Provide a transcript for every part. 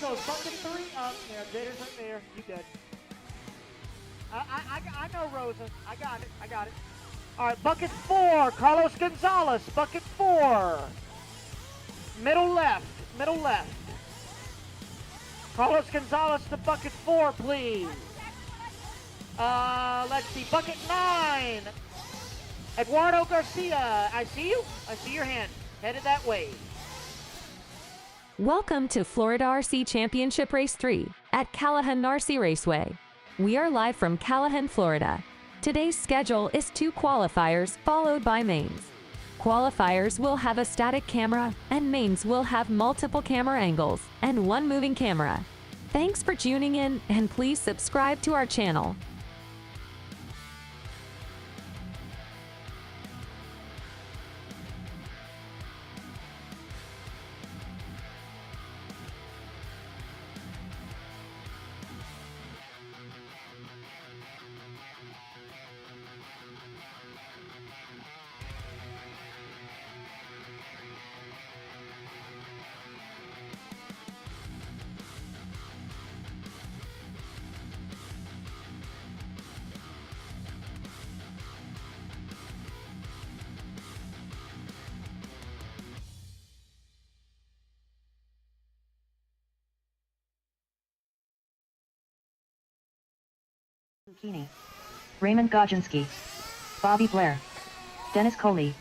goes bucket 3. Yeah, Jader's right there. You good. I know Rosa. I got it. I got it. All right, bucket 4, Carlos Gonzalez. Bucket 4. Middle left. Middle left. Carlos Gonzalez to bucket 4, please. Let's see, bucket 9. Eduardo Garcia. I see you. I see your hand. Headed that way. Welcome to Florida RC Championship Race 3 at Callahan RC Raceway. We are live from Callahan, Florida. Today's schedule is 2 qualifiers followed by mains. Qualifiers will have a static camera and mains will have multiple camera angles and 1 moving camera. Thanks for tuning in and please subscribe to our channel. Zucchini, Raymond Godzinski, Bobby Blair, Dennis Coley,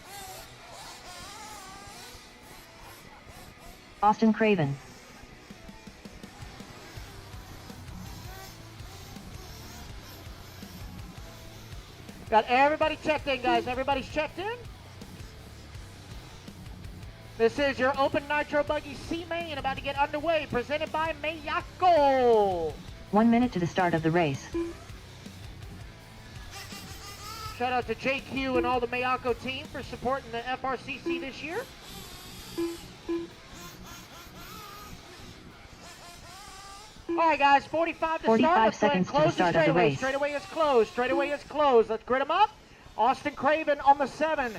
Austin Craven, Got everybody checked in, guys. Everybody's checked in. This is your Open Nitro Buggy C main about to get underway, presented by Miyako. 1 minute to the start of the race. Shout out to JQ and all the Miyako team for supporting the FRCC this year. All right, guys, 45 to 45 start. Let's seconds go ahead and to the start of the race. Straightaway is closed. Straightaway is closed. Let's grid them up. Austin Craven on the 7.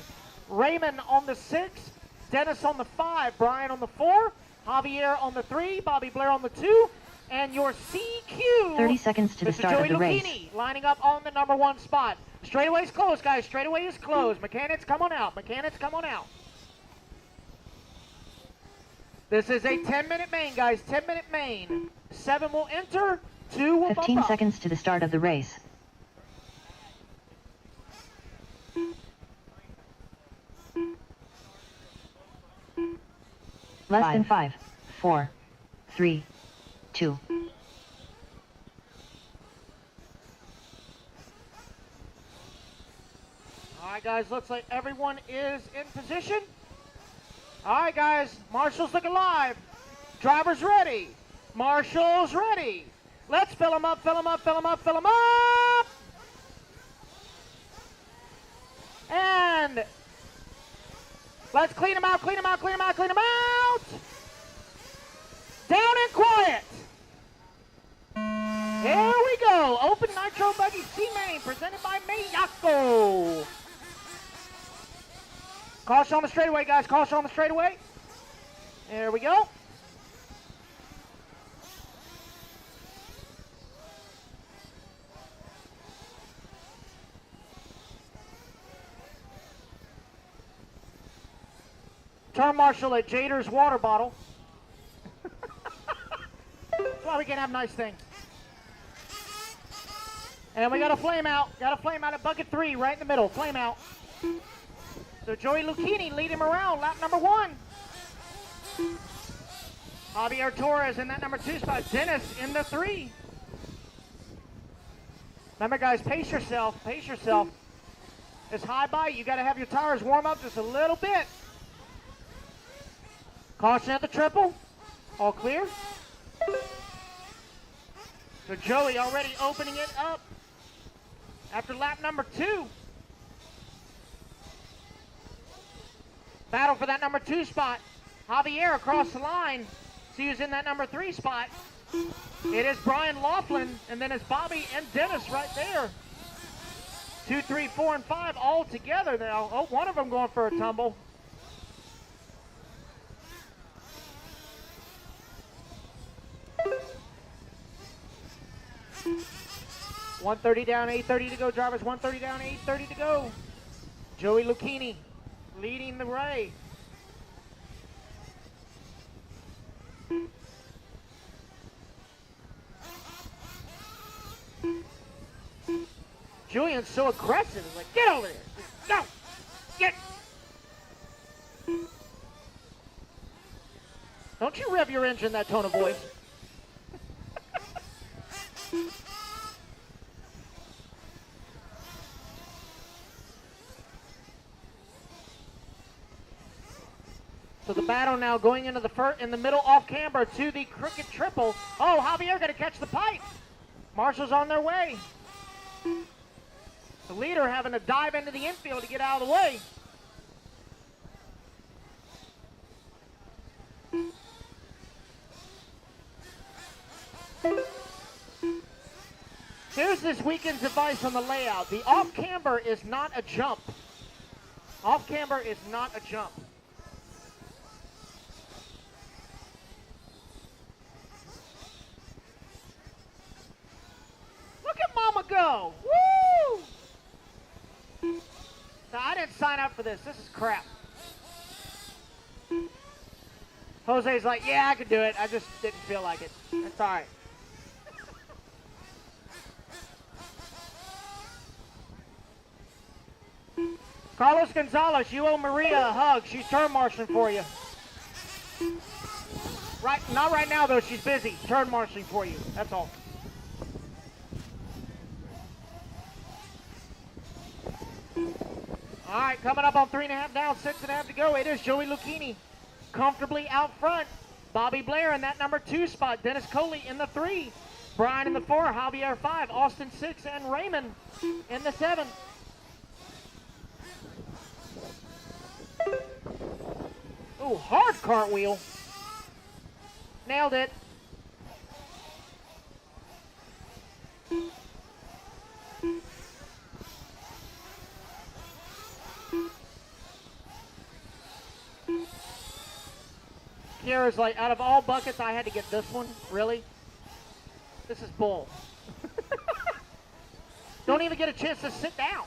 Raymond on the 6. Dennis on the 5. Brian on the 4. Javier on the 3. Bobby Blair on the 2. And your CQ. 30 seconds to the Mr. start Joey of the race. Lucchini lining up on the number 1 spot. Straightaway is closed, guys. Straightaway is closed. Mechanics, come on out. Mechanics, come on out. This is a 10-minute main, guys. 10-minute main. 7 will enter. 2 will 15 bump up. seconds to the start of the race. Less than 5, 4, 3, 2. All right, guys, looks like everyone is in position. All right, guys, Marshall's looking live. Driver's ready. Marshall's ready. Let's fill them up, fill them up, fill them up, fill them up. And let's clean them out, clean them out, clean them out, clean them out. Down and quiet. Here we go. Open Nitro Buggy C-Main presented by Miyako. Caution on the straightaway, guys. Caution on the straightaway. There we go. Turn marshal at Jader's water bottle. That's why we can have nice things. And we got a flame out. Got a flame out at bucket 3, right in the middle. Flame out. So Joey Lucchini lead him around, lap number 1. Javier Torres in that number 2 spot. Dennis in the 3. Remember, guys, pace yourself. Pace yourself. It's high by. You got to have your tires warm up just a little bit. Caution at the triple. All clear. So Joey already opening it up after lap number 2. Battle for that number 2 spot. Javier across the line. See who's in that number 3 spot. It is Brian Laughlin, and then it's Bobby and Dennis right there. 2, 3, 4, and 5 all together now. Oh, one of them going for a tumble. 130 down, 830 to go, drivers. 130 down, 830 to go. Joey Lucchini leading the way. Julian's so aggressive. He's like, get over there. Go. Get. Don't you rev your engine that tone of voice. So the battle now going into the in the middle off camber to the crooked triple. Oh, Javier going to catch the pipe. Marshall's on their way. The leader having to dive into the infield to get out of the way. Here's this weekend's advice on the layout. The off camber is not a jump. Off camber is not a jump. Look at Mama go. Woo! No, I didn't sign up for this. This is crap. Jose's like, yeah, I could do it. I just didn't feel like it. That's all right. Carlos Gonzalez, you owe Maria a hug. She's turn marshaling for you. Right, not right now though. She's busy. Turn marshaling for you. That's all. All right, coming up on 3.5 down, 6.5 to go. It is Joey Lucchini comfortably out front. Bobby Blair in that number 2 spot. Dennis Coley in the 3. Brian in the 4. Javier 5. Austin 6. And Raymond in the 7. Ooh, hard cartwheel. Nailed it. Kiara's like, out of all buckets, I had to get this one? Really? This is bull. Don't even get a chance to sit down.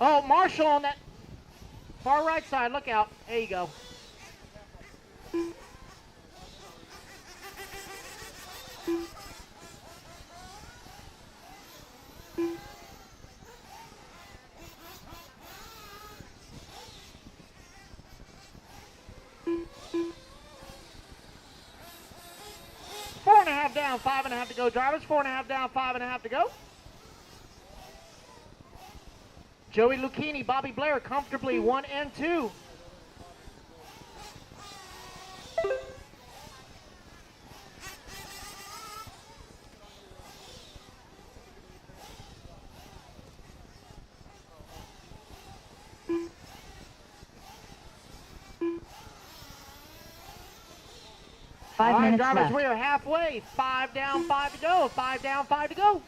Oh, Marshall on that far right side. Look out. There you go. Four and a half down, 5.5 to go, drivers. 4.5 down, 5.5 to go. Joey Lucchini, Bobby Blair comfortably 1 and 2. Five minutes drivers, left. we are halfway. 5 down, 5 to go. 5 down, 5 to go.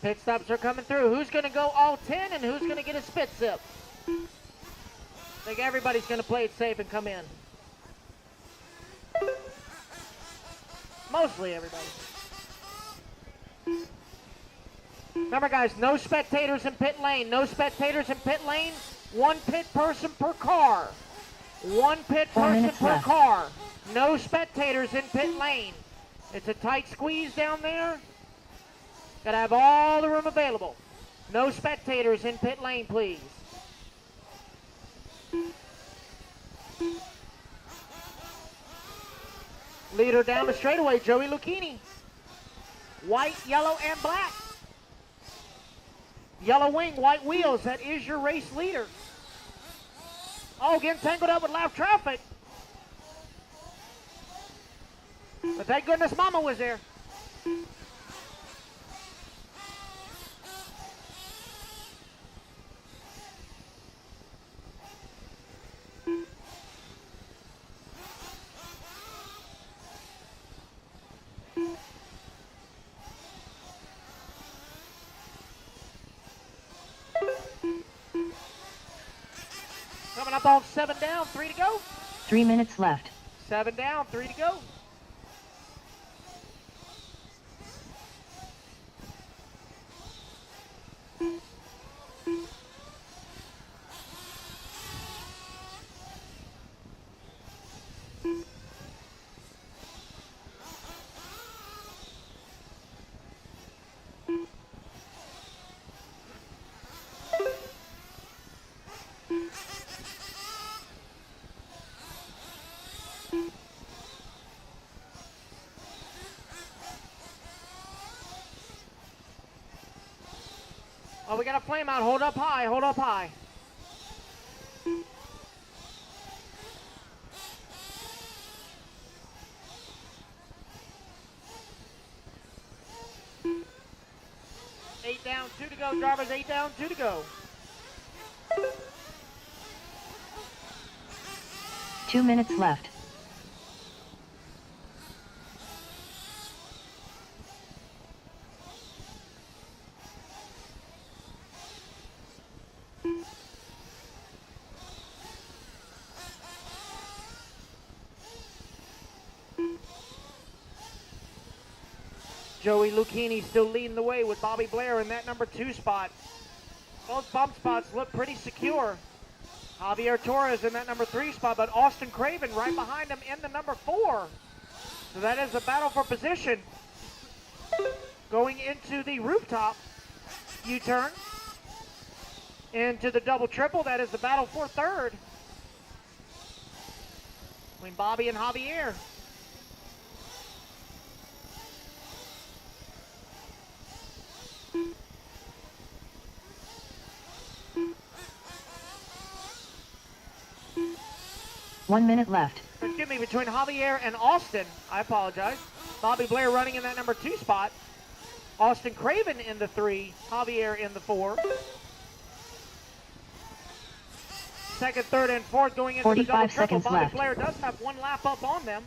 Pit stops are coming through. Who's going to go all 10 and who's going to get a spit sip? I think everybody's going to play it safe and come in. Mostly everybody. Remember guys, no spectators in pit lane. No spectators in pit lane. 1 pit person per car. 1 pit person per car. No spectators in pit lane. It's a tight squeeze down there. Gotta have all the room available. No spectators in pit lane, please. Leader down the straightaway, Joey Lucchini. White, yellow, and black. Yellow wing, white wheels. That is your race leader. Oh, getting tangled up with loud traffic. But thank goodness Mama was there. Coming up on 7 down, 3 to go. 3 minutes left. 7 down, 3 to go. Oh, we got a flame out. Hold up high. Hold up high. Eight down, 2 to go. Drivers, 8 down, 2 to go. 2 minutes left. Joey Lucchini still leading the way with Bobby Blair in that number 2 spot. Both bump spots look pretty secure. Javier Torres in that number 3 spot, but Austin Craven right behind him in the number 4. So that is a battle for position. Going into the rooftop U-turn. Into the double triple, that is the battle for 3rd. Between Bobby and Javier. One minute left. Excuse me, between Javier and Austin. I apologize. Bobby Blair running in that number 2 spot. Austin Craven in the 3. Javier in the 4. Second, third, and fourth going into the double 45 triple. seconds Bobby left. Blair does have 1 lap up on them.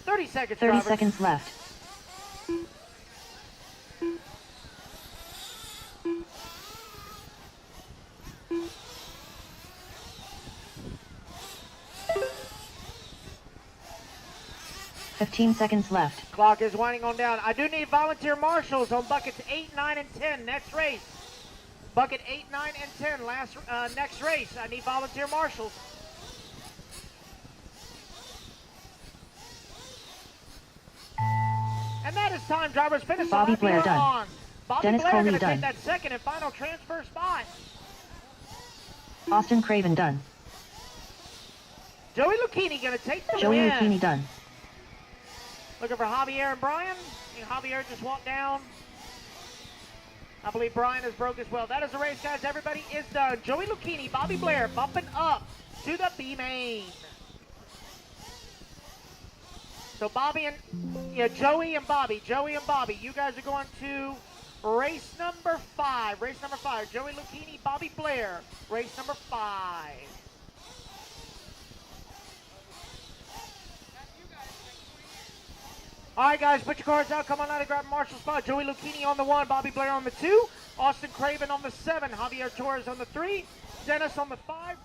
Thirty 30 drivers. seconds left. $15 seconds left. Clock is winding on down. I do need volunteer marshals on buckets 8, 9, and 10 next race. Bucket 8, 9, and 10 next race. I need volunteer marshals. And that is time. Drivers finish. Bobby Blair done. On. Bobby Dennis Blair Coley going to done. take that second and final transfer spot. Austin Craven done. Joey Lucchini going to take the Joey win. Lucchini done. Looking for Javier and Brian. Javier just walked down. I believe Brian is broke as well. That is the race, guys. Everybody is done. Joey Lucchini, Bobby Blair bumping up to the B main. So Bobby and Joey and Bobby, you guys are going to race number 5. Race number 5. Joey Lucchini, Bobby Blair. Race number 5. All right, guys, put your cards out. Come on out and grab Marshall spot. Joey Lucchini on the 1, Bobby Blair on the 2, Austin Craven on the 7, Javier Torres on the 3, Dennis on the 5.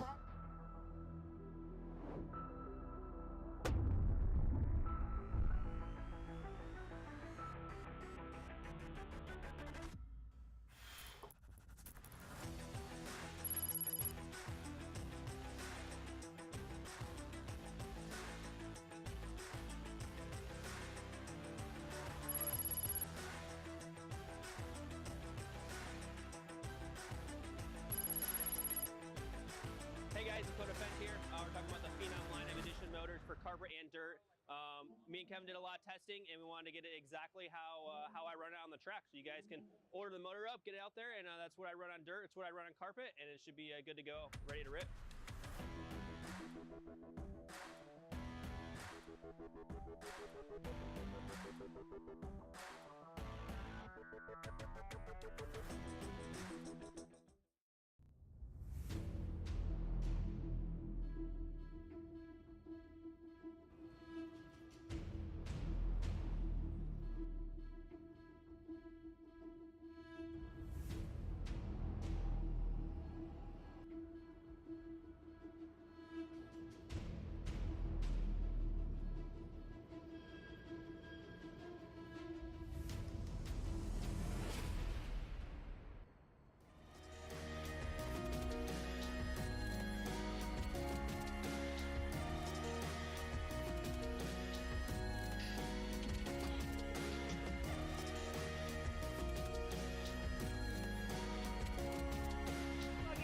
Hey guys, it's Fence here. We're talking about the Phenom line of edition motors for carburet and dirt. me and Kevin did a lot of testing, and we wanted to get it exactly how I run it on the track. So you guys can order the motor up, get it out there, and that's what I run on dirt. It's what I run on carpet, and it should be good to go, ready to rip.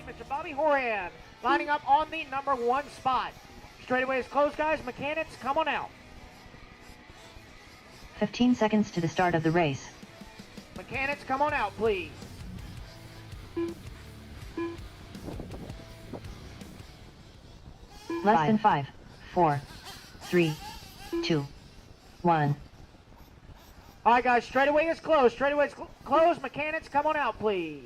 Mr. Bobby Horan lining up on the number 1 spot. Straightaway is closed, guys. Mechanics, come on out. 15 seconds to the start of the race. Mechanics, come on out, please. Less than 5, 4, 3, 2, 1. All right, guys, straightaway is closed. Straightaway is closed. Mechanics, come on out, please.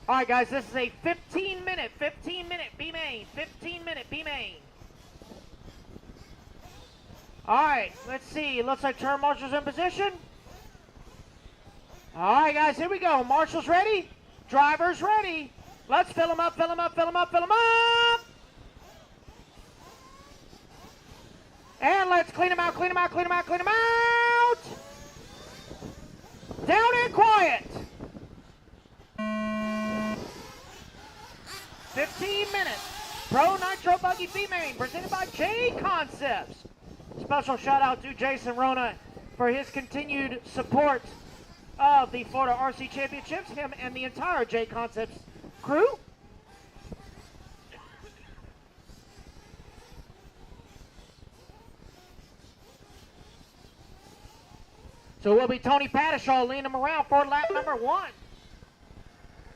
All right, guys, this is a 15-minute B-main, 15-minute B-main. All right, let's see. Looks like turn marshal's in position. All right, guys, here we go. Marshal's ready. Driver's ready. Let's fill them up, fill them up, fill them up, fill them up. And let's clean them out, clean them out, clean them out, clean them out. Down and quiet. 15 minutes. Pro Nitro Buggy B-Main presented by J Concepts. Special shout out to Jason Rona for his continued support of the Florida RC Championships, him and the entire J Concepts crew. So it will be Tony Padishaw leading him around for lap number 1.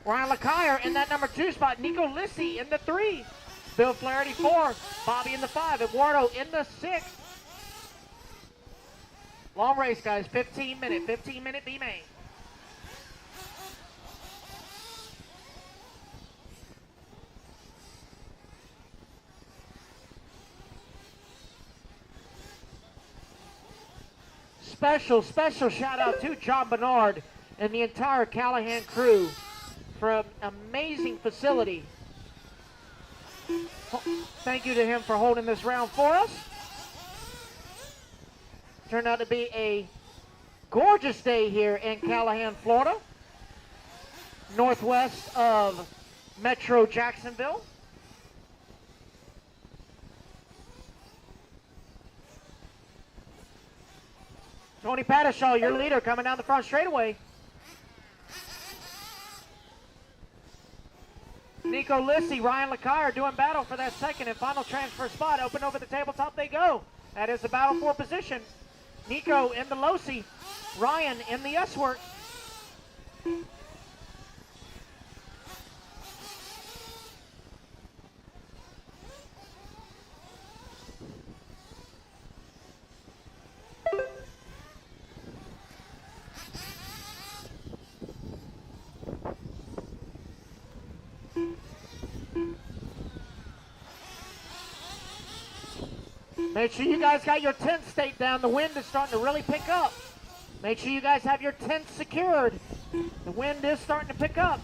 Ryan LeCuyer in that number 2 spot. Nico Lissi in the 3. Bill Flaherty 4. Bobby in the 5. Eduardo in the 6. Long race, guys. 15-minute B-main. Special shout out to John Bernard and the entire Callahan crew for an amazing facility. Thank you to him for holding this round for us. Turned out to be a gorgeous day here in Callahan, Florida, northwest of Metro Jacksonville. Tony Padishaw, your leader, coming down the front straightaway. Nico Lissi, Ryan LeCuyer doing battle for that second and final transfer spot. Open over the tabletop they go. That is the battle for position. Nico in the Losi, Ryan in the S-Work. Make sure you guys got your tent staked down. The wind is starting to really pick up. Make sure you guys have your tent secured. The wind is starting to pick up.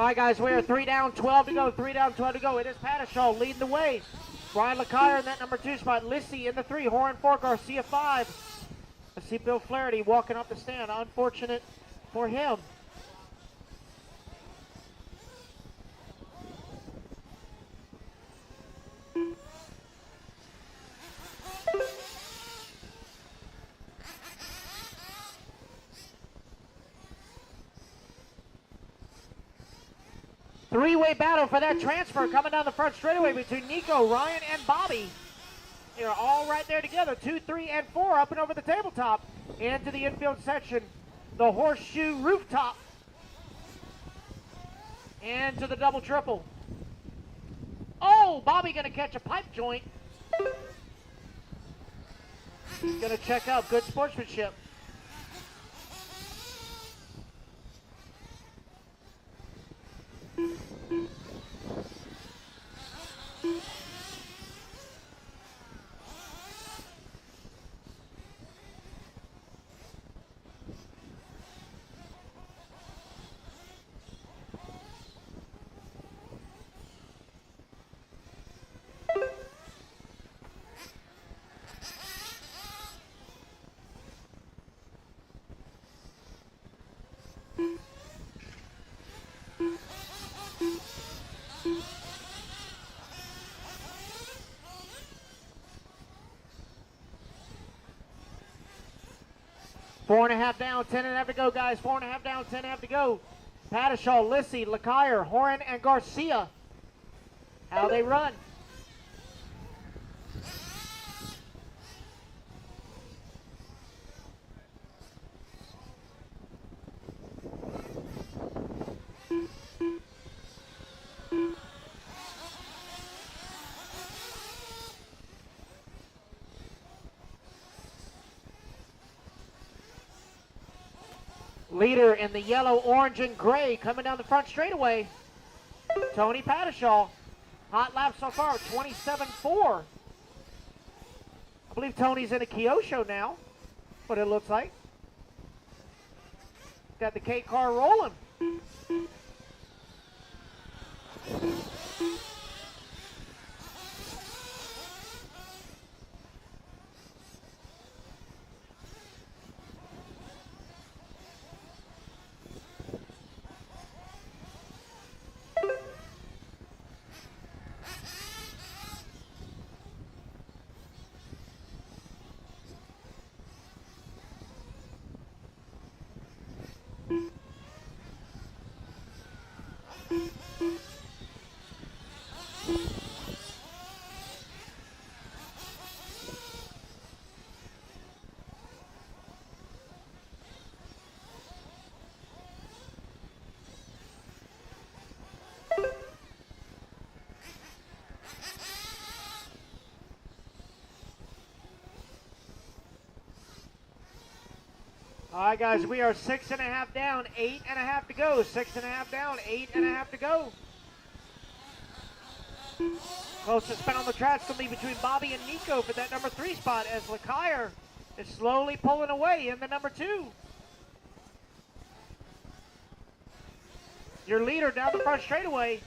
All right, guys, we are 3 down, 12 to go. 3 down, 12 to go. It is Pattershaw leading the way. Brian LeCuyer in that number 2 spot. Lissy in the 3. Horan 4. Garcia 5. I see Bill Flaherty walking up the stand. Unfortunate for him. Three-way battle for that transfer coming down the front straightaway between Nico, Ryan, and Bobby. They're all right there together. 2, 3, and 4 up and over the tabletop into the infield section. The horseshoe rooftop. Into the double triple. Oh, Bobby gonna catch a pipe joint. He's gonna check out. Good sportsmanship. Four and a half down, 10.5 to go, guys. 4.5 down, 10.5 to go. Pattershaw, Lissy, LeCuyer, Horan, and Garcia. How they run. Leader in the yellow, orange, and gray coming down the front straightaway. Tony Pattershaw. Hot lap so far, 27.4. I believe Tony's in a Kyosho now, what it looks like. Got the K car rolling. All right, guys, we are 6.5 down, 8.5 to go. 6.5 down, 8.5 to go. Closest spin on the track's going to be between Bobby and Nico for that number 3 spot as LeCuyer is slowly pulling away in the number 2. Your leader down the front straightaway.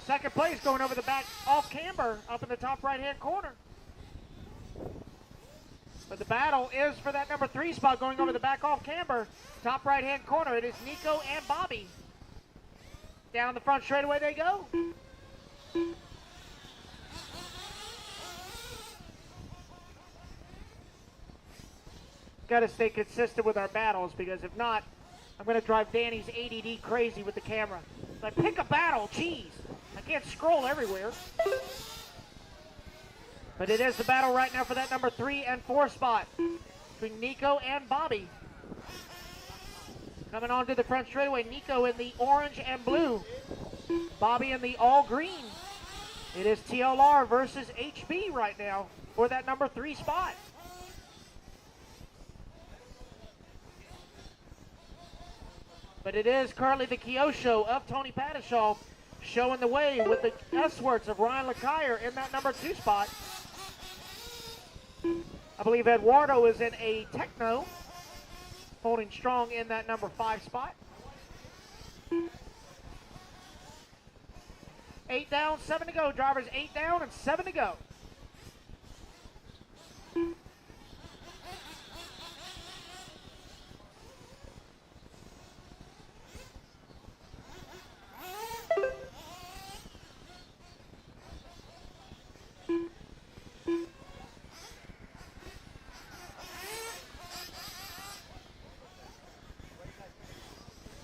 Second place going over the back off camber up in the top right-hand corner. But the battle is for that number 3 spot going over the back off camber, top right-hand corner. It is Nico and Bobby. Down the front straightaway they go. Got to stay consistent with our battles because if not, I'm going to drive Danny's ADD crazy with the camera. Like, pick a battle, jeez. I can't scroll everywhere. But it is the battle right now for that number 3 and 4 spot between Nico and Bobby. Coming on to the front straightaway, Nico in the orange and blue. Bobby in the all green. It is TLR versus HB right now for that number 3 spot. But it is currently the Kyosho of Tony Pattershaw showing the way with the S-works of Ryan LeCuyer in that number 2 spot. I believe Eduardo is in a Techno, holding strong in that number 5 spot. 8 down, 7 to go. Drivers 8 down and 7 to go.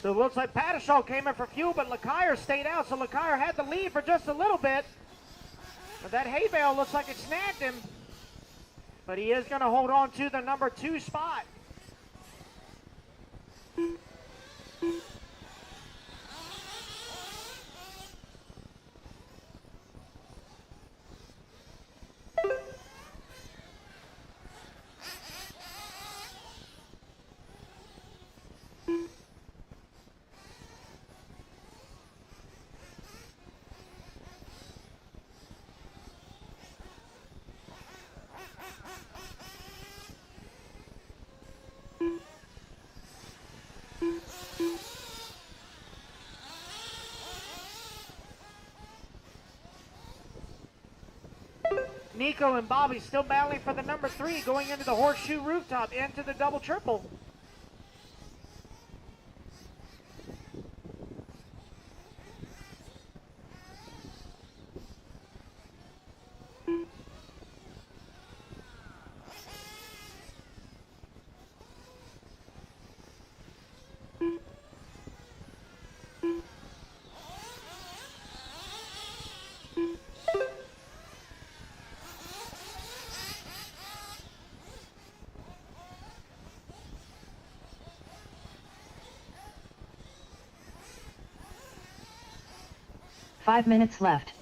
So it looks like Patishall came in for fuel, but Lacaille stayed out, so Lacaille had the lead for just a little bit. But that hay bale looks like it snagged him. But he is going to hold on to the number 2 spot. Nico and Bobby still battling for the number 3, going into the horseshoe rooftop, into the double triple. Five minutes left.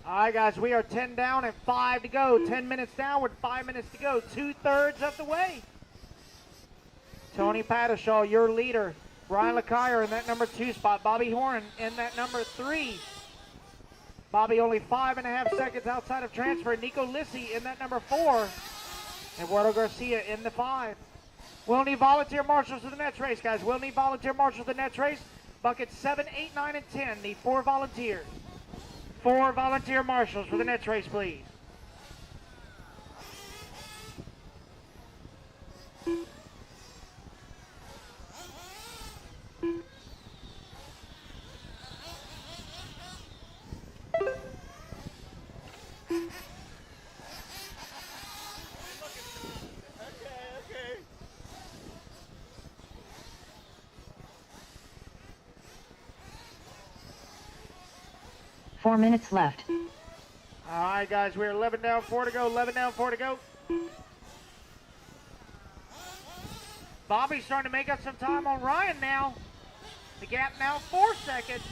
All right, guys, we are 10 down and 5 to go. 10 minutes down with 5 minutes to go. 2/3 of the way. Tony Patishall, your leader. Brian Lacaille in that number 2 spot. Bobby Horan in that number 3. Bobby only 5.5 seconds outside of transfer. Nico Lissi in that number 4. Eduardo Garcia in the 5. We'll need volunteer marshals for the next race, guys. We'll need volunteer marshals for the next race. Buckets 7, 8, 9, and 10. Need 4 volunteers. 4 volunteer marshals for the next race, please. Okay. 4 minutes left. All right, guys, we're 11 down, 4 to go. 11 down, 4 to go. Bobby's starting to make up some time on Ryan now. The gap now 4 seconds.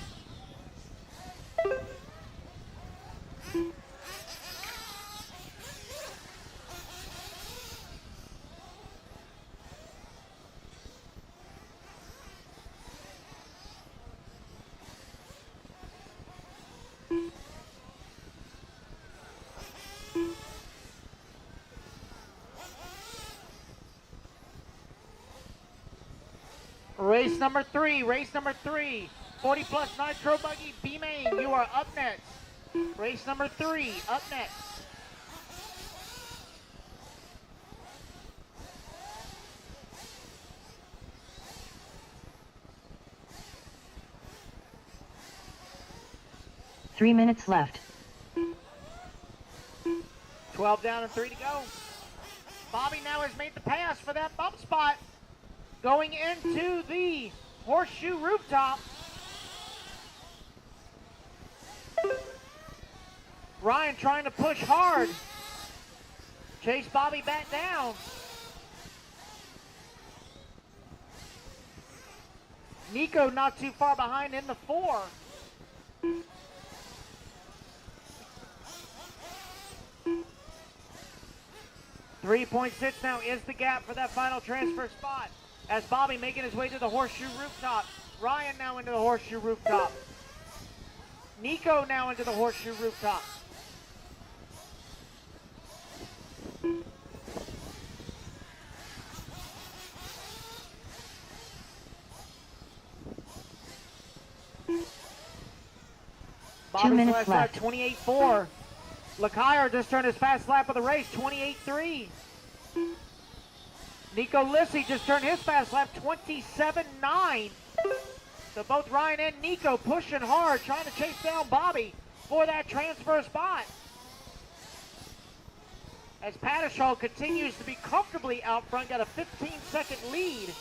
Race number 3, 40 plus nitro buggy, B-Main, you are up next. Race number 3, up next. Three minutes left. 12 down and 3 to go. Bobby now has made the pass for that bump spot. Going into the horseshoe rooftop. Ryan trying to push hard. Chase Bobby back down. Nico not too far behind in the 4. .6 now is the gap for that final transfer spot. As Bobby making his way to the horseshoe rooftop. Ryan now into the horseshoe rooftop. Nico now into the horseshoe rooftop. Bobby's 2 minutes last lap, left. 28.4. Lacaille just turned his fast lap of the race, 28.3. Nico Lissi just turned his fast lap, 27.9. So both Ryan and Nico pushing hard, trying to chase down Bobby for that transfer spot. As Patishall continues to be comfortably out front, got a 15-second lead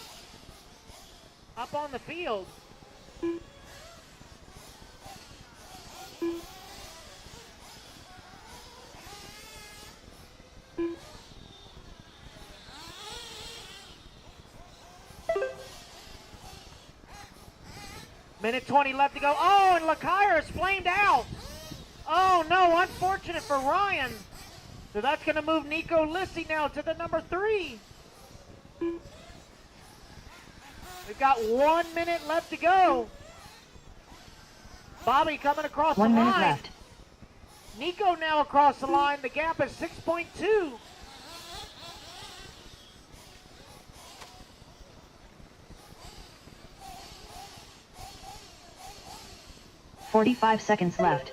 up on the field. Minute 20 left to go. Oh, and Lacaille is flamed out. Oh no, unfortunate for Ryan. So that's going to move Nico Lissi now to the number 3. We've got 1 minute left to go. Bobby coming across the 1 minute line. left. Nico now across the line. The gap is 6.2. .45 seconds left.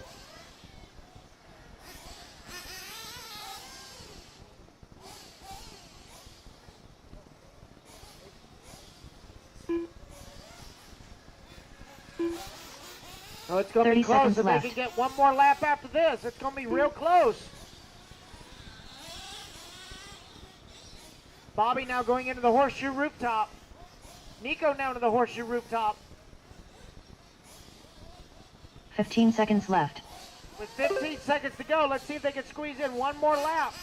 So it's going to be 30 close. seconds If they left. can get one more lap after this, it's going to be real close. Bobby now going into the horseshoe rooftop. Nico now to the horseshoe rooftop. 15 seconds left. With 15 seconds to go, let's see if they can squeeze in one more lap.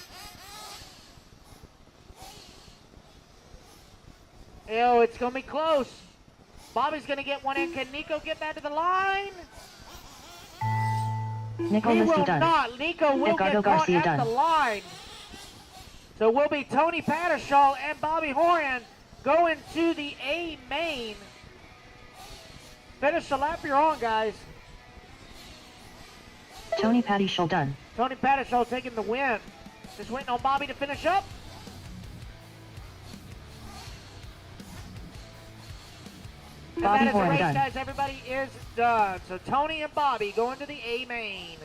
Oh, it's going to be close. Bobby's going to get one in. Can Nico get back to the line? Nico He will Lissi done. not. Nico will Edgardo get caught Garcia at done. the line. So will be Tony Patishall and Bobby Horan going to the A main. Finish the lap you're on, guys. Tony Patishall done. Tony Patishall taking the win. Just waiting on Bobby to finish up. And Bobby that is the Horan race, done. guys. Everybody is done. So Tony and Bobby going to the A main.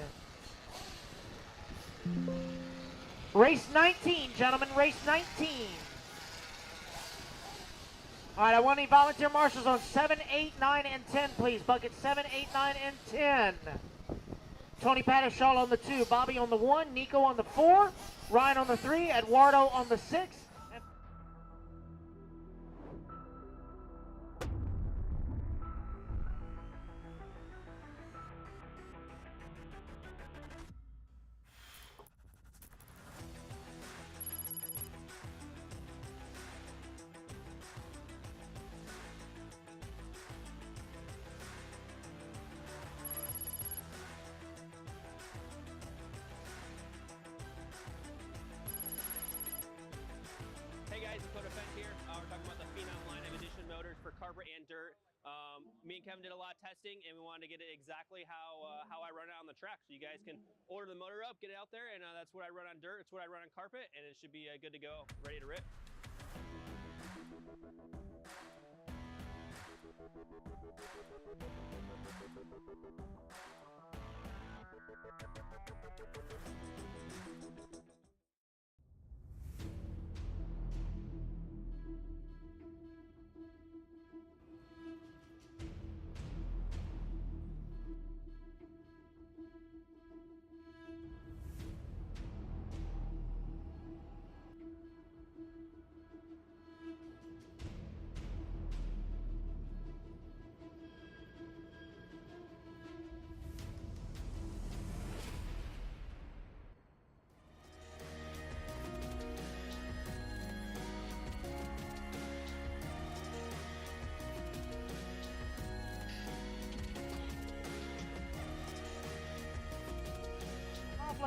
Race 19, gentlemen. Race 19. All right, I want any volunteer marshals on 7, 8, 9, and 10, please. Bucket 7, 8, 9, and 10. Tony Patishall on the 2, Bobby on the 1, Nico on the 4, Ryan on the 3, Eduardo on the 6. Hey guys, Dakota Fence here. We're talking about the Phenom line of edition motors for carpet and dirt. Me and Kevin did a lot of testing, and we wanted to get it exactly how I run it on the track. So you guys can order the motor up, get it out there, and that's what I run on dirt. It's what I run on carpet, and it should be good to go, ready to rip.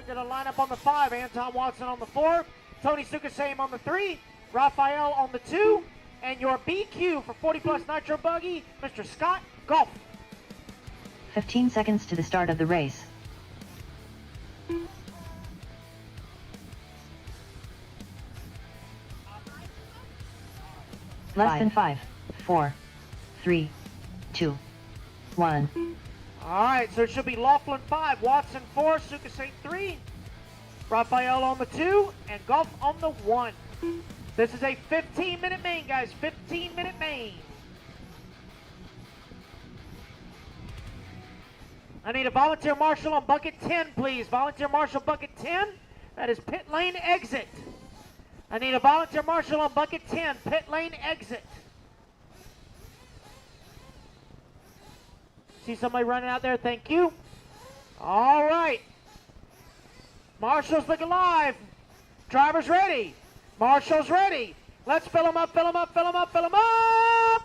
Going to line up on the 5, Anton Watson on the 4, Tony Sukasame on the 3, Raphael on the 2, and your BQ for 40 plus nitro buggy, Mr. Scott Golf. 15 seconds to the start of the race. Less than 5, 4, 3, 2, 1. All right, so it should be Laughlin 5, Watson 4, Sukasane 3, Raphael on the 2, and Golf on the 1. This is a 15-minute main, guys. 15-minute main. I need a volunteer marshal on bucket 10, please. Volunteer marshal bucket 10. That is pit lane exit. I need a volunteer marshal on bucket 10, pit lane exit. See somebody running out there? Thank you. All right. Marshals look alive. Drivers ready. Marshals ready. Let's fill them up, fill them up, fill them up, fill them up.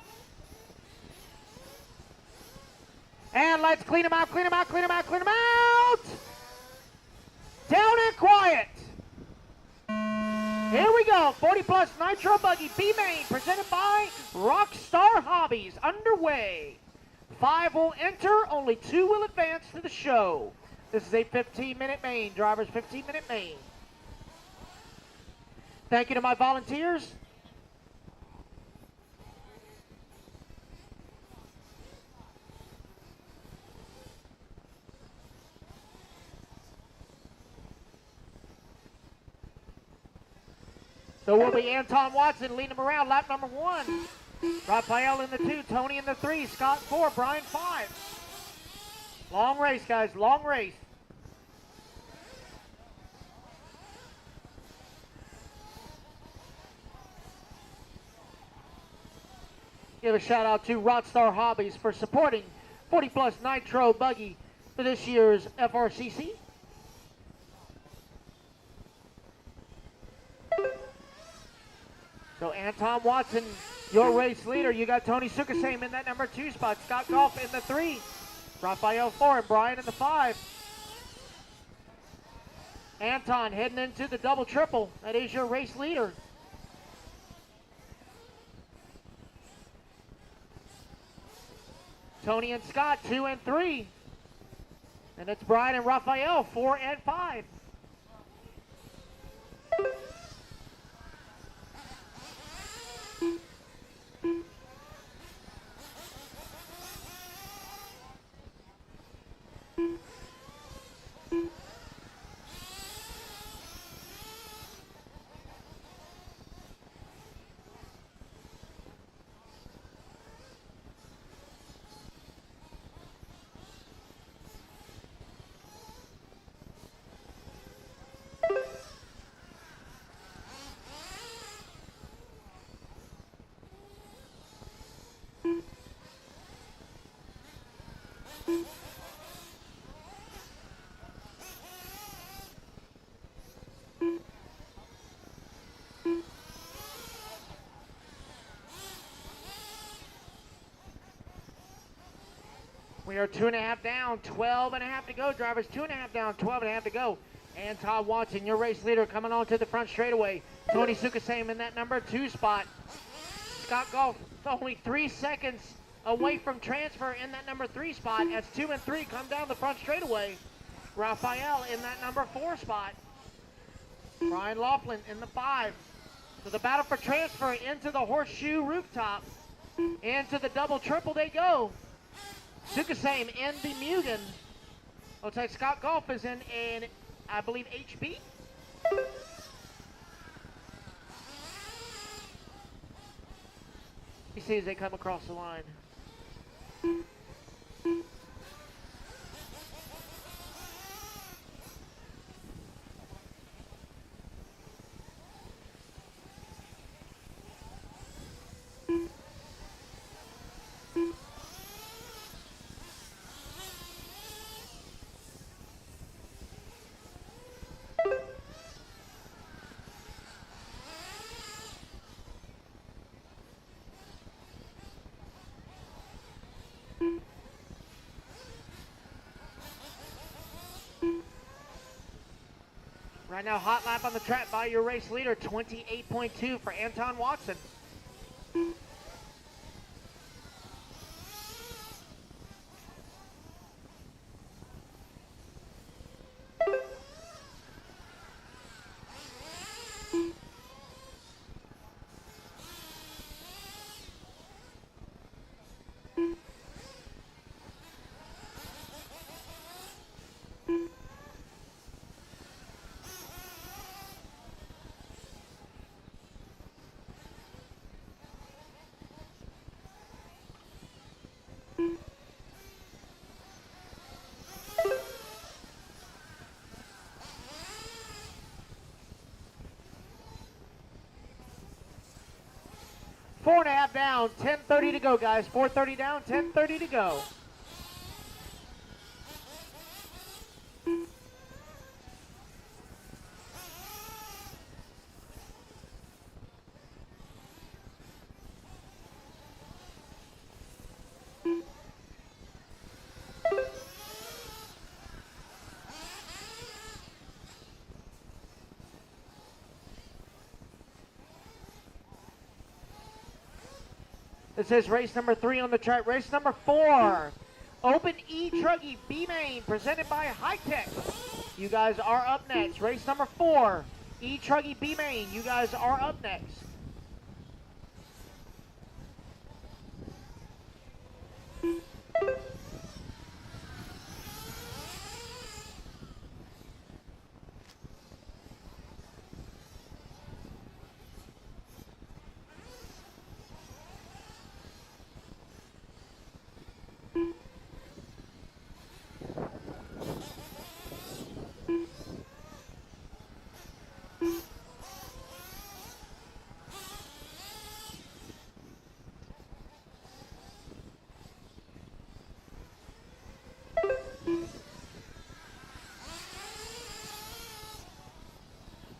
And let's clean them out, clean them out, clean them out, clean them out. Down and quiet. Here we go. 40 plus Nitro Buggy B main presented by Rockstar Hobbies underway. 5 will enter, only 2 will advance to the show. This is a 15-minute main, drivers, 15-minute main. Thank you to my volunteers. So will be Anton Watson leading him around lap number 1. Raphael in the 2, Tony in the 3, Scott 4, Brian 5. Long race, guys, long race. Give a shout out to Rockstar Hobbies for supporting 40 plus Nitro Buggy for this year's FRCC. So Anton Watson, your race leader. You got Tony Sukasame in that number 2 spot. Scott Golf in the 3. Raphael 4 and Brian in the 5. Anton heading into the double triple. That is your race leader. Tony and Scott 2 and 3. And it's Brian and Raphael 4 and 5. We are 2.5 down, 12.5 to go. Drivers 2.5 down, 12.5 to go. Anton Watson, your race leader, coming on to the front straightaway. Tony Sukasame in that number 2 spot. Scott Golf only 3 seconds away from transfer in that number 3 spot as 2 and 3 come down the front straightaway. Raphael in that number 4 spot. Brian Laughlin in the 5. So the battle for transfer into the horseshoe rooftop. Into the double triple they go. Sukasame in the Mugen. Looks like Scott Golf is in an, I believe, HB. You see as they come across the line. Right now, hot lap on the track by your race leader, 28.2 for Anton Watson. 4.5 down, 10:30 to go, guys. 4:30 down, 10:30 to go. This is race number 3 on the track. Race number 4, Open e-truggy B-Main, presented by High-Tech. You guys are up next. Race number 4, e-truggy B-Main. You guys are up next.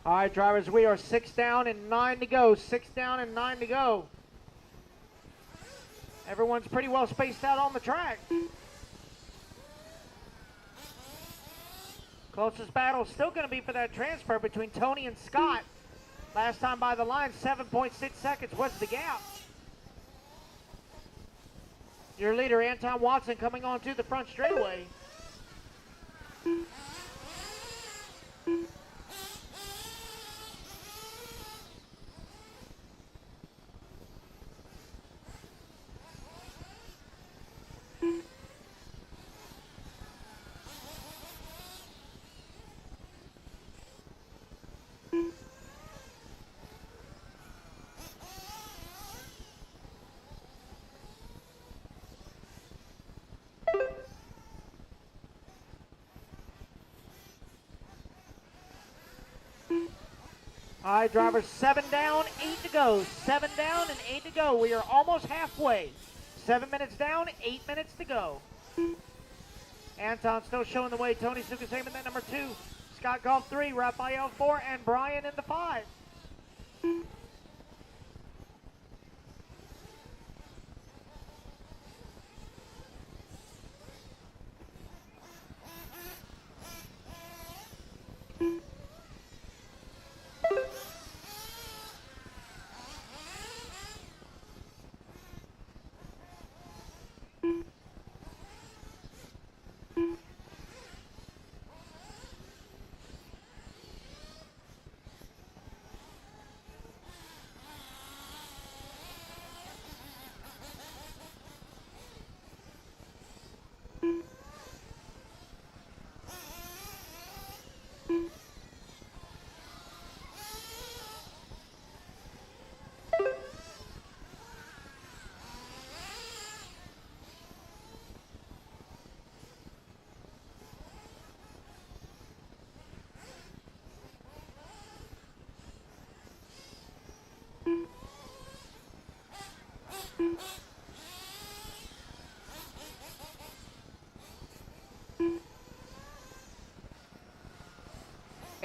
All right, drivers, we are 6 down and 9 to go. 6 down and 9 to go. Everyone's pretty well spaced out on the track. Closest battle is still going to be for that transfer between Tony and Scott. Last time by the line, 7.6 seconds was the gap. Your leader, Anton Watson, coming onto the front straightaway. All right, drivers, 7 down, 8 to go. 7 down and 8 to go. We are almost halfway. 7 minutes down, 8 minutes to go. Anton still showing the way. Tony Sukasaman at number 2. Scott Golf 3, Raphael 4, and Brian in the 5.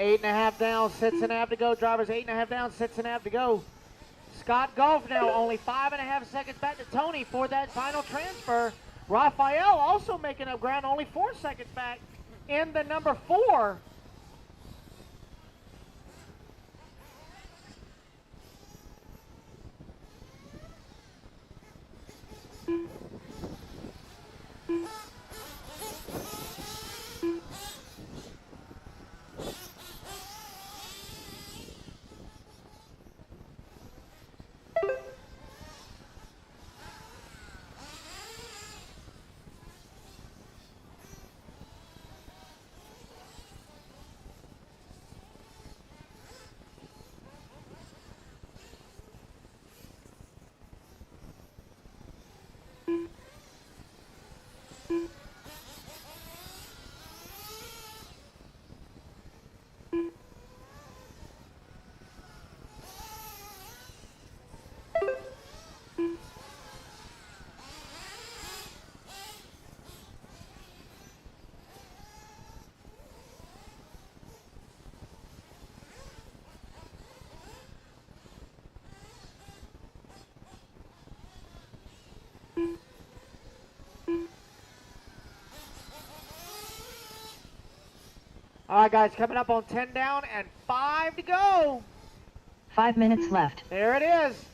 Eight and a half down, 6.5 to go. Drivers, 8.5 down, 6.5 to go. Scott Golf now only 5.5 seconds back to Tony for that final transfer. Raphael also making up ground, only 4 seconds back in the number 4. All right, guys, coming up on 10 down and 5 to go. 5 minutes left. There it is.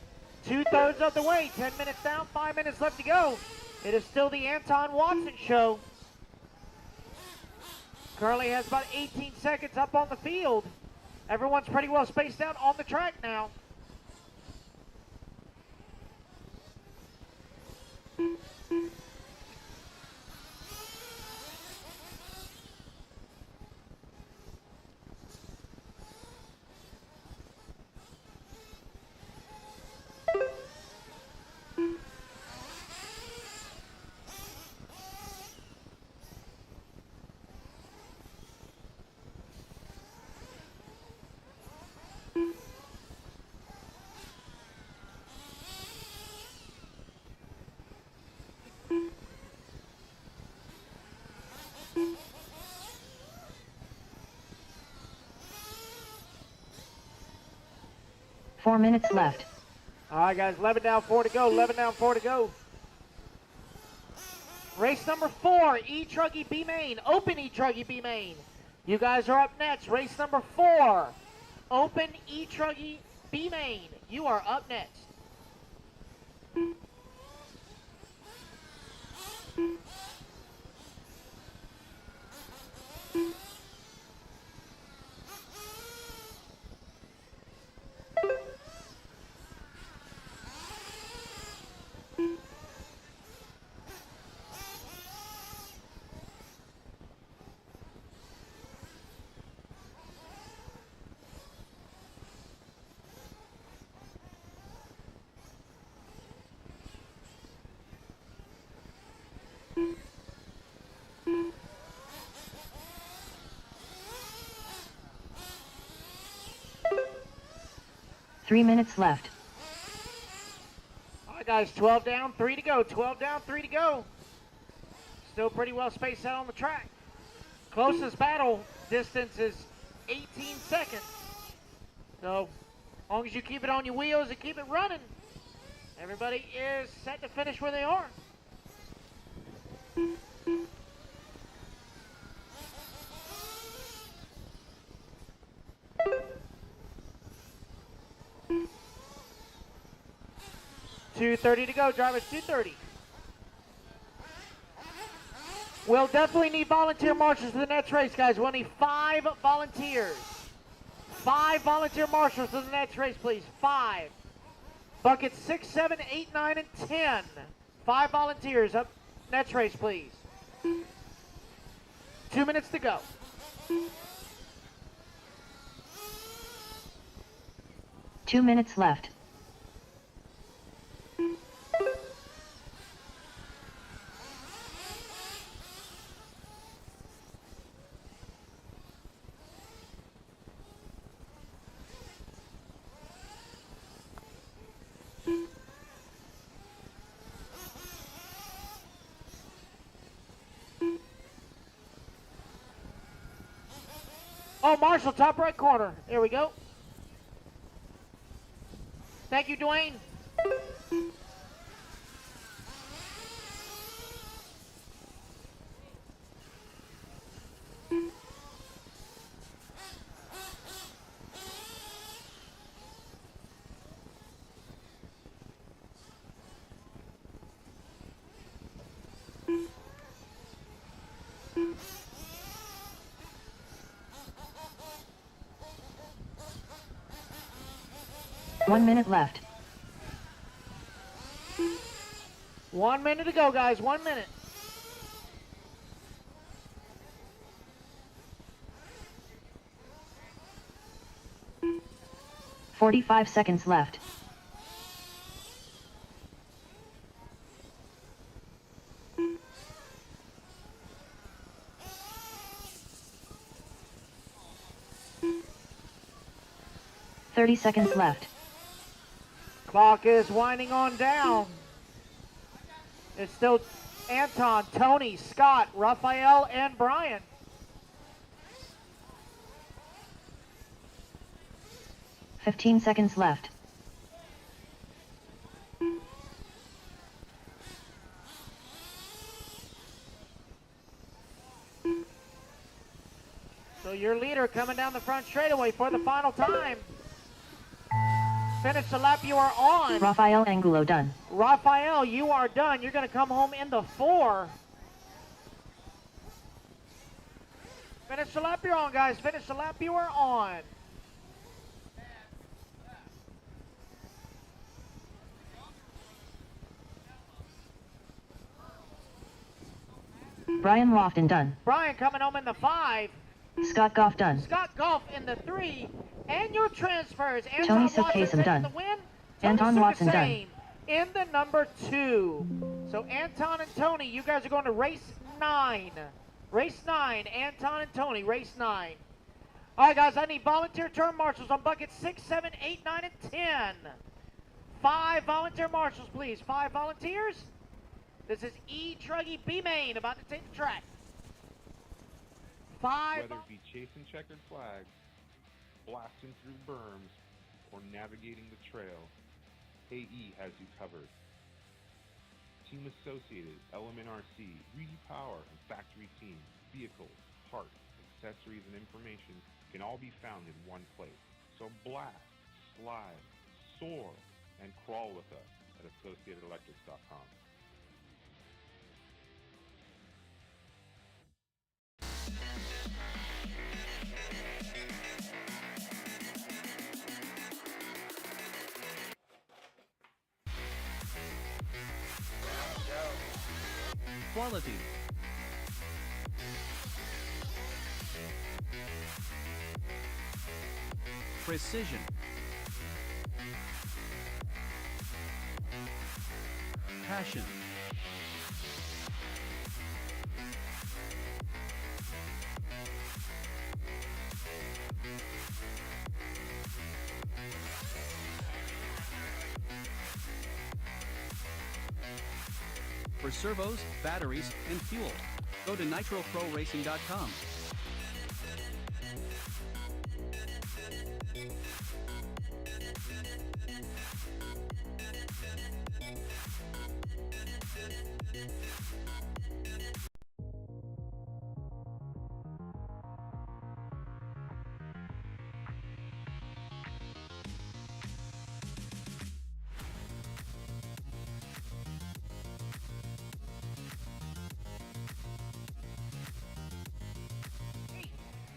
2/3 of the way. 10 minutes down, 5 minutes left to go. It is still the Anton Watson show. Currently has about 18 seconds up on the field. Everyone's pretty well spaced out on the track now. Four minutes left. All right, guys, 11 down, 4 to go. 11 down, 4 to go. Race number 4, e-truggy B main, open e-truggy B main. You guys are up next. Race number 4, open e-truggy B main. You are up next. Three minutes left. All right, guys, 12 down, 3 to go. 12 down, 3 to go. Still pretty well spaced out on the track. Closest battle distance is 18 seconds. So, as long as you keep it on your wheels and keep it running, everybody is set to finish where they are. $2:30 to go, drivers, 2:30. We'll definitely need volunteer marshals for the next race, guys. We'll need 5 volunteers. 5 volunteer marshals for the next race, please. 5. Buckets 6, 7, 8, 9, and 10. 5 volunteers up next race, please. 2 minutes to go. Two minutes left. Oh, Marshall, top right corner. Here we go. Thank you, Dwayne. One minute left. 1 minute to go, guys. 1 minute. $45 seconds left. $30 seconds left. Clock is winding on down. It's still Anton, Tony, Scott, Raphael, and Brian. $15 seconds left. So your leader coming down the front straightaway for the final time. Finish the lap, you are on. Rafael Angulo done. Rafael, you are done. You're going to come home in the 4. Finish the lap you're on, guys. Finish the lap you are on. Brian Lofton done. Brian coming home in the 5. Scott Goff done. Scott Goff in the 3. And your transfers. Tony Watson Sukasem taking done. the win. Anton Watson done. Sukasem in the number 2. So Anton and Tony, you guys are going to race 9. Race 9. Anton and Tony, race 9. All right, guys, I need volunteer turn marshals on buckets 6, 7, 8, 9, and 10. 5 volunteer marshals, please. 5 volunteers. This is e-truggy B-Main about to take the track. 5. Whether it be chasing checkered flags, blasting through berms, or navigating the trail, AE has you covered. Team Associated, Element RC, Repower, and Factory Team, vehicles, parts, accessories, and information can all be found in one place. So blast, slide, soar, and crawl with us at AssociatedElectrics.com. Quality. Precision. Passion. For servos, batteries, and fuel, go to nitroproracing.com.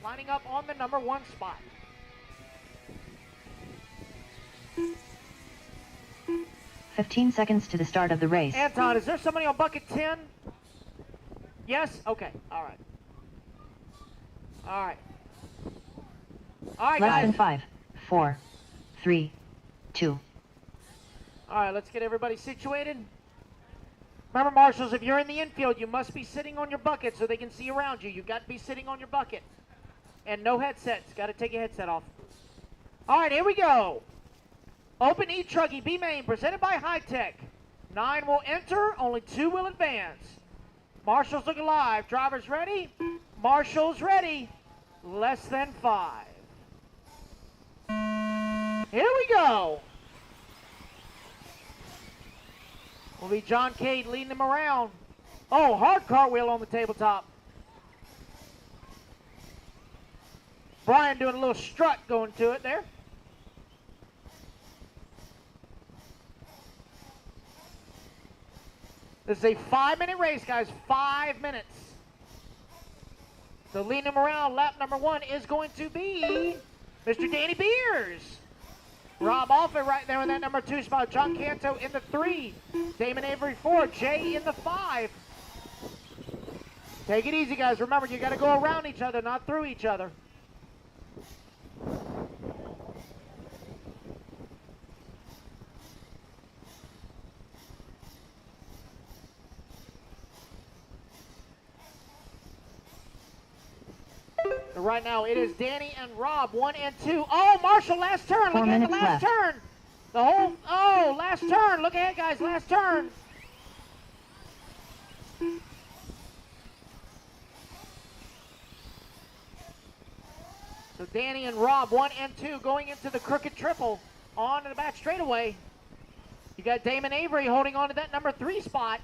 Lining up on the number 1 spot. "15 seconds to the start of the race. Anton, is there somebody on bucket 10? Yes? Okay. All right. All right. All right, Less guys. than 5, 4, 3, 2. All right, let's get everybody situated. Remember, marshals, if you're in the infield, you must be sitting on your bucket so they can see around you. You've got to be sitting on your bucket. And no headsets. Got to take your headset off. All right, here we go. Open e-truggy B-Main presented by High Tech. 9 will enter, only 2 will advance. Marshals look alive. Drivers ready? Marshals ready. Less than 5. Here we go. Will be John Cade leading them around. Oh, hard cartwheel on the tabletop. Brian doing a little strut going to it there. This is a 5-minute race, guys. 5 minutes. So leading them around, lap number 1 is going to be Mr. Danny Beers. Rob Alford right there in that number 2 spot. John Canto in the 3. Damon Avery 4. Jay in the 5. Take it easy, guys. Remember, you got to go around each other, not through each other. So right now, it is Danny and Rob, 1 and 2. Oh, Marshall, last turn. 4 Look at the minutes last left. turn. The whole, oh, last turn. Look ahead, guys, last turn. So Danny and Rob, 1 and 2, going into the crooked triple on the back straightaway. You got Damon Avery holding on to that number 3 spot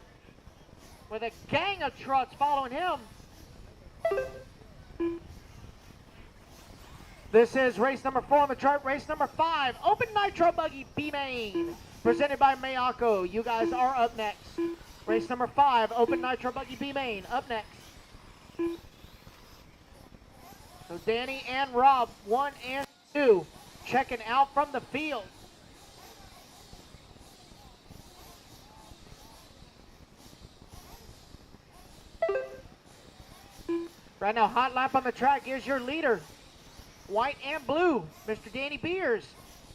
with a gang of trucks following him. This is race number 4 on the chart. Race number 5, Open Nitro Buggy B Main, presented by Mayako. You guys are up next. Race number 5, Open Nitro Buggy B Main, up next. So Danny and Rob, 1 and 2, checking out from the field. Right now, hot lap on the track. Here's your leader. White and blue, Mr. Danny Beers,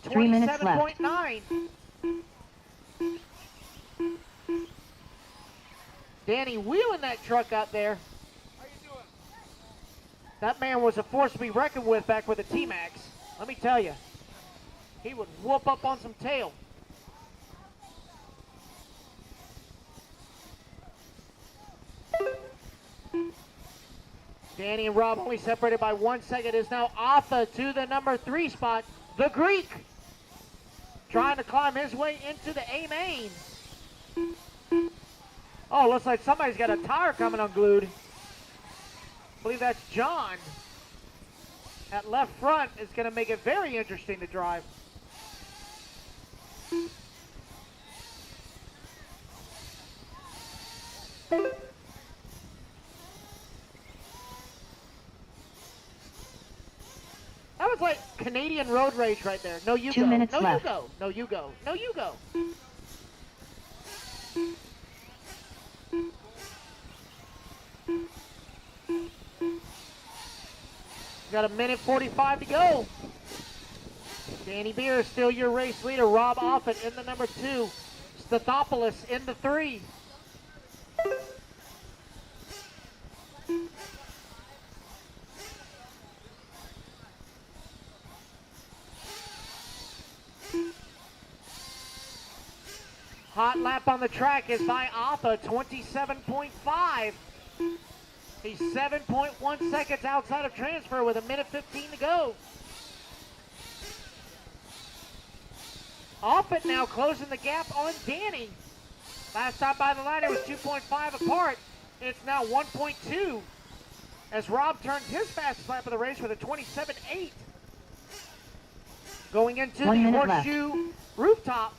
3 minutes left. 27.9. Danny wheeling that truck out there. How you doing? That man was a force to be reckoned with back with the T-Max. Let me tell you, he would whoop up on some tail. Danny and Rob only separated by 1 second. Is now Arthur to the number 3 spot. The Greek trying to climb his way into the A main. Oh, looks like somebody's got a tire coming unglued. I believe that's John. That left front is going to make it very interesting to drive. That was like Canadian road race right there. No, you 2 go. minutes No, left. you go. No, you go. No, you go. Got a minute 45 to go. Danny Beer is still your race leader. Rob Offit in the number 2. Stathopoulos in the 3. Hot lap on the track is by Alpha, 27.5. He's 7.1 seconds outside of transfer with a minute 15 to go. Offit now closing the gap on Danny. Last time by the line it was 2.5 apart. It's now 1.2 as Rob turns his fastest lap of the race with a 27.8. Going into 1 the minute left. horseshoe rooftop.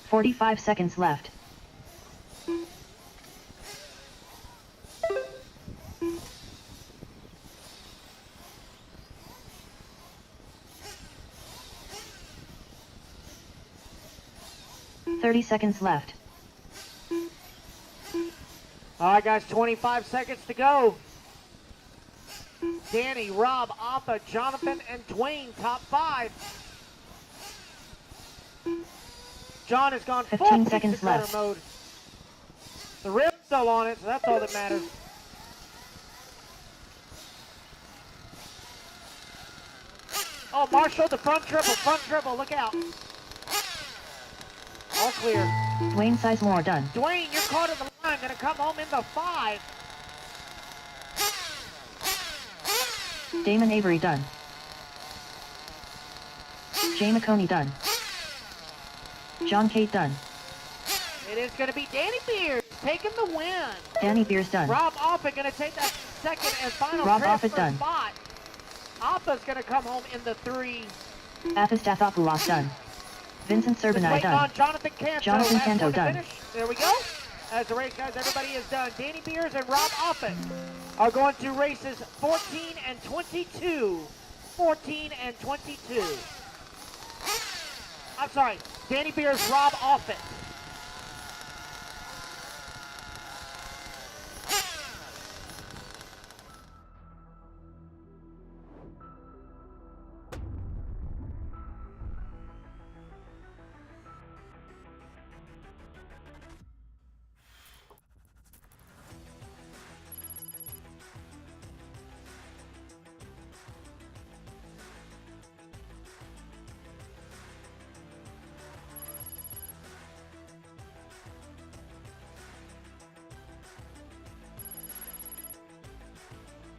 "45 seconds left. "30 seconds left. All right, guys, 25 seconds to go. Danny, Rob, Alpha, Jonathan, and Dwayne, top 5. John has gone 15 full seconds pizza cutter left. mode. The rim's still on it, so that's all that matters. Oh, Marshall, the front triple, look out. All clear. Dwayne Sizemore done. Dwayne, you're caught in the line, gonna come home in the 5. Damon Avery done. Jay McConey done. John Cate done. It is gonna be Danny Beers taking the win. Danny Beers done. Rob Offit gonna take that second and final Rob transfer Offit done. spot. Alpha's gonna come home in the 3. Afistathopoulos done. Vincent Just Serbanai waiting done. on Jonathan Canto. Jonathan Last Canto one to done. finish. There we go. As the race, guys, everybody is done. Danny Beers and Rob Offit are going to races 14 and 22. 14 and 22. I'm sorry, Danny Beers, Rob Offit.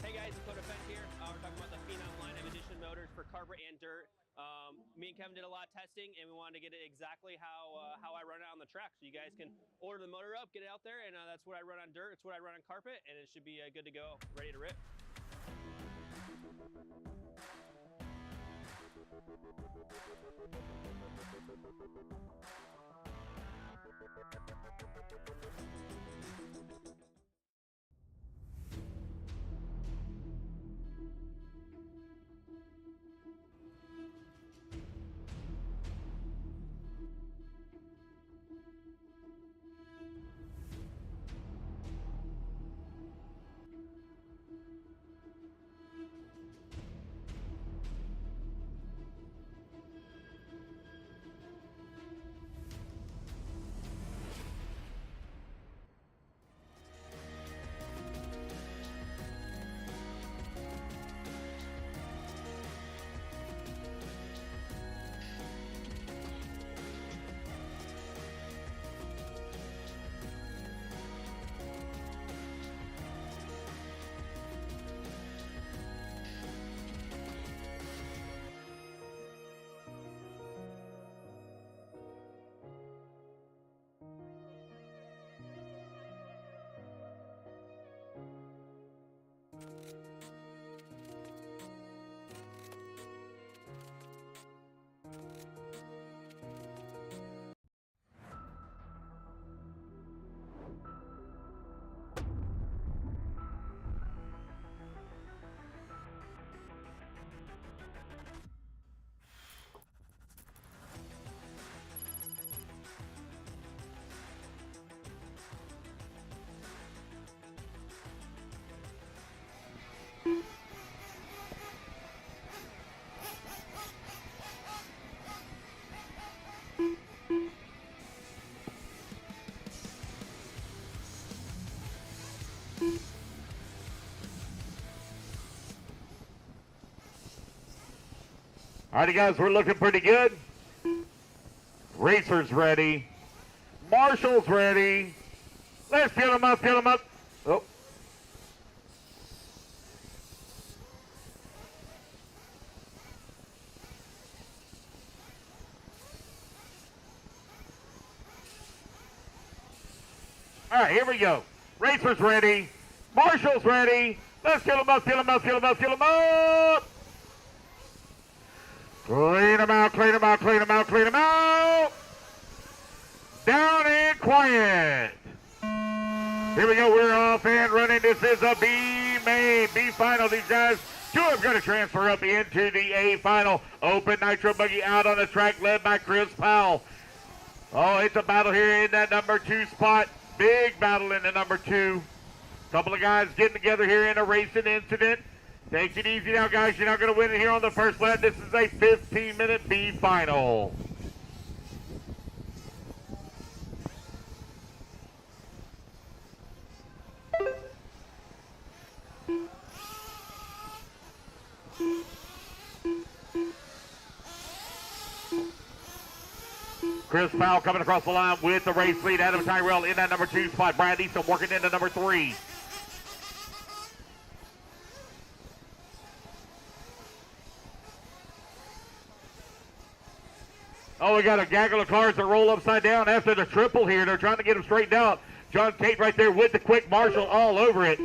Hey guys, Dakota Fent here. We're talking about the Phenom line of edition motors for carburet and dirt. me and Kevin did a lot of testing, and we wanted to get it exactly how I run it on the track. So you guys can order the motor up, get it out there, and that's what I run on dirt. It's what I run on carpet, and it should be good to go, ready to rip. All right, guys, we're looking pretty good. Racer's ready. Marshall's ready. Let's get them up, get them up. Oh. All right, here we go. Racer's ready. Marshall's ready. Let's get them up, get them up, get them up, get them up. Clean them out, clean them out, clean them out, clean them out. Down and quiet. Here we go, we're off and running. This is a B main, B final. These guys, two are going to transfer up into the A final. Open nitro buggy out on the track, led by Chris Powell. Oh, it's a battle here in that number 2 spot. Big battle in the number 2. Couple of guys getting together here in a racing incident. Take it easy now, guys. You're not going to win it here on the first lap. This is a 15-minute B final. Chris Powell coming across the line with the race lead. Adam Tyrell in that number 2 spot. Brad Easton working into number 3. Oh, we got a gaggle of cars that roll upside down after the triple here. They're trying to get them straightened out. John Tate right there with the quick Marshall all over it.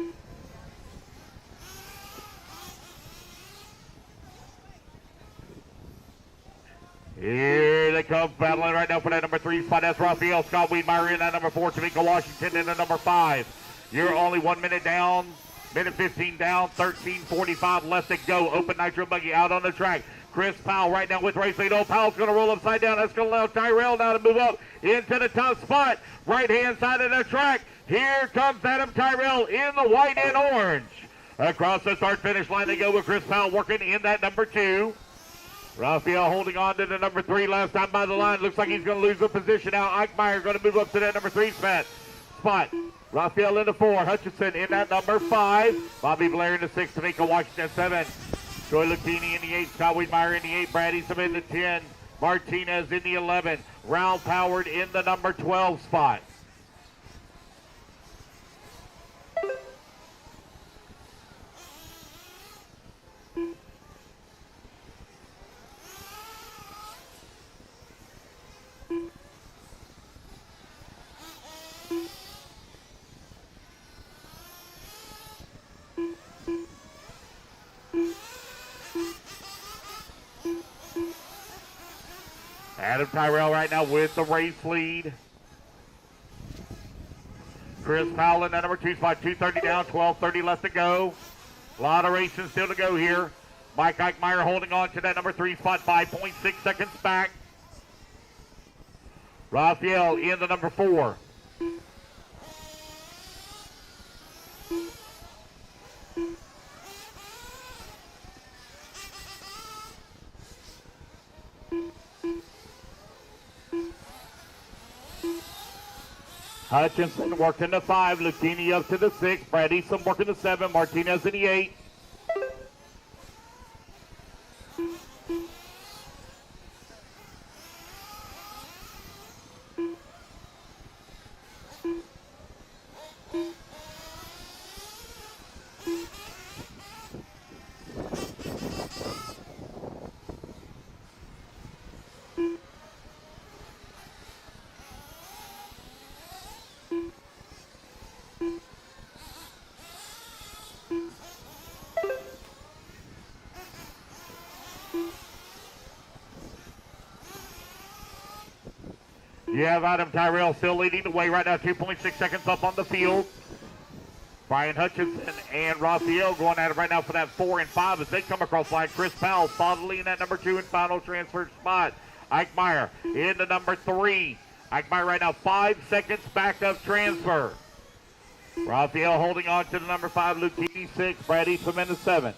Here they come, battling right now for that number 3 spot. That's Raphael Scott Wiedmeyer in that number 4. Tamika Washington in the number 5. You're only 1 minute down. Minute 15 down. 13:45 left to go. Open nitro buggy out on the track. Chris Powell right now with race lead. Oh, Powell's going to roll upside down. That's going to allow Tyrell now to move up into the top spot. Right-hand side of the track. Here comes Adam Tyrell in the white and orange. Across the start-finish line they go with Chris Powell working in that number 2. Raphael holding on to the number 3 last time by the line. Looks like he's going to lose the position now. Eichmeyer going to move up to that number 3 spot. Raphael in the 4. Hutchinson in that number 5. Bobby Blair in the 6. Tamika Washington 7. Troy Lucchini in the 8. Scott Wiedmeyer in the 8. Brad Easton in the 10. Martinez in the 11. Ralph Howard in the number 12 spot. Adam Tyrell right now with the race lead. Chris Powell in that number 2 spot, 2:30 down, 12:30 left to go. A lot of racing still to go here. Mike Eichmeyer holding on to that number 3 spot, 5.6 seconds back. Raphael in the number 4. Hutchinson working the 5, Lucchini up to the 6, Brad Easton working the 7, Martinez in the 8. You have Adam Tyrell still leading the way right now, 2.6 seconds up on the field. Brian Hutchinson and Raphael going at it right now for that 4 and 5 as they come across line. Chris Powell solidly in that number 2 and final transfer spot. Eichmeyer in the number 3. Eichmeyer right now 5 seconds back of transfer. Raphael holding on to the number 5, Lucchini 6, Brad Easton in the 7.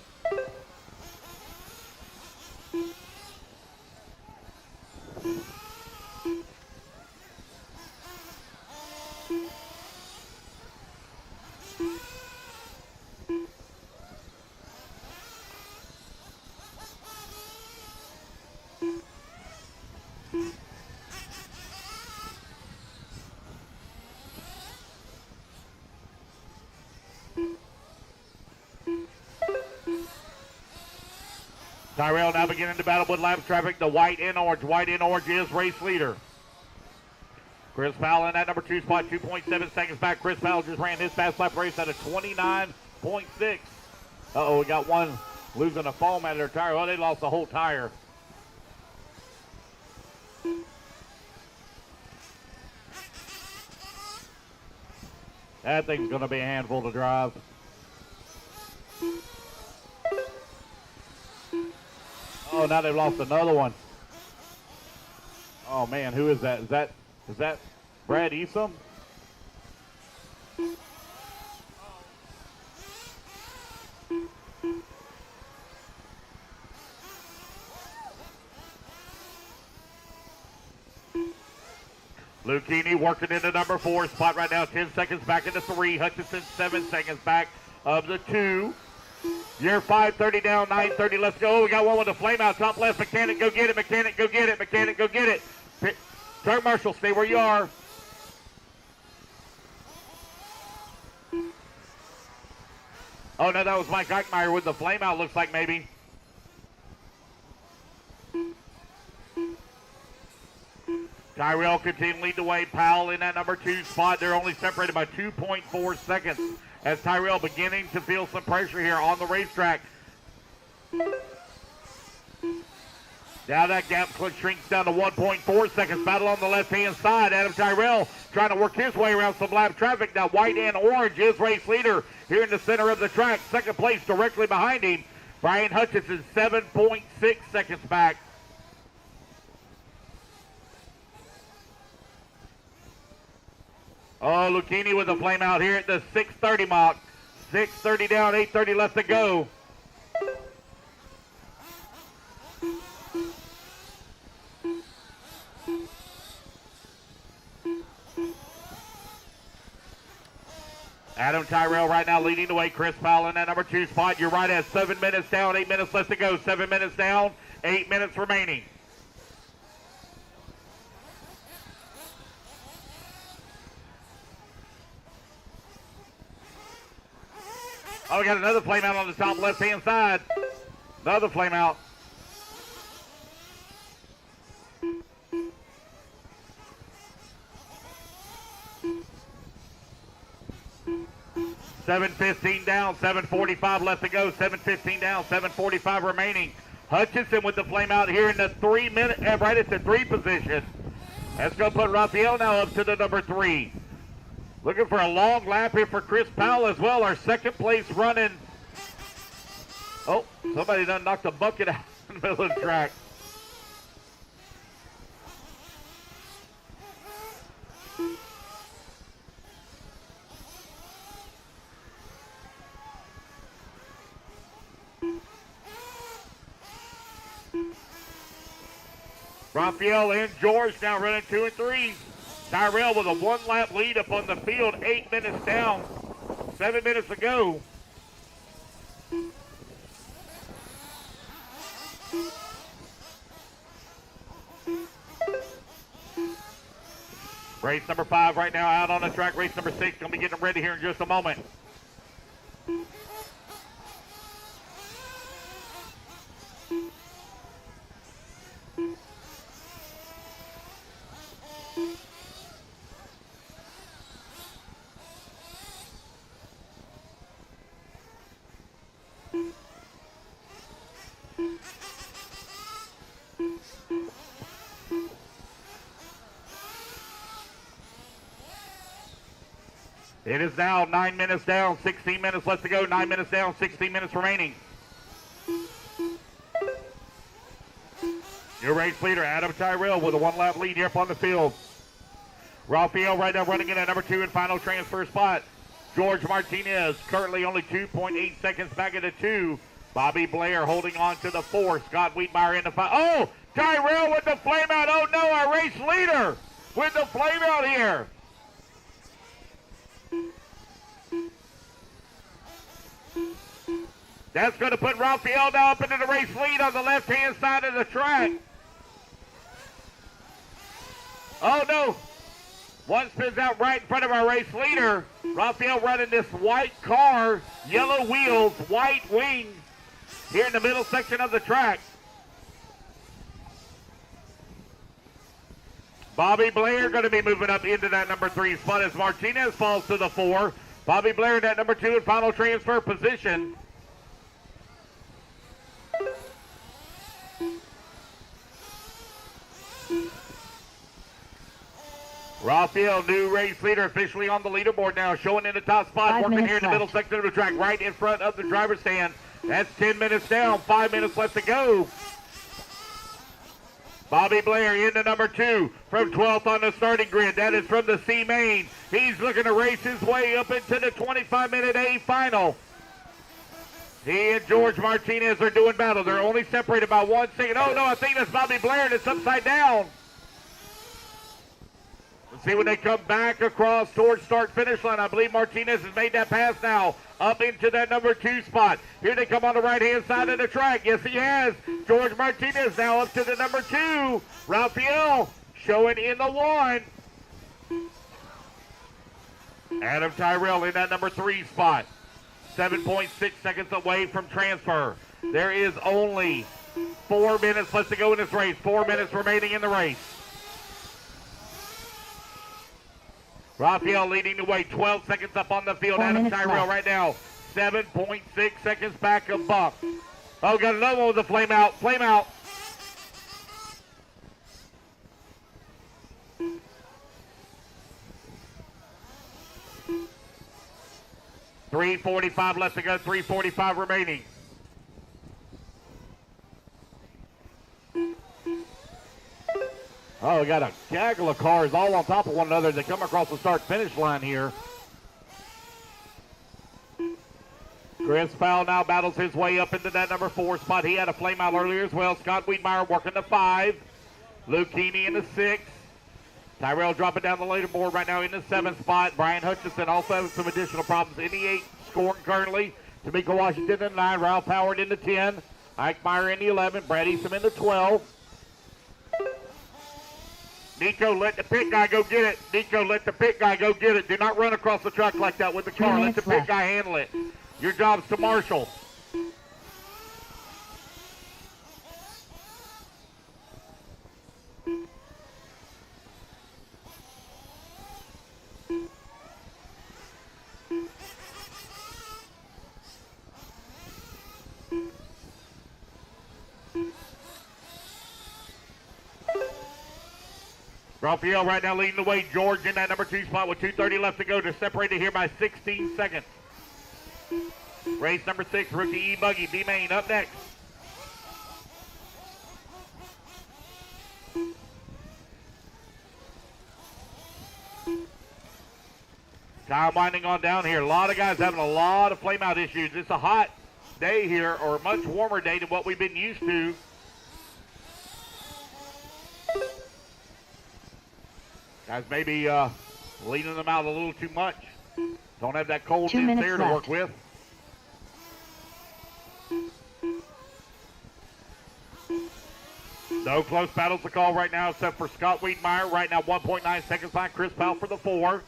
Tyrell now beginning to battle with lap traffic. The white and orange. White and orange is race leader. Chris Powell in that number 2 spot, 2.7 seconds back. Chris Powell just ran his fast lap race at a 29.6. Uh-oh, we got one losing a foam out of their tire. Well, they lost the whole tire. That thing's going to be a handful to drive. Oh, now they've lost another one. Oh man, who is that? Is that Brad Easton? Lucchini working into number 4 spot right now, 10 seconds back into 3. Hutchinson 7 seconds back of the 2. You're 5:30 down, 9:30. Let's go. We got one with a flame out top left. Mechanic, go get it. Mechanic, go get it. Mechanic, go get it. Turn Marshall, stay where you are. Oh no, that was Mike Eichmeyer with the flame out. Looks like maybe. Tyrell continuing to lead the way. Powell in that number 2 spot. They're only separated by 2.4 seconds. As Tyrell beginning to feel some pressure here on the racetrack. Now that gap shrinks down to 1.4 seconds. Battle on the left-hand side. Adam Tyrell trying to work his way around some lap traffic. Now white and orange is race leader here in the center of the track. Second place directly behind him. Brian Hutchinson 7.6 seconds back. Oh, Lucchini with a flame out here at the 6:30 mark. 6:30 down, 8:30 left to go. Adam Tyrell right now leading the way. Chris Powell in that number 2 spot. You're right at 7 minutes down, 8 minutes left to go. 7 minutes down, 8 minutes remaining. Oh, we got another flame out on the top left-hand side. Another flame out. $7:15 down, 7:45 left to go. 7:15 down, 7:45 remaining. Hutchinson with the flame out here in the 3 minute, right at the 3 position. That's going to put Raphael now up to the number 3. Looking for a long lap here for Chris Powell as well. Our second place running. Oh, somebody done knocked a bucket out in the middle of the track. Raphael and George now running 2 and 3. Tyrell with a 1-lap lead up on the field, 8 minutes down, 7 minutes to go. Race number 5 right now out on the track. Race number 6 going to be getting ready here in just a moment. It is now 9 minutes down, 16 minutes left to go. 9 minutes down, 16 minutes remaining. Your race leader, Adam Tyrell, with a 1-lap lead here up on the field. Raphael right now running in at number 2 and final transfer spot. George Martinez currently only 2.8 seconds back at the 2. Bobby Blair holding on to the 4. Scott Wiedmeyer in the 5. Oh, Tyrell with the flame out. Oh no, our race leader with the flame out here. That's going to put Raphael now up into the race lead on the left-hand side of the track. Oh, no. One spins out right in front of our race leader. Raphael running this white car, yellow wheels, white wings here in the middle section of the track. Bobby Blair going to be moving up into that number 3 spot as Martinez falls to the 4. Bobby Blair in that number 2 and final transfer position. Raphael, new race leader, officially on the leaderboard now, showing in the top spot, working here in the middle section of the track, right in front of the driver's stand. That's 10 minutes down, 5 minutes left to go. Bobby Blair into number 2 from 12th on the starting grid. That is from the C main. He's looking to race his way up into the 25-minute A final. He and George Martinez are doing battle. They're only separated by 1 second. Oh, no, I think that's Bobby Blair, and it's upside down. Let's see when they come back across towards start-finish line. I believe Martinez has made that pass now up into that number 2 spot. Here they come on the right-hand side of the track. Yes, he has. George Martinez now up to the number 2. Raphael showing in the 1. Adam Tyrell in that number 3 spot. 7.6 seconds away from transfer. There is only 4 minutes left to go in this race. 4 minutes remaining in the race. Raphael leading the way, 12 seconds up on the field. Adam Tyrell right now, 7.6 seconds back of Buck. Oh, got another one with the flame out. Flame out. .345 left to go, 3:45 remaining. Oh, we got a gaggle of cars all on top of one another that come across the start-finish line here. Chris Powell now battles his way up into that number 4 spot. He had a flame out earlier as well. Scott Wiedmeyer working the 5. Luke Keeney in the 6. Tyrell dropping down the leaderboard right now in the 7th spot. Brian Hutchinson also having some additional problems in the 8, scoring currently. Tamika Washington in the 9. Ralph Howard in the 10. Ike Meyer in the 11. Brad Eastham in the 12. Nico, let the pit guy go get it. Nico, let the pit guy go get it. Do not run across the track like that with the car. Let the pit guy handle it. Your job's to marshal. Raphael right now leading the way. George in that number 2 spot with 2:30 left to go. They're separated here by 16 seconds. Race number 6, rookie e-buggy, B-Main up next. Time winding on down here. A lot of guys having a lot of flame out issues. It's a hot day here, or a much warmer day than what we've been used to. Guys maybe leaning them out a little too much. Don't have that cold 2 in minutes there to work left. with. No close battles to call right now except for Scott Wiedemeyer. Right now 1.9 seconds behind Chris Powell for the 4.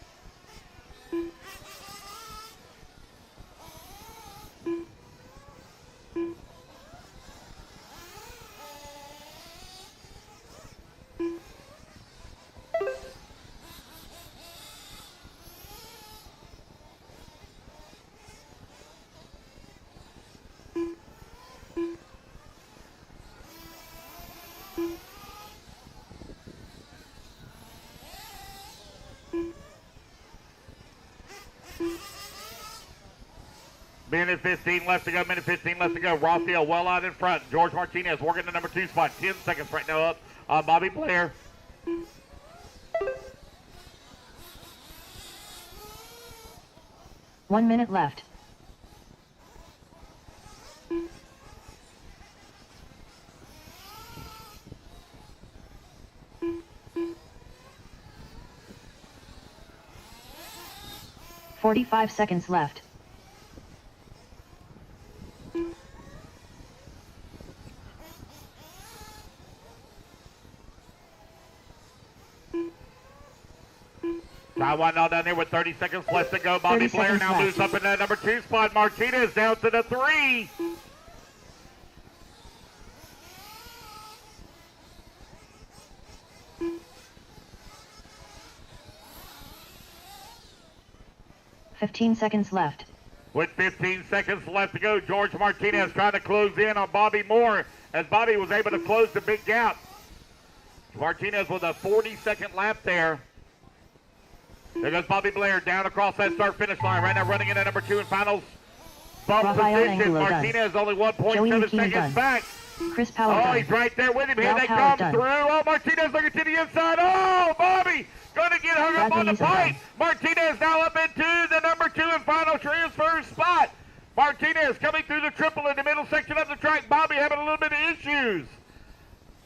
Minute 15 left to go. Minute 15 left to go. Raphael well out in front. George Martinez working the number 2 spot. 10 seconds right now up on Bobby Blair. One minute left. "45 seconds left. Time winding on down there with 30 seconds left to go. Bobby 30 Blair seconds now left. moves up in that number 2 spot. Martinez down to the 3. "15 seconds left. With 15 seconds left to go, George Martinez trying to close in on Bobby Moore as Bobby was able to close the big gap. Martinez with a 40-second lap there. There goes Bobby Blair down across that start-finish line. Right now running in at number 2 in finals. Bump Raphael position. Angulo done. Martinez only Joey 1.7 McKean seconds done. back. Chris Powell Oh, done. he's right there with him. Here Ralph they Howard come done. through. Oh, Martinez looking to the inside. Oh, Bobby going to get hung up Bradley on the Eason pipe. done. Martinez now up into the number 2 and final transfer spot. Martinez coming through the triple in the middle section of the track. Bobby having a little bit of issues.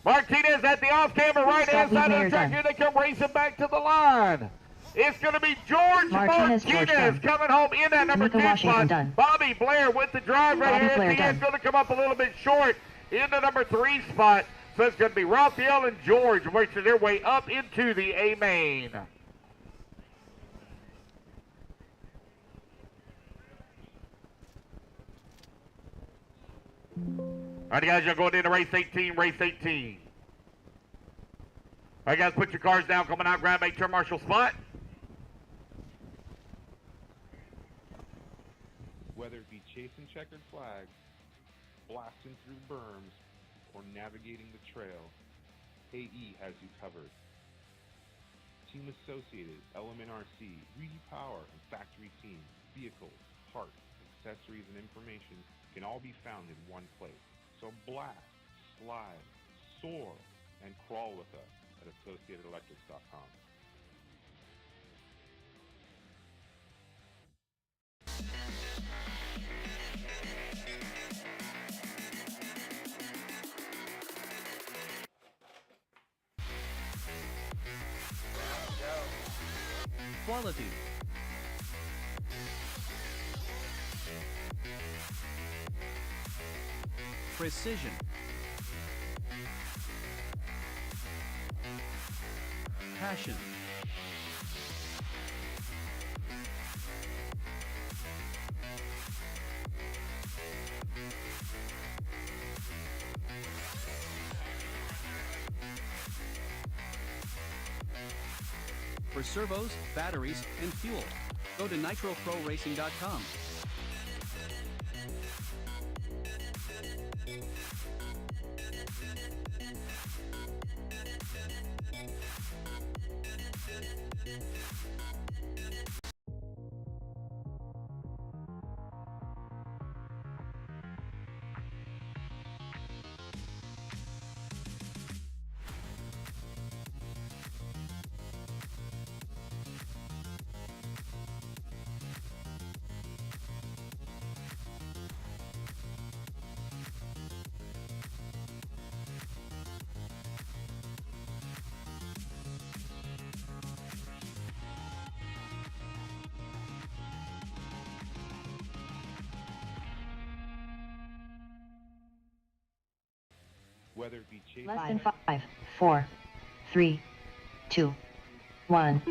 Martinez at the off-camera right-hand Scott side of the Wiedemeyer track. done. Here they come racing back to the line. It's going to be George Martinez, George done. coming home in that number Nico 2 Washington spot. done. Bobby Blair with the drive right Bobby here Blair at the end. done. Going to come up a little bit short in the number 3 spot. So it's going to be Raphael and George working their way up into the A main. All right, guys, you're going into race 18, race 18. All right, guys, put your cars down, coming out, grab a turn marshal spot. Whether it be chasing checkered flags, blasting through berms, or navigating the trail, AE has you covered. Team Associated, Element RC, Repower, and Factory Team, vehicles, parts, accessories, and information can all be found in one place. So blast, slide, soar, and crawl with us at AssociatedElectrics.com. Quality. Precision. Passion. For servos, batteries, and fuel, go to nitroproracing.com. Whether it be chasing Less than 5, 4, 3, 2, 1.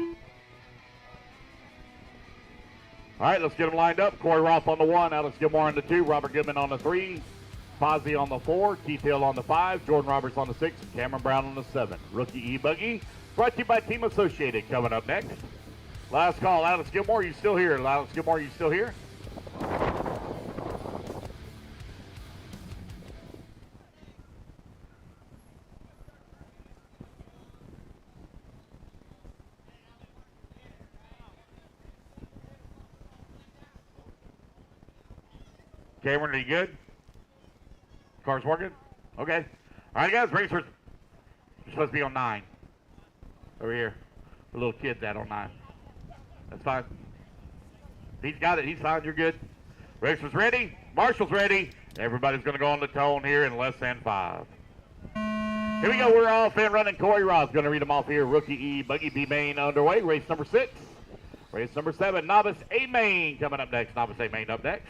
All right, let's get them lined up. Corey Roth on the 1, Alex Gilmore on the 2, Robert Goodman on the 3, Posey on the 4, Keith Hill on the 5, Jordan Roberts on the 6, Cameron Brown on the 7. Rookie e-buggy, brought to you by Team Associated. Coming up next, last call, Alex Gilmore, you still here? Alex Gilmore, you still here? Cameron, are you good? Car's working? Okay. All right, guys, racers. You're supposed to be on 9. Over here. The little kid's at on 9. That's fine. He's got it. He's fine. You're good. Racers ready. Marshall's ready. Everybody's going to go on the tone here in less than 5. Here we go. We're off and running. Corey Ross going to read them off here. Rookie e-buggy B main underway. Race number 6. Race number 7. Novice A main coming up next. Novice A main up next.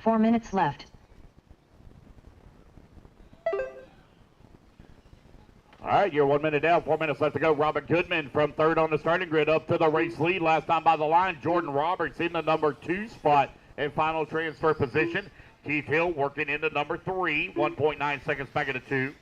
Four minutes left. All right, you're 1 minute down, 4 minutes left to go. Robert Goodman from 3rd on the starting grid up to the race lead. Last time by the line, Jordan Roberts in the number 2 spot in final transfer position. Keith Hill working into number 3, 1.9 seconds back into 2.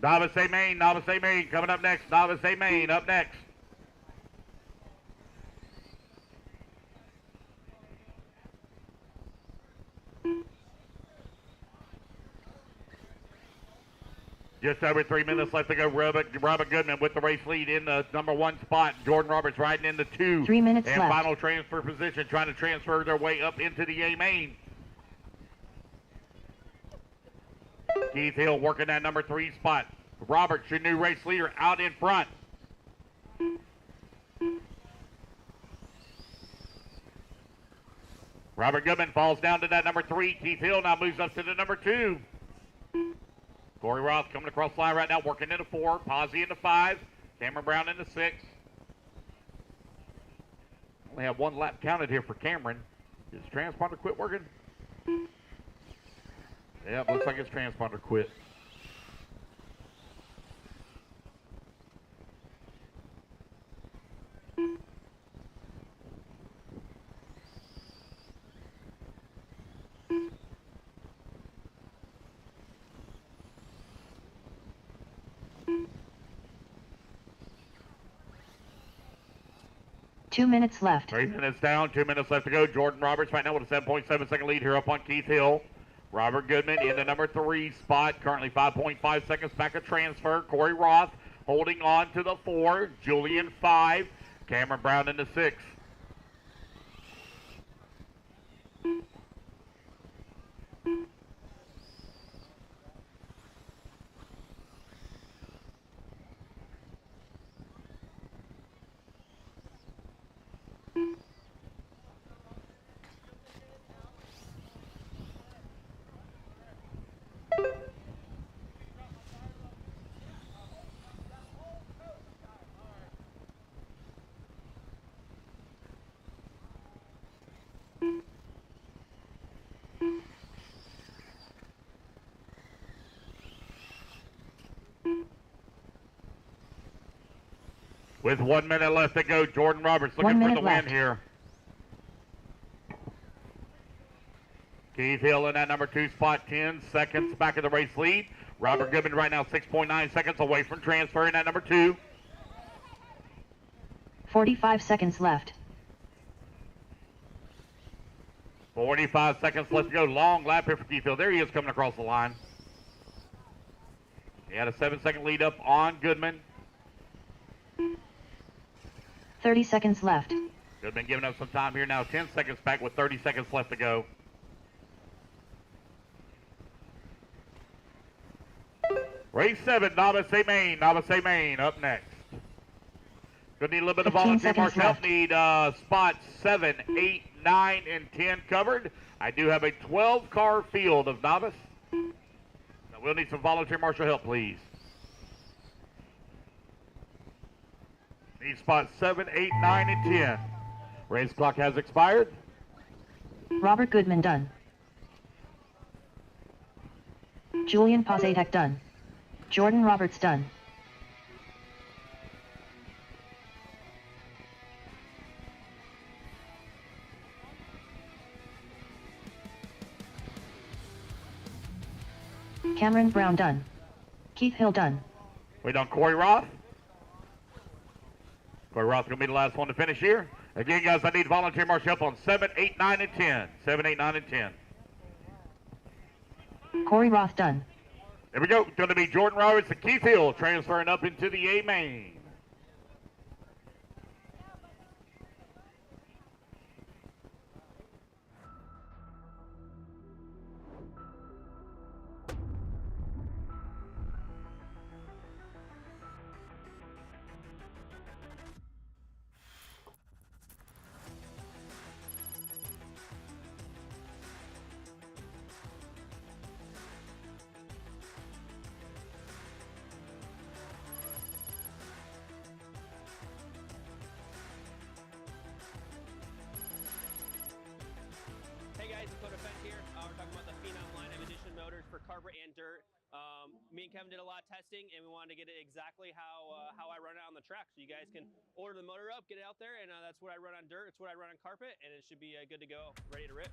Novice A main, Novice A main coming up next. Novice A main up next. Just over 3 minutes left to go. Robert Goodman with the race lead in the number 1 spot. Jordan Roberts riding into 2. 3 minutes and left. Final transfer position, trying to transfer their way up into the A main. Keith Hill working that number 3 spot. Roberts, your new race leader, out in front. Robert Goodman falls down to that number 3. Keith Hill now moves up to the number 2. Corey Ross coming across the line right now, working into 4. Posey into 5. Cameron Brown into 6. Only have 1 lap counted here for Cameron. Does his transponder quit working? Yeah, it looks like his transponder quit. Two minutes left. 3 minutes down, 2 minutes left to go. Jordan Roberts right now with a 7.7 second lead here up on Keith Hill. Robert Goodman in the number 3 spot, currently 5.5 seconds back of transfer. Corey Roth holding on to the 4. Julian 5. Cameron Brown in the 6. With 1 minute left to go, Jordan Roberts looking 1 for minute the left. win here. Keith Hill in that number 2 spot, 10 seconds back of the race lead. Robert Goodman right now 6.9 seconds away from transferring that number 2. 45 seconds left. 45 seconds left to go. Long lap here for Keith Hill. There he is coming across the line. He had a 7-second lead up on Goodman. 30 seconds left. Goodman giving up some time here now. 10 seconds back with 30 seconds left to go. Race 7, Novice A Main. Novice A Main up next. Gonna need a little bit of 15 volunteer seconds marshal help. left. Need spots 7, 8, 9, and 10 covered. I do have a 12-car field of Novice. Now we'll need some volunteer marshal help, please. Need spots 7, 8, 9, and 10. Race clock has expired. Robert Goodman done. Julian Pozadek done. Jordan Roberts done. Cameron Brown done. Keith Hill done. Wait on Corey Roth. Corey Roth's going to be the last one to finish here. Again, guys, I need volunteer marshal help on 7, 8, 9, and 10. 7, 8, 9, and 10. Corey Roth done. There we go. It's going to be Jordan Roberts and Keith Hill transferring up into the A main. Hey guys, Dakota Fence here. We're talking about the Phenom line of edition motors for carpet and dirt. Me and Kevin did a lot of testing, and we wanted to get it exactly how I run it on the track. So you guys can order the motor up, get it out there, and that's what I run on dirt. It's what I run on carpet, and it should be good to go, ready to rip.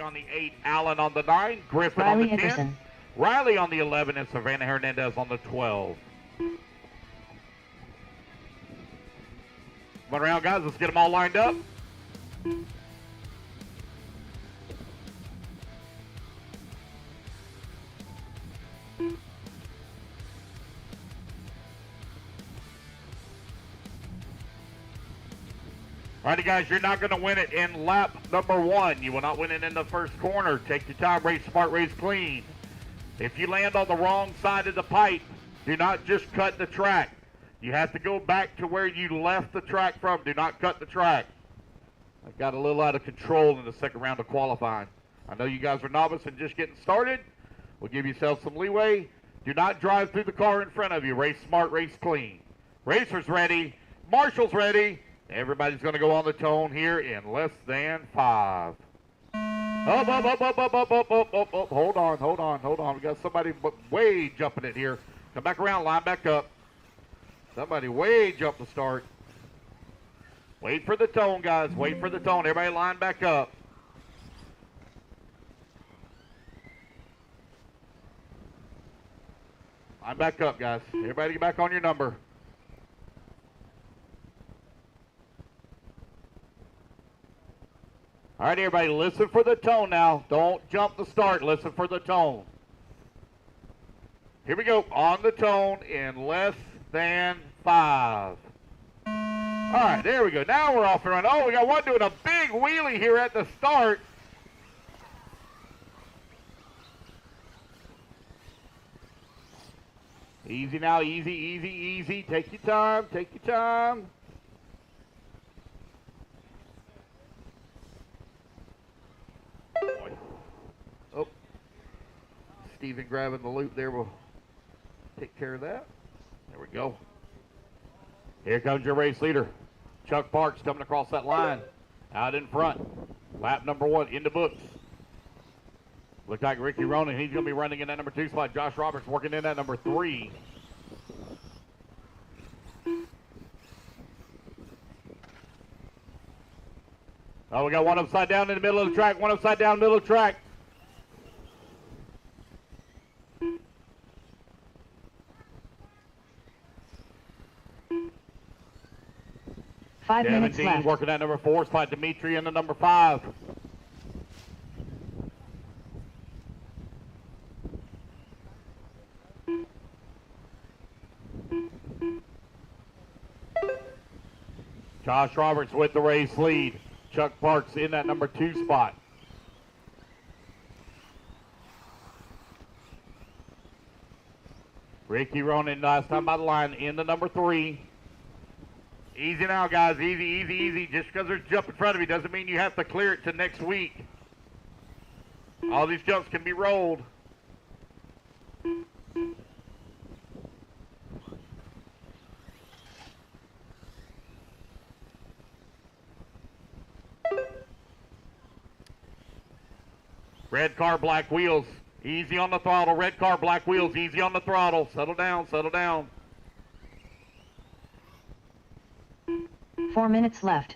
On the 8, Allen on the 9, Griffin Riley on the 10, Anderson. Riley on the 11, and Savannah Hernandez on the 12. Come on around, guys. Let's get them all lined up. Alrighty, guys, you're not going to win it in lap number 1. You will not win it in the first corner. Take your time, race smart, race clean. If you land on the wrong side of the pipe, do not just cut the track. You have to go back to where you left the track from. Do not cut the track. got a little out of control in the second round of qualifying. I know you guys are novice and just getting started. We'll give yourself some leeway. Do not drive through the car in front of you. Race smart, race clean. Racers ready. Marshall's ready. Everybody's going to go on the tone here in less than 5. Up. Hold on. We got somebody way jumping it here. Come back around, line back up. Somebody way jumped the start. Wait for the tone, guys. Wait for the tone. Everybody line back up. Line back up, guys. Everybody get back on your number. All right, everybody, listen for the tone now. Don't jump the start. Listen for the tone. Here we go. On the tone in less than 5. All right, there we go. Now we're off and running. Oh, we got one doing a big wheelie here at the start. Easy now, easy. Take your time. Boy. Oh, Steven grabbing the loop there will take care of that. There we go. Here comes your race leader, Chuck Parks, coming across that line. Out in front. Lap number 1 in the books. Looks like Ricky Ronan, he's going to be running in that number 2 spot. Josh Roberts working in that number 3. Oh, we got one upside down in the middle of the track. One upside down middle of the track. Five minutes left. Working at number 4 spot. Dimitri in the number 5. Josh Roberts with the race lead. Chuck Parks in that number 2 spot. Ricky Ronan last time by the line in the number 3. Easy now, guys. Easy. Just because there's a jump in front of you doesn't mean you have to clear it to next week. All these jumps can be rolled. Red car, black wheels. Easy on the throttle. Red car, black wheels. Easy on the throttle. Settle down. 4 minutes left.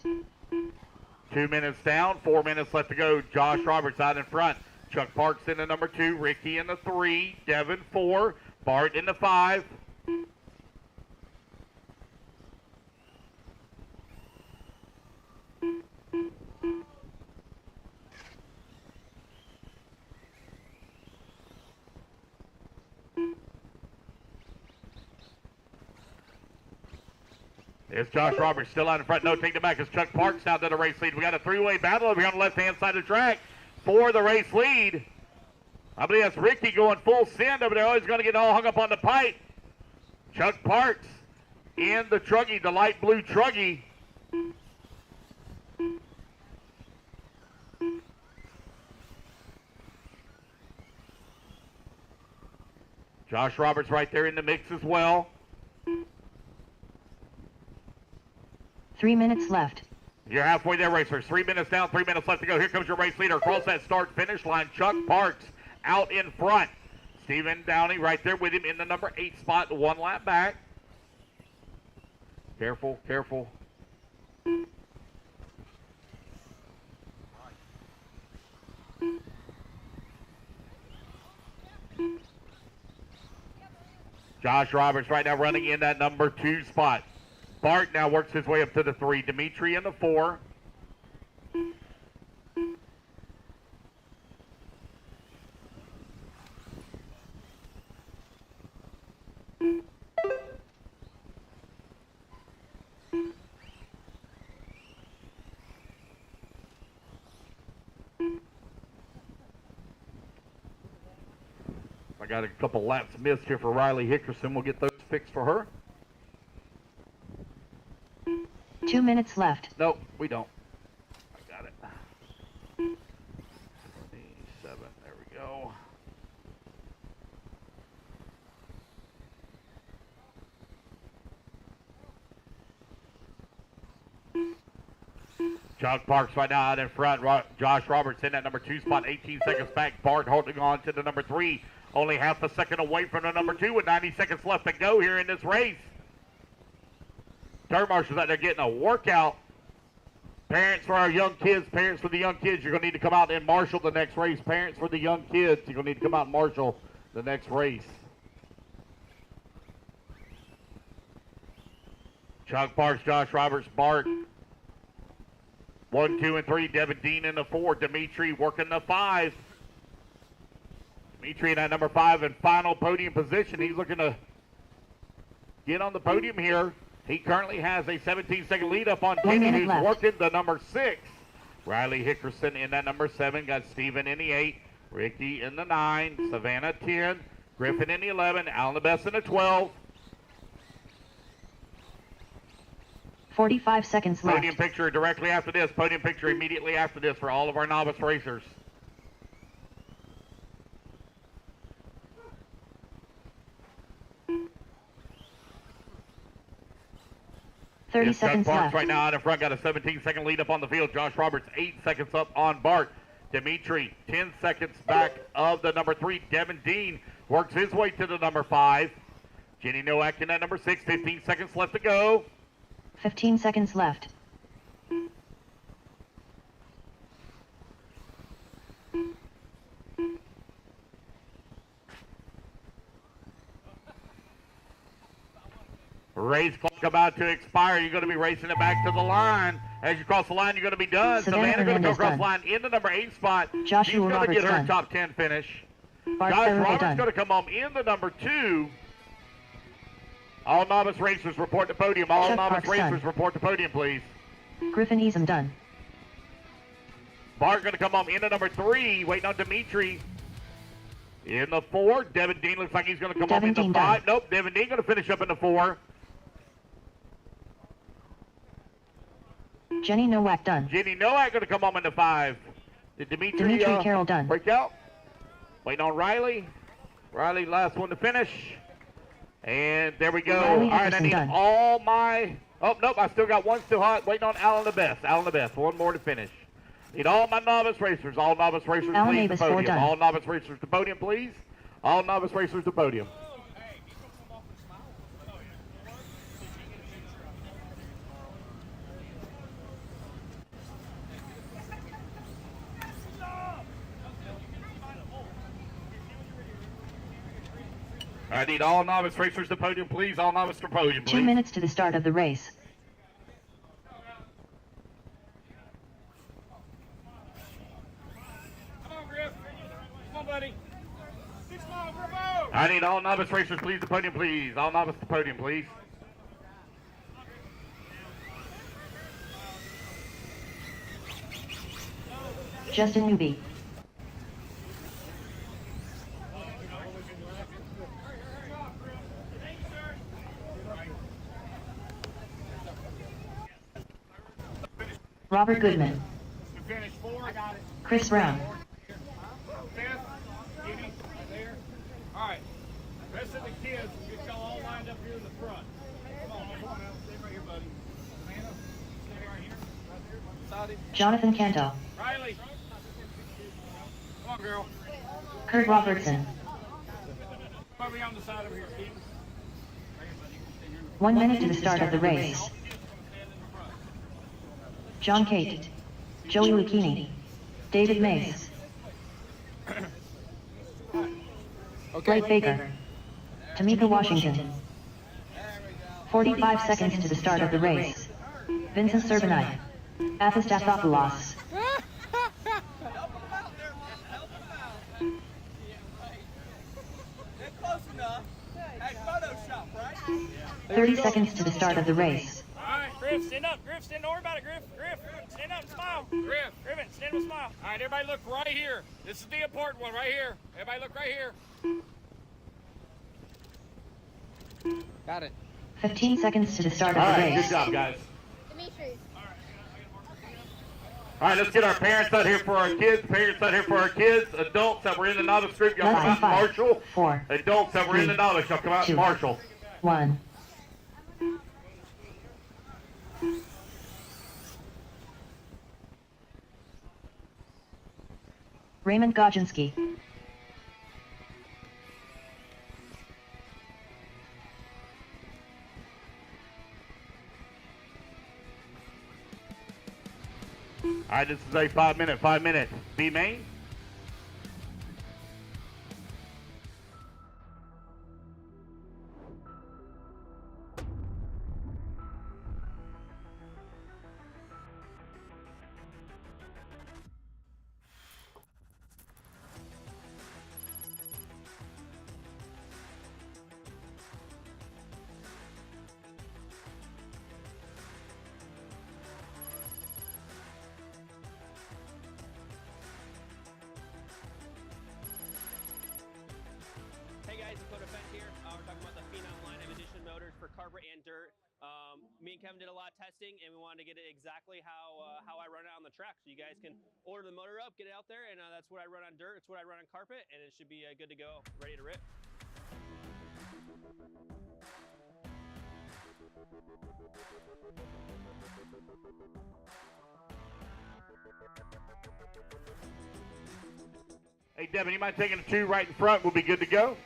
2 minutes down. 4 minutes left to go. Josh Roberts out in front. Chuck Parks in the number 2. Ricky in the 3. Devin 4. Bart in the 5. It's Josh Roberts still out in front. No, take it back. It's Chuck Parks now to the race lead. We got a 3-way battle over here on the left-hand side of the track for the race lead. I believe that's Ricky going full send over there. Oh, he's going to get all hung up on the pipe. Chuck Parks in the truggy, the light blue truggy. Josh Roberts right there in the mix as well. 3 minutes left. You're halfway there, racers. 3 minutes down, 3 minutes left to go. Here comes your race leader across that start-finish line. Chuck Parks out in front. Stephen Downey right there with him in the number 8 spot, 1 lap back. Careful. Josh Roberts right now running in that number 2 spot. Bart now works his way up to the 3. Dimitri in the 4. I got a couple laps missed here for Riley Hickerson. We'll get those fixed for her. 2 minutes left. Nope, we don't. I got There we go. Chuck Parks right now out in front. Josh Roberts in that number 2 spot, 18 seconds back. Bart holding on to the number 3. Only half a second away from the number 2 with 90 seconds left to go here in this race. Turn marshals out there getting a workout. Parents for our young kids, parents for the young kids, you're going to need to come out and marshal the next race. Parents for the young kids, you're going to need to come out and marshal the next race. Chuck Parks, Josh Roberts, Bart. 1, 2, and 3. Devin Dean in the 4. Dimitri working the 5. Dimitri in that number 5 in final podium position. He's looking to get on the podium here. He currently has a 17-second lead up on Kenny, who's working the number 6. Riley Hickerson in that number 7. Got Steven in the 8. Ricky in the 9. Savannah 10. Griffin in the 11. Alan Best in the 12. 45 seconds left. Podium picture directly after this. Podium picture immediately after this for all of our novice racers. Seconds Parks left. right now out in front, got a 17-second lead up on the field. Josh Roberts 8 seconds up on Bart. Dimitri 10 seconds back of the number 3. Devin Dean works his way to the number 5. Jenny Nowak in that number 6. 15 seconds left to go. 15 seconds left. Race clock about to expire. You're going to be racing it back to the line. As you cross the line, you're going to be done. Savannah going to go across the line in the number 8 spot. Joshua She's going to Roberts get her done. top 10 finish. Bart Josh Ferrero Roberts done. going to come home in the number 2. All novice racers report to podium. All Chuck novice Parks racers done. report to podium, please. Griffin Easam done. Bart going to come home in the number 3. Waiting on Dimitri. In the 4. Devin Dean looks like he's going to come home in the Devin 5. Dean Nope, Devin Dean going to finish up in the 4. Jenny Nowak done. Jenny Nowak going to come home in the 5. Did Dimitri Carroll done. break out? Waiting on Riley. Riley, last one to finish. And there we go. Riley All right, I Hickerson need done. all my... Oh, nope, I still got one still hot. Waiting on Alan the Best. Alan the Best. One more to finish. Need all my novice racers. All novice racers, Alan please, Davis, to 4 podium. done. All novice racers to podium, please. All novice racers to podium. I need all novice racers to podium, please. All novice to podium, 2 please. minutes to the start of the race. Come on, Griff. Come on, buddy. 6 mile, Griffo. I need all novice racers, please, to podium, please. All novice to podium, please. Justin Newby. Robert Goodman. Finish 4. I got it. Chris Brown. 5th. Kenny, right there. All right. Rest of the kids, we'll get y'all all lined up here in the front. Come on, come on now. Stay right here, buddy. Amanda, stay right here. Right there. Sadi. Jonathan Canto. Riley. Come on, girl. Kurt Robertson. Probably on the side over here, Steve. Right here, buddy. Stay here. 1 minute to the start of the race. Stand in the front. John Cate. Joey Lucchini. David Mays. Blake Baker. Tamika Washington. 45 seconds to the start of the race. Vincent Serbanite. Athistathopoulos. They're close enough. Hey, Photoshop, right? 30 seconds to the start of the race. All right, Griff, stand up. Griff, stand. Don't worry about it, Griff. Griff, stand up and smile. Griff, Griffin, stand up and smile. All right, everybody look right here. This is the important one right here. Everybody look right here. Got it. 15 seconds to the start All of the right, good race. job, guys. Dimitri. All right, let's get our parents out here for our kids. Parents out here for our kids. Adults that were in the novice group, y'all come out and marshal. 4, Adults that were in the novice, y'all come out and 2, marshal. 1. Raymond Godzinski. All right, this is a 5 minute. B main. Hey guys, Dakota Fence here. We're talking about the Phenom line of edition motors for carpet and dirt. Me and Kevin did a lot of testing, and we wanted to get it exactly how I run it on the track. So you guys can order the motor up, get it out there, and that's what I run on dirt. It's what I run on carpet, and it should be good to go, ready to rip. Hey, Devin, you mind taking a 2 right in front? We'll be good to go.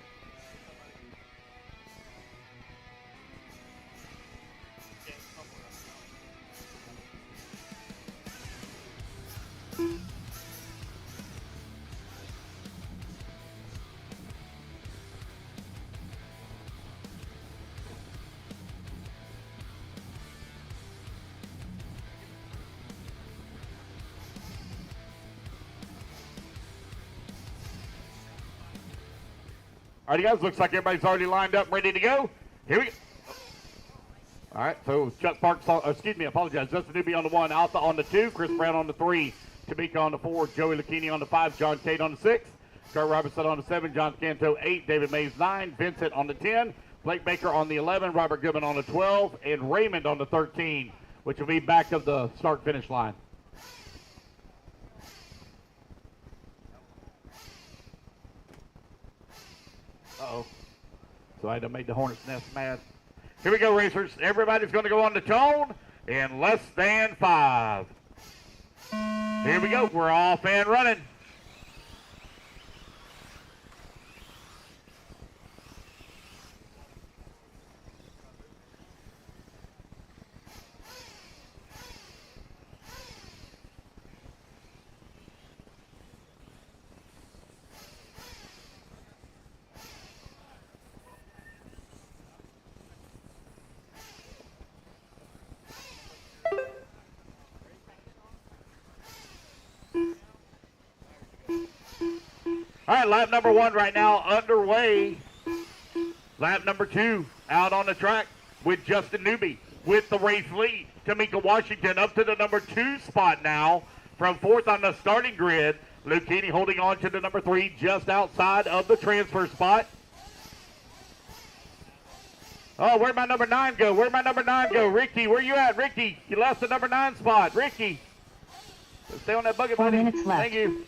All right, guys, looks like everybody's already lined up, ready to go. Here we go. All right, so Chuck Parks, excuse me, I apologize. Justin Newby on the 1, Alpha on the 2, Chris Brown on the 3, Tamika on the 4, Joey Lucchini on the 5, John Cade on the 6, Kurt Robinson on the 7, John Canto 8, David Mays 9, Vincent on the 10, Blake Baker on the 11, Robert Goodman on the 12, and Raymond on the 13, which will be back of the start-finish line. Uh-oh. So I done made the Hornet's Nest mad. Here we go, racers. Everybody's going to go on the tone in less than 5. Here we go. We're off and running. All right, lap number 1 right now underway. Lap number 2 out on the track with Justin Newby with the race lead. Tamika Washington up to the number 2 spot now from 4th on the starting grid. Lucchini holding on to the number 3 just outside of the transfer spot. Oh, where'd my number 9 go? Where'd my number 9 go? Ricky, where you at? Ricky, you lost the number 9 spot. Ricky, stay on that bucket, 4 buddy. minutes left. Thank you.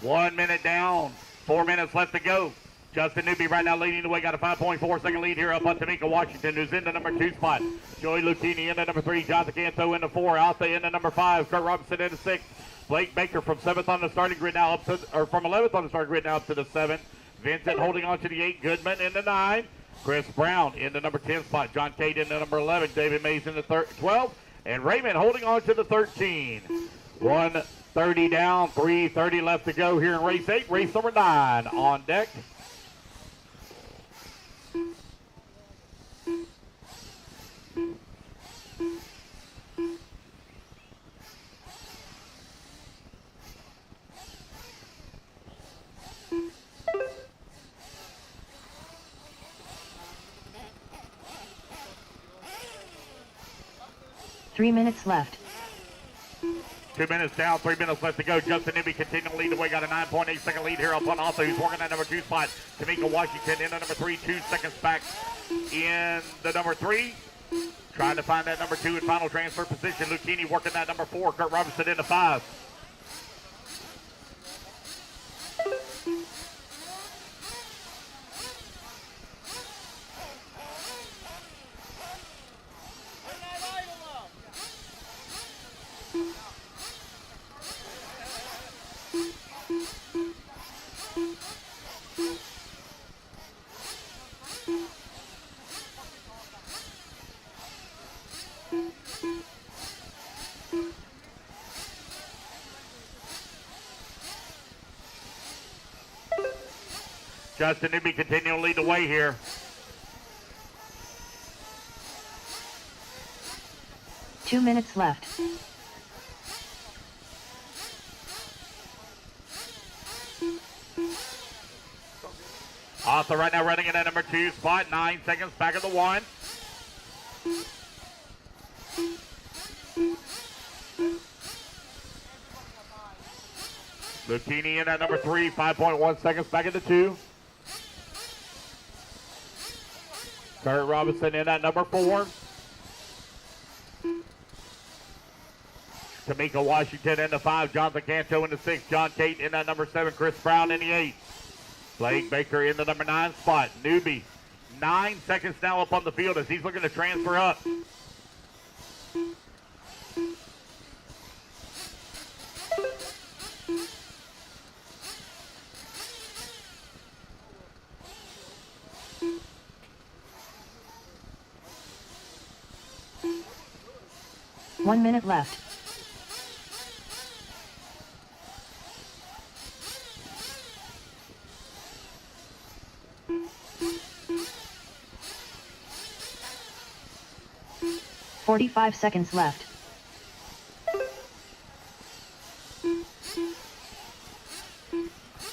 1 minute down, 4 minutes left to go. Justin Newby right now leading the way, got a 5.4 second lead here up on Tamika Washington, who's in the number 2 spot. Joey Lucchini in the number 3, Jonathan Canto in the 4, Alpha in the number 5, Kurt Robinson in the 6, Blake Baker from 7th on the starting grid now up to, or from 11th on the starting grid now up to the 7th. Vincent holding on to the 8, Goodman in the 9, Chris Brown in the number 10 spot, John Cade in the number 11, David Mays in the 12, and Raymond holding on to the 13. 1:30 down, 3:30 left to go here in race 8. Race number 9 on deck. Three minutes left. 2 minutes down, 3 minutes left to go. Justin Newby continuing to lead the way. Got a 9.8 second lead here up on Alpha, who's working that number 2 spot. Tamika Washington in the number 3, 2 seconds back in the number 3. Trying to find that number 2 in final transfer position. Lucchini working that number 4. Kurt Robinson into 5. Justin Newby continuing to lead the way here. Two minutes left. Arthur right now running in at number 2 spot. 9 seconds back of the 1. Lucchini in at number 3. 5.1 seconds back of the 2. Kurt Robinson in at number 4. Tamika Washington in the 5. Jonathan Canto in the 6. John Tate in at number 7. Chris Brown in the 8. Blake Baker in the number 9 spot. Newbie, 9 seconds now up on the field as he's looking to transfer up. One minute left. "45 seconds left.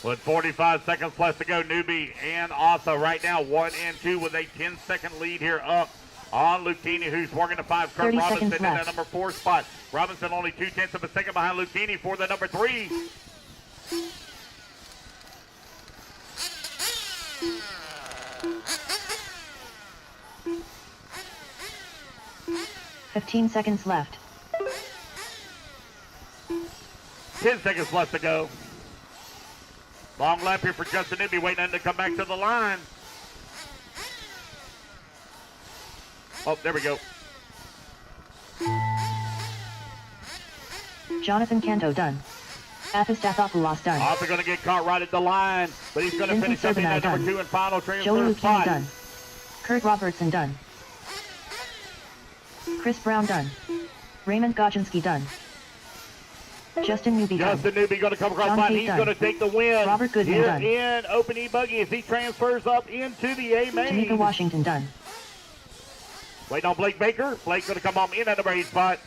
With 45 seconds left to go, Newbie and Asa right now 1 and 2 with a 10-second lead here up on Lucchini, who's working the 5. Kurt 30 Robinson seconds in that left. number 4 spot. Robinson only 0.2 of a second behind Lucchini for the number 3. "15 seconds left. 10 seconds left to go. Long lap here for Justin Newby, waiting on him to come back to the line. Oh, there we go. Jonathan Canto done. Afistathopoulos done. Also going to get caught right at the line, but he's going to Vincent finish up in that Serbanai number done. 2 and final Joey transfer Lucchini spot. done. Kurt Robertson done. Chris Brown done. Raymond Gojinski done. Justin Newby done. Justin Newby going to come across John line. Tate He's done. going to take the win Robert Goodman here done. in Open e-buggy as he transfers up into the A main. Tamika Washington done. Waiting on Blake Baker. Blake's going to come home in at number 8 spot.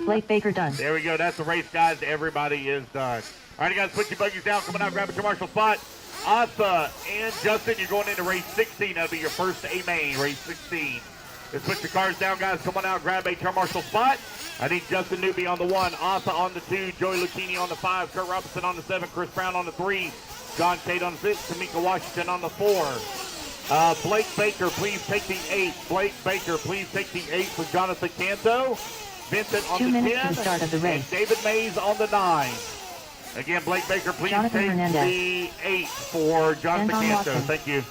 Blake Baker done. There we go. That's the race, guys. Everybody is done. All right, you guys, put your buggies down. Coming out, grab a commercial spot. Asa and Justin, you're going into race 16. That'll be your first A main, race 16. Let's put your cars down, guys. Come on out, grab a commercial spot. I need Justin Newby on the 1, Asa on the 2, Joey Lucchini on the 5, Kurt Robinson on the 7, Chris Brown on the 3, John Tate on the 6, Tamika Washington on the 4. Blake Baker, please take the 8. Blake Baker, please take the 8 for Jonathan Canto. Vincent on 2 the minutes 10. to the start of the race. And David Mays on the 9. Again, Blake Baker, please Jonathan take Hernandez. the 8 for Jonathan Anton Canto. Watson. Thank you.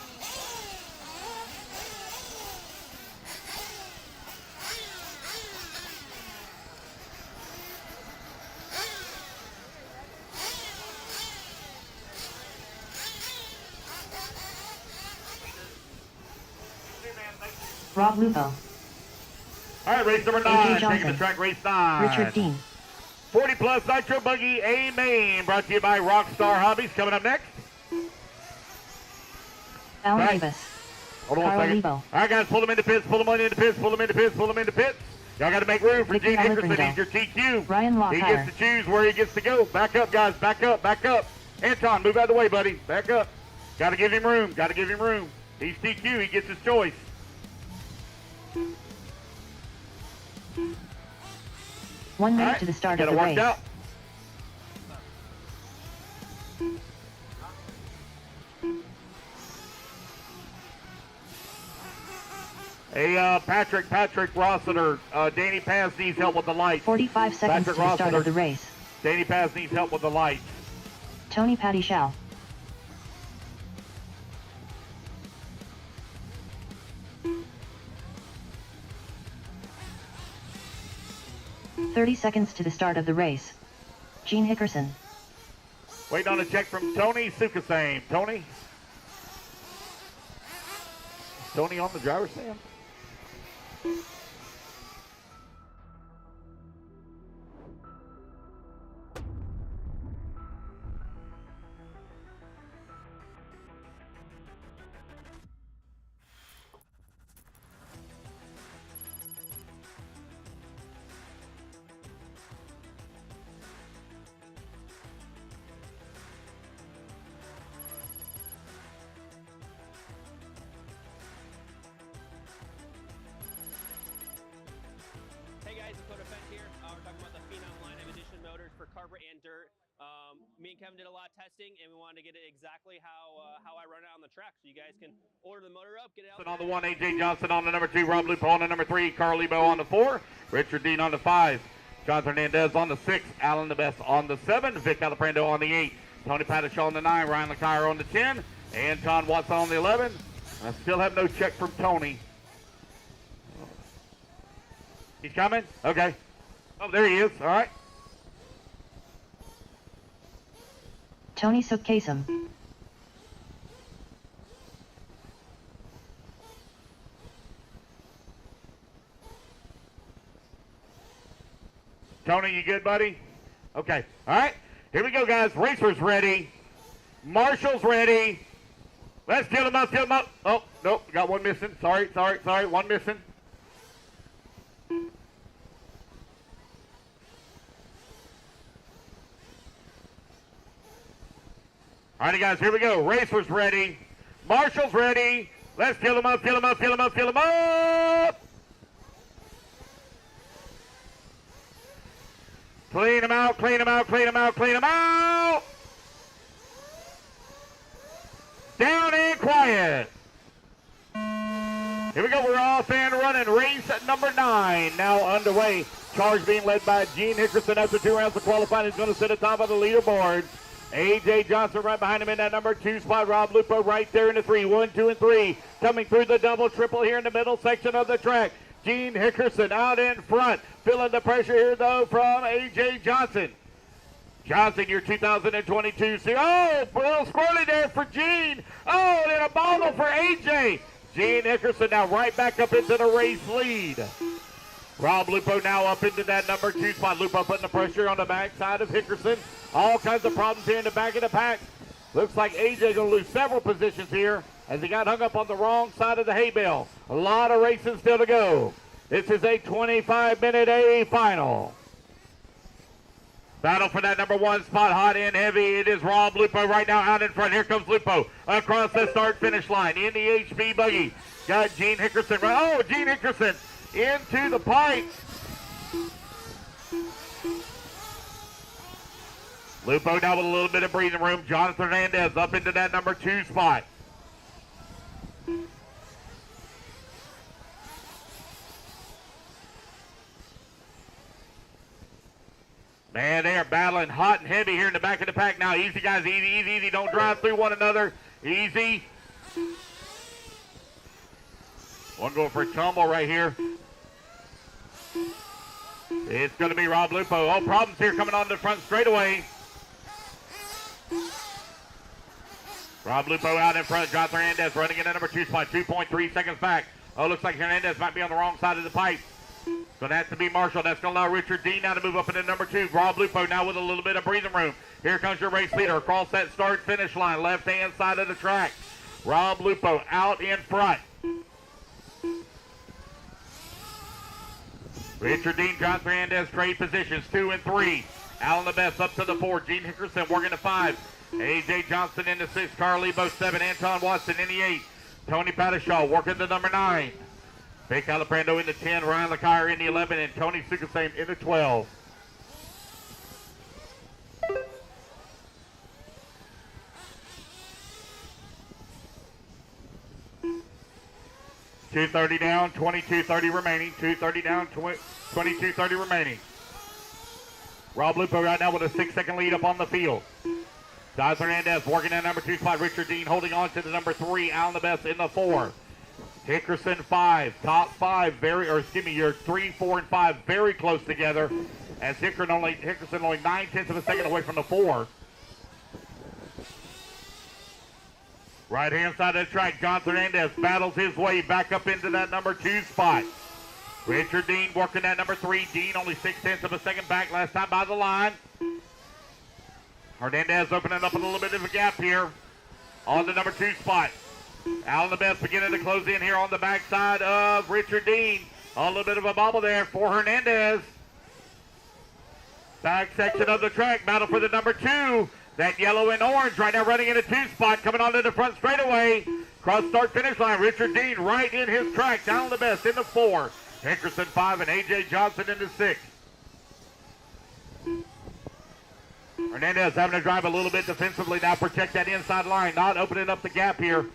Rob Lupo. All right, race number 9. A.J. Taking the Johnson. track, race 9. Richard Dean. 40 plus Nitro Buggy A main, brought to you by Rockstar Hobbies. Coming up next. Alan Right. Davis. Hold on a Carl second. Lebo. All right, guys, pull them into pits, pull them on into pits, pull them into pits, pull them into pits. Y'all got to make room for Ricky Gene Hickerson. Alejandro. He's your TQ. Ryan He Lockhire. gets to choose where he gets to go. Back up, guys. Back up, back up. Anton, move out of the way, buddy. Back up. Got to give him room. Got to give him room. He's TQ. He gets his choice. One minute All right, to the start get of it the worked race. out. Hey, Patrick Rossiter, Danny Paz needs help with the lights. 45 seconds Patrick to the start Rossiter. of the race. Danny Paz needs help with the lights. Tony Patty shall. "30 seconds to the start of the race. Gene Hickerson. Waiting on a check from Tony Sukasame. Tony on the driver's stand. Hey guys, Dakota Fence here. We're talking about the Phenom line of edition motors for carpet and dirt. Me and Kevin did a lot of testing, and we wanted to get it exactly how I run it on the track, so you guys can order the motor up, get it out. On the 1, AJ Johnson on the number 2, Rob Lupo on the number 3, Carly Bow on the 4, Richard Dean on the 5, John Hernandez on the 6, Alan the Best on the 7, Vic Alaprando on the 8, Tony Pattishaw on the 9, Ryan LeCire on the 10, Anton Watson on the 11. I still have no check from Tony. He's coming? Okay. Oh, there he is. All right. Tony Sukasam. Tony, you good, buddy? Okay. All right. Here we go, guys. Racers ready. Marshall's ready. Let's kill him up, kill him up. Oh, nope. Got one missing. Sorry. One missing. All righty, guys, here we go. Racers ready. Marshall's ready. Let's kill him up, kill him up, kill him up, kill him up. Clean him out, clean him out, clean him out, clean him out. Down and quiet. Here we go. We're off and running. Race number 9 now underway. Charge being led by Gene Hickerson after 2 rounds of qualifying. He's going to sit atop of the leaderboard. A.J. Johnson right behind him in that number 2 spot. Rob Lupo right there in the 3. 1, 2, and 3. Coming through the double triple here in the middle section of the track. Gene Hickerson out in front. Feeling the pressure here, though, from A.J. Johnson. Johnson, your 2022 series. Oh, a little squirrely there for Gene. Oh, and then a bobble for A.J. Gene Hickerson now right back up into the race lead. Rob Lupo now up into that number 2 spot. Lupo putting the pressure on the backside of Hickerson. All kinds of problems here in the back of the pack. Looks like AJ going to lose several positions here as he got hung up on the wrong side of the hay bale. A lot of racing still to go. This is a 25-minute A final. Battle for that number 1 spot, hot and heavy. It is Rob Lupo right now out in front. Here comes Lupo across the start-finish line in the e-buggy. Got Gene Hickerson. Oh, Gene Hickerson into the pipe. Lupo now with a little bit of breathing room. Jonathan Hernandez up into that number 2 spot. Man, they are battling hot and heavy here in the back of the pack now. Easy, guys. Easy, easy, easy. Don't drive through one another. Easy. One going for a tumble right here. It's going to be Rob Lupo. Oh, problems here coming on the front straightaway. Rob Lupo out in front. Jonathan Hernandez running in at number 2 spot. 2.3 seconds back. Oh, looks like Hernandez might be on the wrong side of the pipe. So that's to be Marshall. That's going to allow Richard Dean now to move up into number 2. Rob Lupo now with a little bit of breathing room. Here comes your race leader across that start-finish line. Left-hand side of the track. Rob Lupo out in front. Richard Dean, Jonathan Hernandez trade positions 2 and 3. Alan the Best up to the 4. Gene Hickerson working the 5. A.J. Johnson in the 6. Carly Bow 7. Anton Watson in the 8. Tony Pattishaw working the number 9. Vic Alaprando in the 10. Ryan LeCire in the 11. And Tony Sukasame in the 12. 2:30 down, 22:30 remaining. 2:30 down, 22:30 remaining. Rob Lupo right now with a 6-second lead up on the field. Jonathan Hernandez working that number 2 spot. Richard Dean holding on to the number 3. Alan the Best in the 4. Hickerson 5. Top 5 your 3, 4, and 5 very close together. As Hickerson only 9/10 of a second away from the 4. Right hand side of the track, Jonathan Hernandez battles his way back up into that number 2 spot. Richard Dean working that number 3. Dean only 6/10 of a second back last time by the line. Hernandez opening up a little bit of a gap here on the number 2 spot. Alan the Best beginning to close in here on the backside of Richard Dean. A little bit of a bobble there for Hernandez. Back section of the track, battle for the number 2. That yellow and orange right now running in a 2 spot, coming onto the front straightaway. Cross start finish line. Richard Dean right in his track. Alan the Best in the 4. Hickerson 5 and A.J. Johnson in the 6. Hernandez having to drive a little bit defensively now, protect that inside line, not opening up the gap here.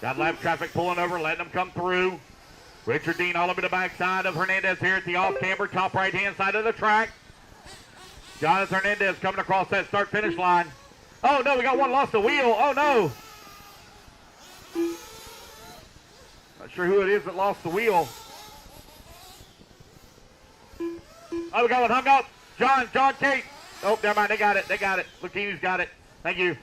Got lap traffic pulling over, letting them come through. Richard Dean all over the backside of Hernandez here at the off-camber, top right-hand side of the track. Jonathan Hernandez coming across that start-finish line. Oh, no, we got one lost the wheel. Oh, no. Not sure who it is that lost the wheel. Oh, we got one hung up. John Kate. Oh, never mind. They got it. Lucchini's got it. Thank you.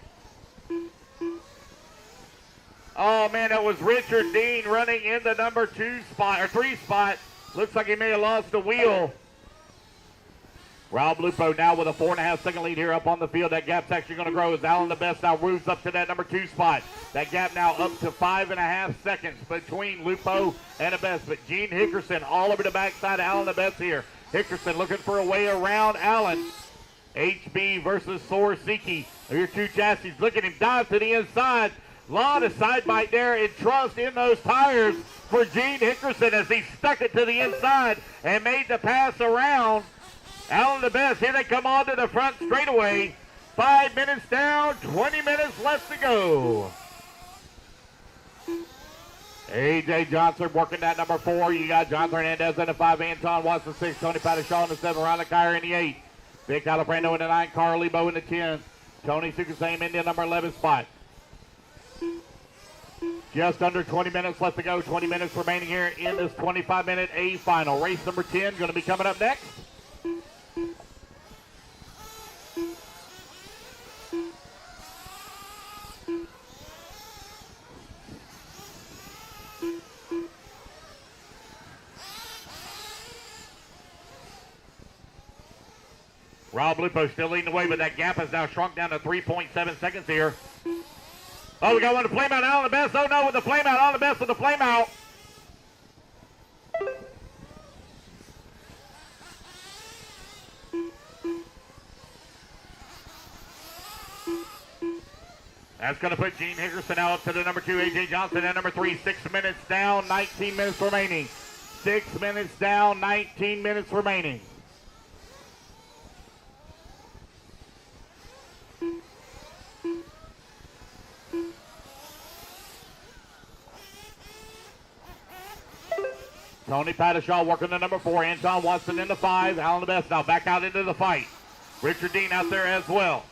Oh, man, that was Richard Dean running in the number 2 spot, or 3 spot. Looks like he may have lost the wheel. Rob Lupo now with a 4.5 second lead here up on the field. That gap's actually going to grow as Alan the Best now moves up to that number 2 spot. That gap now up to 5.5 seconds between Lupo and the Best. But Gene Hickerson all over the backside of Alan the Best here. Hickerson looking for a way around Allen. HB versus Sorsiki. Your 2 chassis. Look at him dive to the inside. Lot of side bite there and trust in those tires for Gene Hickerson as he stuck it to the inside and made the pass around. Alan the Best, here they come on to the front straightaway. 5 minutes down, 20 minutes left to go. A.J. Johnson working that number 4. You got Jonathan Hernandez in the 5, Anton Watson 6, Tony Pattishaw in the 7, Ron Kyer in the 8. Vic Alaprando in the 9, Carl Lebo in the 10. Tony Sukasame in the number 11 spot. Just under 20 minutes left to go. 20 minutes remaining here in this 25-minute A final. Race number 10 going to be coming up next. Rob Lupo still leading the way, but that gap has now shrunk down to 3.7 seconds here. Oh, we got one to flame out. Alan the Best. Oh, no, with the flame out. Alan the Best with the flame out. That's going to put Gene Hickerson now up to the number 2, A.J. Johnson at number 3. 6 minutes down, 19 minutes remaining. 6 minutes down, 19 minutes remaining. Tony Pattishaw working the number 4. Anton Watson in the 5. Alan the Best now back out into the fight. Richard Dean out there as well.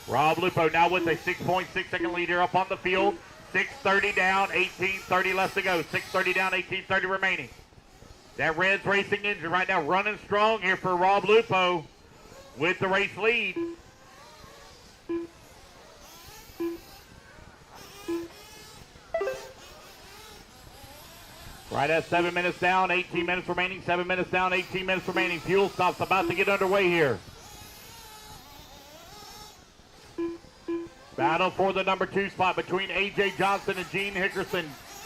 Rob Lupo now with a 6.6 second lead here up on the field. 6:30 down, 18:30 left to go. 6:30 down, 18:30 remaining. That Reds Racing engine right now running strong here for Rob Lupo with the race lead. Right at 7 minutes down, 18 minutes remaining. 7 minutes down, 18 minutes remaining. Fuel stop's about to get underway here. Battle for the number 2 spot between A.J. Johnson and Gene Hickerson.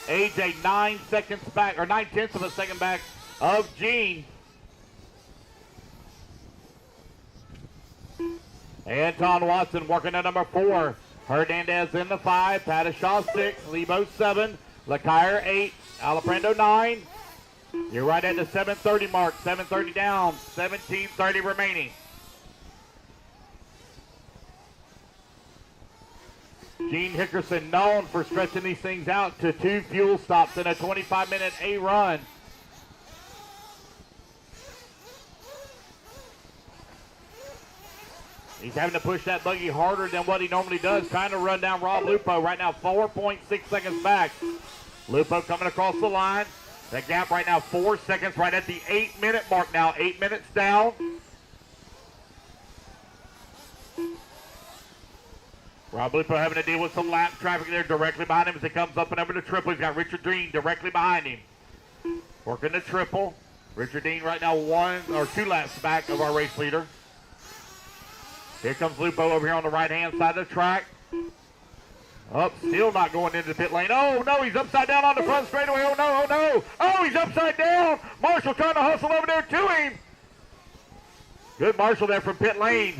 A.J. 9 seconds back, or 9/10 of a second back of Gene. Anton Watson working at number 4. Hernandez in the 5. Pattishaw 6. Lebo 7. Lacaire 8. Alaprando 9. You're right at the 7:30 mark. 7:30 down. 17:30 remaining. Gene Hickerson known for stretching these things out to 2 fuel stops in a 25-minute A run. He's having to push that buggy harder than what he normally does, trying to run down Rob Lupo. Right now, 4.6 seconds back. Lupo coming across the line. The gap right now, 4 seconds, right at the 8-minute mark now. 8 minutes down. Rob Lupo having to deal with some lap traffic there directly behind him as he comes up and over the triple. He's got Richard Dean directly behind him. Working the triple. Richard Dean right now 1 or 2 laps back of our race leader. Here comes Lupo over here on the right-hand side of the track. Up, still not going into the pit lane. Oh, no, he's upside down on the front straightaway. Oh, no, oh, no. Oh, he's upside down. Marshall trying to hustle over there to him. Good Marshall there from pit lane.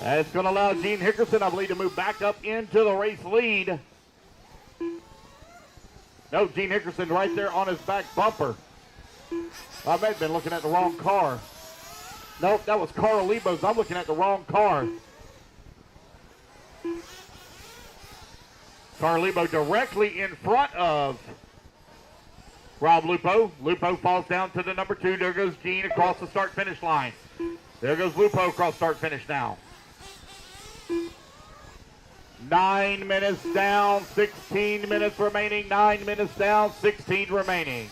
That's going to allow Gene Hickerson, I believe, to move back up into the race lead. No, Gene Hickerson right there on his back bumper. I may have been looking at the wrong car. Nope, that was Carl Lebo's. I'm looking at the wrong car. Carl Lebo directly in front of Rob Lupo. Lupo falls down to the number 2. There goes Gene across the start-finish line. There goes Lupo across start-finish now. 9 minutes down, 16 minutes remaining. 9 minutes down, 16 remaining.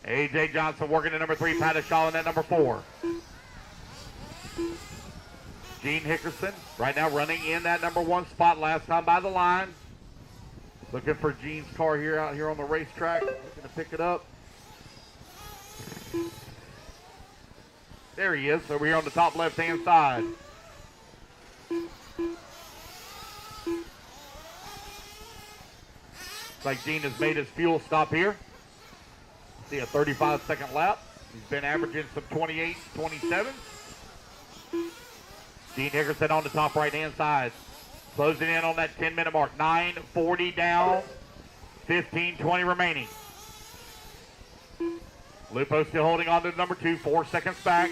A.J. Johnson working at number 3, Pattishaw in at number 4. Gene Hickerson right now running in that number 1 spot last time by the line. Looking for Gene's car here out here on the racetrack. Looking to pick it up. There he is, over here on the top left-hand side. Looks like Gene has made his fuel stop here. See a 35-second lap. He's been averaging some 28, 27. Gene Hickerson on the top right-hand side. Closing in on that 10-minute mark. 9:40 down, 15:20 remaining. Lupo still holding on to number 2, 4 seconds back.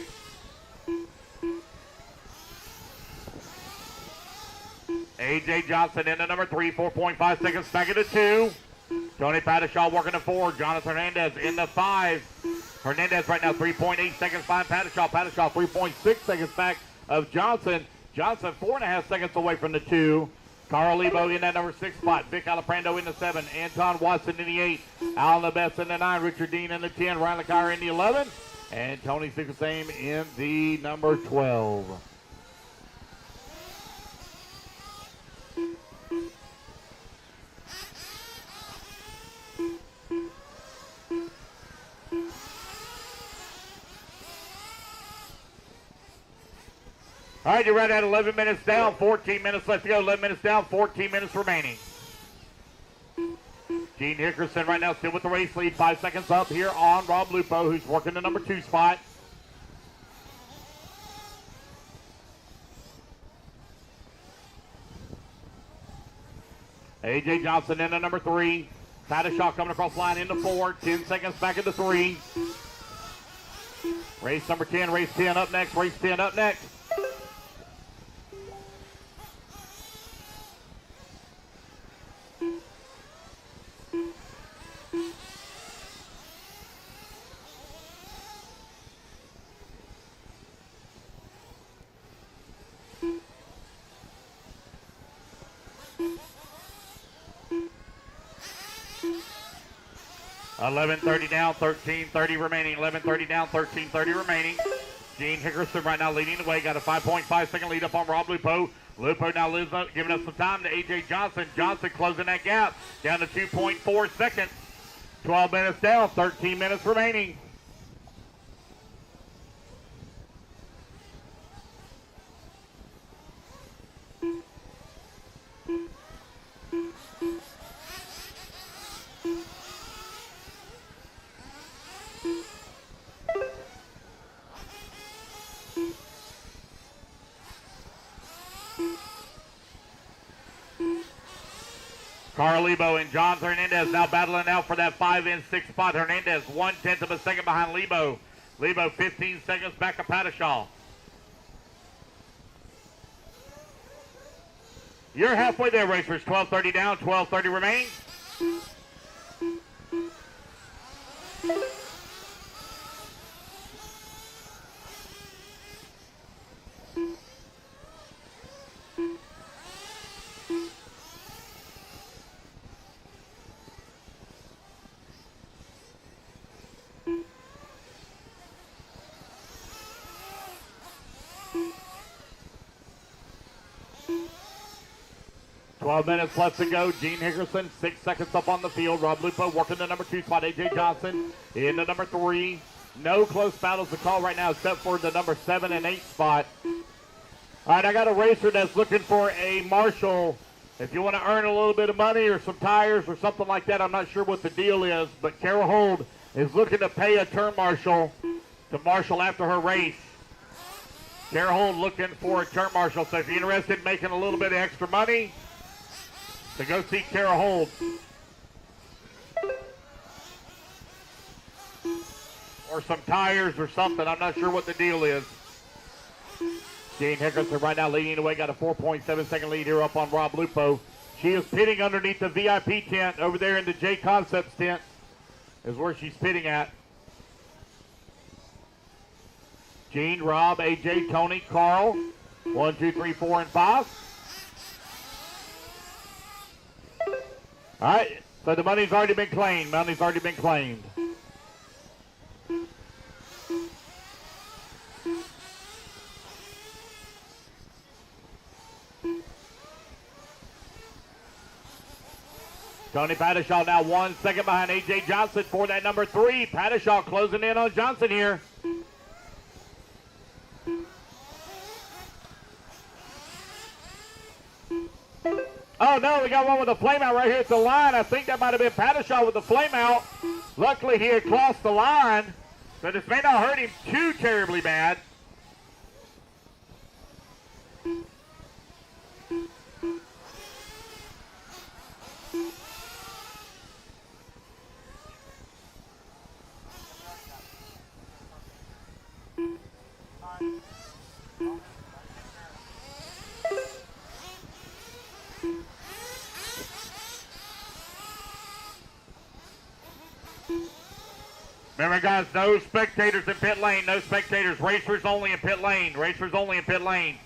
A.J. Johnson into number 3, 4.5 seconds back into 2. Tony Pattishaw working to 4. Jonathan Hernandez in the 5. Hernandez right now 3.8 seconds behind Pattishaw. Pattishaw 3.6 seconds back of Johnson. Johnson 4.5 seconds away from the 2. Carl Lebo in that number 6 spot. Vic Alaprando in the 7. Anton Watson in the 8. Alan LeBest in the 9. Richard Dean in the 10. Ryan LeCuyer in the 11. And Tony Sickelsame in the number 12. All right, you're right at 11 minutes down, 14 minutes left to go. 11 minutes down, 14 minutes remaining. Gene Hickerson right now still with the race lead. 5 seconds up here on Rob Lupo, who's working the number 2 spot. A.J. Johnson in the number 3. Pattishaw coming across the line into 4. 10 seconds back into 3. Race number 10, race 10 up next, race 10 up next. $11:30 down, 13:30 remaining. 11:30 down, 13:30 remaining. Gene Hickerson right now leading the way. Got a 5.5-second lead up on Rob Lupo. Lupo now lives up, giving us some time to A.J. Johnson. Johnson closing that gap down to 2.4 seconds. 12 minutes down, 13 minutes remaining. Carl Lebo and John Hernandez now battling out for that 5 and 6 spot. Hernandez 1/10 of a second behind Lebo. Lebo 15 seconds back of Pattishaw. You're halfway there, racers. 12:30 down, 12:30 remaining. Minutes left to go. Gene Hickerson, 6 seconds up on the field. Rob Lupo working the number 2 spot. AJ Johnson in the number 3. No close battles to call right now except for the number 7 and 8 spot. All right, I got a racer that's looking for a Marshall. If you want to earn a little bit of money or some tires or something like that, I'm not sure what the deal is, but Carol Hold is looking to pay a turn marshal to Marshall after her race. Carol Hold looking for a turn marshal, so if you're interested in making a little bit of extra money, so go see Carol Hold. Or some tires or something. I'm not sure what the deal is. Jane Hickerson right now leading the way. Got a 4.7 second lead here up on Rob Lupo. She is pitting underneath the VIP tent over there in the J Concepts tent is where she's pitting at. Gene, Rob, AJ, Tony, Carl. 1, 2, 3, 4, and 5. All right, so the money's already been claimed. Money's already been claimed. Tony Pattershaw now 1 second behind AJ Johnson for that number 3. Pattershaw closing in on Johnson here. Oh no, we got one with a flame out right here at the line. I think that might have been Pattershaw with the flame out. Luckily he had crossed the line, so this may not hurt him too terribly bad. Remember, guys, no spectators in pit lane. No spectators. Racers only in pit lane. Racers only in pit lane.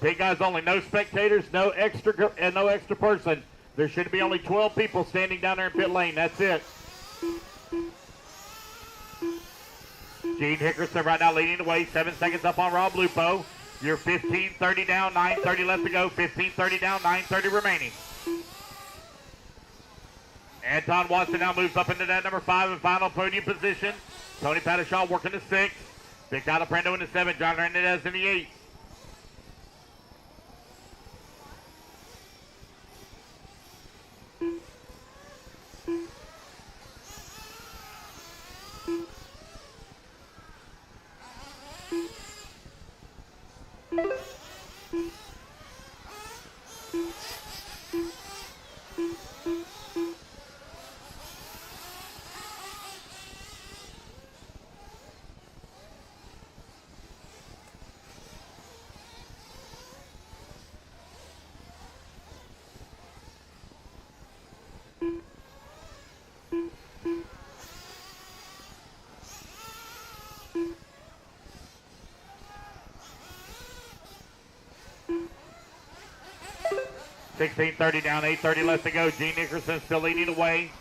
Pit guys only. No spectators. No extra person. There should be only 12 people standing down there in pit lane. That's it. Gene Hickerson right now leading the way. 7 seconds up on Rob Lupo. You're 15:30 down. 9:30 left to go. 15:30 down. 9:30 remaining. Anton Watson now moves up into that number 5 and final podium position. Tony Pattershaw working the 6. Vic Prendo in the 7. John Hernandez in the 8. $16:30 down, 8:30 left to go. Gene Nickerson still leading the way.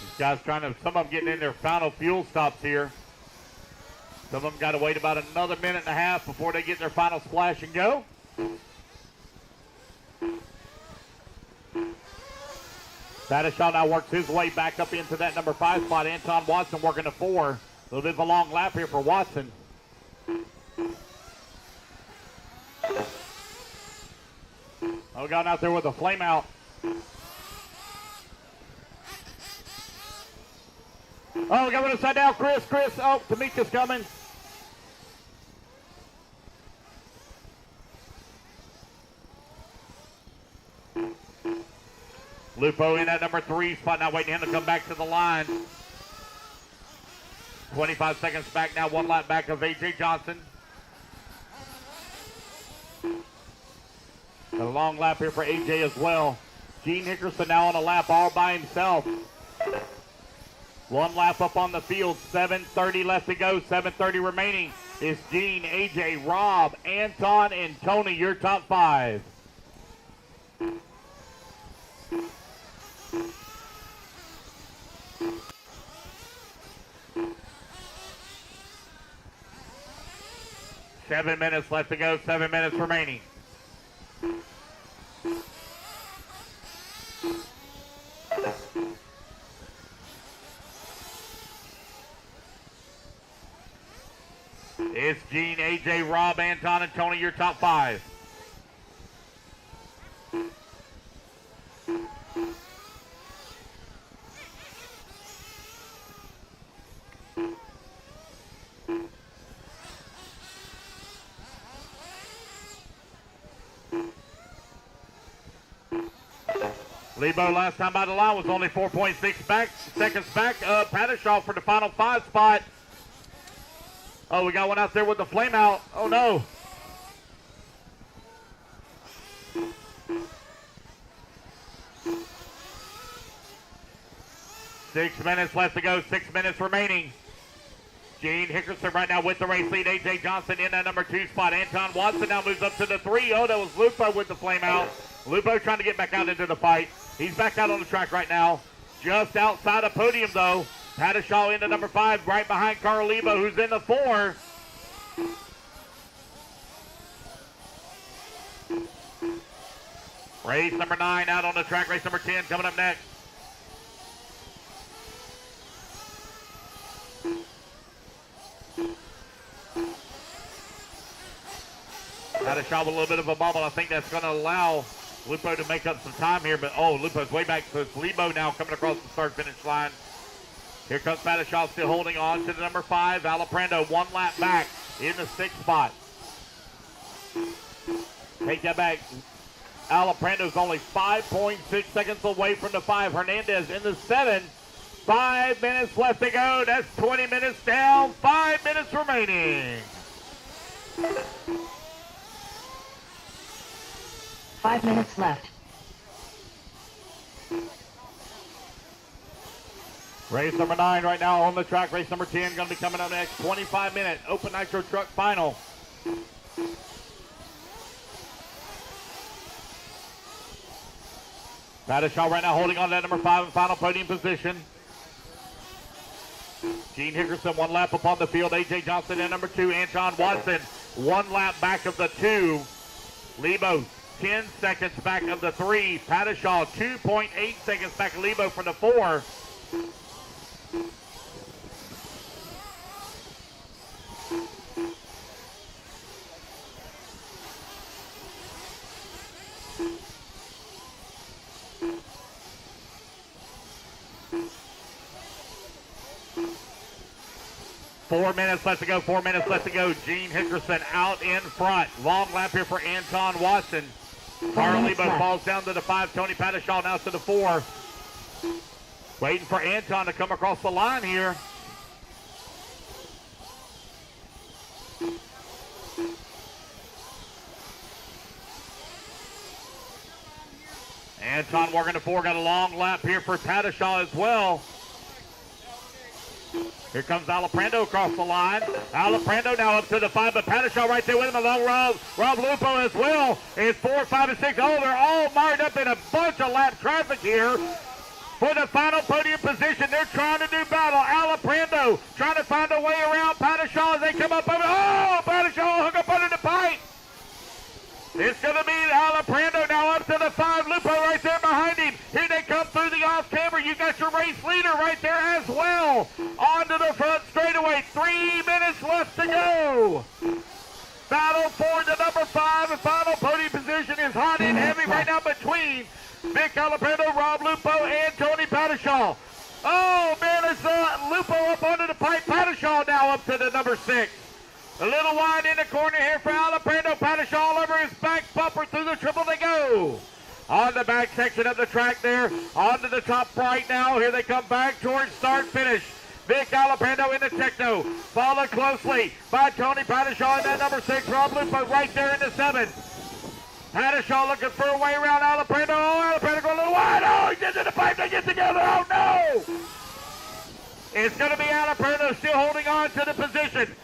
These guys trying to, some of them getting in their final fuel stops here. Some of them got to wait about another minute and a half before they get their final splash and go. Pattershaw now works his way back up into that number 5 spot. Anton Watson working the 4. A little bit of a long lap here for Watson. Oh, got out there with a flame out. Oh, we got one upside down. Chris. Oh, Tamika's coming. Lupo in at number 3 spot, now waiting him to come back to the line. 25 seconds back now, 1 lap back of AJ Johnson. long lap here for AJ as well. Gene Hickerson now on a lap all by himself. One lap up on the field, 7:30 left to go, 7:30 remaining. It's Gene, AJ, Rob, Anton, and Tony, your top 5. Seven minutes left to go, 7 minutes remaining. It's Gene, AJ, Rob, Anton, and Tony, your top 5. Lebo last time by the line was only 4.6 seconds back. Pattershaw for the final 5 spot. Oh, we got one out there with the flame out. Oh, no. Six minutes left to go. 6 minutes remaining. Gene Hickerson right now with the race lead. AJ Johnson in that number 2 spot. Anton Watson now moves up to the 3. Oh, that was Lupo with the flame out. Lupo trying to get back out into the fight. He's back out on the track right now. Just outside of podium, though. Pattershaw into number 5, right behind Carl Lebo, who's in the 4. Race number 9 out on the track. Race number 10 coming up next. Pattershaw with a little bit of a bubble. I think that's going to allow Lupo to make up some time here, but Lupo's way back, so it's Lebo now coming across the start-finish line. Here comes Pattershaw still holding on to the number 5. Alaprando 1 lap back in the 6th spot. Take that back. Alaprando's only 5.6 seconds away from the 5. Hernandez in the 7. 5 minutes left to go. That's 20 minutes down. 5 minutes remaining. 5 minutes left. Race number 9 right now on the track. Race number 10 going to be coming up next. 25-minute Open Nitro Truck Final. Pattershaw right now holding on to that number 5 in final podium position. Gene Hickerson 1 lap up on the field. AJ Johnson in number 2. Anton Watson 1 lap back of the 2. Lebo 10 seconds back of the 3. Pattershaw 2.8 seconds back of Lebo from the 4. Four minutes left to go. 4 minutes left to go. Gene Hickerson out in front. Long lap here for Anton Watson. Carl Lebo falls down to the 5. Tony Pattershaw now to the 4. Waiting for Anton to come across the line here. Anton working the 4. Got a long lap here for Pattershaw as well. Here comes Alaprando across the line. Alaprando now up to the 5, but Pattershaw right there with him along Rob Lupo as well. It's 4, 5, and 6. Oh, they're all mired up in a bunch of lap traffic here. For the final podium position, they're trying to do battle. Alaprando trying to find a way around Pattershaw as they come up over. Oh, Pattershaw hung up under the pipe. It's going to be Alaprando now up to the 5. Lupo right there behind him. Here they come through the off-camera. You got your race leader right there as well. Onto the front straightaway. 3 minutes left to go. Battle for the number 5 and final podium position is hot and heavy right now between Vic Alaprando, Rob Lupo, and Tony Pattershaw. Oh, man, it's Lupo up onto the pipe. Pattershaw now up to the number 6. A little wide in the corner here for Alaprando. Pattershaw all over his back bumper through the triple they go. On the back section of the track there. Onto the top right now. Here they come back towards start finish. Vic Alaprando in the techno. Followed closely by Tony Pattershaw in that number 6. Rob Lupo right there in the 7. Pattershaw looking for a way around Alaprando. Oh, Alaprando going a little wide. Oh, he's into the pipe. They get together. Oh, no. It's going to be Alaprando still holding on to the position.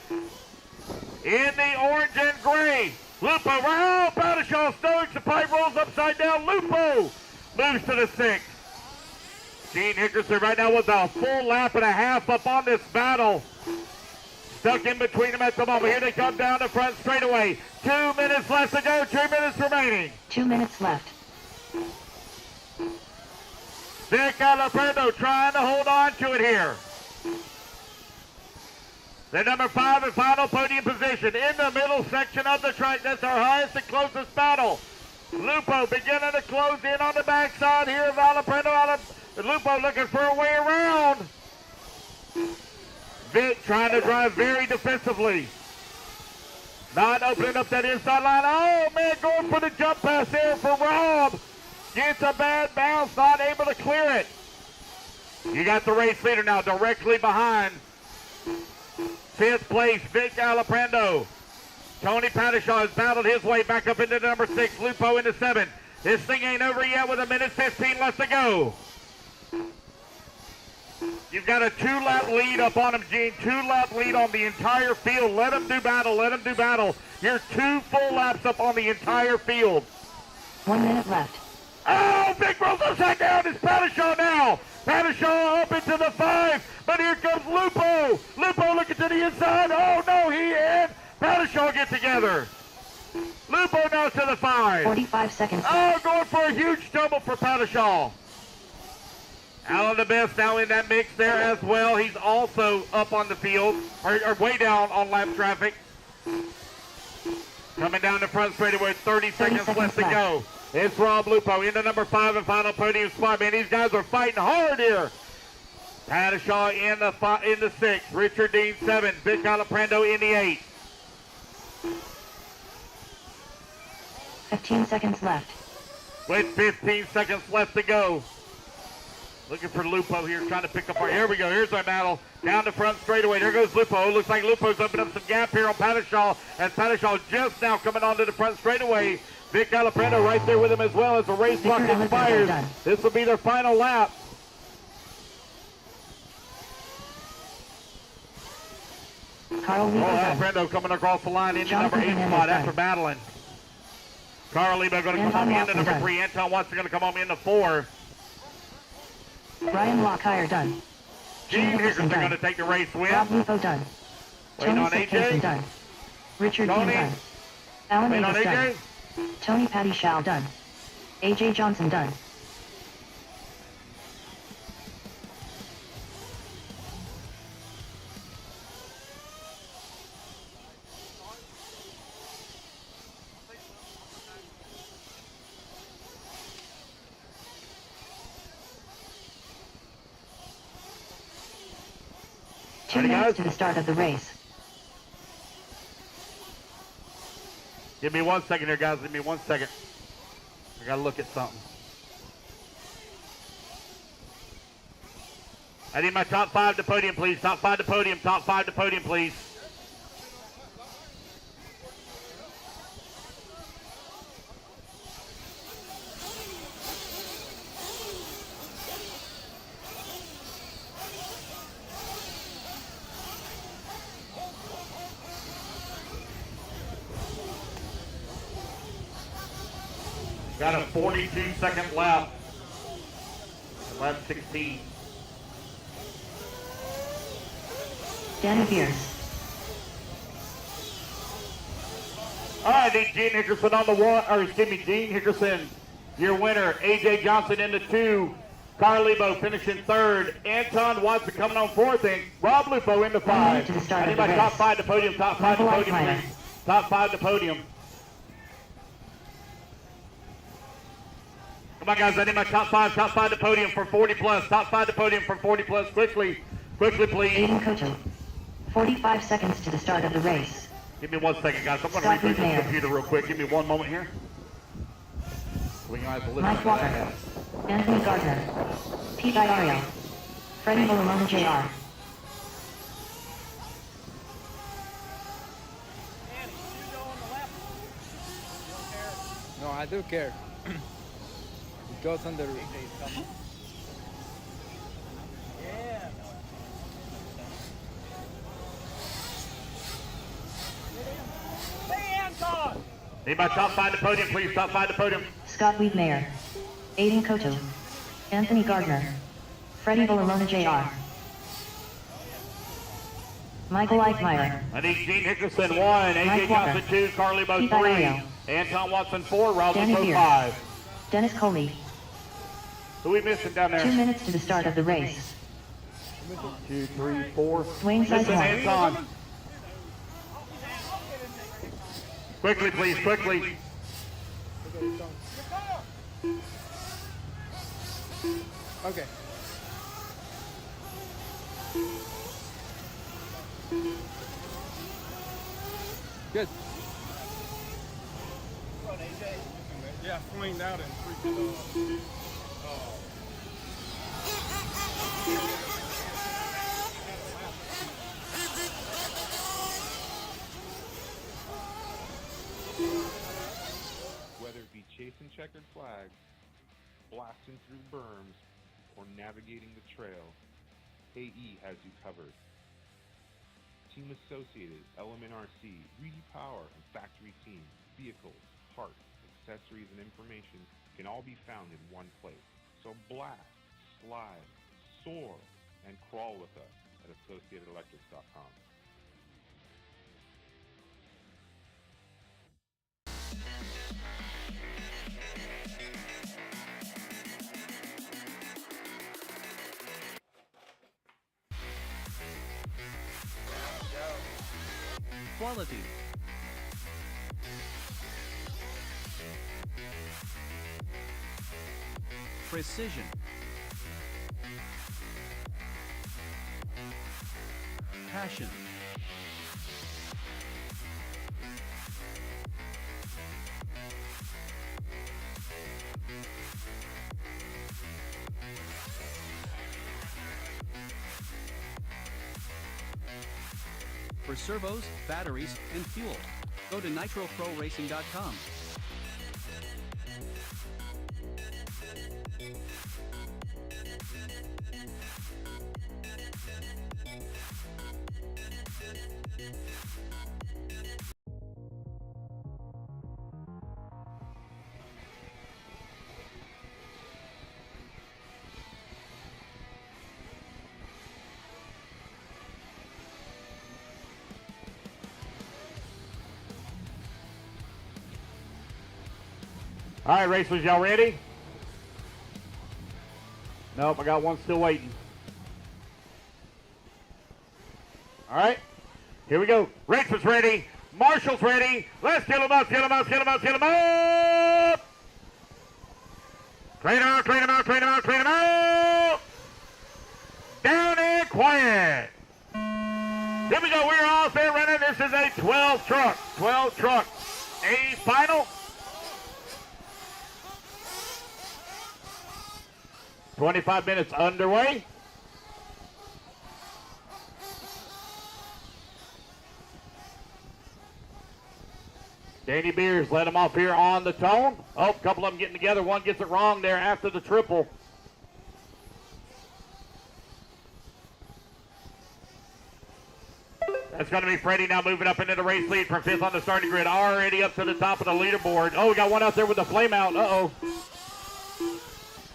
In the orange and gray. Lupo, right? Oh, Pattershaw stokes. The pipe rolls upside down. Lupo moves to the 6th. Gene Hickerson right now with a full lap and a half up on this battle. Stuck in between them at the moment. Here they come down the front straightaway. 2 minutes left to go. 2 minutes remaining. 2 minutes left. Vic Alaprando trying to hold on to it here. The number 5 and final podium position in the middle section of the track. That's our highest and closest battle. Lupo beginning to close in on the backside here of Alaprando. Lupo looking for a way around. Vic trying to drive very defensively. Not opening up that inside line. Oh, man, going for the jump pass there for Rob. Gets a bad bounce, not able to clear it. You got the race leader now directly behind. 5th place, Vic Alaprando. Tony Pattershaw has battled his way back up into number 6. Lupo into 7. This thing ain't over yet with 1:15 left to go. You've got a 2-lap lead up on him, Gene. 2-lap lead on the entire field. Let him do battle. Let him do battle. You're 2 full laps up on the entire field. 1 minute left. Oh, Vic rolls upside down. It's Pattershaw now. Pattershaw up into the 5. But here comes Lupo. Lupo looking to the inside. Oh, no, he and Pattershaw get together. Lupo now to the 5. 45 seconds. Oh, going for a huge stumble for Pattershaw. Alan the Best now in that mix there as well. He's also up on the field, or way down on lap traffic. Coming down the front straightaway, 30 seconds left to go. It's Rob Lupo into number 5 and final podium spot. Man, these guys are fighting hard here. Pattershaw in the 6, Richard Dean 7, Vic Alaprando in the 8. 15 seconds left. With 15 seconds left to go. Looking for Lupo here, trying to pick up our... Here we go, here's our battle. Down the front straightaway, there goes Lupo. Looks like Lupo's opening up some gap here on Pattershaw. And Pattershaw just now coming onto the front straightaway. Vic Alaprando right there with him as well as the race clock expires. This will be their final lap. Carl Lebo Alaprando coming across the line into number 8 spot after battling. Carl Lebo going to come on into number 3. Anton Watson going to come on into 4. Brian Lockyer done. Gene Hickerson going to take the race win. Rob Lupo done. Waiting on AJ. Done. Richard Dean done. Alan Waiting on Davis done. AJ. Tony Pattershaw done. AJ Johnson done. Two minutes to the start of the race. Give me 1 second here, guys. Give me 1 second. I got to look at something. I need my top 5 to podium, please. Top 5 to podium. Top 5 to podium, please. Got a 42-second lap. Lap 16. Danny Pierce. All right, Gene Hickerson on the one, or excuse me, Gene Hickerson, your winner. AJ Johnson into 2. Carl Lebo finishing 3rd. Anton Watson coming on 4th, and Rob Lupo into 5. I need my top 5 to podium. Top 5 to podium, please. Top 5 to podium. Come on, guys, I need my top 5 to podium for 40 plus. Top 5 to podium for 40 plus. Quickly, please. Aiden Koto. 45 seconds to the start of the race. Give me 1 second, guys. I'm going to refresh this computer real quick. Give me 1 moment here. We can have to listen Mike to Walker. that. Anthony Gardner. Pete Iario. Freddie Bolomona Jr. No, I I do care. It goes on the roof. Anybody top five the podium, please? Top five the podium. Scott Wiedmeyer, Aiden Cotto, Anthony Gardner, Freddie Villalona Jr., Michael Eichmeyer, I need Gene Hickerson 1, AJ Mike Walker, Johnson 2, Carly Bo Keith 3, Idario, Anton Watson 4, Rousey Danny Poe Beers, 5. Dennis Coley. Who we missing down 2 there? minutes to the start of the race. 2, 3, 4. Dwayne Missing Sizemore, Anton. Quickly, please, quickly. Okay. Good. Yeah, swinged out and freaking Whether it be chasing checkered flags, blasting through berms, or navigating the trail, AE has you covered. Team Associated, Element RC, Reedy Power, and Factory Team, vehicles, parts, accessories, and information can all be found in one place. So blast, slide, soar, and crawl with us at AssociatedElectrics.com. Quality. Precision. Passion. For servos, batteries, and fuel, go to nitroproracing.com. All right, racers, y'all ready? Nope, I got one still waiting. All right, here we go. Racers ready. Marshall's ready. Let's get them up, get them up, get them up, get them up. Clean them out, clean them out, clean them out, clean them out. Down and quiet. Here we go. We're off there running. This is a 12 truck. 12 truck. A final. 25 minutes underway. Danny Beers led him off here on the tone. Oh, a couple of them getting together. One gets it wrong there after the triple. That's going to be Freddie now moving up into the race lead from 5th on the starting grid. Already up to the top of the leaderboard. Oh, we got one out there with the flame out. Uh-oh.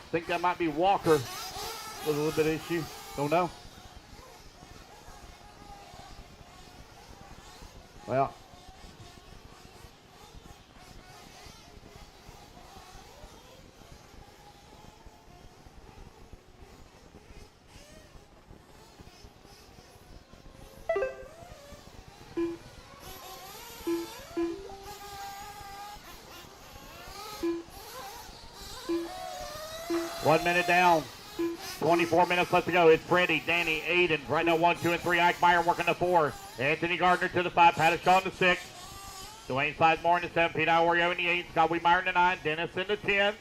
I think that might be Walker with a little bit of issue. Don't know. Well. One minute down. 24 minutes left to go. It's Freddie, Danny, Aiden. Right now, 1, 2, and 3. Ike Meyer working the 4. Anthony Gardner to the 5. Pattis Shaw in the 6. Dwayne Sizemore in the 7. Pete Iorio in the 8. Scott Wiedmeyer in the 9. Dennis in the 10.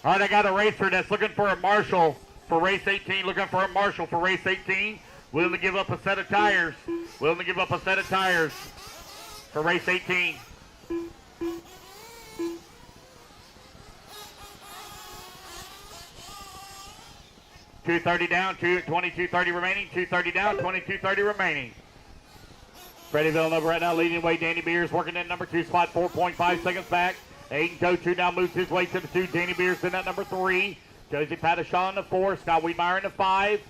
All right, I got a racer that's looking for a marshal for race 18. Looking for a marshal for race 18. Willing to give up a set of tires. Willing to give up a set of tires for race 18. $230 down, 22.30 remaining. 230 down, 22.30 remaining. Freddie Villanova right now leading the way. Danny Beers working in number 2 spot, 4.5 seconds back. Aiden Cochu now moves his way to the 2. Danny Beers in that number 3. Josie Pattishaw in the 4. Scott Wiedmeyer in the 5.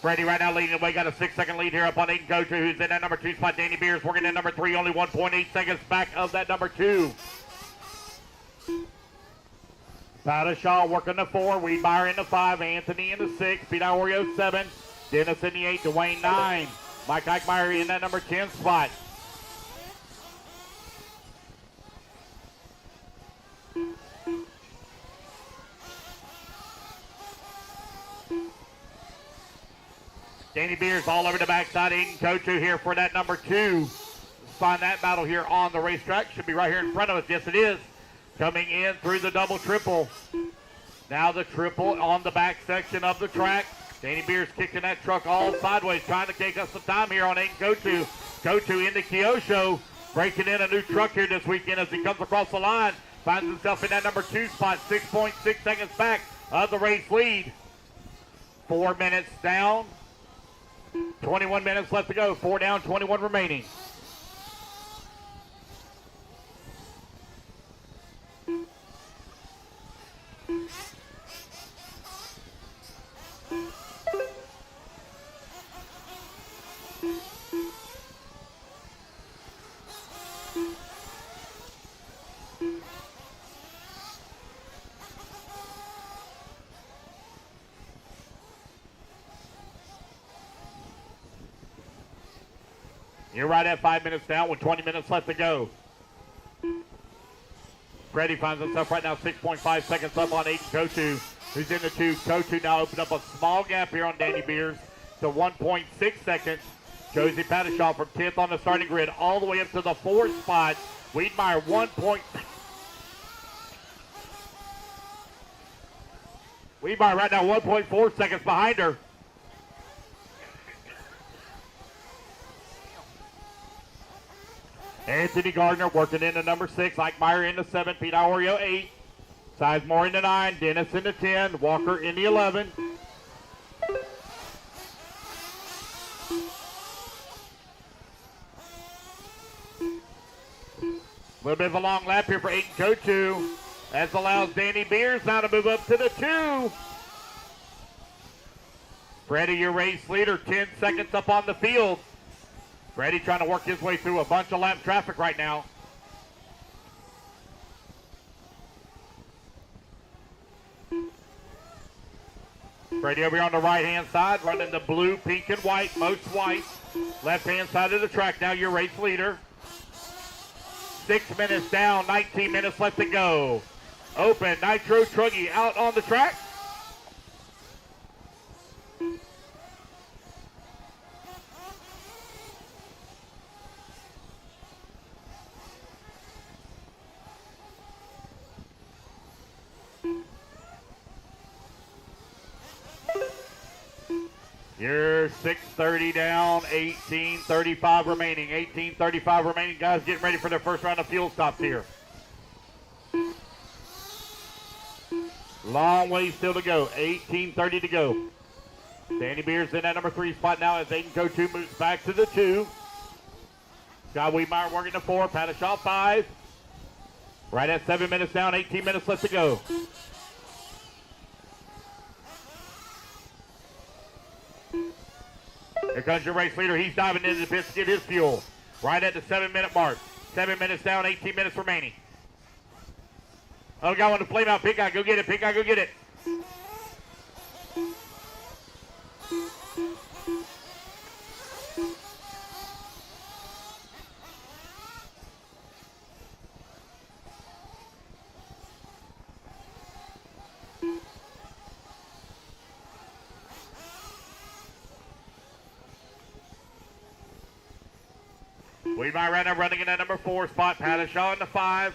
Freddie right now leading the way, got a 6-second lead here up on Aiden Cochu, who's in that number 2 spot. Danny Beers working in number 3, only 1.8 seconds back of that number 2. Pattishaw working the 4, Wiedmeyer in the 5, Anthony in the 6, Pete Oreo 7, Dennis in the 8, Dwayne 9, Mike Eichmeyer in that number 10 spot. Danny Beers all over the backside. Aiden Cochu here for that number 2. Let's find that battle here on the racetrack. Should be right here in front of us. Yes, it is. Coming in through the double triple. Now the triple on the back section of the track. Danny Beers kicking that truck all sideways, trying to take us some time here on Aiden Cochu. Cochu into Kyosho, breaking in a new truck here this weekend as he comes across the line. Finds himself in that number 2 spot, 6.6 seconds back of the race lead. 4 minutes down. 21 minutes left to go. 4 down, 21 remaining. You're right at 5 minutes down with 20 minutes left to go. Freddie finds himself right now 6.5 seconds up on Aiden Cochu, who's in the 2. Cochu now opened up a small gap here on Danny Beers to 1.6 seconds. Josie Pattishaw from 10th on the starting grid all the way up to the 4th spot. Wiedmeyer Wiedmeyer right now 1.4 seconds behind her. Anthony Gardner working into number 6. Eichmeyer into 7. Pete Oreo 8. Sizemore into 9. Dennis into 10. Walker in the 11. A little bit of a long lap here for Aiden Cochu. That allows Danny Beers now to move up to the 2. Freddie, your race leader, 10 seconds up on the field. Freddie trying to work his way through a bunch of lap traffic right now. Freddie over here on the right-hand side, running the blue, pink, and white, most white. Left-hand side of the track now, your race leader. 6 minutes down, 19 minutes left to go. Open, Nitro Truggy out on the track. You're 6:30 down, 18:35 remaining. 18:35 remaining. Guys getting ready for their first round of fuel stops here. Long way still to go. 18:30 to go. Danny Beers in that number 3 spot now as Aiden Cochu moves back to the 2. Scott Wiedmeyer working the 4. Pattishaw 5. Right at 7 minutes down, 18 minutes left to go. Here comes your race leader. He's diving into the pits to get his fuel. Right at the 7-minute mark. 7 minutes down, 18 minutes remaining. Oh, got one to flame out. Pink eye, go get it. Pink eye, go get it. Weedmeyer right now running in that number 4 spot. Pattershaw in the 5.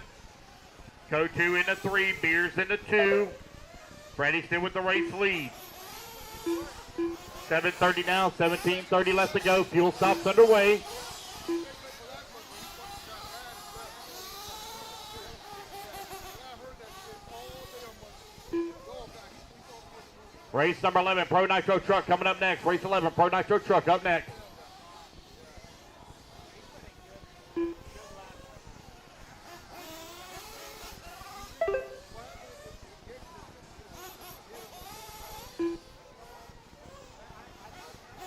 Co2 in the 3. Beers in the 2. Freddie still with the race lead. 7:30 now, 17:30 left to go. Fuel stops underway. Race number 11, Pro Nitro Truck coming up next. Race 11, Pro Nitro Truck up next.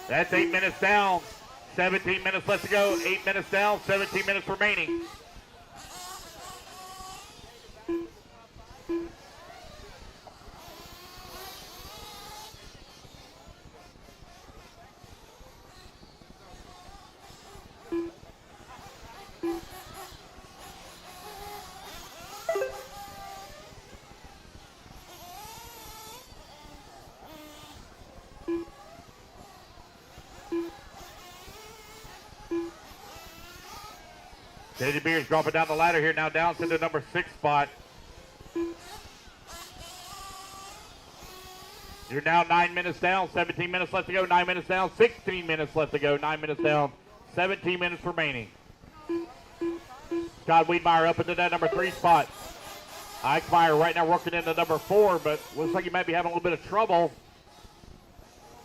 That's 8 minutes down. 17 minutes left to go. 8 minutes down, 17 minutes remaining. Teddy Beers dropping down the ladder here now, down to the number 6 spot. You're now 9 minutes down, 17 minutes left to go, 9 minutes down, 16 minutes left to go, 9 minutes down, 17 minutes remaining. Scott Weedmeyer up into that number 3 spot. Eichmeyer right now working into number 4, but looks like he might be having a little bit of trouble.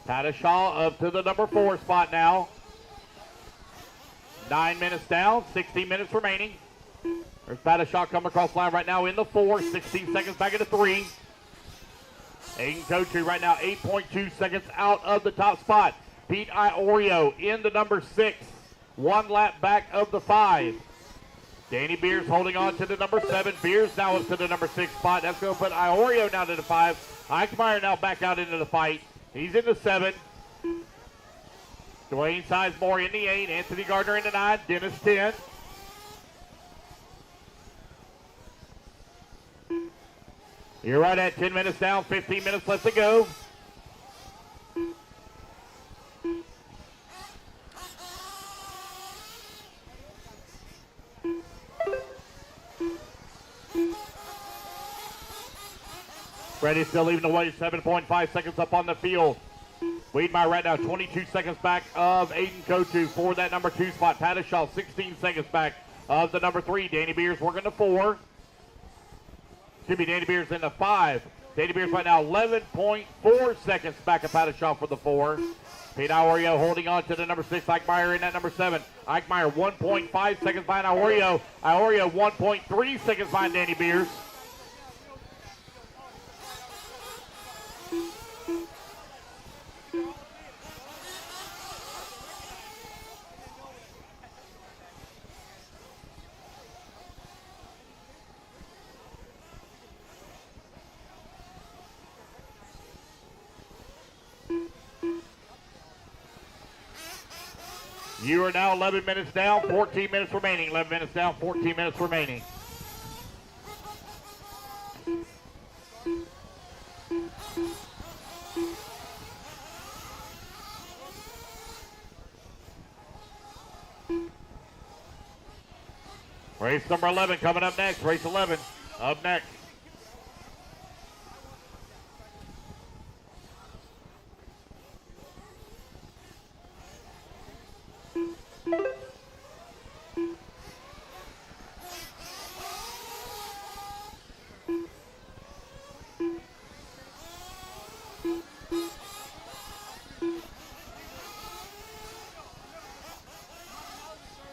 Pattershaw up to the number 4 spot now. 9 minutes down, 16 minutes remaining. There's Pattershaw coming across the line right now in the 4, 16 seconds back into 3. Aiden Cochu right now 8.2 seconds out of the top spot. Pete Iorio in the number 6, 1 lap back of the 5. Danny Beers holding on to the number 7. Beers now up to the number 6 spot. That's going to put Iorio now to the 5. Eichmeyer now back out into the fight. He's in the 7. Dwayne Sizemore in the 8, Anthony Gardner in the 9, Dennis 10. You're right at 10 minutes down, 15 minutes left to go. Freddie's still leading the way, 7.5 seconds up on the field. Weedmeyer right now 22 seconds back of Aiden Cochu for that number 2 spot. Pattershaw 16 seconds back of the number 3. Danny Beers working the 4. Excuse me, Danny Beers in the 5. Danny Beers right now 11.4 seconds back of Pattershaw for the 4. Pete Iorio holding on to the number 6. Eichmeyer in that number 7. Eichmeyer 1.5 seconds behind Iorio. Iorio 1.3 seconds behind Danny Beers. You are now 11 minutes down, 14 minutes remaining. 11 minutes down, 14 minutes remaining. Race number 11 coming up next. Race 11 up next.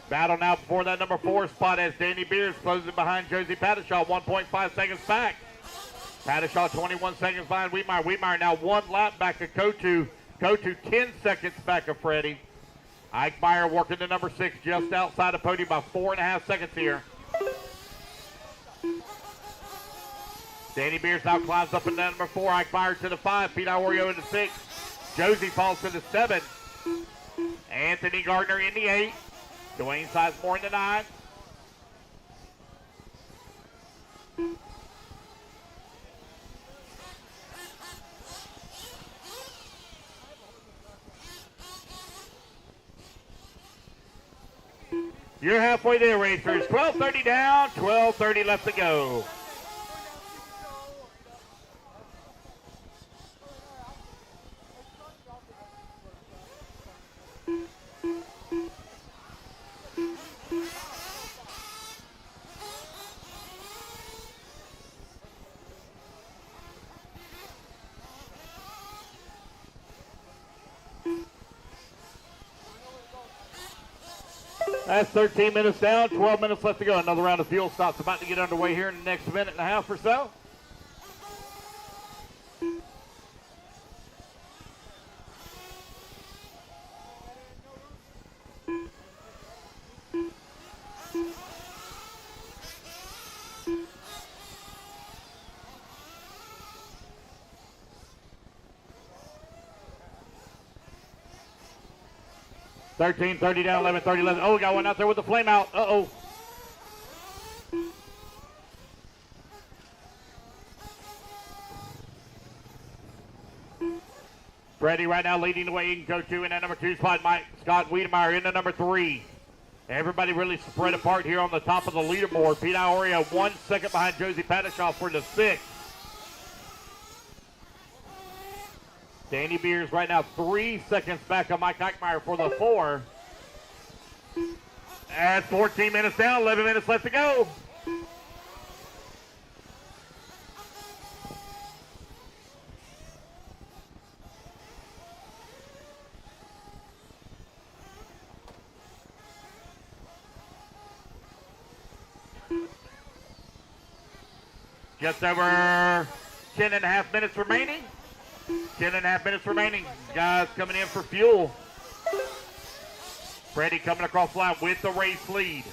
Battle now before that number 4 spot as Danny Beers closing behind Josie Pattershaw, 1.5 seconds back. Pattershaw 21 seconds behind Weedmeyer. Weedmeyer now 1 lap back to Cotu. Cotu 10 seconds back of Freddie. Eichmeyer working the number 6 just outside the podium by 4.5 seconds here. Danny Beers now climbs up in number 4. Eichmeyer to the 5. Pete Iorio in the 6. Josie falls to the 7. Anthony Gardner in the 8. Dwayne Sizemore in the 9. You're halfway there, racers. 12:30 down, 12:30 left to go. That's 13 minutes down, 12 minutes left to go. Another round of fuel stops about to get underway here in the next minute and a half or so. $13.30 down, $11.30 left. Oh, we got one out there with the flame out. Uh-oh. Freddie right now leading the way. He can go to in that number 2 spot. Scott Wiedemeyer in the number 3. Everybody really spread apart here on the top of the leaderboard. Pete Iorio 1 second behind Josie Padishaw for the 6. Danny Beers right now 3 seconds back on Mike Eichmeyer for the 4. That's 14 minutes down, 11 minutes left to go. Just over 10 and a half minutes remaining. 10 and a half minutes remaining. Guys coming in for fuel. Freddie coming across the line with the race lead.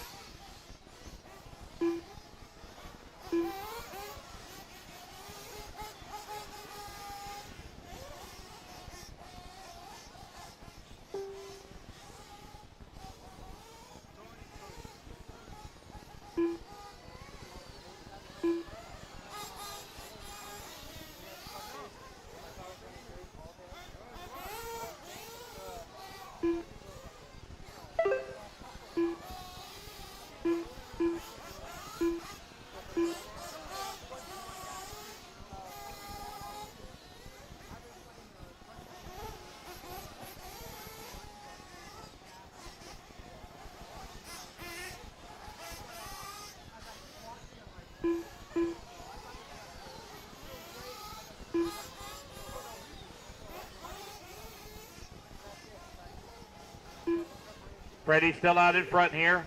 Freddie still out in front here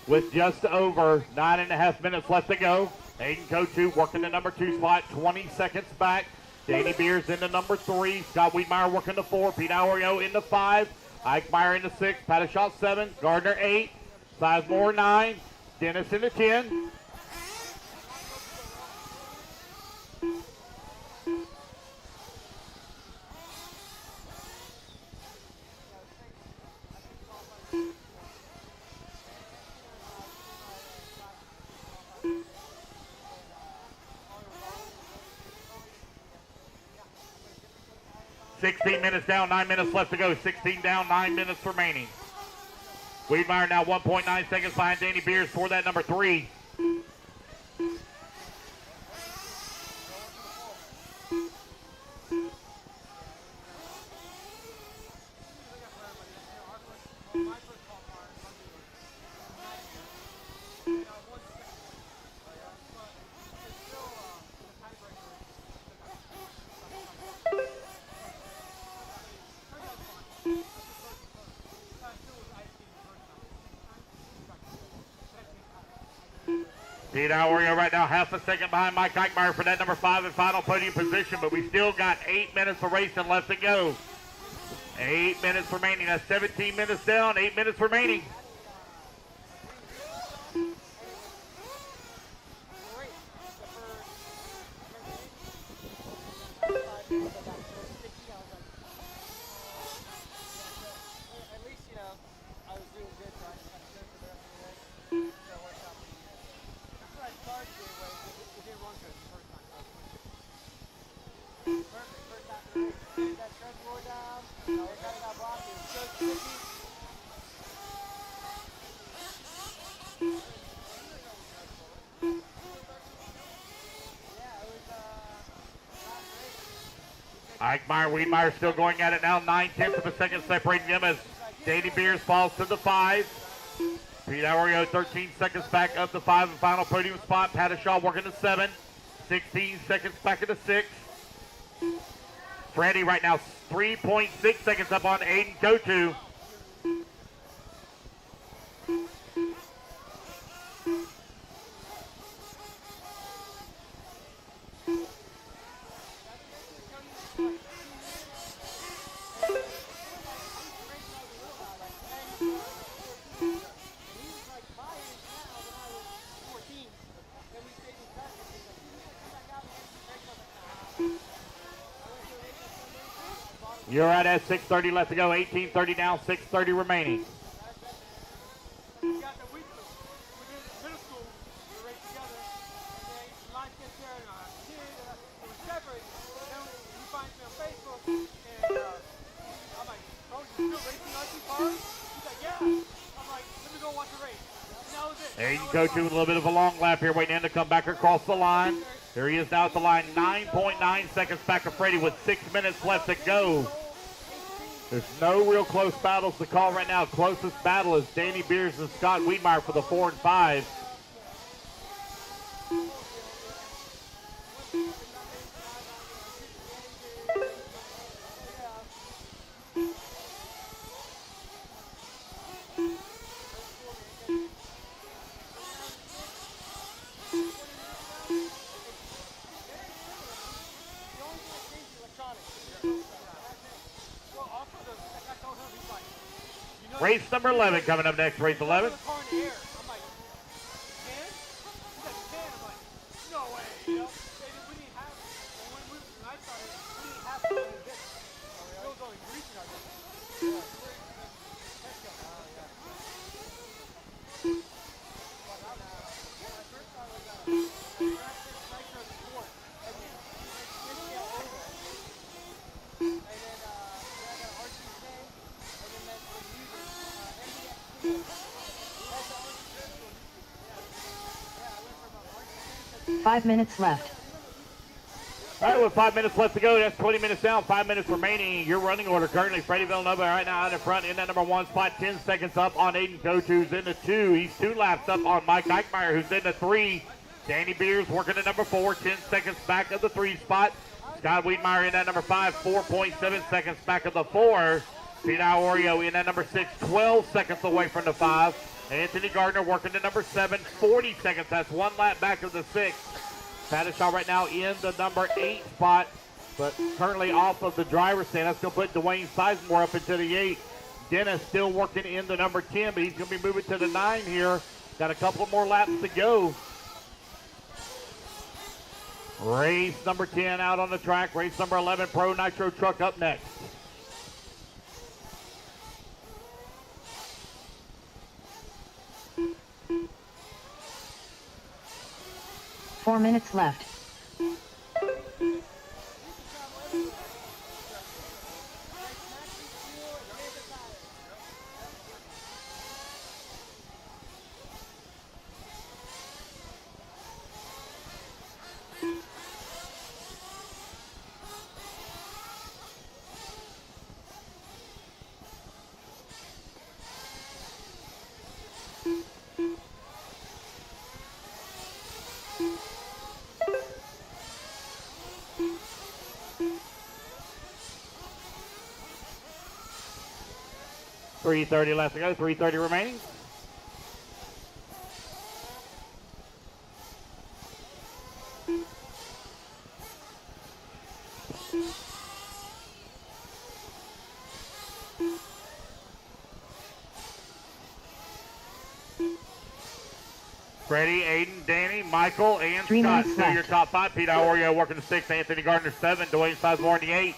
with just over 9.5 minutes left to go. Aiden Kotu working the number 2 spot, 20 seconds back. Danny Beers in the number 3. Scott Wiedemeyer working the 4. Pete Iorio in the 5. Ike Meyer in the 6. Padishot 7. Gardner 8. Sizemore 9. Dennis in the 10. $16 minutes down, 9 minutes left to go. 16 down, 9 minutes remaining. Wiedemeyer now 1.9 seconds behind Danny Beers for that number 3. Pete Iorio right now half a second behind Mike Eichmeyer for that number 5 and final podium position, but we still got 8 minutes of racing left to go. 8 minutes remaining. That's 17 minutes down, 8 minutes remaining. Eichmeyer, Wiedmeyer still going at it now. 9/10 of a second separating them as Danny Beers falls to the 5. Pete Aurio 13 seconds back up the 5 and final podium spot. Pattishaw working the 7. 16 seconds back at the 6. Freddie right now 3.6 seconds up on Aiden Kotu. You're right at 6:30 left to go. 18:30 down, 6:30 remaining. Aiden Kotu with a little bit of a long lap here, waiting in to come back across the line. Here he is now at the line, 9.9 seconds back of Freddie with 6 minutes left to go. There's no real close battles to call right now. Closest battle is Danny Beers and Scott Wiedmeyer for the 4 and 5. Race number 11 coming up next, race 11. Five minutes left. All right, with 5 minutes left to go, that's 20 minutes down, 5 minutes remaining. Your running order currently, Freddie Villanova right now out in front in that number 1 spot, 10 seconds up on Aiden Kotu, who's in the 2. He's 2 laps up on Mike Eichmeyer, who's in the 3. Danny Beers working at number 4, 10 seconds back of the 3 spot. Scott Wiedmeyer in that number 5, 4.7 seconds back of the 4. Pete Aurio in that number 6, 12 seconds away from the 5. Anthony Gardner working to number 7, 40 seconds. That's 1 lap back of the 6. Pattishaw right now in the number 8 spot, but currently off of the driver's stand. That's going to put Dwayne Sizemore up into the 8. Dennis still working in the number 10, but he's going to be moving to the 9 here. Got a couple more laps to go. Race number 10 out on the track. Race number 11, Pro Nitro Truck up next. Four minutes left. .330 left to go, 3:30 remaining. Freddie, Aiden, Danny, Michael, and 3 Scott minutes still your left. top 5. Pete Aurio working the 6, Anthony Gardner 7, Dwayne Sizemore in the 8.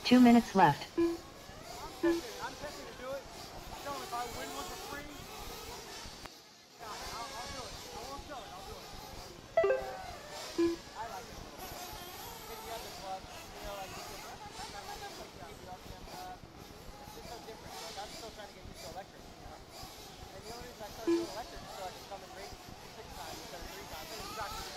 2 minutes left. I'm testing to do it. Show him if I win one for free. Yeah, I'll do it. I won't show it. I'll do it. I like it. Hit me up the club. You know, like you can keep it up and it's just so different. Like I'm still trying to get used to electric, you know. And the only reason I started doing electric is so I can come and race 6 times instead of 3 times. And it's not good.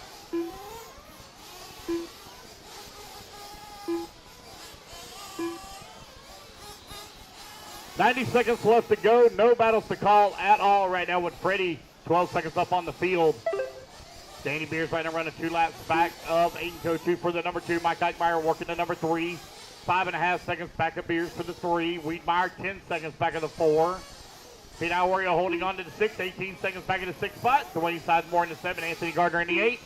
90 seconds left to go. No battles to call at all right now with Freddie 12 seconds up on the field. Danny Beers right now running 2 laps back of Aiden Kochu for the number 2. Mike Eichmeyer working the number 3. 5.5 seconds back of Beers for the 3. Wiedmeyer 10 seconds back of the 4. Pete Iorio holding on to the 6. 18 seconds back in the 6th spot. Dwayne Sizemore in the 7. Anthony Gardner in the 8.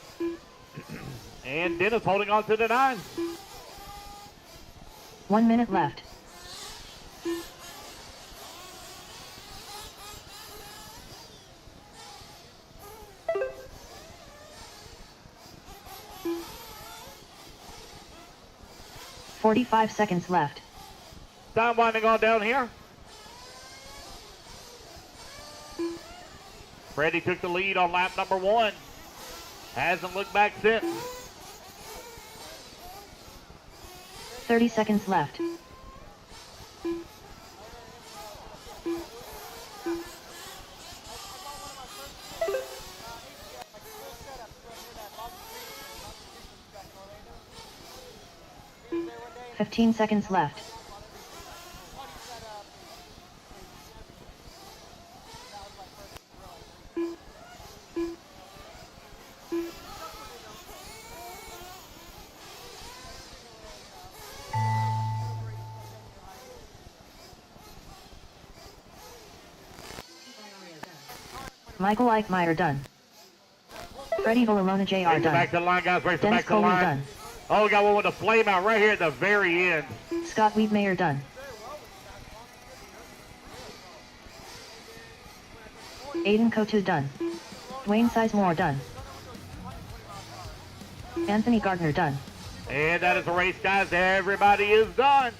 And Dennis holding on to the 9. 1 minute left. "45 seconds left. Time winding on down here. Freddie took the lead on lap number 1. Hasn't looked back since. 30 seconds left. "15 seconds left. Michael Eichmeyer done. Freddie Villalona Jr. Racing done. back to the line, guys. Racing Dennis back to the Coley line. done. Oh, we got one with a flame out right here at the very end. Scott Wiedmeyer done. Aiden Kotu done. Dwayne Sizemore done. Anthony Gardner done. And that is the race, guys. Everybody is done.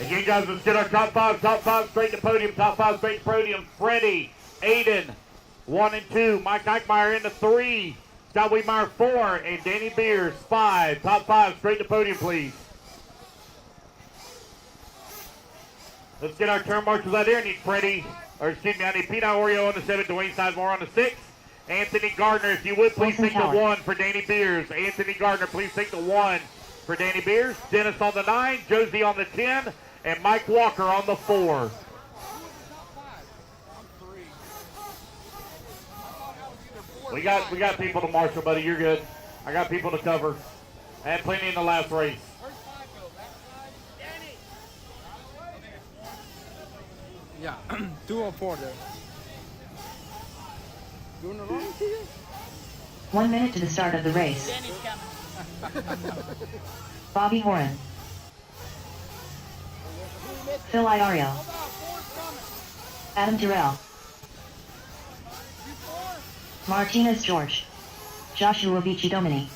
Again, guys, let's get our top 5 straight to podium, top 5 straight to podium. Freddie, Aiden, 1 and 2. Mike Eichmeyer in the 3. Scott Wiedmeyer 4, and Danny Beers 5. Top 5 straight to podium, please. Let's get our turn marshals out here. I need Freddie, or excuse me, I need Pete Iorio on the 7, Dwayne Sizemore on the 6. Anthony Gardner, if you would, please take the 1 for Danny Beers. Anthony Gardner, please take the 1 for Danny Beers. Dennis on the 9, Josie on the 10, and Mike Walker on the 4. We got people to marshal, buddy. You're good. I got people to cover. I had plenty in the last race. Yeah, 204 there. Doing it wrong to you? 1 minute to the start of the race. Bobby Horan. Phil Iorio. Adam Durrell. Martinez George. Joshua Vici Domini.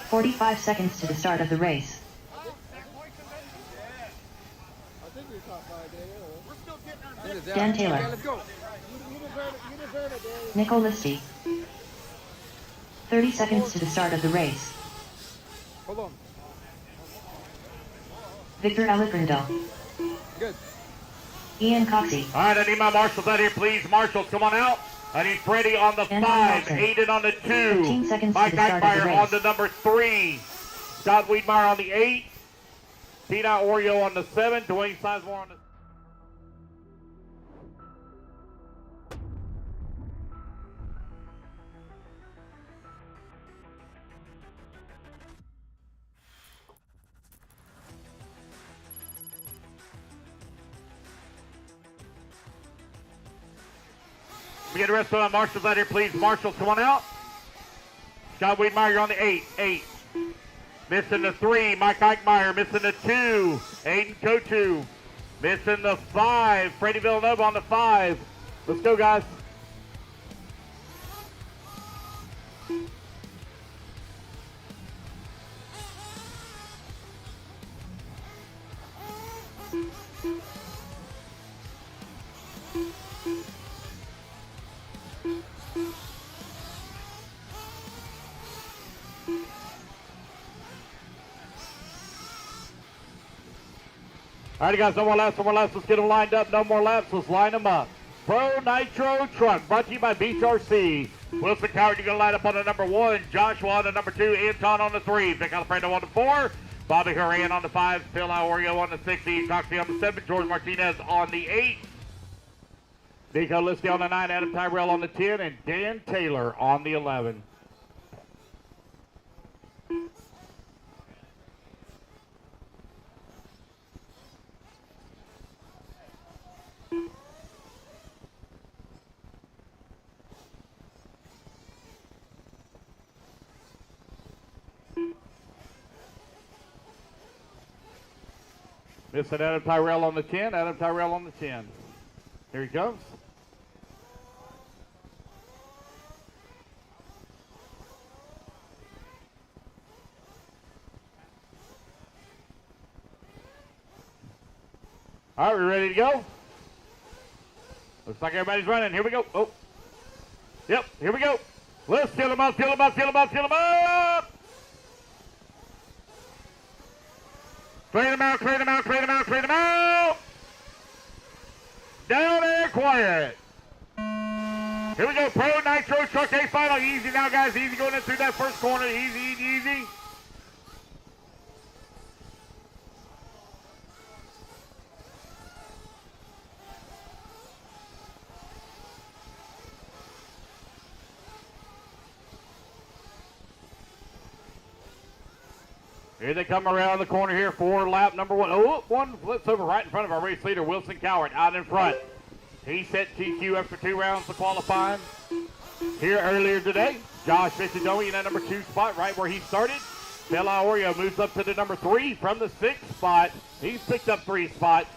45 seconds to the start of the race. Dan Taylor. Okay, let's go. Nico Listi. 30 seconds to the start of the race. Hold on. Victor Alejandro. Good. Ian Coxey. All right, I need my marshals out here, please. Marshals, come on out. I need Freddie on the And 5, Wilson. Aiden on the 2, 15 seconds to Mike the start of the Eichmeyer race. on the number 3, Scott Wiedmeyer on the 8, Pete Iorio on the 7, Dwayne Sizemore on the We get the rest of the marshals out here, please. Marshals, come on out. Scott Wiedmeyer, you're on the 8. 8. Missing the 3, Mike Eichmeyer. Missing the 2, Aiden Kotu. Missing the 5, Freddie Villanova on the 5. Let's go, guys. All right, guys, no more laps, no more laps. Let's get them lined up. No more laps. Let's line them up. Pro Nitro Truck, brought to you by Beach RC. Wilson Coward, you're going to line up on the number 1. Joshua on the number 2. Anton on the 3. Vic Alfredo on the 4. Bobby Horan on the 5. Phil Iorio on the 6. Ian Coxey on the 7. George Martinez on the 8. Nico Liskey on the 9. Adam Tyrell on the 10. And Dan Taylor on the 11. Missing Adam Tyrell on the 10. Adam Tyrell on the 10. Here he comes. All right, we ready to go? Looks like everybody's running. Here we go. Oh. Yep, here we go. Let's kill him up, kill him up, kill him up, kill him up! Clean them out, clean them out, clean them out, clean them out! Down there, quiet. Here we go, Pro Nitro Truck A final. Easy now, guys, easy going in through that first corner. Easy, easy, easy. Here they come around the corner here for lap number 1. Oh, one flips over right in front of our race leader, Wilson Coward, out in front. He set TQ after 2 rounds of qualifying. Here earlier today, Josh Michidoni in that number 2 spot, right where he started. Phil Iorio moves up to the number 3 from the 6th spot. He's picked up 3 spots.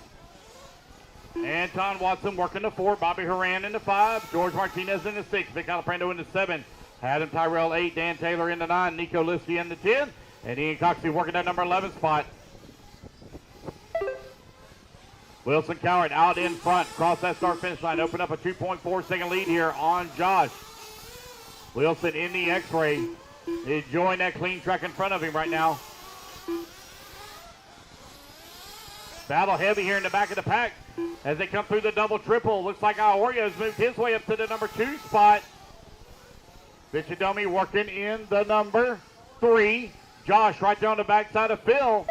Anton Watson working the 4. Bobby Horan in the 5. George Martinez in the 6. Vic Alprando in the 7. Adam Tyrell 8. Dan Taylor in the 9. Nico Liskey in the 10. And Ian Coxey working that number 11 spot. Wilson Coward out in front. Cross that start-finish line. Open up a 2.4 second lead here on Josh. Wilson in the X-ray. Enjoying that clean track in front of him right now. Battle heavy here in the back of the pack as they come through the double-triple. Looks like Iorio has moved his way up to the number 2 spot. Michidomi working in the number 3. Josh right there on the backside of Phil.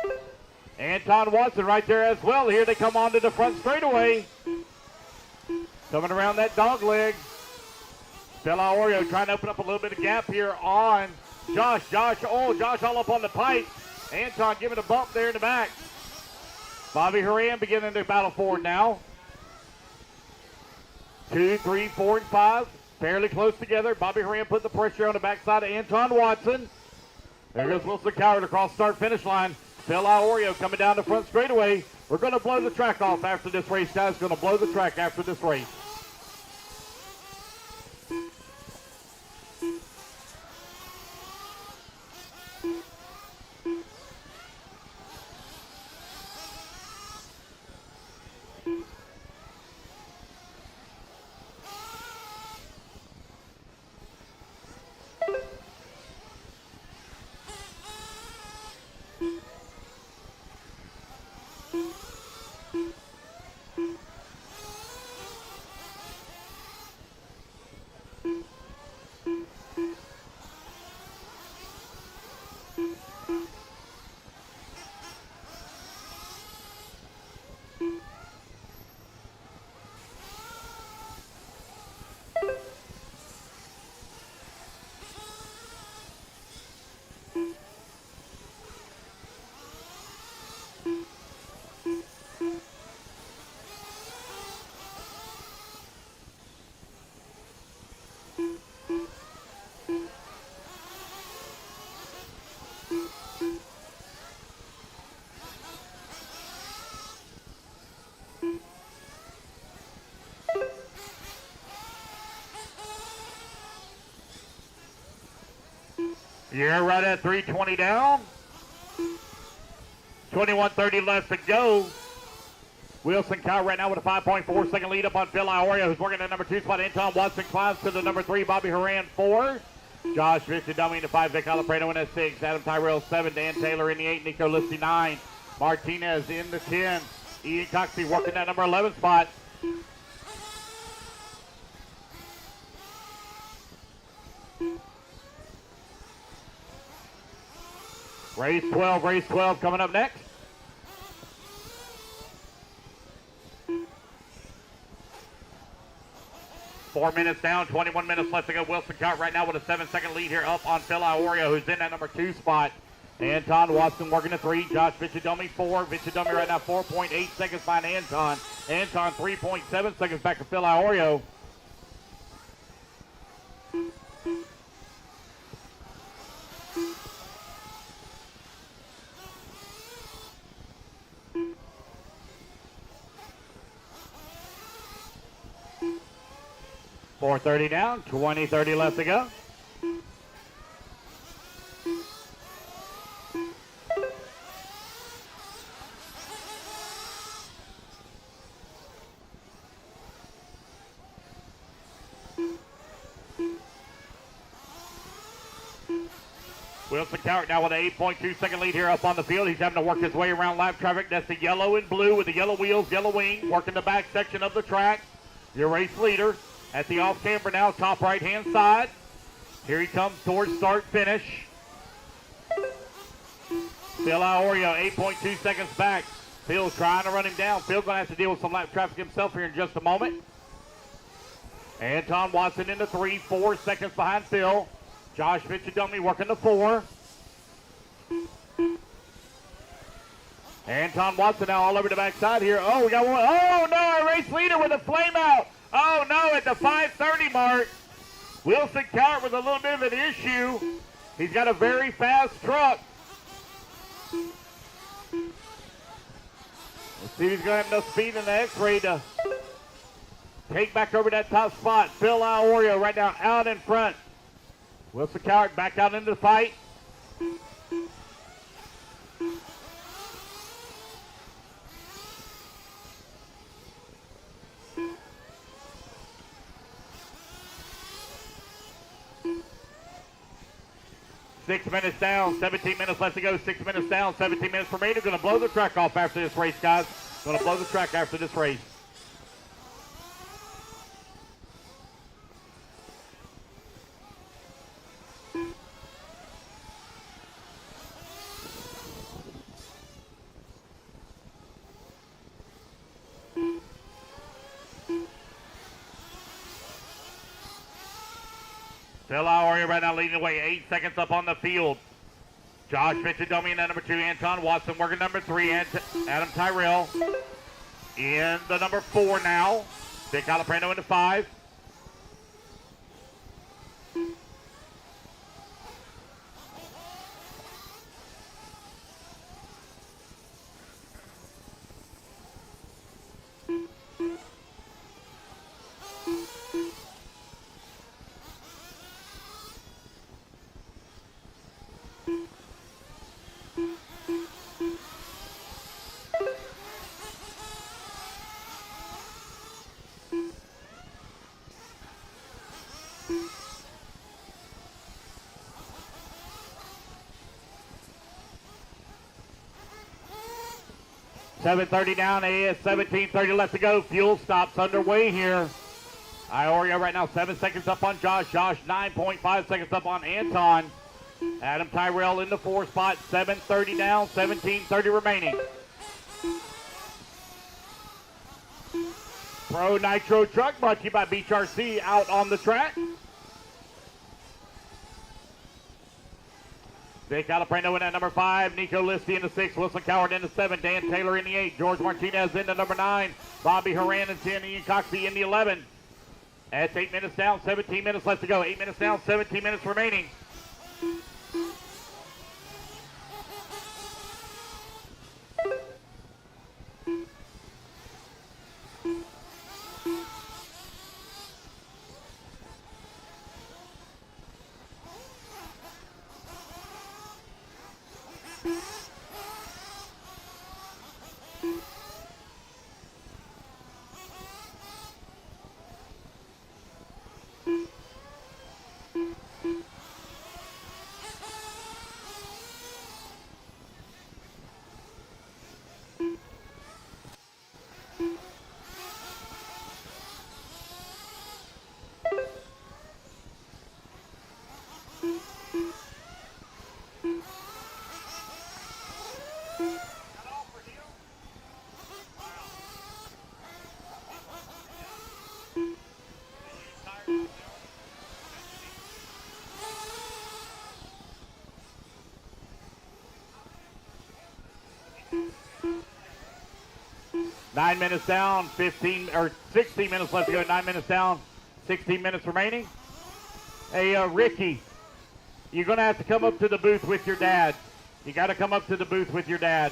Anton Watson right there as well. Here they come onto the front straightaway. Coming around that dog leg. Phil Iorio trying to open up a little bit of gap here on Josh. Josh all up on the pipe. Anton giving a bump there in the back. Bobby Horan beginning to battle forward now. 2, 3, 4, and 5. Fairly close together. Bobby Horan put the pressure on the backside of Anton Watson. There goes Wilson Coward across start-finish line. Phil Iorio coming down the front straightaway. We're going to blow the track off after this race, guys. Going to blow the track after this race. You're right at 3:20 down. 21:30 left to go. Wilson Kyle right now with a 5.4 second lead up on Phil Iorio, who's working at number 2 spot. Anton Watson climbs to the number 3. Bobby Horan 4. Josh Victor in the 5. Vic Alaprano in the 6. Adam Tyrell 7. Dan Taylor in the 8. Nico Listy 9. Martinez in the 10. Ian Coxey working that number 11 spot. Race 12 coming up next. Four minutes down, 21 minutes left to go. Wilson Count right now with a 7-second lead here up on Phil Iorio, who's in that number 2 spot. Anton Watson working a 3. Josh Vichadomi 4. Vichadomi right now 4.8 seconds behind Anton. Anton 3.7 seconds back to Phil Iorio. .430 down, 20:30 left to go. Wilson Cowart now with an 8.2 second lead here up on the field. He's having to work his way around lap traffic. That's the yellow and blue with the yellow wheels, yellow wing, working the back section of the track. Your race leader at the off camber now, top right hand side. Here he comes towards start finish. Phil Iorio 8.2 seconds back. Phil trying to run him down. Phil's going to have to deal with some lap traffic himself here in just a moment. Anton Watson into 3, 4 seconds behind Phil. Josh Vichadomi working the 4. Anton Watson now all over the backside here. Oh, we got one. Oh, no, our race leader with a flame out. Oh, no, at the 5:30 mark. Wilson Cowart with a little bit of an issue. He's got a very fast truck. Let's see if he's going to have enough speed in the X-ray to take back over that top spot. Phil Iorio right now out in front. Wilson Cowart back out into the fight. Six minutes down, 17 minutes left to go. 6 minutes down, 17 minutes remaining. Going to blow the track off after this race, guys. Going to blow the track after this race. Phil Iorio right now leading the way, 8 seconds up on the field. Josh Vichadomi in that number 2, Anton Watson working number 3, Adam Tyrell in the number 4 now. Vic Alaprano into 5. .730 down, AS 17:30 left to go. Fuel stops underway here. Iorio right now 7 seconds up on Josh. Josh 9.5 seconds up on Anton. Adam Tyrell in the 4 spot. 7:30 down, 17:30 remaining. Pro Nitro Truck brought to you by Beach RC out on the track. Vic Alaprano in at number 5. Nico Listy in the 6. Wilson Cowart in the 7. Dan Taylor in the 8. George Martinez in the number 9. Bobby Horan in 10. Ian Coxey in the 11. That's 8 minutes down. 17 minutes left to go. 8 minutes down. 17 minutes remaining. 9 minutes down, 16 minutes left to go. 9 minutes down, 16 minutes remaining. Hey, Ricky, you're going to have to come up to the booth with your dad. You got to come up to the booth with your dad.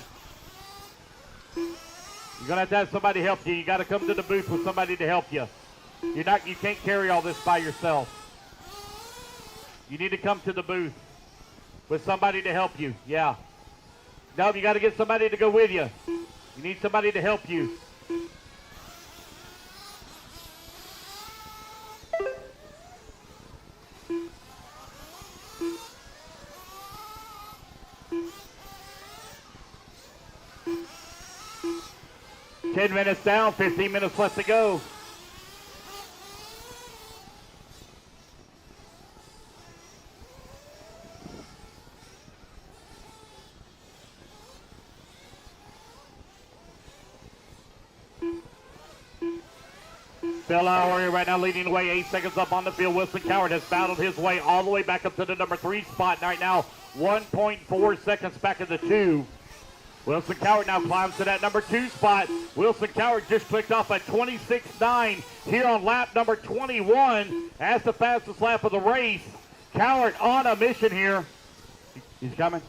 You're going to have somebody help you. You got to come to the booth with somebody to help you. You can't carry all this by yourself. You need to come to the booth with somebody to help you. Yeah. No, you got to get somebody to go with you. You need somebody to help you. Ten minutes down, 15 minutes left to go. Phil Lowry right now leading the way, 8 seconds up on the field. Wilson Coward has battled his way all the way back up to the number 3 spot. Right now, 1.4 seconds back of the 2. Wilson Coward now climbs to that number 2 spot. Wilson Coward just clicked off at 26.9 here on lap number 21. That's the fastest lap of the race. Coward on a mission here. He's coming.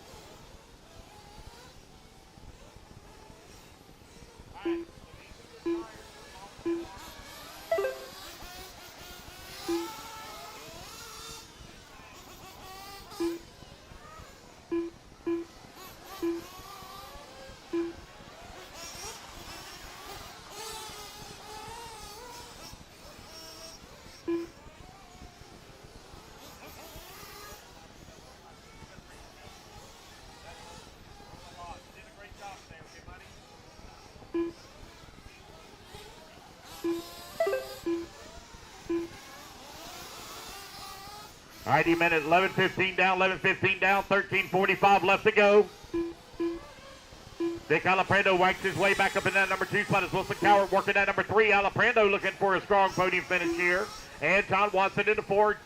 All right, minute 11:15 down, 11:15 down, 13:45 left to go. Vic Alaprando wakes his way back up in that number 2 spot as Wilson Coward working that number 3. Alaprando looking for a strong podium finish here. Anton Watson in the 4.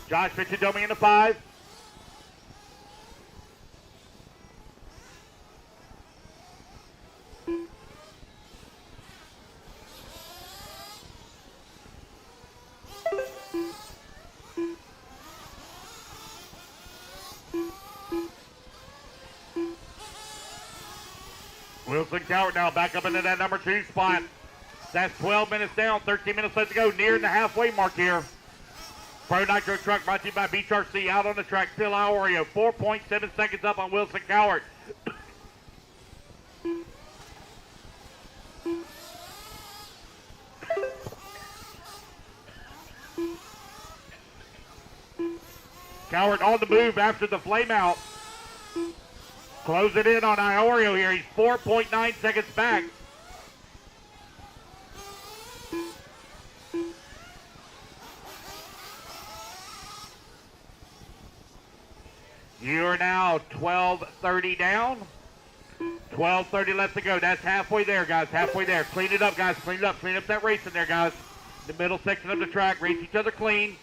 Josh Fichadomi in the 5. Wilson Coward now back up into that number 2 spot. That's 12 minutes down, 13 minutes left to go, nearing the halfway mark here. Pro Nitro Truck brought to you by BHRC. Out on the track, Phil Iorio, 4.7 seconds up on Wilson Coward. Coward on the move after the flame out. Close it in on Iorio here. He's 4.9 seconds back. You are now 12:30 down. 12:30 left to go. That's halfway there, guys. Halfway there. Clean it up, guys. Clean it up. Clean up that racing there, guys. The middle section of the track. Race each other clean.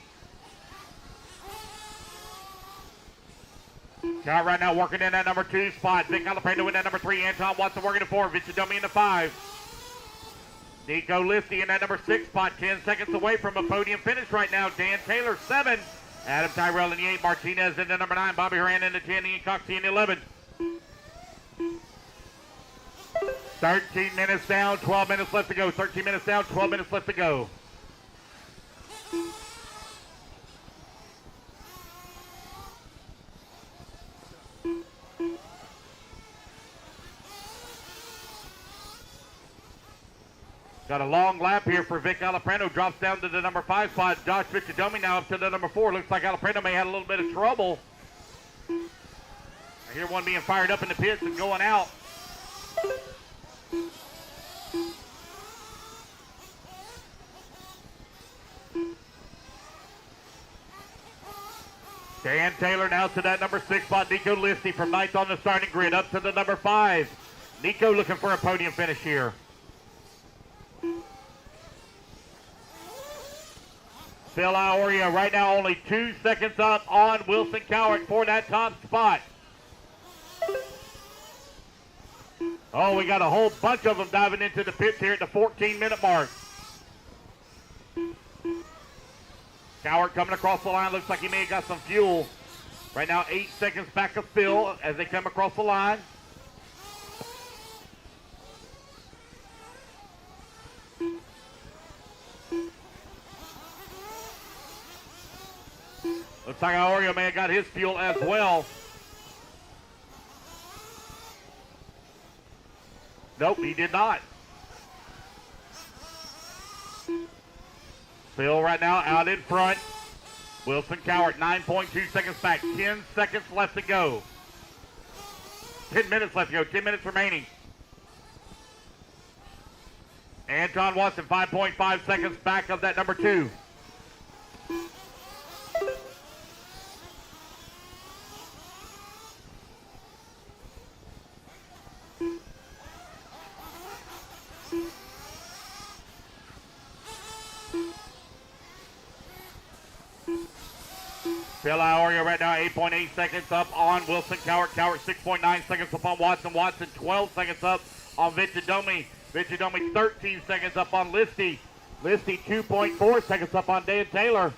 Coward right now working in that number 2 spot. Vic Alaprando in that number 3. Anton Watson working the 4. Vichadomi in the 5. Nico Listy in that number 6 spot. 10 seconds away from a podium finish right now. Dan Taylor 7. Adam Tyrell in the 8. Martinez in the number 9. Bobby Horan in the 10. Ian Coxey in the 11. 13 minutes down. 12 minutes left to go. 13 minutes down. 12 minutes left to go. Got a long lap here for Vic Alaprando. Drops down to the number 5 spot. Josh Fichadomi now up to the number 4. Looks like Alaprando may have a little bit of trouble. I hear one being fired up in the pits and going out. Dan Taylor now to that number 6 spot. Nico Listy from 9th on the starting grid up to the number 5. Nico looking for a podium finish here. Phil Iorio right now only 2 seconds up on Wilson Coward for that top spot. Oh, we got a whole bunch of them diving into the pits here at the 14-minute mark. Cowart coming across the line. Looks like he may have got some fuel. Right now, 8 seconds back of Phil as they come across the line. Looks like Oreo may have got his fuel as well. Nope, he did not. Phil right now out in front. Wilson Cowart, 9.2 seconds back. 10 seconds left to go. 10 minutes left to go. 10 minutes remaining. Anton Watson, 5.5 seconds back of that number 2. Phil Iorio right now, 8.8 seconds up on Wilson Cowart. Cowart 6.9 seconds up on Watson. Watson 12 seconds up on Vincidomi. Vincidomi 13 seconds up on Listy. Listy 2.4 seconds up on Dan Taylor.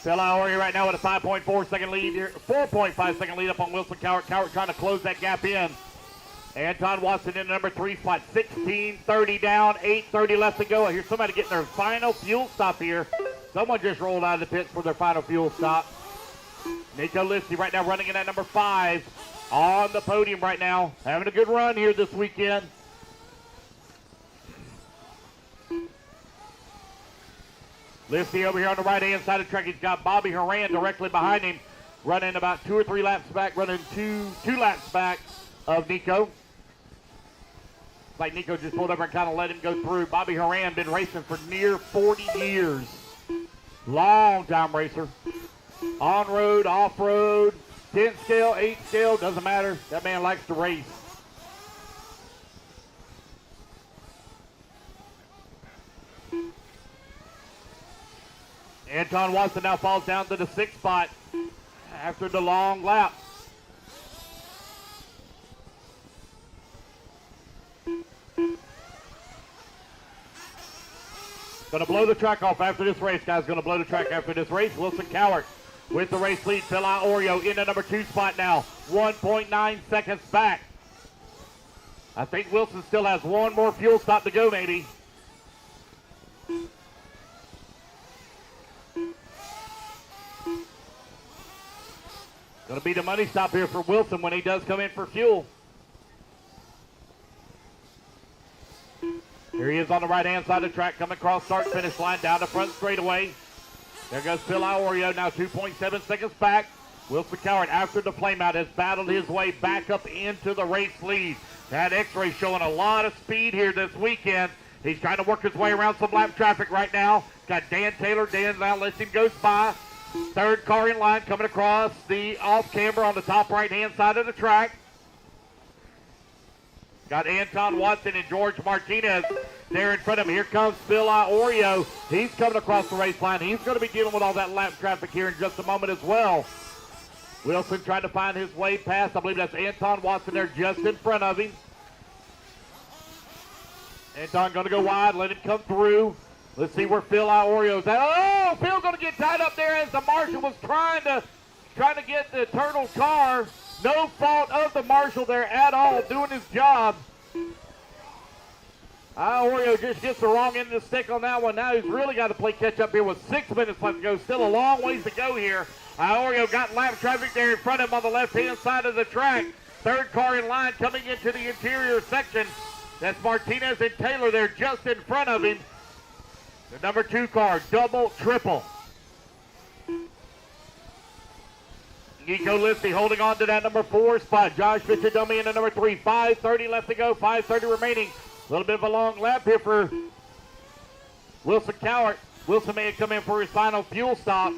Phil Iorio right now with a 5.4 second lead here, 4.5 second lead up on Wilson Cowart. Cowart trying to close that gap in. Anton Watson in the number 3 spot, 16:30 down, 8:30 left to go. I hear somebody getting their final fuel stop here. Someone just rolled out of the pits for their final fuel stop. Nico Listy right now running in at number 5 on the podium right now. Having a good run here this weekend. Listy over here on the right-hand side of the track. He's got Bobby Horan directly behind him, running about 2 or 3 laps back, running two laps back of Nico. It's like Nico just pulled over and kind of let him go through. Bobby Horan been racing for near 40 years. Long time racer. On-road, off-road, 10 scale, 8 scale, doesn't matter. That man likes to race. Anton Watson now falls down to the 6th spot after the long lap. Going to blow the track off after this race, guys. Going to blow the track after this race. Wilson Cowart with the race lead. Phil Iorio in the number 2 spot now. 1.9 seconds back. I think Wilson still has one more fuel stop to go, maybe. Going to be the money stop here for Wilson when he does come in for fuel. Here he is on the right-hand side of the track, coming across start-finish line, down the front straightaway. There goes Phil Iorio, now 2.7 seconds back. Wilson Cowart, after the flameout, has battled his way back up into the race lead. That X-Ray showing a lot of speed here this weekend. He's trying to work his way around some lap traffic right now. Got Dan Taylor. Dan now lets him go by. 3rd car in line coming across the off-camber on the top right-hand side of the track. Got Anton Watson and George Martinez there in front of him. Here comes Phil Iorio. He's coming across the race line. He's going to be dealing with all that lap traffic here in just a moment as well. Wilson trying to find his way past. I believe that's Anton Watson there just in front of him. Anton going to go wide, let him come through. Let's see where Phil Iorio's at. Oh, Phil's going to get tied up there as the marshal was trying to get the turtle car. No fault of the marshal there at all, doing his job. Iorio just gets the wrong end of the stick on that one. Now he's really got to play catch up here with 6 minutes left to go. Still a long ways to go here. Iorio got lap traffic there in front of him on the left-hand side of the track. Third car in line coming into the interior section. That's Martinez and Taylor. They're just in front of him. The number 2 car, double, triple. Nico Listy holding on to that number 4 spot. Josh Fitzidummy in the number 3. 5:30 left to go, 5:30 remaining. A little bit of a long lap here for Wilson Cowart. Wilson may have come in for his final fuel stop.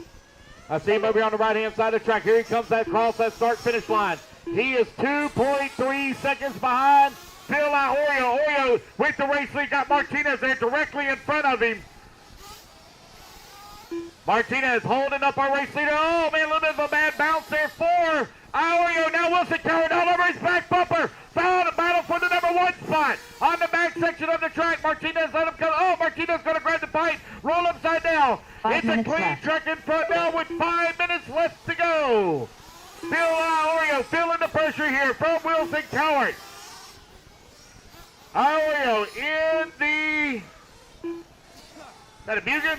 I see him over here on the right-hand side of the track. Here he comes across that start-finish line. He is 2.3 seconds behind Phil Ahorio. Ahorio with the race lead. Got Martinez there directly in front of him. Martinez holding up our race leader. Oh, man, a little bit of a bad bounce there for Ahorio. Now Wilson Cowart all over his back bumper. Found a battle for the number 1 spot. On the back section of the track, Martinez let him come. Oh, Martinez going to grab the pipe, roll upside down. 5 It's a minutes clean left. truck in front now with 5 minutes left to go. Phil Ahorio feeling the pressure here from Wilson Cowart. Ahorio in the... Is that a Bugan?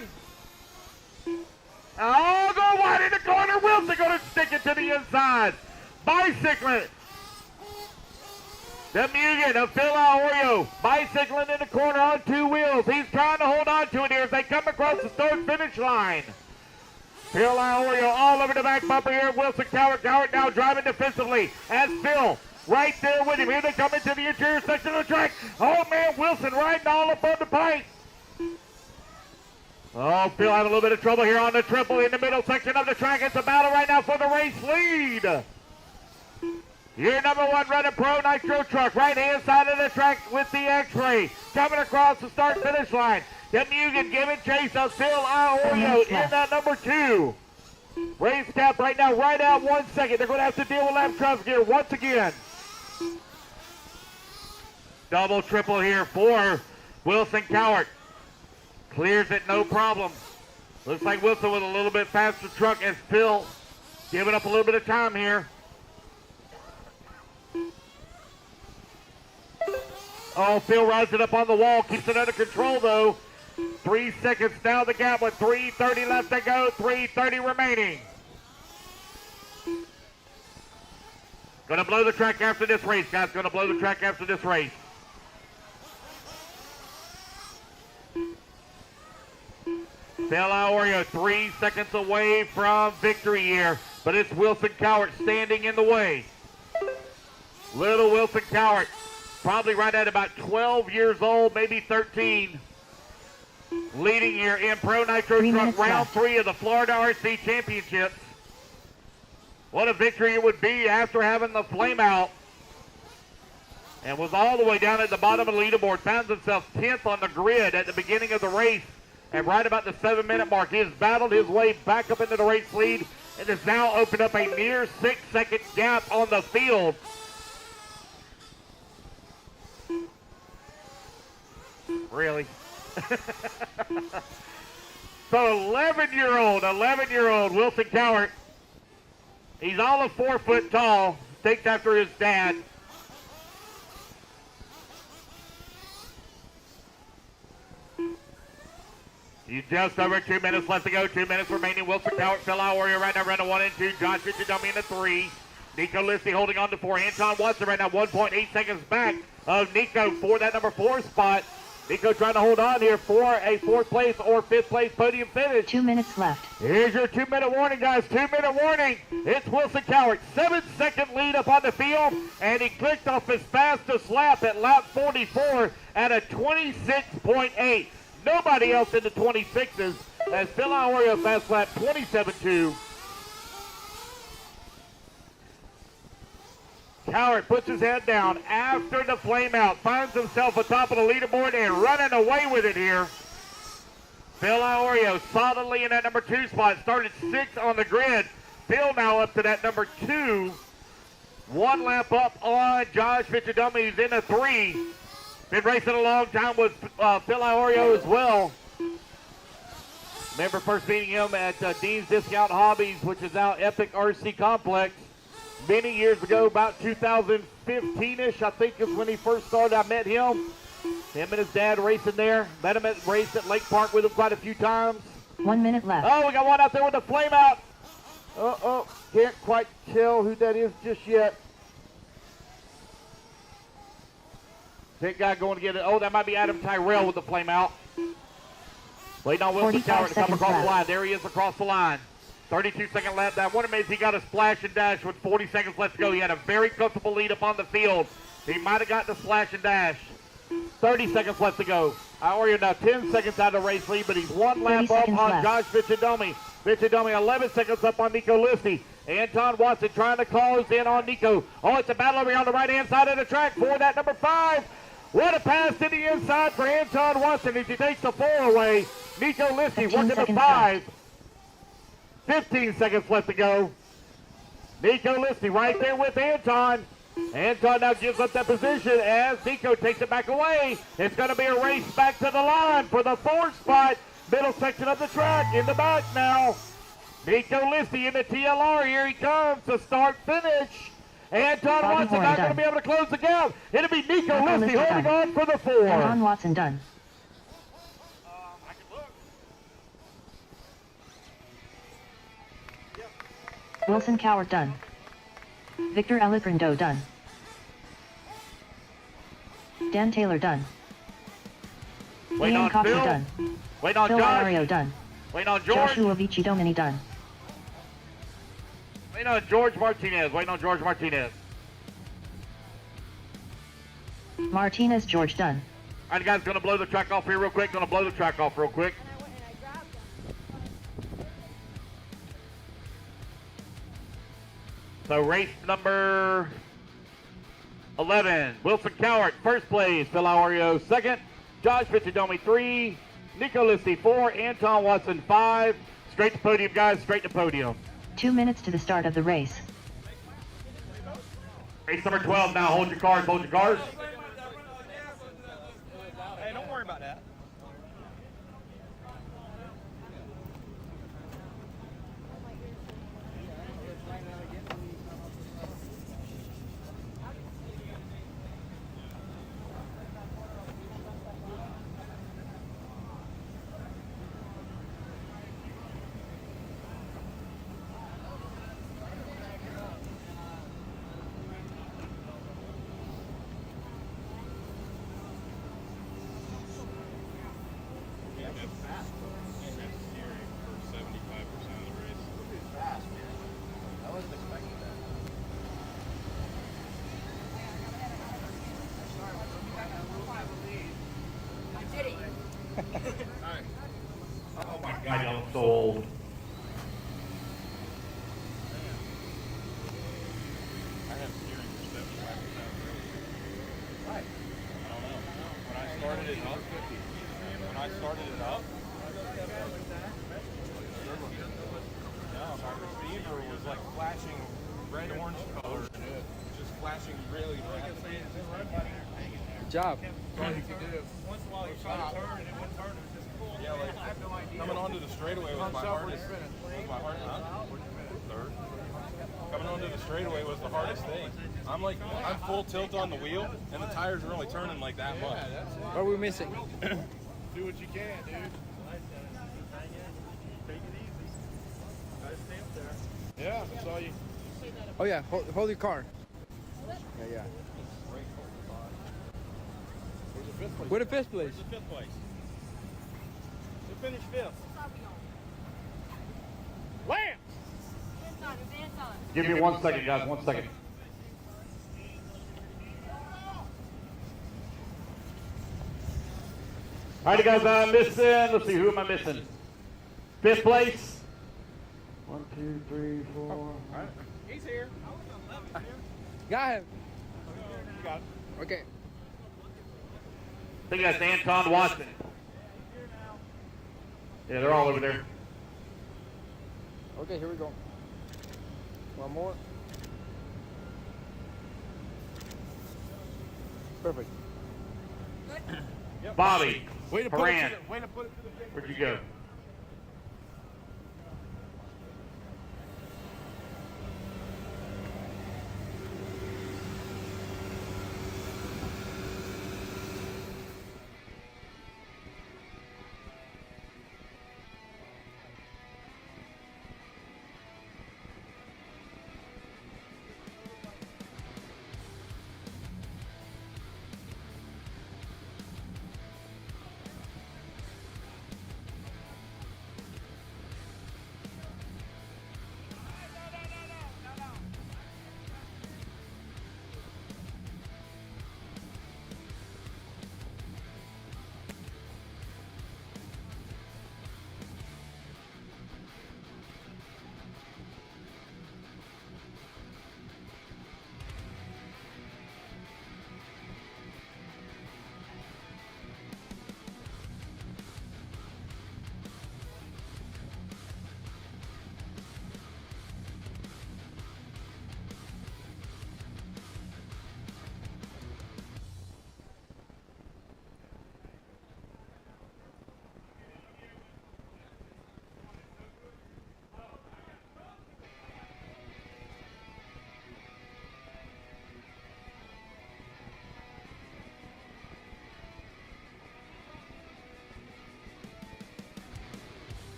Oh, go wide in the corner. Wilson going to stick it to the inside. Bicycling. The Mugen of Phil Ahorio. Bicycling in the corner on 2 wheels. He's trying to hold on to it here as they come across the start-finish line. Phil Ahorio all over the back bumper here. Wilson Cowart. Cowart now driving defensively as Phil right there with him. Here they come into the interior section of the track. Oh, man, Wilson riding all up on the pipe. Oh, Phil having a little bit of trouble here on the triple in the middle section of the track. It's a battle right now for the race lead. Your number 1 running Pro Nitro truck, right-hand side of the track with the X-Ray. Coming across the start-finish line. The Mugen giving chase of Phil Ahorio in that number 2. Race cap right now, right out 1 second. They're going to have to deal with lap traffic here once again. Double triple here for Wilson Cowart. Clears it, no problem. Looks like Wilson with a little bit faster truck as Phil giving up a little bit of time here. Oh, Phil rides it up on the wall, keeps it under control though. 3 seconds down the gap with 3:30 left to go, 3:30 remaining. Gonna blow the track after this race, guys. Gonna blow the track after this race. Phil Ahorio 3 seconds away from victory here, but it's Wilson Cowart standing in the way. Little Wilson Cowart, probably right at about 12 years old, maybe 13. Leading here in Pro Nitro Truck round 3 of the Florida RC Championships. What a victory it would be after having the flame out. And was all the way down at the bottom of the leaderboard. Found himself 10th on the grid at the beginning of the race. And right about the 7-minute mark, he has battled his way back up into the race lead and has now opened up a near 6-second gap on the field. Really? So 11-year-old Wilson Cowart. He's all of 4 foot tall, takes after his dad. You just over 2 minutes left to go. 2 minutes remaining. Wilson Cowart, Phil Ahorio right now running 1 and 2. Josh Fitzidummy in the 3. Nico Listy holding on to 4. Anton Watson right now 1.8 seconds back of Nico for that number 4 spot. Nico trying to hold on here for a 4th place or 5th place podium finish. 2 minutes left. Here's your 2-minute warning, guys. 2-minute warning. It's Wilson Cowart. 7-second lead up on the field, and he clicked off his fastest lap at lap 44 at a 26.8. Nobody else in the 26s as Phil Ahorio fast lap 27.2. Cowart puts his head down after the flame out, finds himself atop of the leaderboard and running away with it here. Phil Ahorio solidly in that number 2 spot, started 6th on the grid. Phil now up to that number 2. 1 lap up on Josh Fitzidummy, who's in the 3. Been racing a long time with Phil Ahorio as well. Remember first meeting him at Dean's Discount Hobbies, which is out Epic RC Complex. Many years ago, about 2015-ish, I think is when he first started. I met him. Him and his dad racing there. Met him at race at Lake Park with him quite a few times. 1 minute left. Oh, we got one out there with a flame out. Can't quite tell who that is just yet. Pit guy going to get it. Oh, that might be Adam Tyrell with the flame out. Waiting on Wilson 45 Cowart to come seconds across the left. line. There he is across the line. 32-second lap. That one amazing. He got a splash and dash with 40 seconds left to go. He had a very comfortable lead up on the field. He might have gotten the splash and dash. 30 seconds left to go. Iorio now 10 seconds out of the race lead, but he's one lap up on left. Josh Viccidomi. Viccidomi 11 seconds up on Nico Listy. Anton Watson trying to close in on Nico. Oh, it's a battle over here on the right-hand side of the track for that number 5. What a pass to the inside for Anton Watson as he takes the 4 away. Nico Listy 15 working the seconds 5. 15 seconds left to go. Nico Listy right there with Anton. Anton now gives up that position as Nico takes it back away. It's going to be a race back to the line for the 4th spot. Middle section of the track in the back now. Nico Listy in the TLR. Here he comes to start finish. Anton Bobby Watson Moore not going to done. be able to close the gap. It'll be Nico Nico Listy Listy holding done. on for the 4. Anton Watson done. I can look. Wilson Cowart done. Victor Eliprindo done. Dan Taylor done. Waiting Ian on Coxey Phil. done. Waiting on Phil Josh. Iorio done. Waiting on George. Joshua Vici-Domini done. Waiting on George Martinez. Waiting on George Martinez. Martinez George done. All right, guys, going to blow the track off here real quick. Going to blow the track off real quick. So race number 11, Wilson Cowart, first place. Phil Iorio, second. Josh Viccidomi, 3. Nico Listy, 4. Anton Watson, 5. Straight to podium, guys, straight to podium. 2 minutes to the start of the race. Race number 12 now. Hold your cars, hold your cars. Hey, don't worry about that. I don't so old. I have steering for 75% right. I don't know. When I started it up, no, my receiver was like flashing red orange color, just flashing really bright. Good job. Once in a while you try to turn and it wouldn't turn. It was just cool. Yeah, like coming onto the straightaway was my hardest. Third. Coming onto the straightaway was the hardest thing. I'm full tilt on the wheel, and the tires are only turning like that much. What are we missing? Do what you can, dude. Take it easy. Gotta stay up there. Yeah, I saw you. Oh yeah, hold your car. Yeah. Where's the fifth place? We're the 5th place. Where's the 5th place? Who finished 5th? Lance! Give me 1 second, guys, 1 second. All right, guys, I'm missing. Let's see, who am I missing? 5th place. 1, 2, 3, 4. He's here. Got him. You got it. Okay. I think that's Anton Watson. Yeah, they're all over there. Okay, here we go. One more. Perfect. Bobby, Way to put Haran, it to the, way to put it to the big. where'd you go?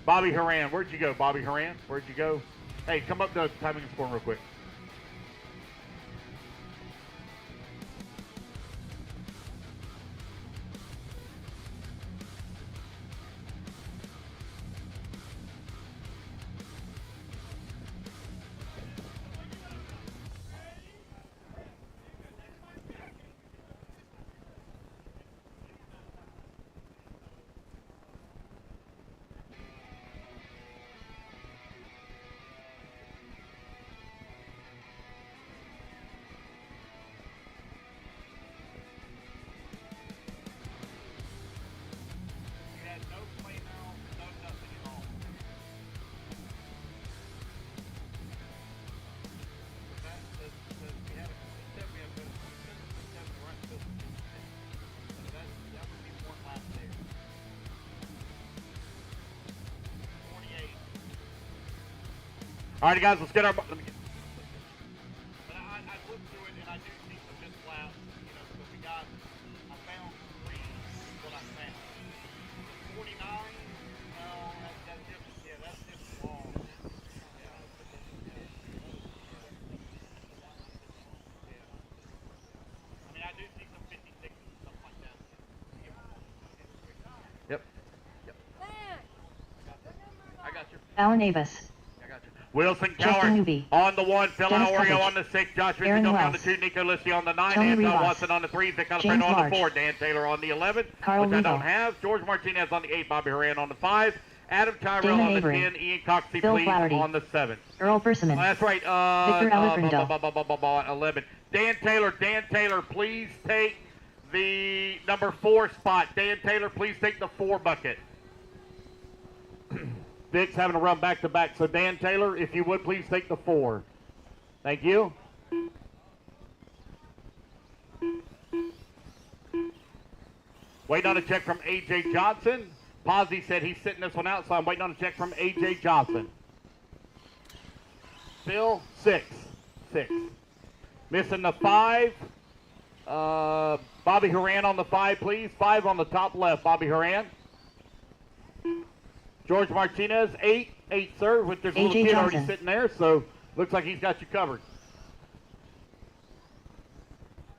Bobby Haran. Where'd you go, Bobby Haran? Where'd you go? Hey, come up to timing and scoring real quick. All right, guys, let's get our. Let me get. But I looked through it and I do see some missed laps. You know, so we got. I found 3 is what I found. 49. No, that's just that's just long. Yeah. I mean, I do see some 56 and stuff like that. Yep. I got you. Alan Avis. Wilson Justin Coward Newby. on the 1, Phil Dennis Oreo Coverage. on the 6, Josh Aaron Rizzo on the Wells. 2, Nico Lissi on the 9, Tony Anton Rivas. Watson on the 3, Vic James Alfredo on the Large. 4, Dan Taylor on the 11, Carl which I don't Lebo. have, George Martinez on the 8, Bobby Haran on the 5, Adam Tyrell Damon on the Avery. 10, Ian Coxey Phil please Flaherty. on the 7. Earl Persimmon. That's right, Victor Alejandro. 11. Dan Taylor, please take the number 4 spot. Dan Taylor, please take the 4 bucket. Vic's having to run back to back, so Dan Taylor, if you would, please take the 4. Thank you. Waiting on a check from A.J. Johnson. Posey said he's sitting this one out, so I'm waiting on a check from A.J. Johnson. Phil, 6. Missing the 5. Bobby Haran on the 5, please. 5 on the top left, Bobby Haran. George Martinez, 8, sir, with there's a little A.J. kid already Johnson. sitting there, so looks like he's got you covered.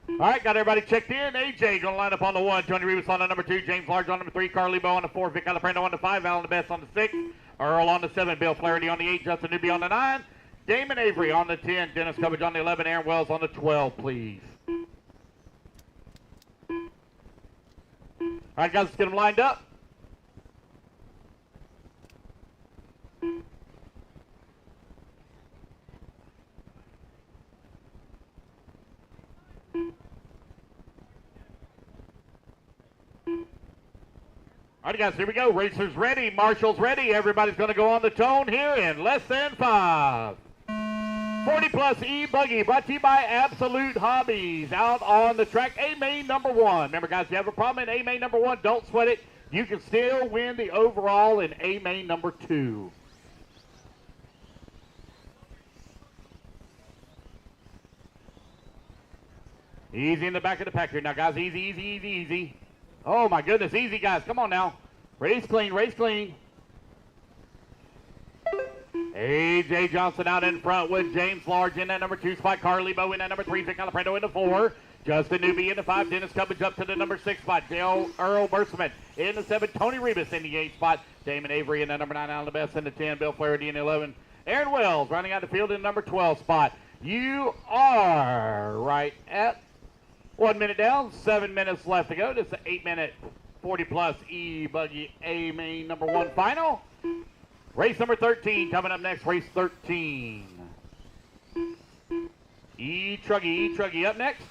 All right, got everybody checked in. AJ going to line up on the 1, Tony Rivas on the number 2, James Large on number 3, Carl Lebo on the 4, Vic Alfredo on the 5, Alan Best on the 6, Earl on the 7, Bill Flaherty on the 8, Justin Newby on the 9, Damon Avery on the 10, Dennis Coverage on the 11, Aaron Wells on the 12, please. All right, guys, let's get them lined up. All right, guys, here we go. Racers ready. Marshall's ready. Everybody's going to go on the tone here in less than 5. 40-plus e-buggy brought to you by Absolute Hobbies. Out on the track, A-Main number 1. Remember, guys, if you have a problem in A-Main number 1, don't sweat it. You can still win the overall in A-Main number 2. Easy in the back of the pack here. Now, guys, easy. Oh, my goodness. Easy, guys. Come on now. Race clean. A.J. Johnson out in front with James Large in that number 2 spot. Carl Lebo in that number 3. Vic Alfredo in the 4. Justin Newby in the 5. Dennis Cubbage up to the number 6 spot. Earl Berseman in the 7. Tony Rivas in the 8 spot. Damon Avery in the number 9. Alan Best in the 10. Bill Flaherty in the 11. Aaron Wells running out the field in the number 12 spot. You are right at 1 minute down, 7 minutes left to go. This is an 8-minute 40-plus e-buggy A-Main number 1 final. Race number 13 coming up next, race 13. E-truggy up next.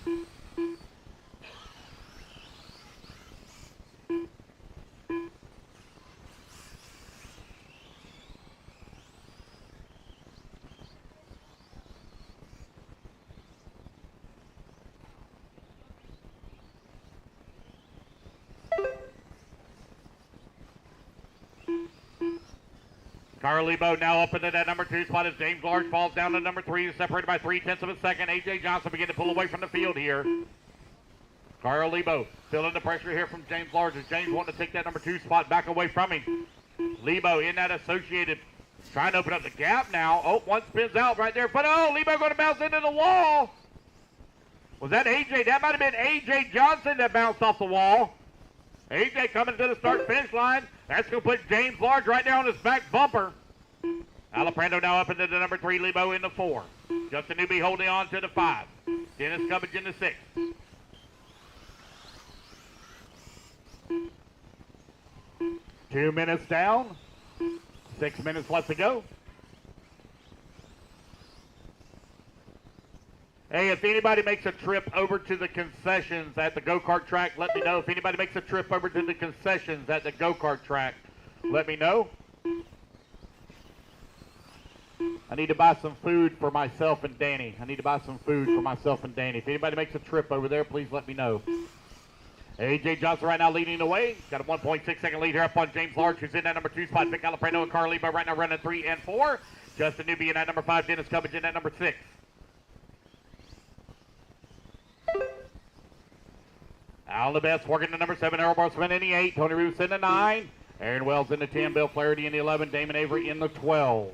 Carl Lebo now up into that number 2 spot as James Large falls down to number 3, separated by 0.3 of a second. A.J. Johnson begin to pull away from the field here. Carl Lebo feeling the pressure here from James Large as James wanting to take that number 2 spot back away from him. Lebo in that associated, trying to open up the gap now. Oh, one spins out right there, but oh, Lebo going to bounce into the wall. Was that AJ? That might have been AJ Johnson that bounced off the wall. AJ coming to the start-finish line. That's going to put James Large right there on his back bumper. Alaprando now up into the number 3, Lebo in the 4. Justin Newby holding on to the 5. Dennis Cubbage in the 6. Two minutes down. 6 minutes left to go. Hey, if anybody makes a trip over to the concessions at the go-kart track, let me know. If anybody makes a trip over to the concessions at the go-kart track, let me know. I need to buy some food for myself and Danny. If anybody makes a trip over there, please let me know. AJ Johnson right now leading the way. Got a 1.6 second lead here up on James Large, who's in that number 2 spot. Vic Alaprando and Carl Lebo right now running 3 and 4. Justin Newby in that number 5. Dennis Cubbage in that number 6. Al the best working the number 7. Errol Borsman in the 8. Tony Roos in the 9. Aaron Wells in the 10. Bill Flaherty in the 11. Damon Avery in the 12.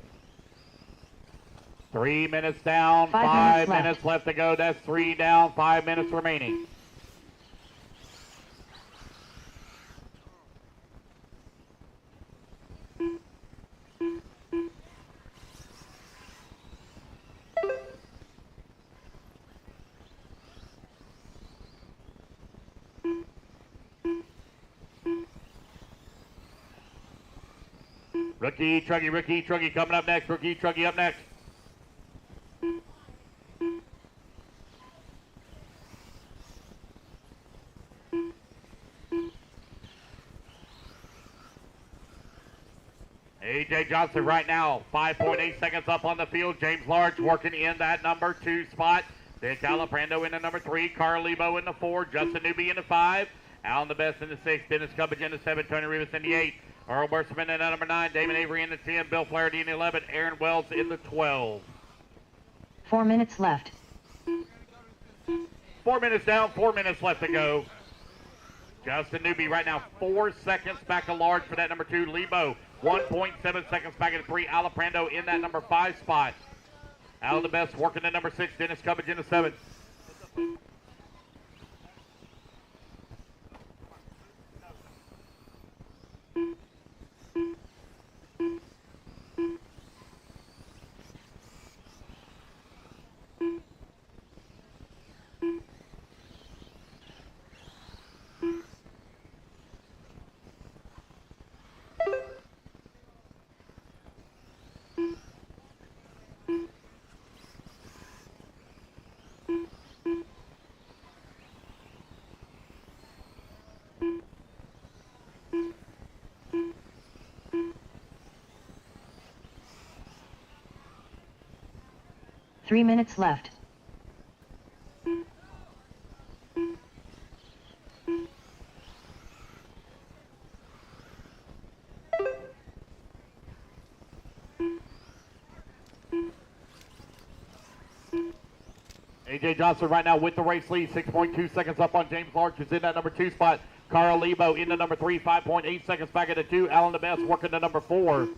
3 minutes down. 5 minutes left to go. That's 3 down. 5 minutes remaining. Rookie e-truggy coming up next. Rookie e-truggy up next. AJ Johnson right now, 5.8 seconds up on the field. James Large working in that number 2 spot. Vic Alaprando in the number 3. Carl Lebo in the 4. Justin Newby in the 5. Alan the Best in the 6. Dennis Cubbage in the 7. Tony Rivas in the 8. Earl Burstman in the number 9. Damon Avery in the 10. Bill Flaherty in the 11. Aaron Wells in the 12. 4 minutes left. 4 minutes down. 4 minutes left to go. Justin Newby right now 4 seconds back of Large for that number 2. Lebo 1.7 seconds back at 3. Alaprando in that number 5 spot. Alan the Best working the number 6. Dennis Cubbage in the 7. Three minutes left. AJ Johnson right now with the race lead, 6.2 seconds up on James Large, who's in that number 2 spot. Carl Lebo in the number 3, 5.8 seconds back at the 2. Alan the Best working the number 4.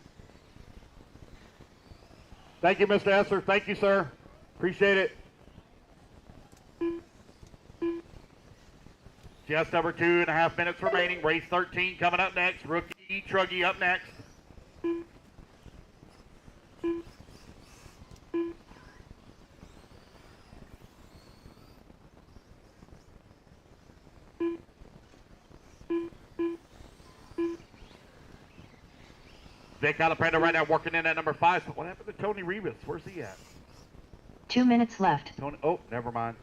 Thank you, Mr. Esser. Thank you, sir. Appreciate it. Just over 2.5 minutes remaining. Race 13 coming up next. Rookie e-truggy up next. Vic Alaprando right now working in at number 5. What happened to Tony Rivas? Where's he at? 2 minutes left. Tony, oh, never mind.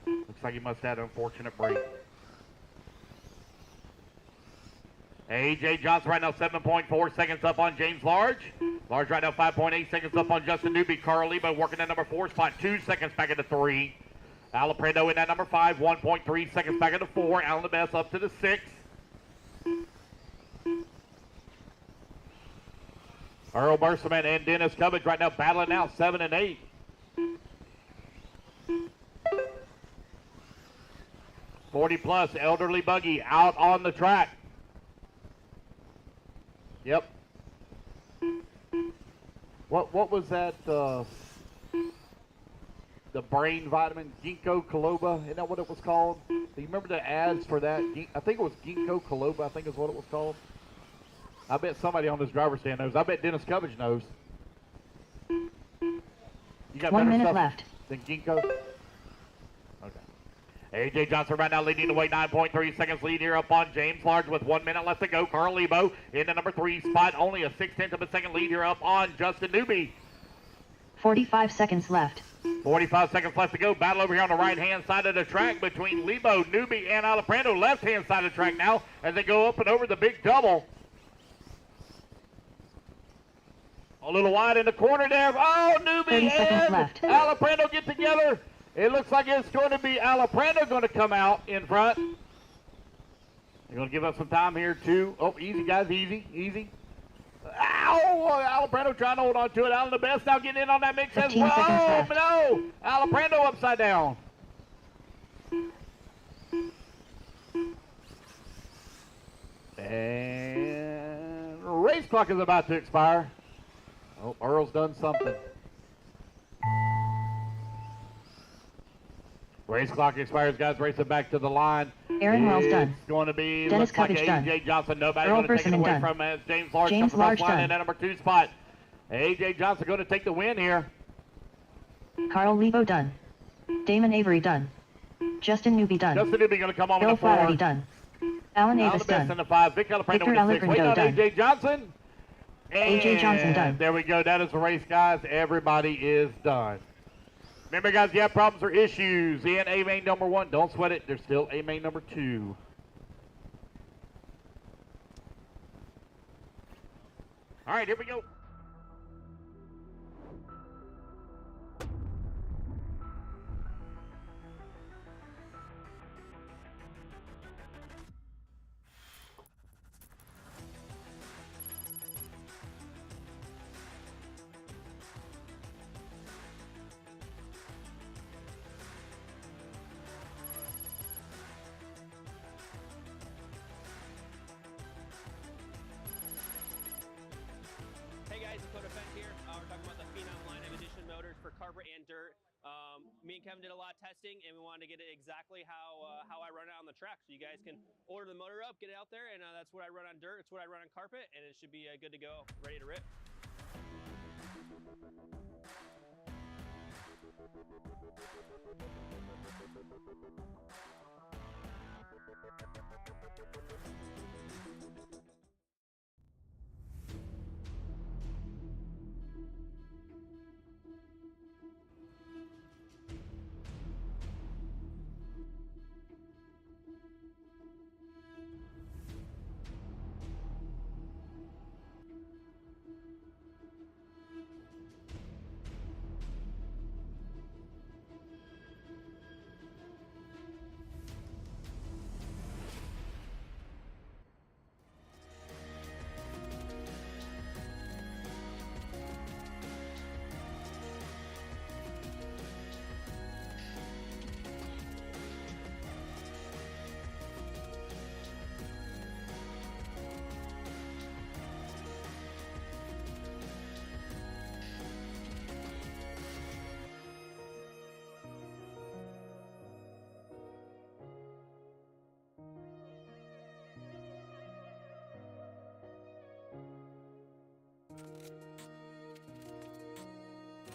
Looks like he must have had an unfortunate break. AJ Johnson right now 7.4 seconds up on James Large. Large right now 5.8 seconds up on Justin Newby. Carl Lebo working at number 4 spot. 2 seconds back into 3. Alaprando in at number 5. 1.3 seconds back into 4. Alan the Best up to the 6. Earl Burserman and Dennis Cubbage right now battling out 7 and 8. +40 elderly buggy out on the track. Yep. What was that? The brain vitamin, ginkgo biloba. Isn't that what it was called? Do you remember the ads for that? I think it was ginkgo biloba. I think is what it was called. I bet somebody on this driver's stand knows. I bet Dennis Cubbage knows. You got 1 better minute stuff left. than ginkgo? Okay. AJ Johnson right now leading away, 9.3 seconds lead here up on James Large with 1 minute left to go. Carl Lebo in the number 3 spot, only a 0.6 of a second lead here up on Justin Newby. 45 seconds left. 45 seconds left to go. Battle over here on the right-hand side of the track between Lebo, Newby, and Alaprando. Left-hand side of the track now as they go up and over the big double. A little wide in the corner there. Oh, Newby and Alaprando get together. It looks like it's going to be Alaprando going to come out in front. They're going to give us some time here, too. Oh, easy, guys. Easy, easy. Ow! Alaprando trying to hold on to it. Alan the Best now getting in on that mix as well. Oh, no! Alaprando upside down. And race clock is about to expire. Oh, Earl's done something. Race clock expires, guys. Racing back to the line. Aaron Wells done. It's going to be Dennis looks like Cubbage done. AJ Johnson. Nobody's Earl going to take it away done. from James Large. James Large line done. in that number 2 spot. AJ Johnson going to take the win here. Carl Lebo done. Damon Avery done. Justin Newby done. Justin Newby going to come on Bill with the 4. Flaherty done. Alan Avis Best done. in the 5. Vic Alaprando Victor with the 6. Wait Alaprando on done. AJ Johnson. AJ Johnson And done. there we go. That is the race, guys. Everybody is done. Remember, guys, if you have problems or issues in A main number 1, don't sweat it. There's still A main number 2. All right, here we go. And dirt. Me and Kevin did a lot of testing, and we wanted to get it exactly how I run it on the track. So you guys can order the motor up, get it out there, and that's what I run on dirt. It's what I run on carpet, and it should be good to go, ready to rip.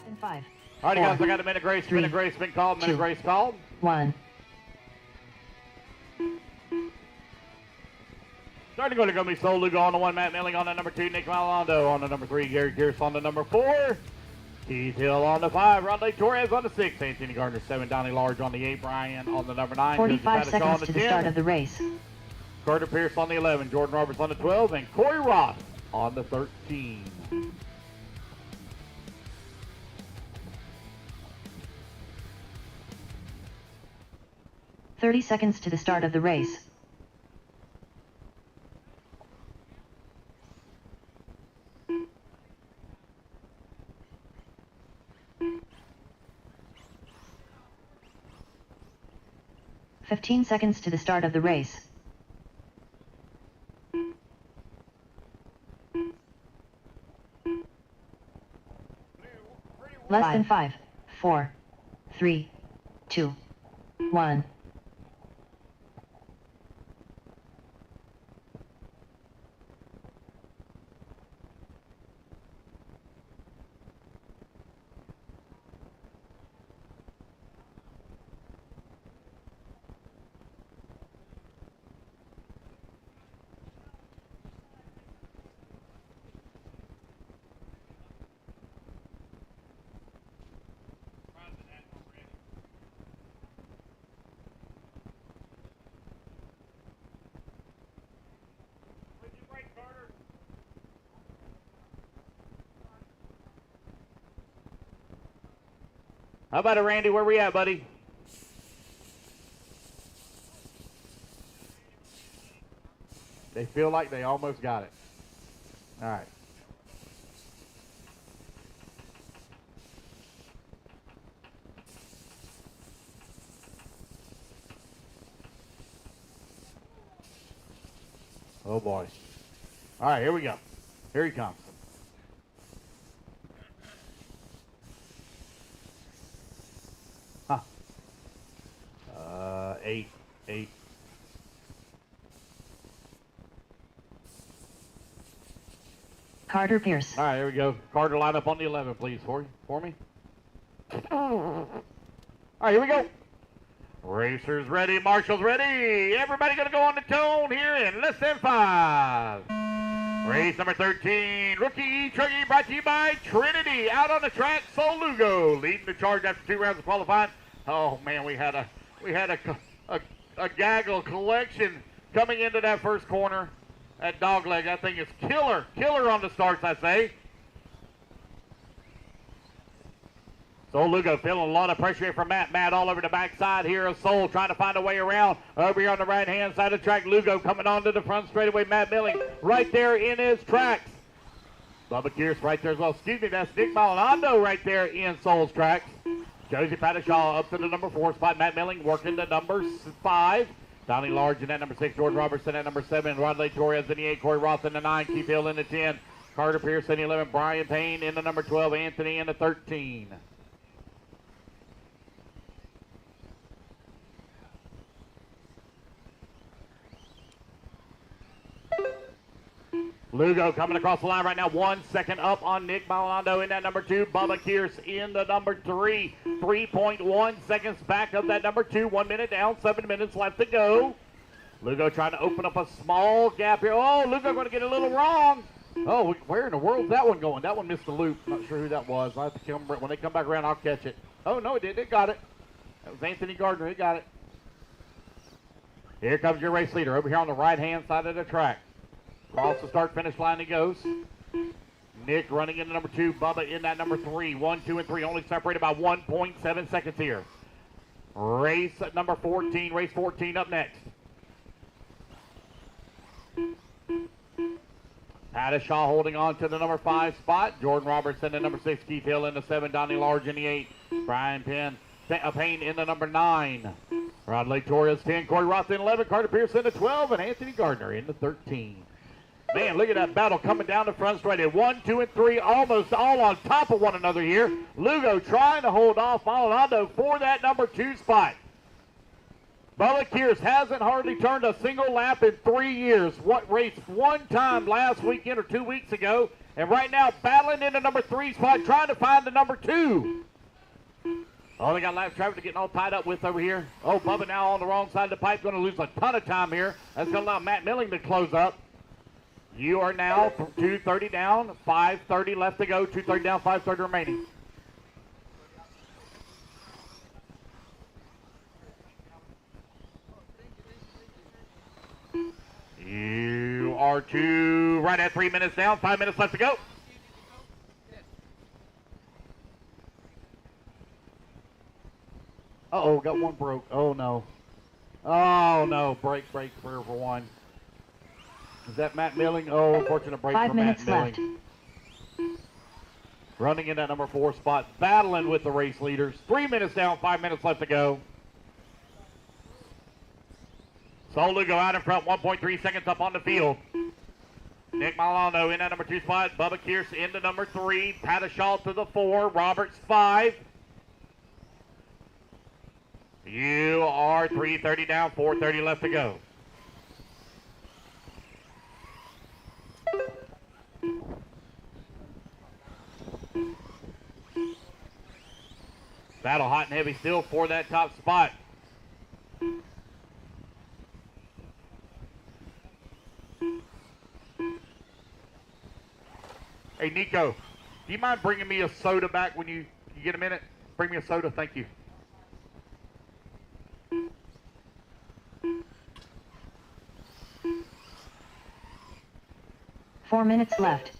And 5. All right, guys, I got a minute grace. Minute grace been called. Minute grace called. 1. Starting to go to be Sol Lugo on the 1, Matt Milling on the number 2, Nick Malando on the number 3, Gary Gears on the number 4, Keith Hill on the 5, Rondé Torres on the 6, Anthony Gardner 7, Donnie Large on the 8, Brian on the number 9, 45 seconds to the start of the race. Carter Pierce on the 11, Jordan Roberts on the 12, and Corey Ross on the 13. "30 seconds to the start of the race. "15 seconds to the start of the race. Less than 5, 4, 3, 2, 1. How about it, Randy? Where we at, buddy? They feel like they almost got it. All right. Oh, boy. All right, here we go. Here he comes. Huh. 8. Carter Pierce. All right, here we go. Carter, line up on the 11, please, for me. All right, here we go. Racers ready, marshals ready. Everybody going to go on the tone here in less than 5. Race number 13, rookie e-truggy, brought to you by Trinity. Out on the track, Sol Lugo leading the charge after 2 rounds of qualifying. Oh man, we had a gaggle collection coming into that first corner at Dogleg. That thing is killer on the starts, I say. Sol Lugo feeling a lot of pressure here from Matt. Matt all over the backside here of Sol, trying to find a way around. Over here on the right-hand side of the track, Lugo coming onto the front straightaway. Matt Milling right there in his tracks. Bubba Kearse right there as well. Excuse me, that's Nick Maldonado right there in Sol's tracks. Josie Pattishaw up to the number 4 spot. Matt Milling working the number 5. Donnie Large in that number 6. George Robertson at number 7. Rodley Torres in the 8. Corey Roth in the 9. Keith Hill in the 10. Carter Pierce in the 11. Brian Payne in the number 12. Anthony in the 13. Lugo coming across the line right now. 1 second up on Nick Maldonado in that number 2. Bubba Kearse in the number 3. 3.1 seconds back of that number 2. 1 minute down. 7 minutes left to go. Lugo trying to open up a small gap here. Oh, Lugo going to get a little wrong. Oh, where in the world is that one going? That one missed the loop. Not sure who that was. I have to come, when they come back around, I'll catch it. Oh, no, it did. It got it. That was Anthony Gardner. He got it. Here comes your race leader over here on the right-hand side of the track. Across the start-finish line he goes. Nick running in the number 2. Bubba in that number 3. 1, 2, and 3. Only separated by 1.7 seconds here. Race at number 14. Race 14 up next. Pattishaw holding on to the number 5 spot. Jordan Robertson in number 6. Keith Hill in the 7. Donnie Large in the 8. Brian Payne in the number 9. Rodley Torres 10. Corey Roth in 11. Carter Pierce in the 12. And Anthony Gardner in the 13. Man, look at that battle coming down the front straight. 1, 2, and 3 almost all on top of one another here. Lugo trying to hold off Maldonado for that number 2 spot. Bubba Kearse hasn't hardly turned a single lap in 3 years. What raced 1 time last weekend or 2 weeks ago. And right now battling in the number 3 spot, trying to find the number 2. Oh, they got lap traffic to getting all tied up with over here. Oh, Bubba now on the wrong side of the pipe. Going to lose a ton of time here. That's going to allow Matt Milling to close up. You are now 2:30 down, 5:30 left to go. 2:30 down, 5:30 remaining. You are right at 3 minutes down, 5 minutes left to go. Uh-oh, got one broke. Oh, no. Oh, no. Break for one. Is that Matt Milling? Oh, unfortunate break for Matt Milling. Running in that number 4 spot, battling with the race leaders. 3 minutes down, 5 minutes left to go. Sol Lugo out in front, 1.3 seconds up on the field. Nick Milano in that number 2 spot. Bubba Kearse into number 3. Pattishaw to the 4. Roberts 5. You are 3:30 down, 4:30 left to go. Battle hot and heavy still for that top spot. Hey, Nico, do you mind bringing me a soda back when you get a minute? Bring me a soda, thank you. Four minutes left.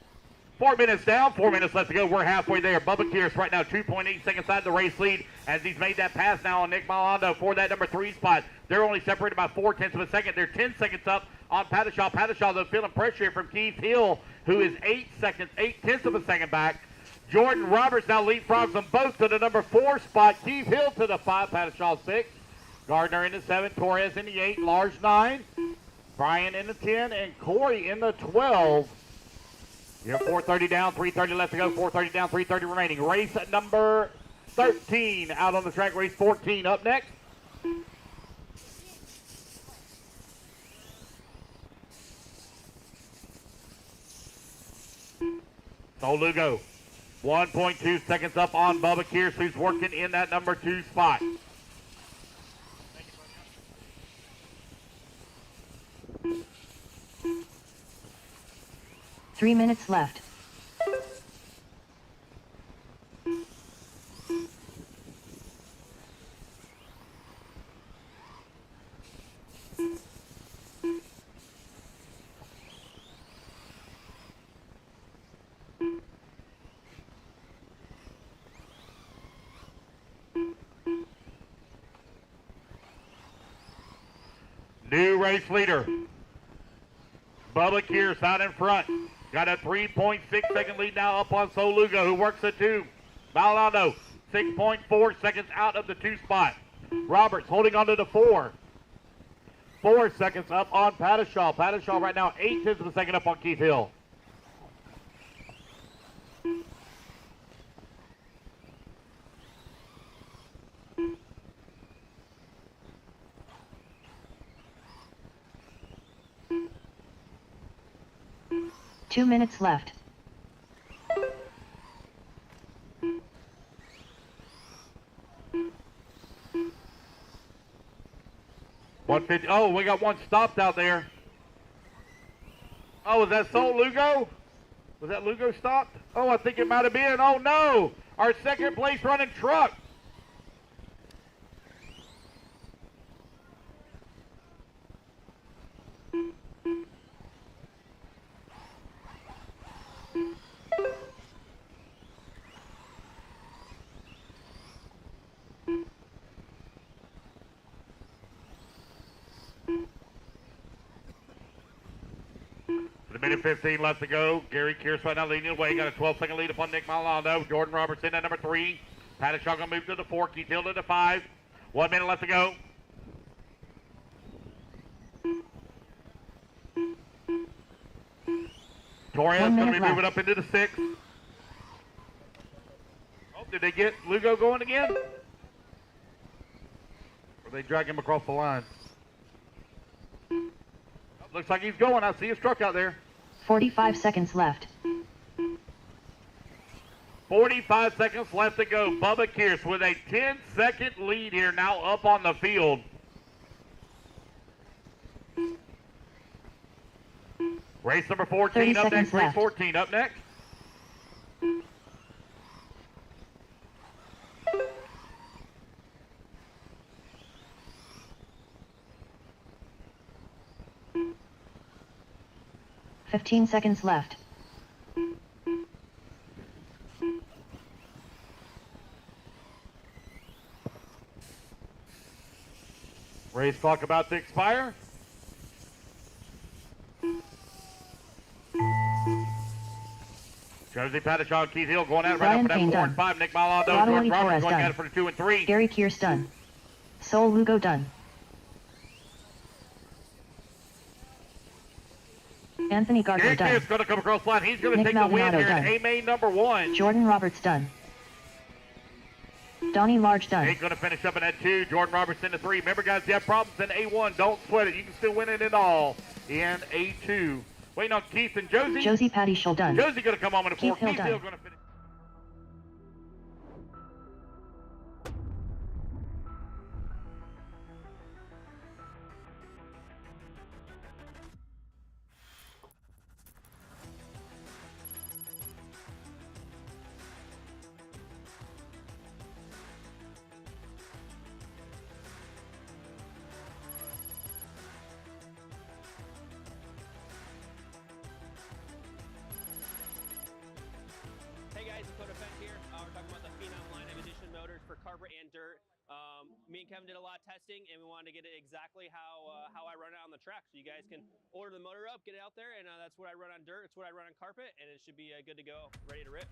4 minutes down, 4 minutes left to go. We're halfway there. Bubba Kearse right now 2.8 seconds out of the race lead as he's made that pass now on Nick Milano for that number 3 spot. They're only separated by 0.4 of a second. They're 10 seconds up on Pattishaw. Pattishaw, though, feeling pressure here from Keith Hill, who is 0.8 of a second back. Jordan Roberts now leapfrogs them both to the number 4 spot. Keith Hill to the 5, Pattishaw 6. Gardner in the 7, Torres in the 8, Large 9, Brian in the 10, and Corey in the 12. You're 4:30 down, 3:30 left to go. 4:30 down, 3:30 remaining. Race at number 13 out on the track. Race 14 up next. So Lugo, 1.2 seconds up on Bubba Kearse, who's working in that number 2 spot. 3 minutes left. New race leader, Bubba Kearse out in front. Got a 3.6 second lead now up on Solugo, who works at 2. Malando, 6.4 seconds out of the 2 spot. Roberts holding on to the 4. 4 seconds up on Pattishaw. Pattishaw right now 0.8 of a second up on Keith Hill. Two minutes left. Oh, we got one stopped out there. Oh, was that Sol Lugo? Was that Lugo stopped? Oh, I think it might have been. Oh, no. Our second place running truck. A minute 15 left to go. Gary Kearse right now leading the way. Got a 12-second lead upon Nick Milano. Jordan Roberts in at number 3. Pattishaw gonna move to the 4. Keith Hill to the 5. 1 minute left to go. Torres gonna be moving up into the 6. Oh, did they get Lugo going again? Or they drag him across the line? Oh, looks like he's going. I see his truck out there. 45 seconds left. 45 seconds left to go. Bubba Kearse with a 10-second lead here now up on the field. Race number 14 up next. Race 14 up next. $15 seconds left. Race clock about to expire. Josie Pattishaw and Keith Hill going at it right now for that 4 and 5. Nick Milano, George Roberts going at it for the 2 and 3. Gary Kearse done. Sol Lugo done. Anthony Gardner done. It's going to come across the line. He's going to Nick take the win Maldonado here done. in A-Main number 1. Jordan Roberts done. Donnie Large done. He's going to finish up in that 2. Jordan Roberts in the 3. Remember, guys, if you have problems in A1, don't sweat it. You can still win it all in A2. Waiting on Keith and Josie. Josie Patty Shull done. Josie going to come on in the 4. Keith Hill Keith done. Hill going to finish. Hey guys, Dakota Fence here. We're talking about the Phenom line of edition motors for carpet and dirt. Me and Kevin did a lot of testing, and we wanted to get it exactly how I run it on the track. So you guys can order the motor up, get it out there, and that's what I run on dirt. It's what I run on carpet, and it should be good to go, ready to rip.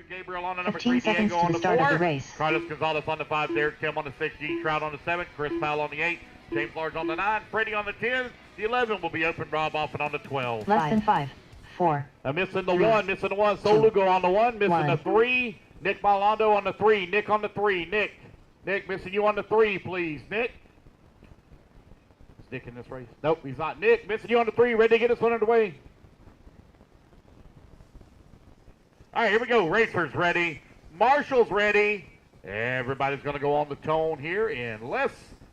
Gabriel on the number 15 3, seconds Diego to on the the start 4, of the race. Carlos Gonzalez on the 5, Derek Tim on the 6, G Trout on the 7, Chris Powell on the 8, James Large on the 9, Freddie on the 10, the 11 will be open, Rob Offen on the 12. Less than 5, 4. Missing the 1, missing the 1, Sol Lugo on the 1, missing 1. the 3, Nick Malando on the 3, Nick on the 3, Nick missing you on the 3, please, Nick. Is Nick in this race? Nope, he's not. Nick missing you on the 3, ready to get this one underway. All right, here we go. Racers ready. Marshall's ready. Everybody's going to go on the tone here in less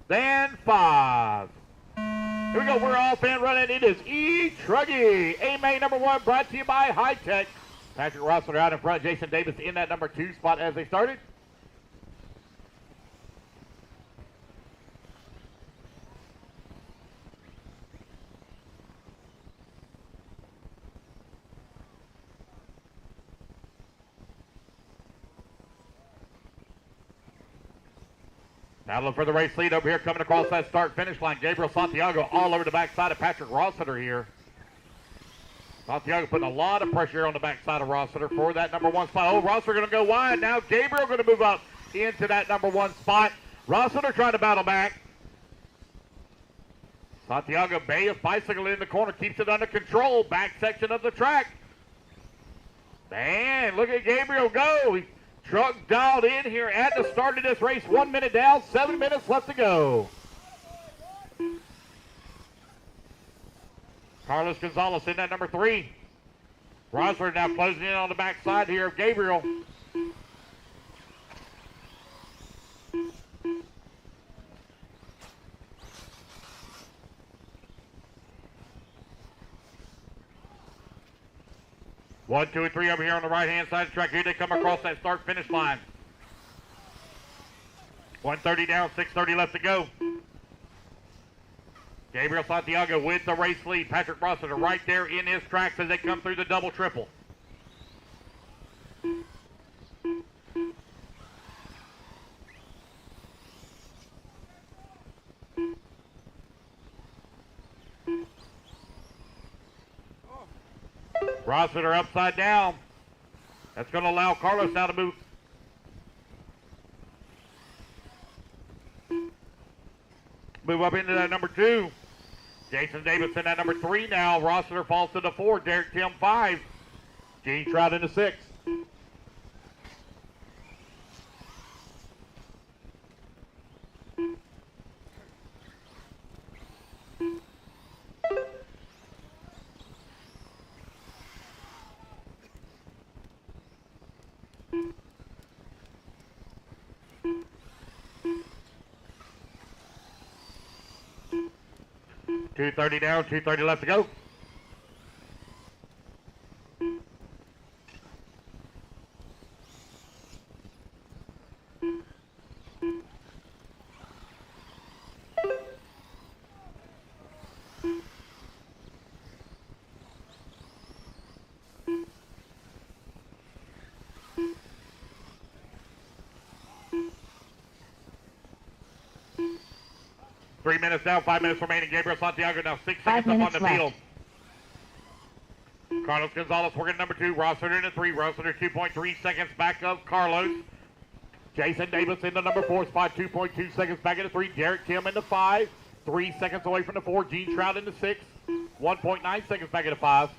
than 5. Here we go. We're off and running. It is e-truggy. A-Main number 1 brought to you by High Tech. Patrick Rossler out in front. Jason Davis in that number 2 spot as they started. Battling for the race lead over here, coming across that start-finish line. Gabriel Santiago all over the backside of Patrick Rossiter here. Santiago putting a lot of pressure on the backside of Rossiter for that number 1 spot. Oh, Rossiter going to go wide. Now Gabriel going to move up into that number 1 spot. Rossiter trying to battle back. Santiago Bay is bicycling in the corner, keeps it under control. Back section of the track. Man, look at Gabriel go. He truck dialed in here at the start of this race. 1 minute down, 7 minutes left to go. Carlos Gonzalez in that number 3. Rosler now closing in on the backside here of Gabriel. One, two, and 3 over here on the right-hand side of the track. Here they come across that start-finish line. 1:30 down, 6:30 left to go. Gabriel Santiago with the race lead. Patrick Rossiter right there in his tracks as they come through the double-triple. Rossiter upside down. That's going to allow Carlos now to move move up into that number 2. Jason Davis in that number 3 now. Rossiter falls to the 4. Derek Tim 5. Gene Trout in the 6. .230 down, 2:30 left to go. Three minutes down, 5 minutes remaining. Gabriel Santiago now 6 5 seconds up on minutes the left. field. Carlos Gonzalez working number 2. Rossiter in the 3. Rossiter 2.3 seconds back of Carlos. Jason Davis in the number 4 spot, 2.2 seconds back in the 3. Derek Tim in the 5. 3 seconds away from the 4. Gene Trout in the 6. 1.9 seconds back in the 5.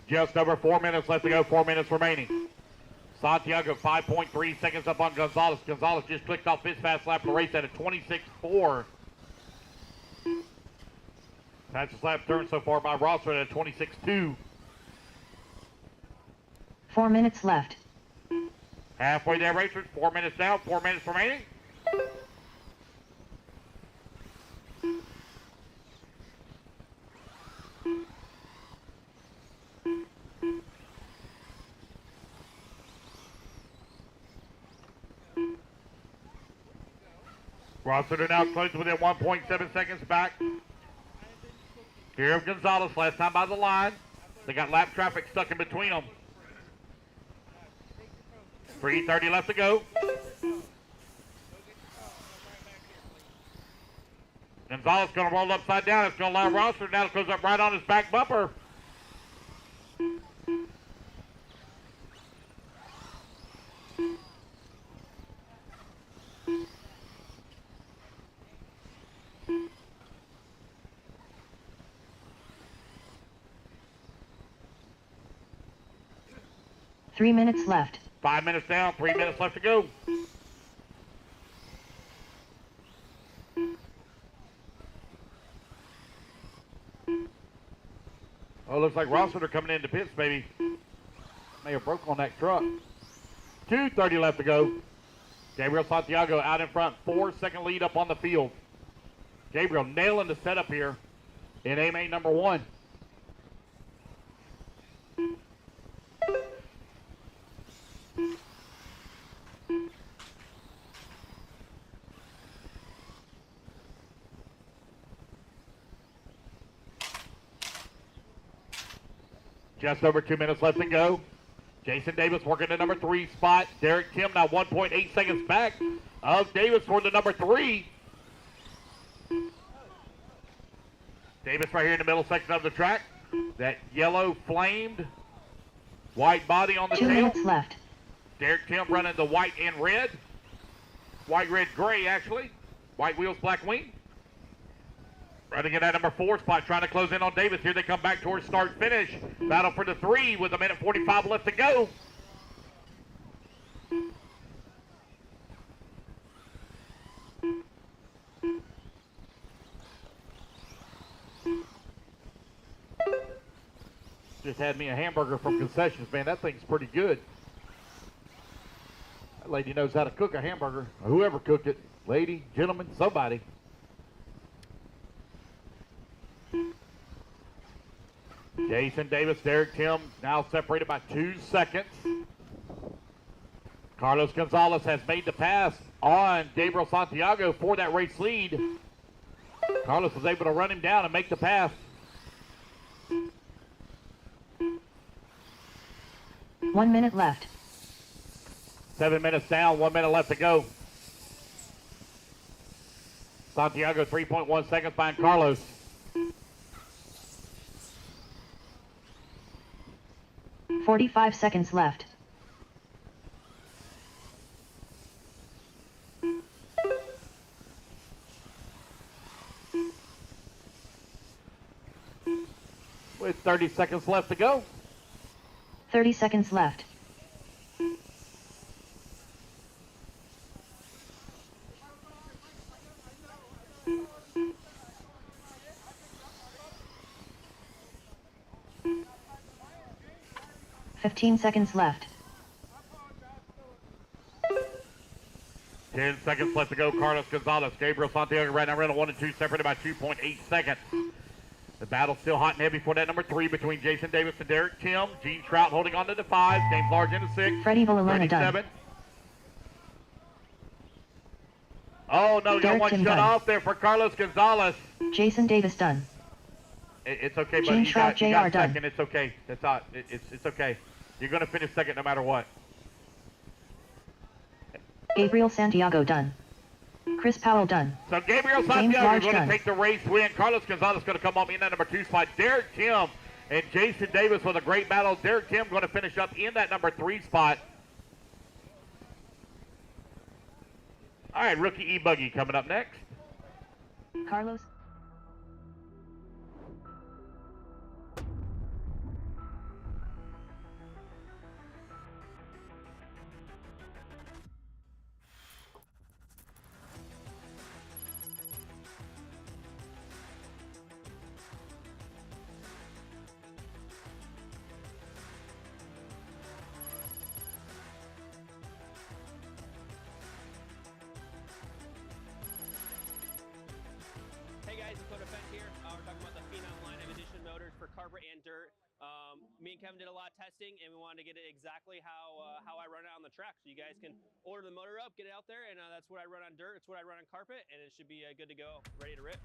Just over 4 minutes left to go, 4 minutes remaining. Santiago 5.3 seconds up on Gonzalez. Gonzalez just clicked off his fast lap of the race at a 26.4. Fastest lap turn so far by Rossiter at a 26.2. 4 minutes left. Halfway there, racers. 4 minutes down, 4 minutes remaining. Rossiter now close within 1.7 seconds back. Here of Gonzalez, last time by the line. They got lap traffic stuck in between them. 3:30 left to go. Gonzalez going to roll upside down. It's going to allow Rossiter now to close up right on his back bumper. Three minutes left. 5 minutes down, 3 minutes left to go. Oh, looks like Rossiter coming into pits, baby. May have broke on that truck. 2:30 left to go. Gabriel Santiago out in front, 4-second lead up on the field. Gabriel nailing the setup here in AMA number 1. Just over 2 minutes left to go. Jason Davis working the number 3 spot. Derek Tim now 1.8 seconds back of Davis for the number 3. Davis right here in the middle section of the track. That yellow flamed white body on the 2 tail. minutes left. Derek Tim running the white and red. White, red, gray actually. White wheels, black wing. Running in that number 4 spot, trying to close in on Davis. Here they come back towards start finish. Battle for the 3 with 1:45 left to go. Just had me a hamburger from Concessions, man. That thing's pretty good. That lady knows how to cook a hamburger. Whoever cooked it. Lady, gentleman, somebody. Jason Davis, Derek Tim now separated by 2 seconds. Carlos Gonzalez has made the pass on Gabriel Santiago for that race lead. Carlos was able to run him down and make the pass. 1 minute left. 7 minutes down, 1 minute left to go. Santiago 3.1 seconds behind Carlos. "45 seconds left. With 30 seconds left to go. 30 seconds left. "15 seconds left. 10 seconds left to go. Carlos Gonzalez, Gabriel Santiago right now running 1 and 2, separated by 2.8 seconds. The battle's still hot and heavy for that number 3 between Jason Davis and Derek Tim. Gene Trout holding on to the 5. James Large in the 6. Freddie Villalona done. 37. Oh no, you got Derek one Tim shut done. off there for Carlos Gonzalez. Jason Davis done. It's okay, buddy. Gene You Trout got JR done. second. It's okay. That's all. It's okay. You're going to finish second no matter what. Gabriel Santiago done. Chris Powell done. So Gabriel James Santiago Large going done. to take the race win. Carlos Gonzalez going to come up in that number 2 spot. Derek Tim and Jason Davis with a great battle. Derek Tim going to finish up in that number 3 spot. All right, rookie e-buggy coming up next. Carlos. Hey guys, it's Dakota Fent here. We're talking about the Phenom line of edition motors for carpet and dirt. Me and Kevin did a lot of testing, and we wanted to get it exactly how I run it on the track. So you guys can order the motor up, get it out there, and that's what I run on dirt. It's what I run on carpet, and it should be good to go, ready to rip.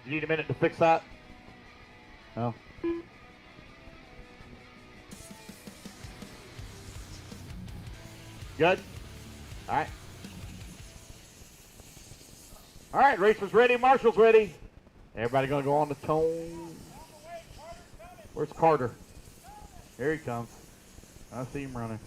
You need a minute to fix that? No. Good? All right. All right, racers ready, marshals ready. Everybody gonna go on the tone. Where's Carter? Here he comes. I see him running.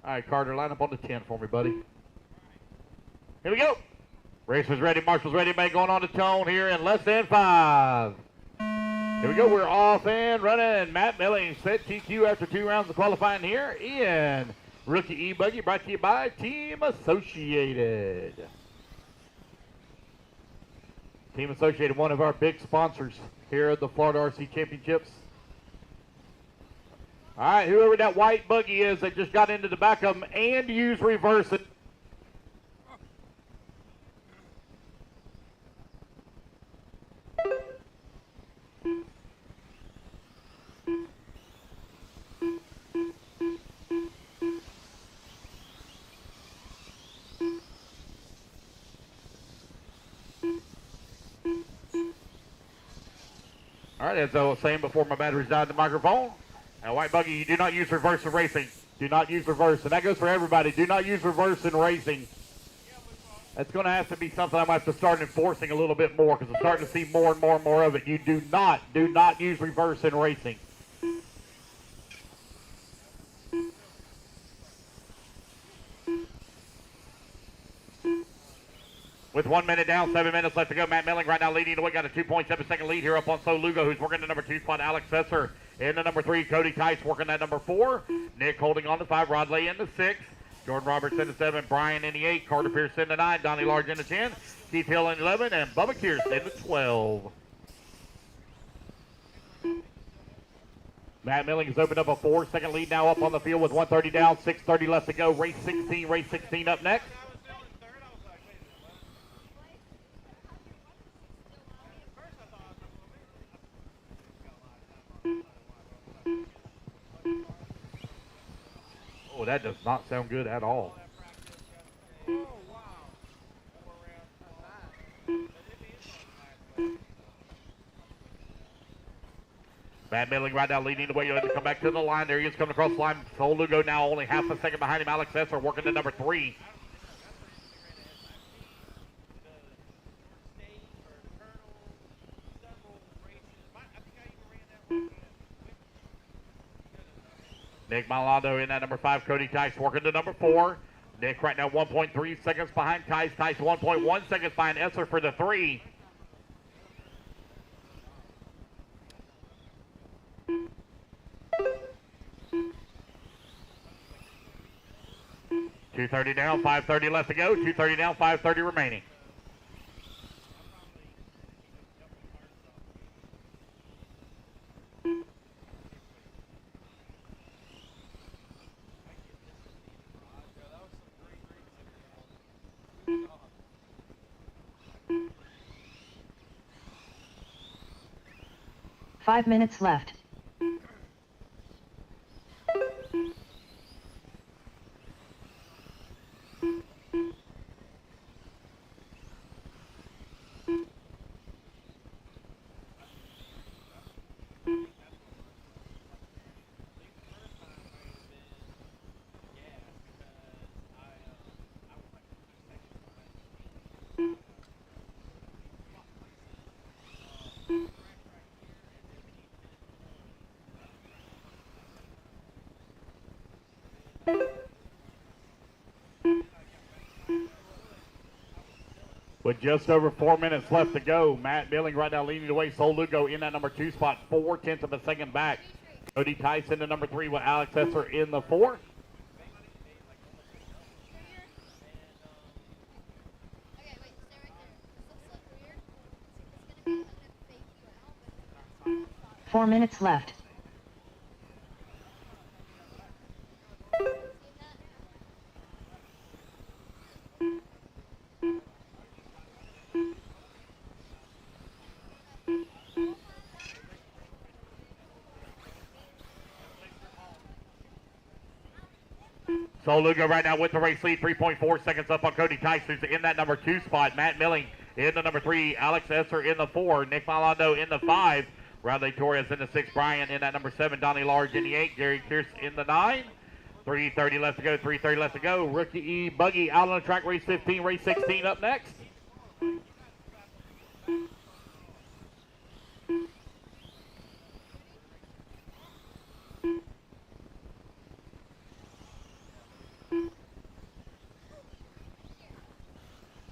All right, Carter, line up on the 10 for me, buddy. Here we go. Race was ready, Marshall's ready, May going on the tone here in less than 5. Here we go, we're off and running. Matt Milling set TQ after 2 rounds of qualifying here in Rookie e-buggy, brought to you by Team Associated. Team Associated, one of our big sponsors here at the Florida RC Championships. All right, whoever that white buggy is that just got into the back of them and used reverse it. All right, as I was saying before my batteries died in the microphone, now white buggy, you do not use reverse in racing. Do not use reverse, and that goes for everybody. Do not use reverse in racing. That's going to have to be something I'm going to have to start enforcing a little bit more, because I'm starting to see more and more of it. You do not use reverse in racing. With 1 minute down, 7 minutes left to go. Matt Milling right now leading the way. Got a 2.7 second lead here up on So Lugo, who's working the number 2 spot. Alex Sesser in the number 3. Cody Tice working that number 4. Nick holding on to 5. Rod Lay in the 6. Jordan Roberts in the 7. Brian in the 8. Carter Pierce in the 9. Donnie Large in the 10. Keith Hill in the 11. And Bubba Kearse in the 12. Matt Milling has opened up a 4-second lead now up on the field with 1:30 down, 6:30 left to go. Race 16 up next. Oh, that does not sound good at all. Matt Milling right now leading the way. You'll have to come back to the line. There he is coming across the line. Sol Lugo now only half a second behind him. Alex Esser working the number 3. Nick Malando in that number 5. Cody Tice working the number 4. Nick right now 1.3 seconds behind Tice. Tice 1.1 seconds behind Esser for the 3. .230 down, 5:30 left to go. 2:30 down, 5:30 remaining. Five minutes left. With just over 4 minutes left to go, Matt Milling right now leading the way. Sol Lugo in that number 2 spot, 0.4 of a second back. Cody Tice in the number 3 with Alex Esser in the 4. Four minutes left. So Lugo right now with the race lead, 3.4 seconds up on Cody Tice, who's in that number 2 spot. Matt Milling in the number 3, Alex Esser in the 4, Nick Malando in the 5, Bradley Torres in the 6, Brian in that number 7, Donnie Large in the 8, Gary Kearse in the 9. 3:30 left to go, 3:30 left to go. Rookie e-buggy out on the track, race 15, race 16 up next.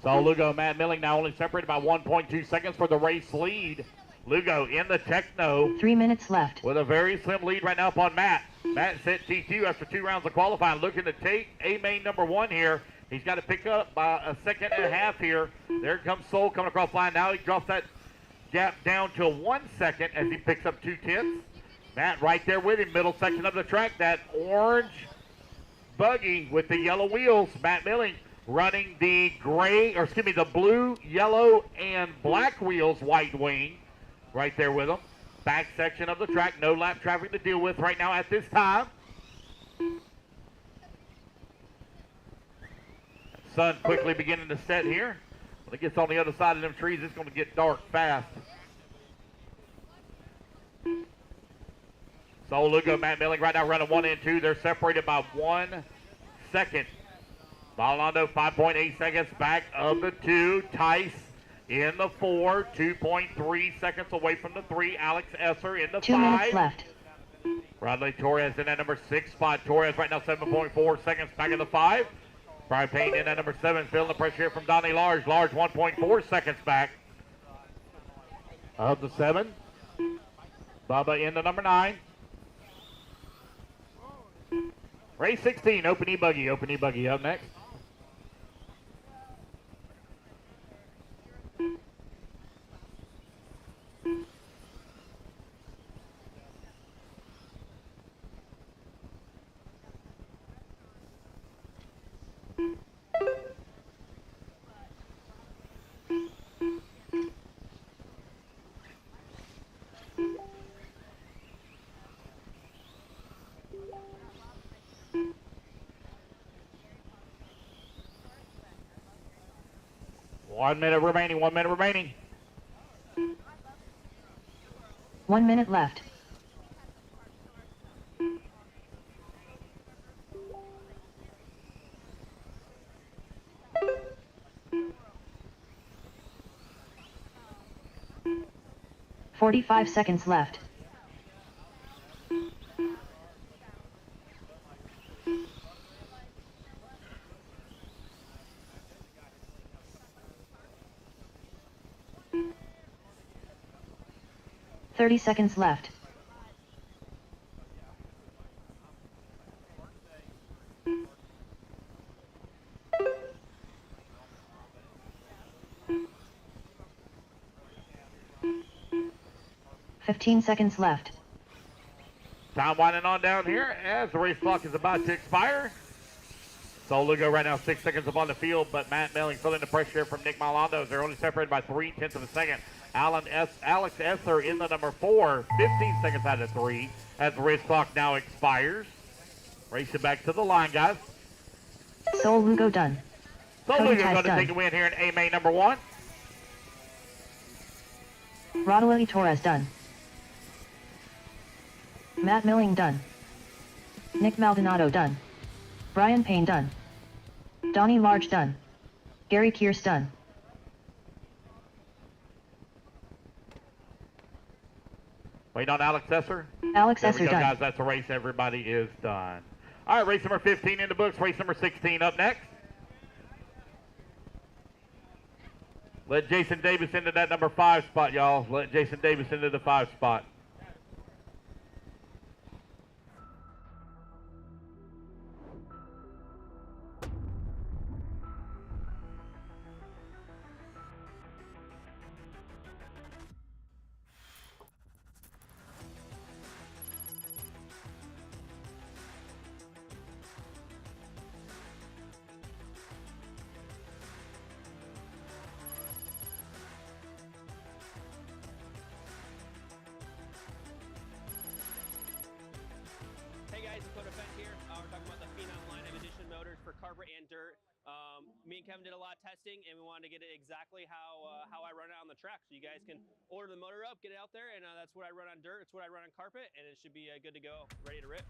So Lugo and Matt Milling now only separated by 1.2 seconds for the race lead. Lugo in the Techno 3 minutes left. with a very slim lead right now upon Matt. Matt set T2 after 2 rounds of qualifying, looking to take A-main number 1 here. He's got to pick up by a second and a half here. There comes Soul coming across line. Now he drops that gap down to 1 second as he picks up 2/10. Matt right there with him, middle section of the track. That orange buggy with the yellow wheels. Matt Milling running the the blue, yellow, and black wheels, white wing, right there with him. Back section of the track, no lap traffic to deal with right now at this time. Sun quickly beginning to set here. When it gets on the other side of them trees, it's going to get dark fast. So Lugo, Matt Milling right now running 1 and 2. They're separated by 1 second. Valando 5.8 seconds back of the 2. Tice in the 4. 2.3 seconds away from the 3. Alex Esser in the 2 5. minutes left. Bradley Torres in that number 6 spot. Torres right now 7.4 seconds back in the 5. Brian Payne in that number 7. Feeling the pressure here from Donnie Large. Large 1.4 seconds back of the 7. Bubba in the number 9. Race 16, Open e-buggy. Open e-buggy up next. One minute remaining. 1 minute remaining. 1 minute left. "45 seconds left. "30 seconds left. "15 seconds left. Time winding on down here as the race clock is about to expire. So Lugo right now 6 seconds up on the field, but Matt Milling feeling the pressure here from Nick Malando. They're only separated by 3/10 of a second. Alex Esser in the number 4, 15 seconds out of 3 as the race clock now expires. Racing back to the line, guys. Sol Lugo done. So Cody Lugo Tice going to done. take a win here in A-main number 1. Rodolfo Torres done. Matt Milling done. Nick Maldonado done. Brian Payne done. Donnie Large done. Gary Kearse done. Wait on Alex Esser. Alex There Esser we go, done. guys. That's a race. Everybody is done. All right, race number 15 in the books. Race number 16 up next. Let Jason Davis into that number 5 spot, y'all. Let Jason Davis into the 5 spot. Me and Kevin did a lot of testing, and we wanted to get it exactly how I run it on the track. So you guys can order the motor up, get it out there, and that's what I run on dirt. It's what I run on carpet, and it should be good to go, ready to rip.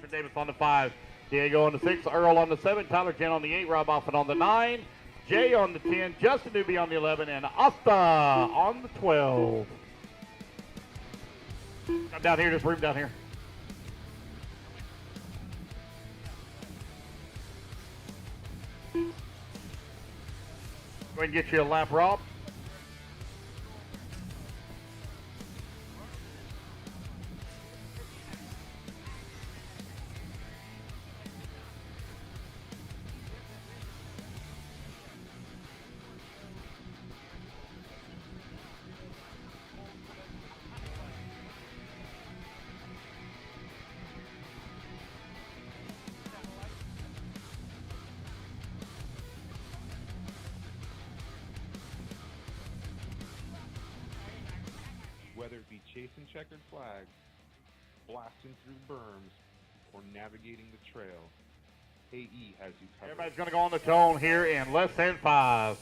Jason Davis on the 5. Diego on the 6. Earl on the 7. Tyler Jen on the 8. Rob Offit on the 9. Jay on the 10. Justin Newby on the 11. And Asta on the 12. Come down here. Just room down here. Go ahead and get you a lap, Rob. Whether it be chasing checkered flags, blasting through berms, or navigating the trail, AE has you covered. Everybody's going to go on the tone here in less than 5.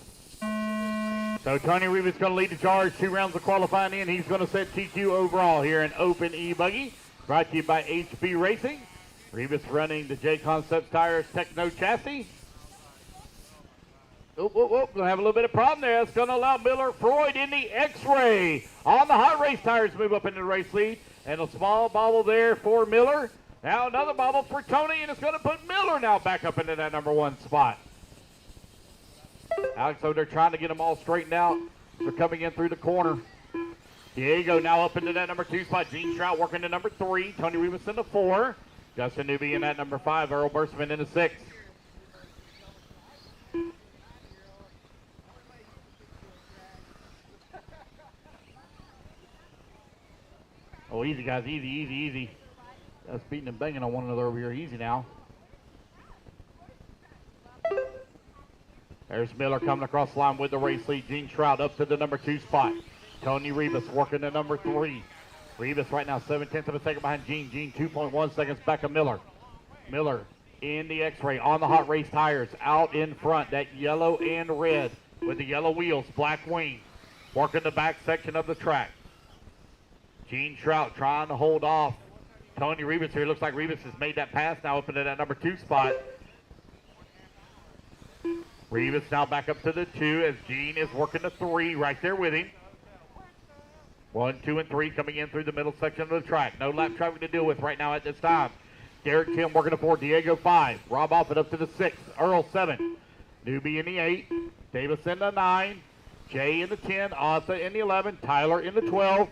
So Tony Rivas going to lead the charge. 2 rounds of qualifying in. He's going to set TQ overall here in Open E-Buggy. Brought to you by HB Racing. Rivas running the J Concepts Tires Techno Chassis. Going to have a little bit of problem there. It's going to allow Miller Freud in the X-Ray. On the hot race tires, move up into the race lead. And a small bobble there for Miller. Now another bobble for Tony, and it's going to put Miller now back up into that number 1 spot. Alex, so they're trying to get them all straightened out. They're coming in through the corner. Diego now up into that number 2 spot. Gene Trout working the number 3. Tony Rivas in the 4. Justin Newby in that number 5. Earl Burstman in the 6. Oh, easy, guys. Easy, easy, easy. That's beating and banging on one another over here. Easy now. There's Miller coming across the line with the race lead. Gene Trout up to the number 2 spot. Tony Rivas working the number 3. Rivas right now 7/10 of a second behind Gene. Gene 2.1 seconds back of Miller. Miller in the X-Ray on the hot race tires. Out in front. That yellow and red with the yellow wheels. Black wing. Working the back section of the track. Gene Trout trying to hold off Tony Rivas here. Looks like Rivas has made that pass now up into that number 2 spot. Rivas now back up to the 2 as Gene is working the 3 right there with him. 1, 2, and 3 coming in through the middle section of the track. No lap traffic to deal with right now at this time. Derek Tim working the 4. Diego 5. Rob Offit up to the 6. Earl 7. Newby in the 8. Davis in the 9. Jay in the 10. Asa in the 11. Tyler in the 12.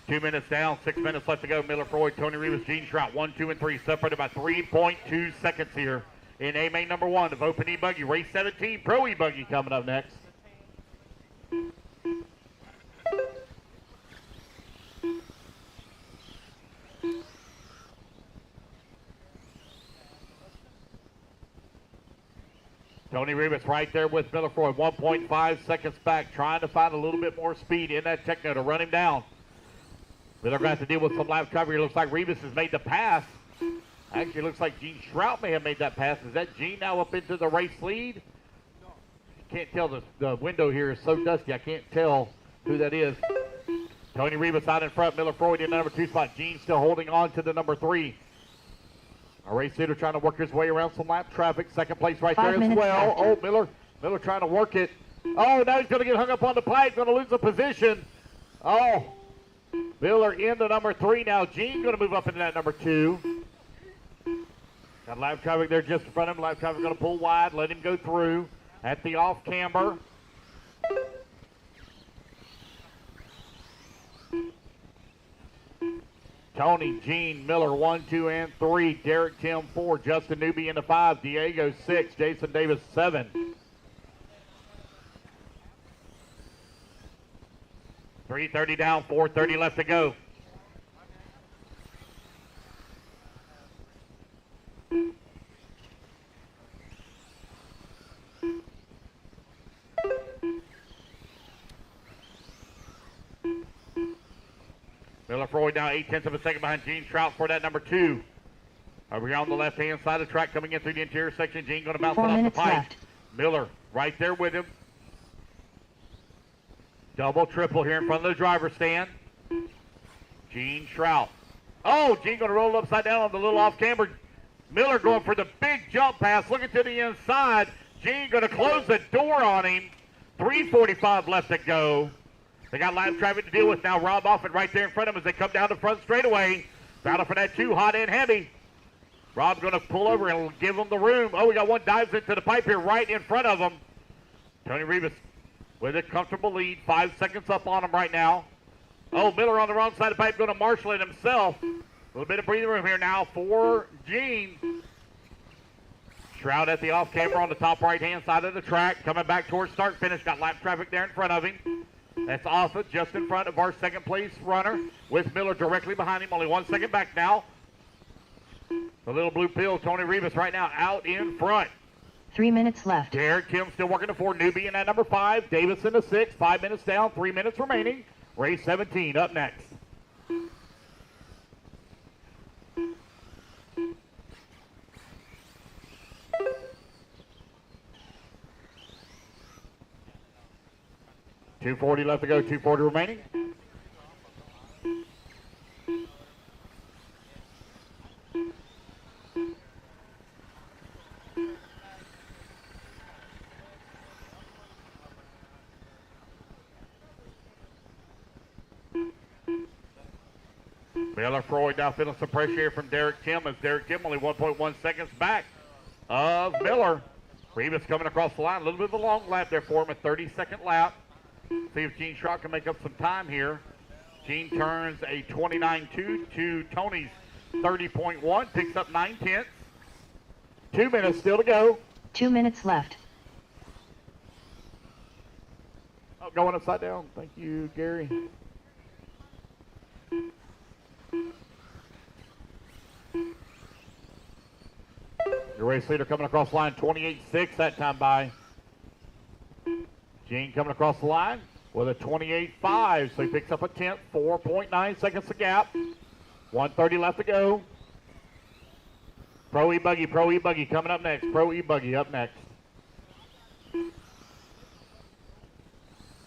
Two minutes down, 6 minutes left to go. Miller Freud, Tony Rivas, Gene Trout, 1, 2, and 3, separated by 3.2 seconds here in A main number 1 of Open E-Buggy. Race 17, Pro E-Buggy coming up next. Tony Rivas right there with Miller Freud, 1.5 seconds back, trying to find a little bit more speed in that Techno to run him down. Miller going to have to deal with some lap traffic. It looks like Rivas has made the pass. Actually, it looks like Gene Trout may have made that pass. Is that Gene now up into the race lead? Can't tell. The window here is so dusty, I can't tell who that is. Tony Rivas out in front. Miller Freud in the number 2 spot. Gene still holding on to the number 3. Our race leader trying to work his way around some lap traffic. Second place right there as well. Oh, Miller trying to work it. Oh, now he's going to get hung up on the pipe. Going to lose the position. Oh, Miller in the number 3 now. Gene going to move up into that number 2. Got lap traffic there just in front of him. Lap traffic going to pull wide. Let him go through at the off camber. Tony, Gene, Miller, 1, 2, and 3. Derek, Tim, 4. Justin Newby in the 5. Diego, 6. Jason Davis, 7. 3:30 down, 4:30 left to go. Miller Freud now 0.8 of a second behind Gene Trout for that number 2. Over here on the left-hand side of the track, coming in through the interior section. Gene going to bounce it 4 off the minutes pipe. left. Miller right there with him. Double, triple here in front of the driver's stand. Gene Trout. Oh, Gene going to roll upside down on the little off-camber. Miller going for the big jump pass, looking to the inside. Gene going to close the door on him. 3:45 left to go. They got lap traffic to deal with now. Rob Offit right there in front of them as they come down the front straightaway. Battle for that 2, hot and heavy. Rob's going to pull over and give them the room. Oh, we got one dives into the pipe here right in front of them. Tony Rivas with a comfortable lead. 5 seconds up on him right now. Oh, Miller on the wrong side of the pipe going to marshal it himself. A little bit of breathing room here now for Gene. Shroud at the off camber on the top right-hand side of the track. Coming back towards start-finish. Got lap traffic there in front of him. That's Offit just in front of our second place runner with Miller directly behind him. Only 1 second back now. The little blue pill, Tony Rivas right now out in front. 3 minutes left. Derek Kim still working the 4. Newbie in at number 5. Davis in the 6. 5 minutes down. 3 minutes remaining. Race 17 up next. .240 left to go. 240 remaining. Miller Freud now feeling some pressure here from Derek Kim as Derek Kim only 1.1 seconds back of Miller. Rivas coming across the line. A little bit of a long lap there for him, a 30-second lap. See if Gene Schrock can make up some time here. Gene turns a 29.2 to Tony's 30.1, picks up 9/10. 2 minutes still to go. 2 minutes left. Oh, going upside down. Thank you, Gary. Your race leader coming across the line, 28.6 that time by. Gene coming across the line with a 28.5, so he picks up a 10th, 4.9 seconds to gap. 1:30 left to go. Pro e-buggy coming up next. Pro e-buggy up next.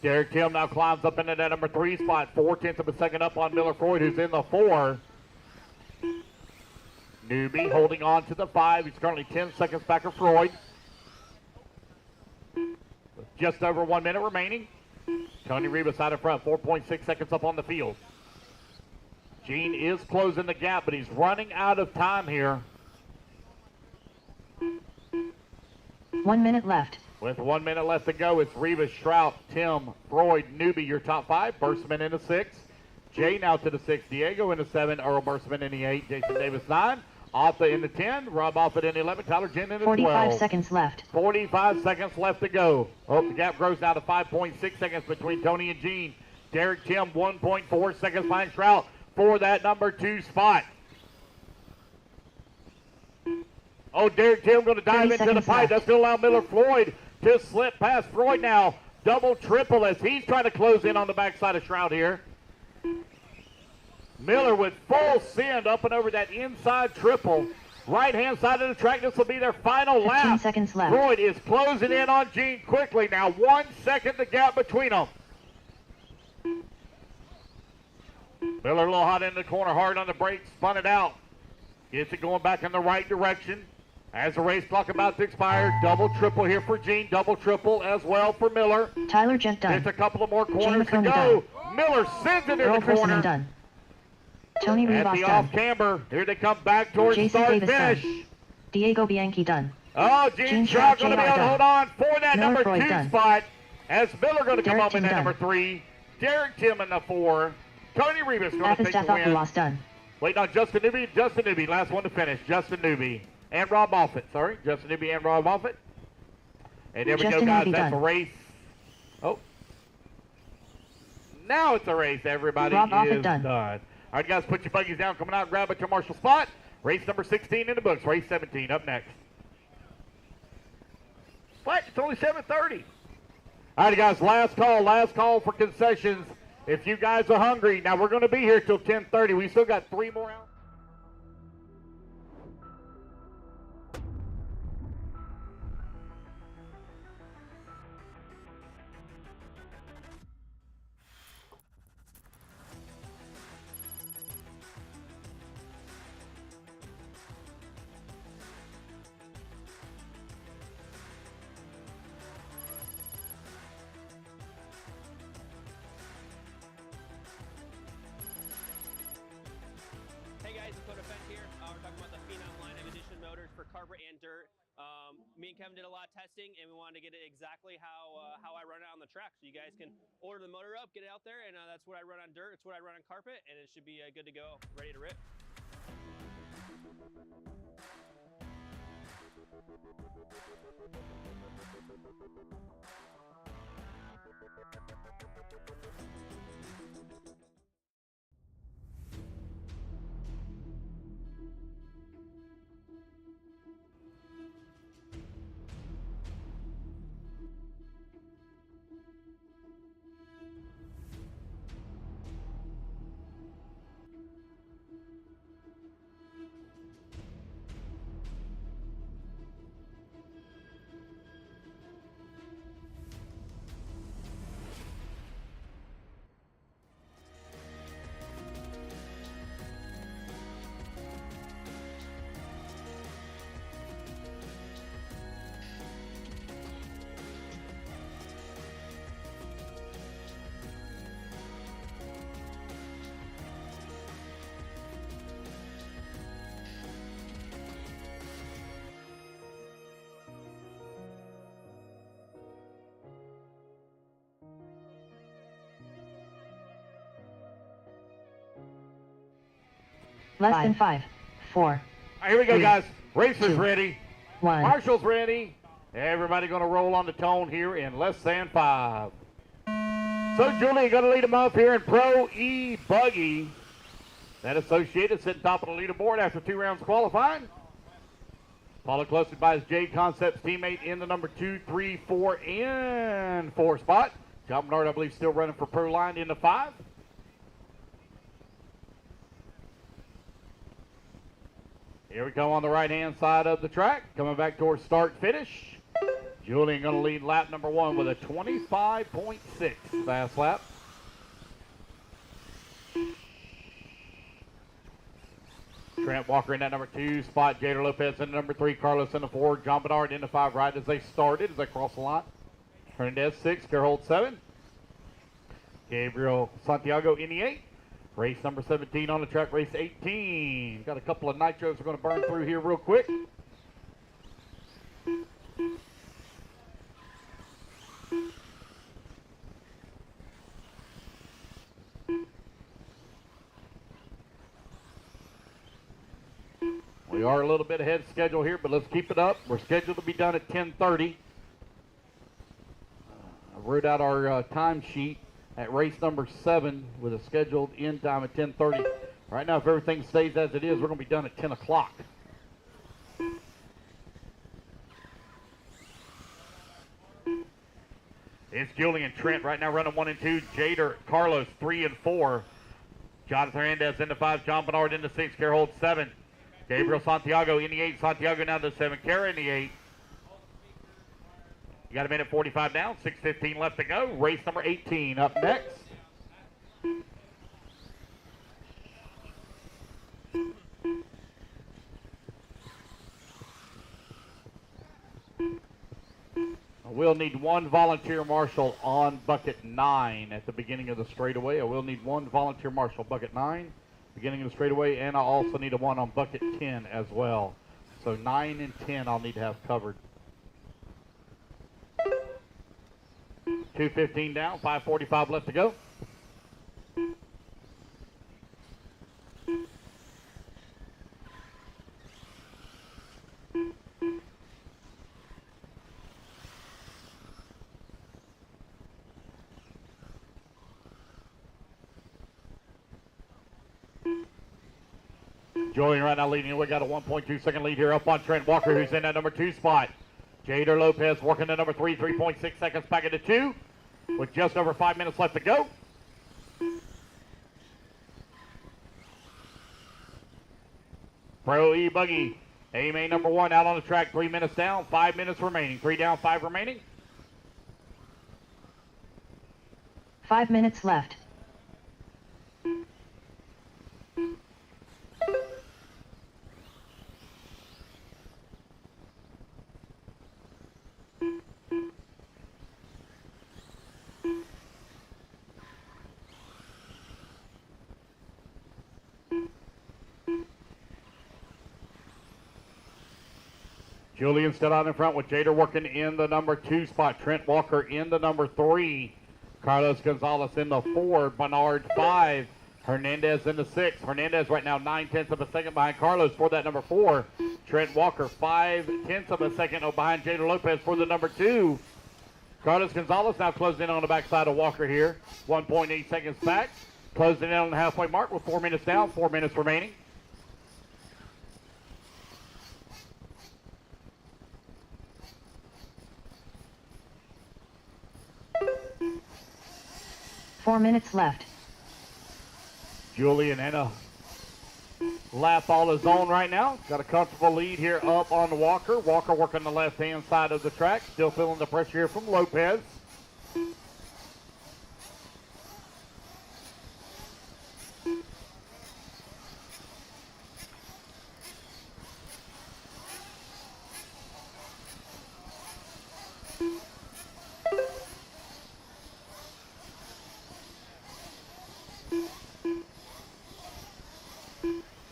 Derek Tim now climbs up into that number 3 spot, 4/10 of a second up on Miller Freud, who's in the 4. Newbie holding on to the 5. He's currently 10 seconds back of Freud. Just over 1 minute remaining. Tony Rivas out in front, 4.6 seconds up on the field. Gene is closing the gap, but he's running out of time here. 1 minute left. With 1 minute left to go, it's Rivas, Shrout, Tim, Freud, Newbie, your top 5. Burstman in the 6. Jay now to the 6. Diego in the 7. Earl Burstman in the 8. Jason Davis 9. Alpha in the 10. Rob Offit in the 11. Tyler Jen in the 12. 45 seconds left. 45 seconds left to go. Oh, the gap grows now to 5.6 seconds between Tony and Gene. Derek Tim 1.4 seconds behind Shrout for that number 2 spot. Oh, Derek Tim going to dive into the pipe. That's going to allow Miller Floyd to slip past Freud now. Double, triple as he's trying to close in on the backside of Shroud here. Miller with full send up and over that inside triple. Right-hand side of the track, this will be their final lap. 15 seconds left. Freud is closing in on Gene quickly. Now 1 second the gap between them. Miller a little hot in the corner, hard on the brakes, spun it out. Gets it going back in the right direction. As the race clock about to expire, double, triple here for Gene. Double, triple as well for Miller. Tyler Gent done. There's a couple of more corners to McConey go. Miller sends it in Earl the corner. Persimmon done. Tony At Rivas the done. off camber. Here they come back towards Jason start Davis finish. done. Diego Bianchi done. Oh, Gene Shaw going to be able to hold on for that Miller number Freud 2 done. spot. As Miller going to come Derek up in Tim that done. number 3. Derek Tim in the 4. Tony Rivas going to take the win. Athos done. Waiting on Justin Newby, last one to finish. Justin Newby and Rob Offit. Sorry, Justin Newby and Rob Offit. And there we go, Justin guys. Newby That's done. a race. Oh. Now it's a race. Everybody Rob Offit is done. done. All right, guys, put your buggies down. Coming out, grab a commercial spot. Race number 16 in the books. Race 17 up next. What? It's only 7:30. All right, guys, last call for concessions If you guys are hungry, now we're going to be here till 10:30. We still got 3 more hours. Hey guys, it's Novice here. We're talking about the Phenom line of edition motors for carpet and dirt. Me and Kevin did a lot of testing, and we wanted to get it exactly how I run it on the track. So you guys can order the motor up, get it out there, and that's what I run on dirt. It's what I run on carpet, and it should be good to go, ready to rip. Less than 5, 4. All right, here we go, 3, guys. Racer's 2, ready. 1. Marshall's ready. Everybody going to roll on the tone here in less than 5. So, Julie, going to lead them off here in Pro e-buggy. That Associated sitting top of the leaderboard after 2 rounds qualifying. Followed closely by his J Concepts teammate in the number 2, 3, 4, and 4 spot. John Bernard, I believe, still running for Pro line in the 5. Here we go on the right-hand side of the track. Coming back towards start-finish. Julian going to lead lap number 1 with a 25.6 fast lap. Trent Walker in that number 2 spot. Jader Lopez in the number 3. Carlos in the 4. John Bernard in the 5 right as they started, as they cross the line. Hernandez 6. Gerhold 7. Gabriel Santiago in the 8. Race number 17 on the track, race 18. Got a couple of nitros we're going to burn through here real quick. We are a little bit ahead of schedule here, but let's keep it up. We're scheduled to be done at 10:30. I wrote out our time sheet at race number 7 with a scheduled end time at 10:30. Right now, if everything stays as it is, we're going to be done at 10 o'clock. It's Julian Trent right now running 1 and 2. Jader Carlos 3 and 4. Jonathan Hernandez in the 5. John Bernard in the 6. Gerhold 7. Gabriel Santiago in the 8. Santiago down to 7. Kara in the 8. You got a minute 45 down, 6:15 left to go. Race number 18 up next. We'll need 1 volunteer marshal on bucket 9 at the beginning of the straightaway. I will need 1 volunteer marshal, bucket 9, beginning of the straightaway, and I also need a 1 on bucket 10 as well. So 9 and 10 I'll need to have covered. 2:15 down, 5:45 left to go. Julian right now leading. We got a 1.2 second lead here up on Trent Walker, who's in that number 2 spot. Jader Lopez working the number 3, 3.6 seconds back into 2. With just over 5 minutes left to go. Pro e-buggy. A-main number 1 out on the track. 3 minutes down, 5 minutes remaining. 3 down, 5 remaining. 5 minutes left. Julian still out in front with Jader working in the number 2 spot. Trent Walker in the number 3. Carlos Gonzalez in the 4. Bernard 5. Hernandez in the 6. Hernandez right now 9/10 of a second behind Carlos for that number 4. Trent Walker 5/10 of a second behind Jader Lopez for the number 2. Carlos Gonzalez now closing in on the backside of Walker here. 1.8 seconds back. Closing in on the halfway mark with 4 minutes down, 4 minutes remaining. Four minutes left. Julian in a lap all his own right now. Got a comfortable lead here up on Walker. Walker working the left-hand side of the track. Still feeling the pressure here from Lopez.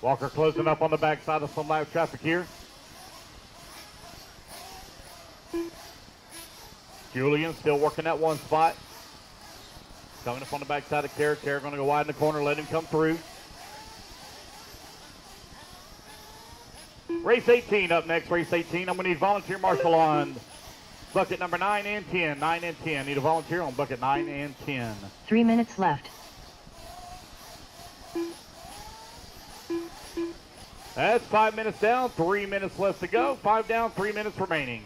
Walker closing up on the backside of some live traffic here. Julian still working that one spot. Coming up on the backside of Kerr. Kerr going to go wide in the corner, let him come through. Race 18 up next. Race 18. I'm going to need volunteer marshal on bucket number 9 and 10. 9 and 10. Need a volunteer on bucket 9 and 10. 3 minutes left. That's 5 minutes down, 3 minutes left to go. 5 down, 3 minutes remaining.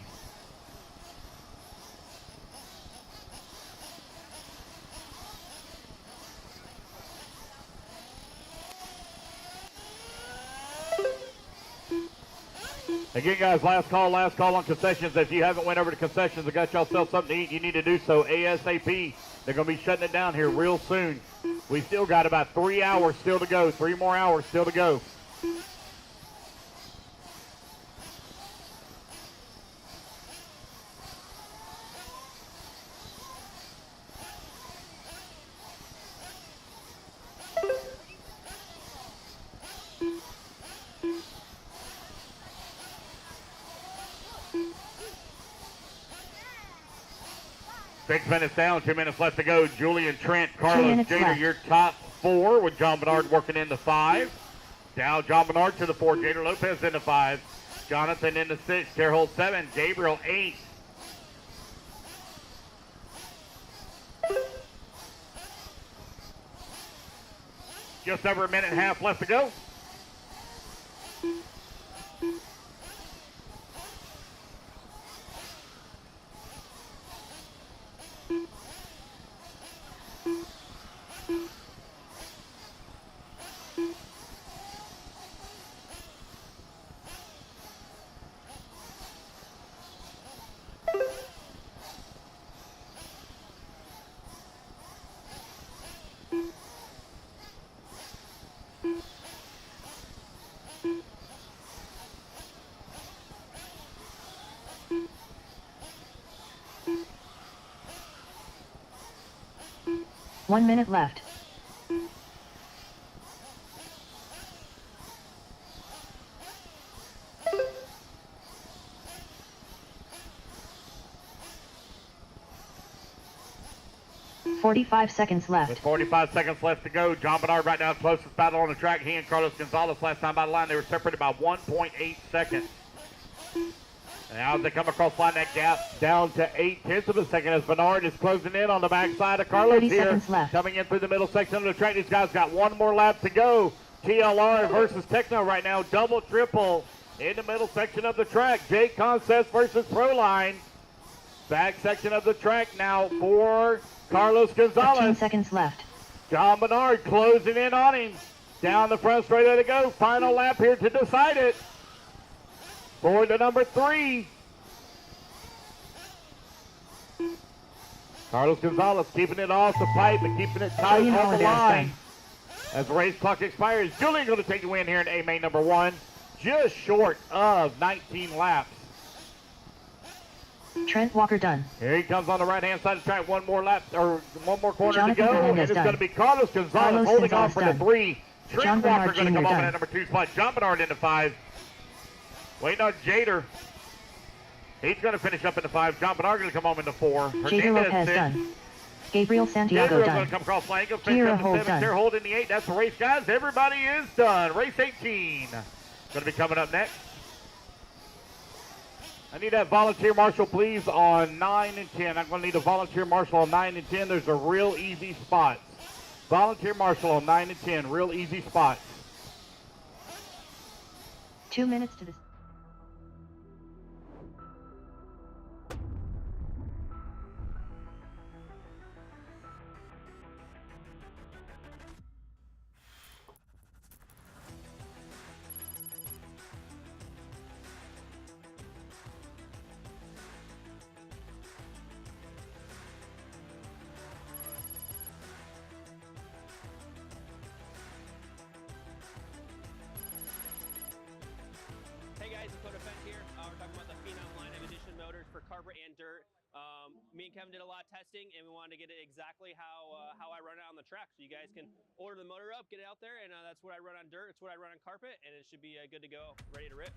Again, guys, last call on concessions. If you haven't went over to concessions and got yourself something to eat, you need to do so ASAP. They're going to be shutting it down here real soon. We still got about 3 hours still to go, 3 more hours still to go. Six minutes down, 2 minutes left to go. Julian, Trent, Carlos, Jader, your top 4 with John Bernard working in the 5. Down John Bernard to the 4. Jader Lopez in the 5. Jonathan in the 6. Terhold 7. Gabriel 8. Just over a minute and a half left to go. One minute left. .45 seconds left. With 45 seconds left to go, John Bernard right now closest battle on the track. He and Carlos Gonzalez last time by the line, they were separated by 1.8 seconds. And now as they come across line, that gap down to 8/10 of a second as Bernard is closing in on the backside of Carlos 30 here. seconds left. Coming in through the middle section of the track. These guys got one more lap to go. TLR versus Techno right now, double, triple in the middle section of the track. Jake Concepts versus Proline. Back section of the track now for Carlos 15 Gonzalez. seconds left. John Bernard closing in on him. Down the front straightaway to go. Final lap here to decide it. For the number 3. Carlos Gonzalez keeping it off the pipe and keeping it tight Julian on the Holliday is line. done. As the race clock expires, Julian going to take the win here in A main number 1. Just short of 19 laps. Trent Walker done. Here he comes on the right-hand side of the track. One more lap, or one more corner Jonathan to go. Hernandez And it's done. going to be Carlos Gonzalez Carlos holding on Gonzalez for done. the 3. Trent John Walker Bernard going to come Jr. up in done. at number 2 spot. John Bernard into 5. Waiting on Jader. He's going to finish up in the 5. John Bernard going to come home in the 4. Jader Lopez 6. done. Gabriel Santiago Gabriel's going done. to come across flank. Finish Kira up the Holt 7. done. Kira Holt in the 8. That's the race, guys. Everybody is done. Race 18. Going to be coming up next. I need that volunteer marshal, please, on 9 and 10. I'm going to need a volunteer marshal on 9 and 10. There's a real easy spots. Volunteer marshal on 9 and 10. Real easy spots. 2 minutes to this. Hey guys, Dakota Fent here. We're talking about the Phenom line of edition motors for carpet and dirt. Me and Kevin did a lot of testing, and we wanted to get it exactly how I run it on the track. So you guys can order the motor up, get it out there, and that's what I run on dirt. It's what I run on carpet, and it should be good to go, ready to rip.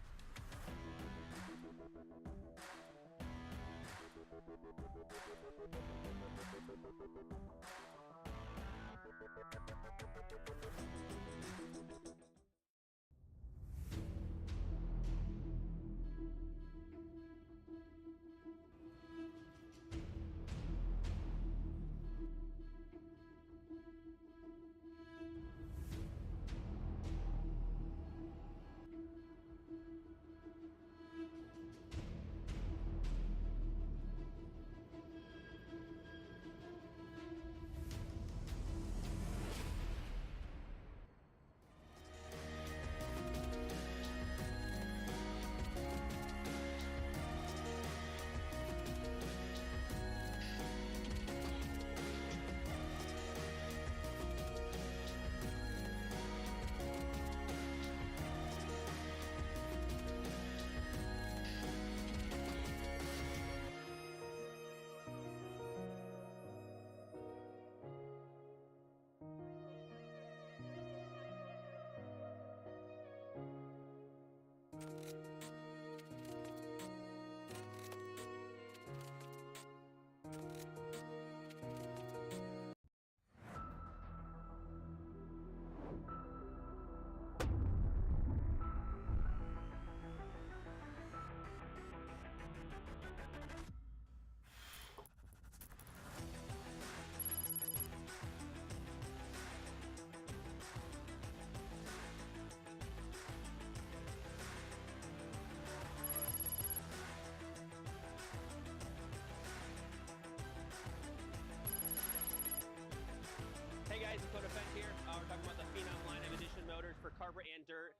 Hey guys, Dakota Fent here. We're talking about the Phenom line of edition motors for carpet and dirt.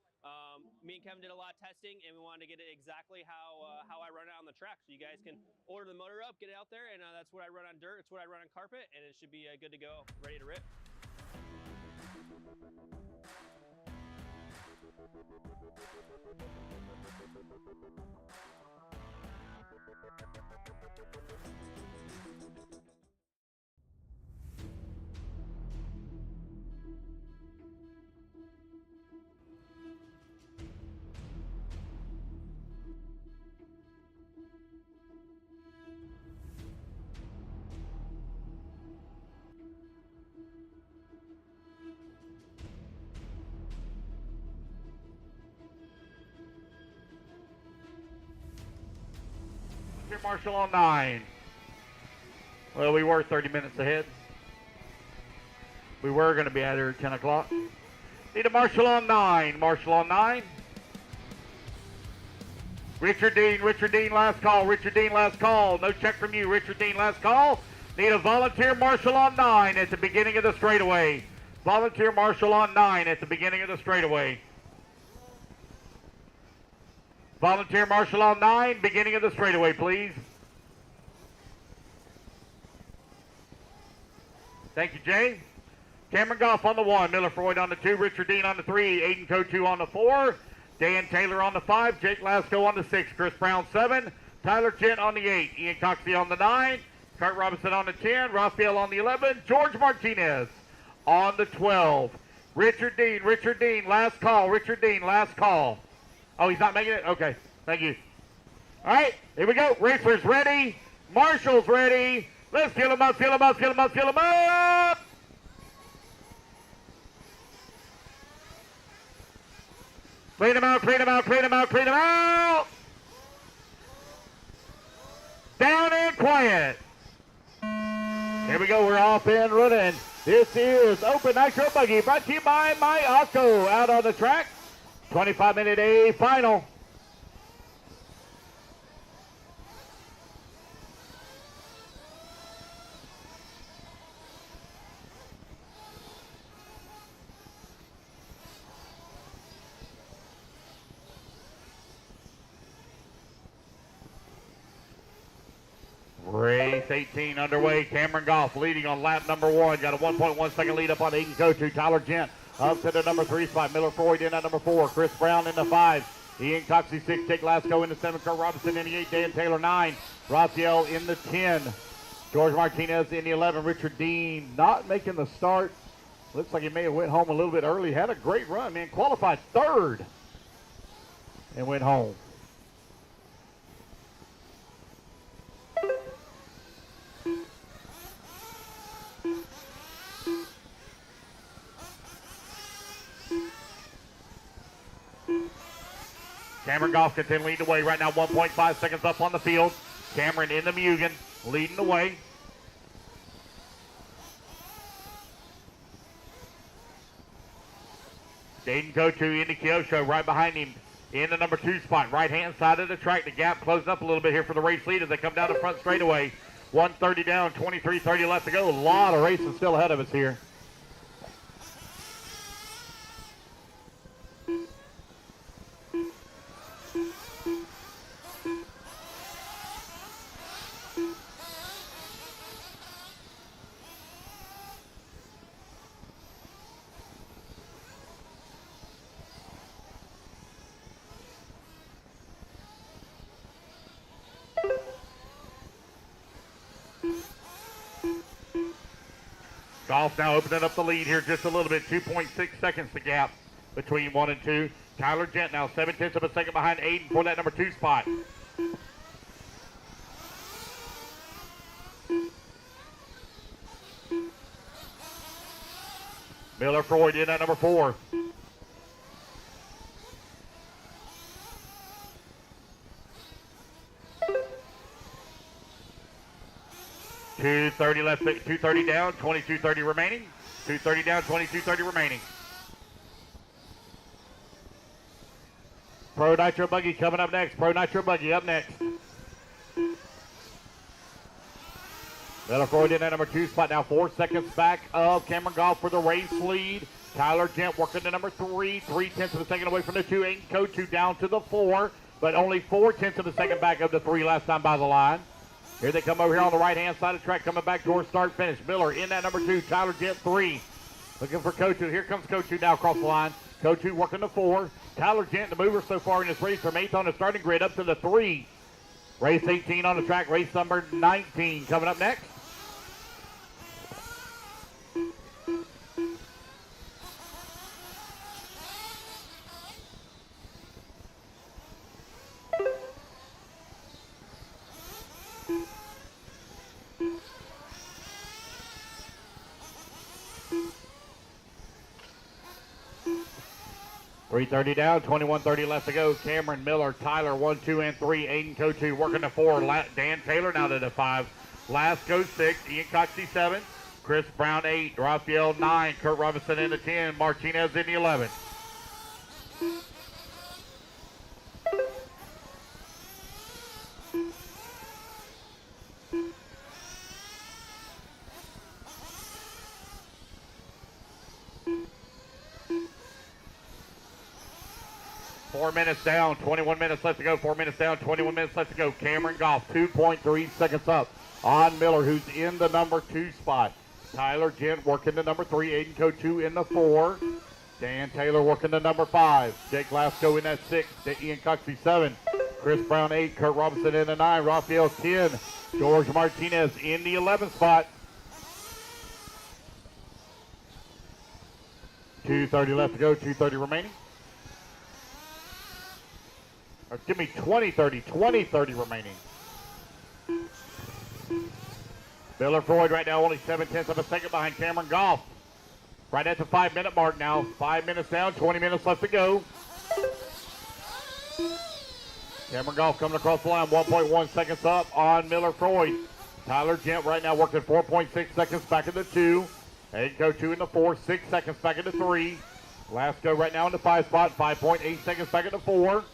Me and Kevin did a lot of testing, and we wanted to get it exactly how I run it on the track. So you guys can order the motor up, get it out there, and that's what I run on dirt. It's what I run on carpet, and it should be good to go, ready to rip. Marshall on 9. Well, we were 30 minutes ahead. We were going to be out here at 10 o'clock. Need a Marshall on 9. Marshall on 9. Richard Dean, last call. Richard Dean, last call. No check from you. Richard Dean, last call. Need a volunteer Marshall on 9 at the beginning of the straightaway. Volunteer marshal on 9 at the beginning of the straightaway. Volunteer marshal on 9, beginning of the straightaway, please. Thank you, Jay. Cameron Goff on the 1, Miller Freud on the 2, Richard Dean on the 3, Aiden Kotu on the 4, Dan Taylor on the 5, Jake Lasco on the 6, Chris Brown 7, Tyler Chint on the 8, Ian Coxey on the 9, Kurt Robinson on the 10, Raphael on the 11, George Martinez on the 12. Richard Dean, last call. Richard Dean, last call. Oh, he's not making it? Okay, thank you. All right, here we go. Racers ready. Marshall's ready. Let's fill him up, fill him up, fill him up, fill him up. Clean him out, clean him out, clean him out, clean him out. Down and quiet. Here we go, we're off and running. This is Open Nitro Buggy, brought to you by My Osco. Out on the track, 25-minute A final. Race 18 underway. Cameron Goff leading on lap number 1. Got a 1.1 second lead up on Aiden Kotu. Tyler Gent up to the number 3 spot. Miller Freud in at number 4. Chris Brown in the 5. Ian Coxey 6. Jake Lasco in the 7. Kurt Robinson in the 8. Dan Taylor 9. Raphael in the 10. George Martinez in the 11. Richard Dean not making the start. Looks like he may have went home a little bit early. Had a great run, man. Qualified 3rd and went home. Cameron Goff continuing leading the way right now, 1.5 seconds up on the field. Cameron in the Mugen, leading the way. Aiden Kotu in the Kyosho right behind him in the number 2 spot, right-hand side of the track. The gap closing up a little bit here for the race lead as they come down the front straightaway. 1:30 down, 23:30 left to go. A lot of racing still ahead of us here. Goff now opening up the lead here just a little bit. 2.6 seconds the gap between 1 and 2. Tyler Gent now 0.7 of a second behind Aiden for that number 2 spot. Miller Freud in at number 4. .230 left, 2:30 down, 22:30 remaining. 2:30 down, 22:30 remaining. Pro Nitro Buggy coming up next. Pro Nitro Buggy up next. Miller Freud in at number 2 spot now, 4 seconds back of Cameron Goff for the race lead. Tyler Gent working to number 3, 0.3 of a second away from the 2. Aiden Kotu down to the 4, but only 0.4 of a second back of the 3 last time by the line. Here they come over here on the right-hand side of the track, coming back towards start-finish. Miller in that number 2, Tyler Gent 3. Looking for Kotu. Here comes Kotu now across the line. Kotu working the 4. Tyler Gent, the mover so far in this race, from 8th on the starting grid up to the 3. Race 18 on the track, race number 19 coming up next. .330 down, 21:30 left to go. Cameron, Miller, Tyler, 1, 2, and 3. Aiden Kotu working the 4. Dan Taylor now to the 5. Lasco 6. Ian Coxey 7. Chris Brown 8. Raphael 9. Kurt Robinson in the 10. Martinez in the 11. 4 minutes down, 21 minutes left to go. 4 minutes down, 21 minutes left to go. Cameron Goff, 2.3 seconds up on Miller, who's in the number 2 spot. Tyler Gent working the number 3. Aiden Kochu in the 4. Dan Taylor working the number 5. Jake Glasgow in that 6. Ian Coxey 7. Chris Brown 8. Kurt Robinson in the 9. Raphael 10. George Martinez in the 11th spot. 2:30 left to go. 2:30 remaining. Or give me 20:30. 20:30 remaining. Miller Freud right now only 7/10 of a second behind Cameron Goff. Right at the 5-minute mark now. 5 minutes down, 20 minutes left to go. Cameron Goff coming across the line, 1.1 seconds up on Miller Freud. Tyler Gent right now working 4.6 seconds back in the 2. Aiden Kochu in the 4, 6 seconds back in the 3. Glasgow right now in the 5 spot, 5.8 seconds back in the 4.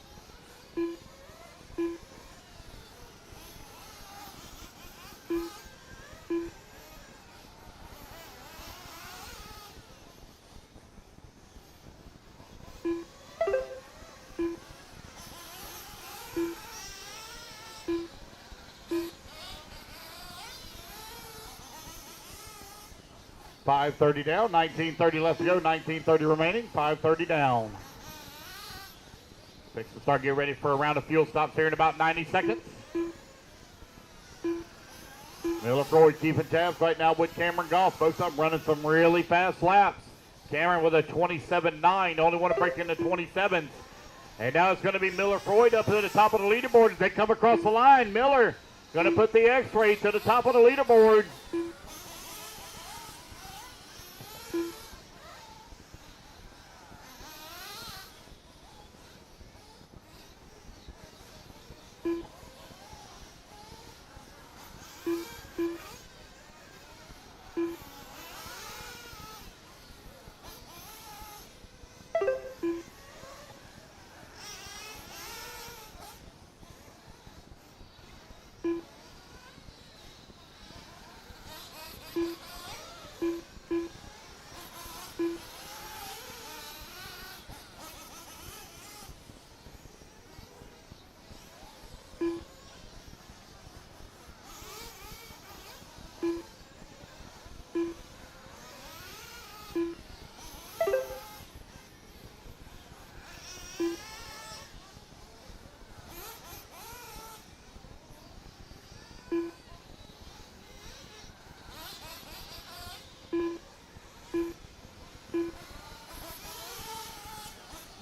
$5:30 down, 19:30 left to go, 19:30 remaining, 5:30 down. Fix to start, get ready for a round of fuel stops here in about 90 seconds. Miller Freud keeping tabs right now with Cameron Goff. Both of them running some really fast laps. Cameron with a 27.9, only one to break into 27s. And now it's going to be Miller Freud up to the top of the leaderboard as they come across the line. Miller going to put the X-ray to the top of the leaderboard.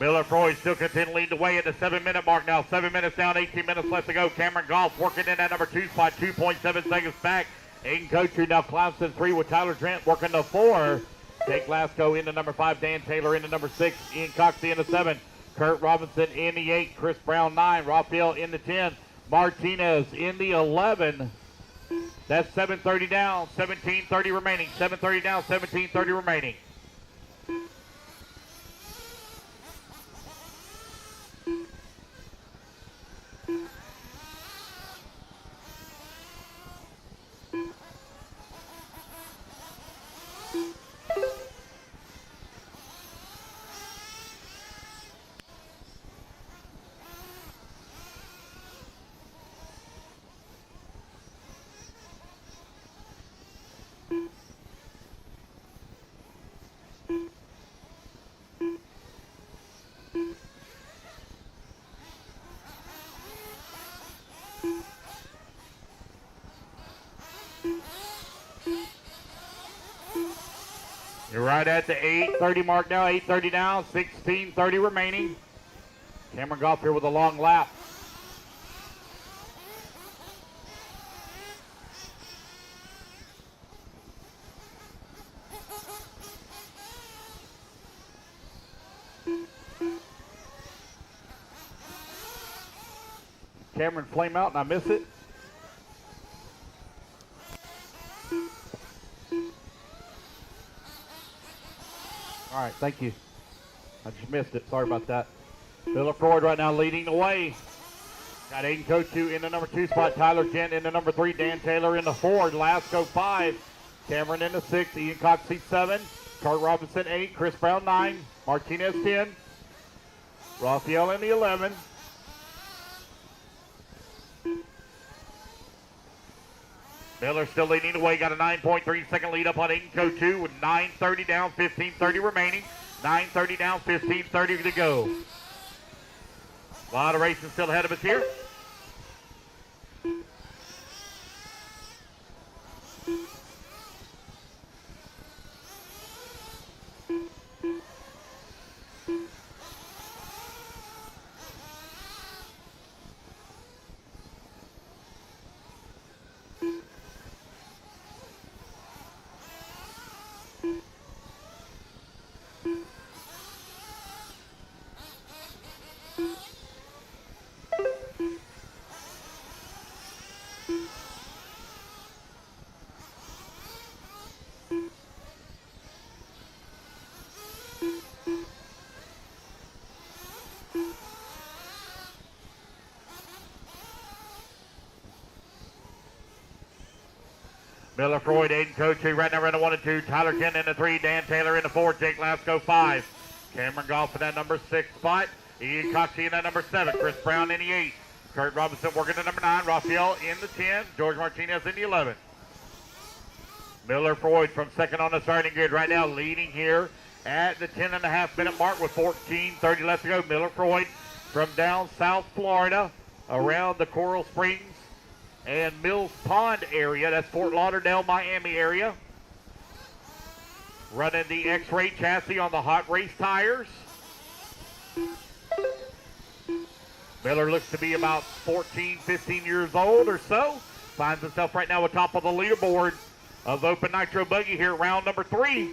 Miller Freud still continuing to lead the way at the 7-minute mark now. 7 minutes down, 18 minutes left to go. Cameron Goff working in that number 2 spot, 2.7 seconds back. Aiden Kochu now climbs to the 3 with Tyler Trent working the 4. Jake Glasgow in the number 5. Dan Taylor in the number 6. Ian Coxey in the 7. Kurt Robinson in the 8. Chris Brown 9. Raphael in the 10. Martinez in the 11. That's 7:30 down, 17:30 remaining. 7:30 down, 17:30 remaining. You're right at the 8:30 mark now, 8:30 down, 16:30 remaining. Cameron Goff here with a long lap. Cameron flame out and I miss it. All right, thank you. I just missed it. Sorry about that. Miller Freud right now leading the way. Got Aiden Kochu in the number 2 spot. Tyler Gent in the number 3. Dan Taylor in the 4. Lasco 5. Cameron in the 6. Ian Coxey 7. Kurt Robinson 8. Chris Brown 9. Martinez 10. Raphael in the 11. Miller still leading the way, got a 9.3 second lead up on Inco 2 with 9:30 down, 15:30 remaining. 9:30 down, 15:30 to go. A lot of racing still ahead of us here. Miller, Freud, Aiden, Coach 2, right now running 1 and 2. Tyler Kent in the 3, Dan Taylor in the 4, Jake Lasco 5. Cameron Goff in that number 6 spot. Ian Coxey in that number 7. Chris Brown in the 8. Kurt Robinson working the number 9. Raphael in the 10. George Martinez in the 11. Miller, Freud from second on the starting grid right now, leading here at the 10.5-minute mark with 14:30 left to go. Miller, Freud from down South Florida around the Coral Springs and Mills Pond area. That's Fort Lauderdale, Miami area. Running the X-Ray chassis on the hot race tires. Miller looks to be about 14, 15 years old or so. Finds himself right now atop of the leaderboard of Open Nitro Buggy here, round number 3.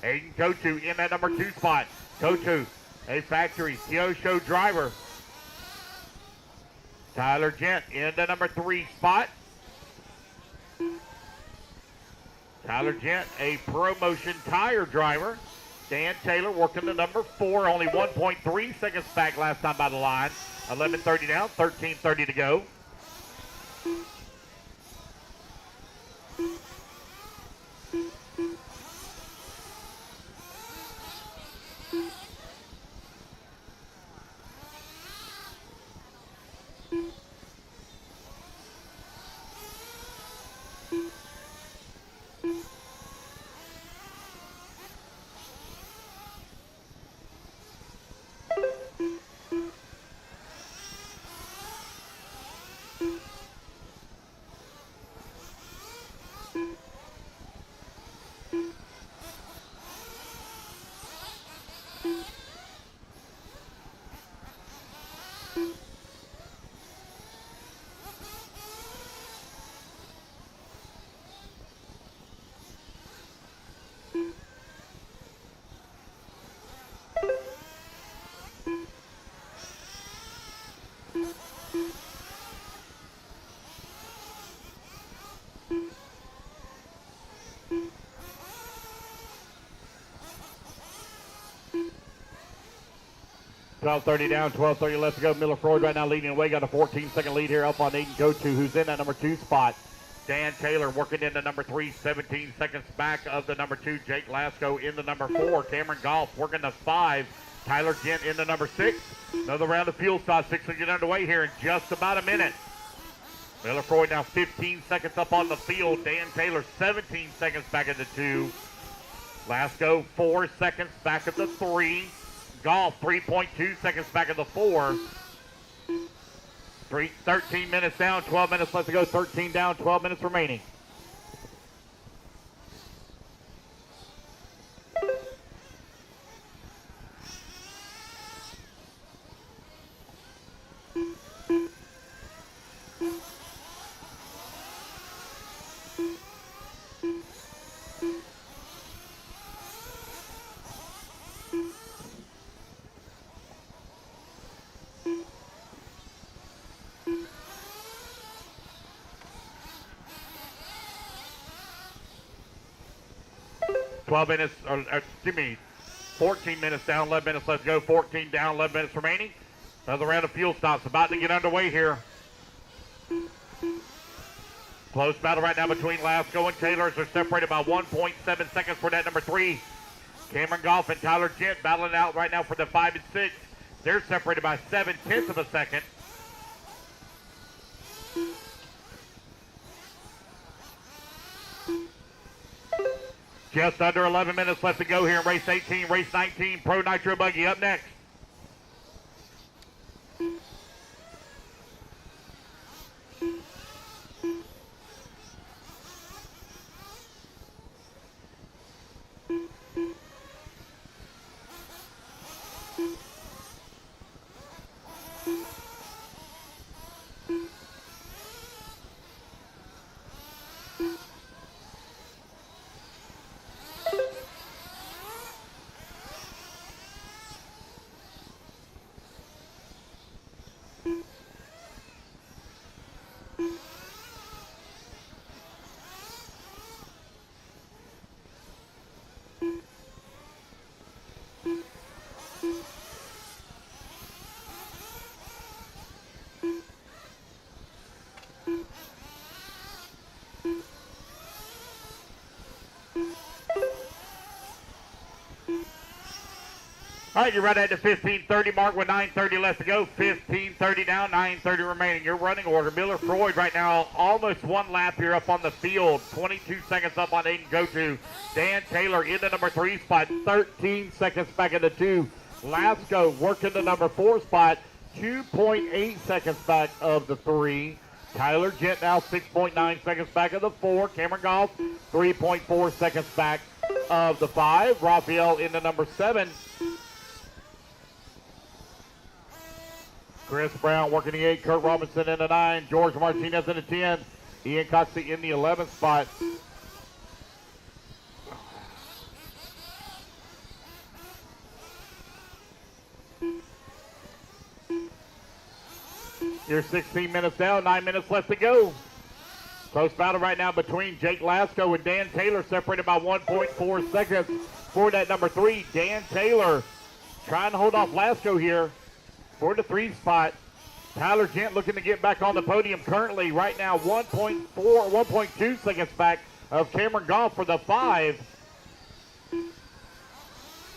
Aiden Kotu in that number 2 spot. Kotu, a factory Kyosho driver. Tyler Gent in the number 3 spot. Tyler Gent, a ProMotion tire driver. Dan Taylor working the number 4, only 1.3 seconds back last time by the line. 11:30 down, 13:30 to go. $12:30 down, 12:30 left to go. Miller Freud right now leading away. Got a 14-second lead here up on Aiden Gotu, who's in that number 2 spot. Dan Taylor working in the number 3, 17 seconds back of the number 2. Jake Lasco in the number 4. Cameron Goff working the 5. Tyler Gent in the number 6. Another round of fuel stops. 6 will get underway here in just about a minute. Miller Freud now 15 seconds up on the field. Dan Taylor 17 seconds back at the 2. Lasco 4 seconds back at the 3. Golf 3.2 seconds back at the 4. 13 minutes down, 12 minutes left to go. 13 down, 12 minutes remaining. Excuse me, 14 minutes down, 11 minutes left to go. 14 down, 11 minutes remaining. Another round of fuel stops about to get underway here. Close battle right now between Lasco and Taylor as they're separated by 1.7 seconds for that number 3. Cameron Goff and Tyler Gent battling out right now for the 5 and 6. They're separated by 7/10 of a second. Just under 11 minutes left to go here in race 18. Race 19, Pro Nitro Buggy up next. All right, you're right at the 15:30 mark with 9:30 left to go. 15:30 down, 9:30 remaining. Your running order, Miller Freud right now almost one lap here up on the field. 22 seconds up on Aiden Go-To. Dan Taylor in the number 3 spot, 13 seconds back in the 2. Lasco working the number 4 spot, 2.8 seconds back of the 3. Tyler Gent now 6.9 seconds back of the 4. Cameron Goff 3.4 seconds back of the 5. Raphael in the number 7. Chris Brown working the 8, Kurt Robinson in the 9, George Martinez in the 10, Ian Coxey in the 11th spot. You're 16 minutes down, 9 minutes left to go. Close battle right now between Jake Lasco and Dan Taylor, separated by 1.4 seconds for that number 3. Dan Taylor trying to hold off Lasco here for the 3 spot. Tyler Gent looking to get back on the podium currently right now 1.2 seconds back of Cameron Goff for the 5.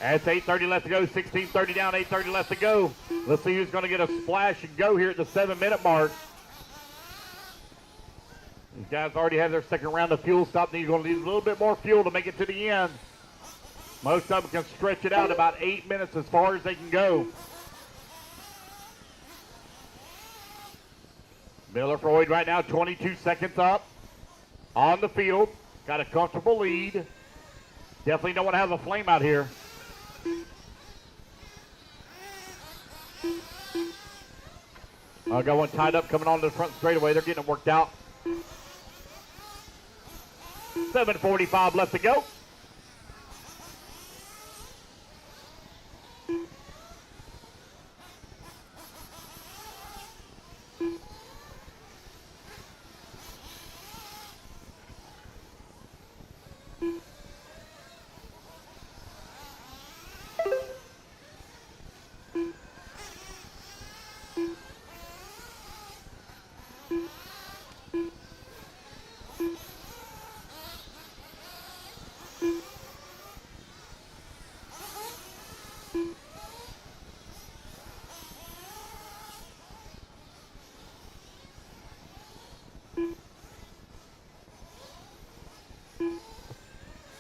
That's 8:30 left to go, 16:30 down, 8:30 left to go. Let's see who's going to get a splash and go here at the 7-minute mark. These guys already have their second round of fuel stop. They're going to need a little bit more fuel to make it to the end. Most of them can stretch it out about 8 minutes as far as they can go. Miller Freud right now 22 seconds up on the field. Got a comfortable lead. Definitely don't want to have a flame out here. I got one tied up coming onto the front straightaway. They're getting it worked out. 7:45 left to go.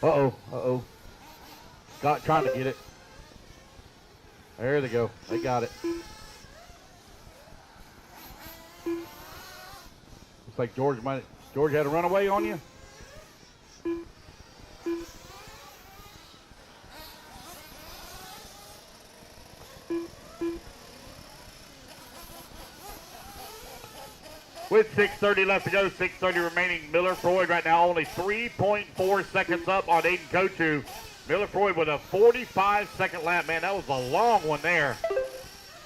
Uh-oh. Scott trying to get it. There they go. They got it. Looks like George had a runaway on you. With 6:30 left to go, 6:30 remaining, Miller Freud right now only 3.4 seconds up on Aiden Go-To. Miller Freud with a 45-second lap. Man, that was a long one there.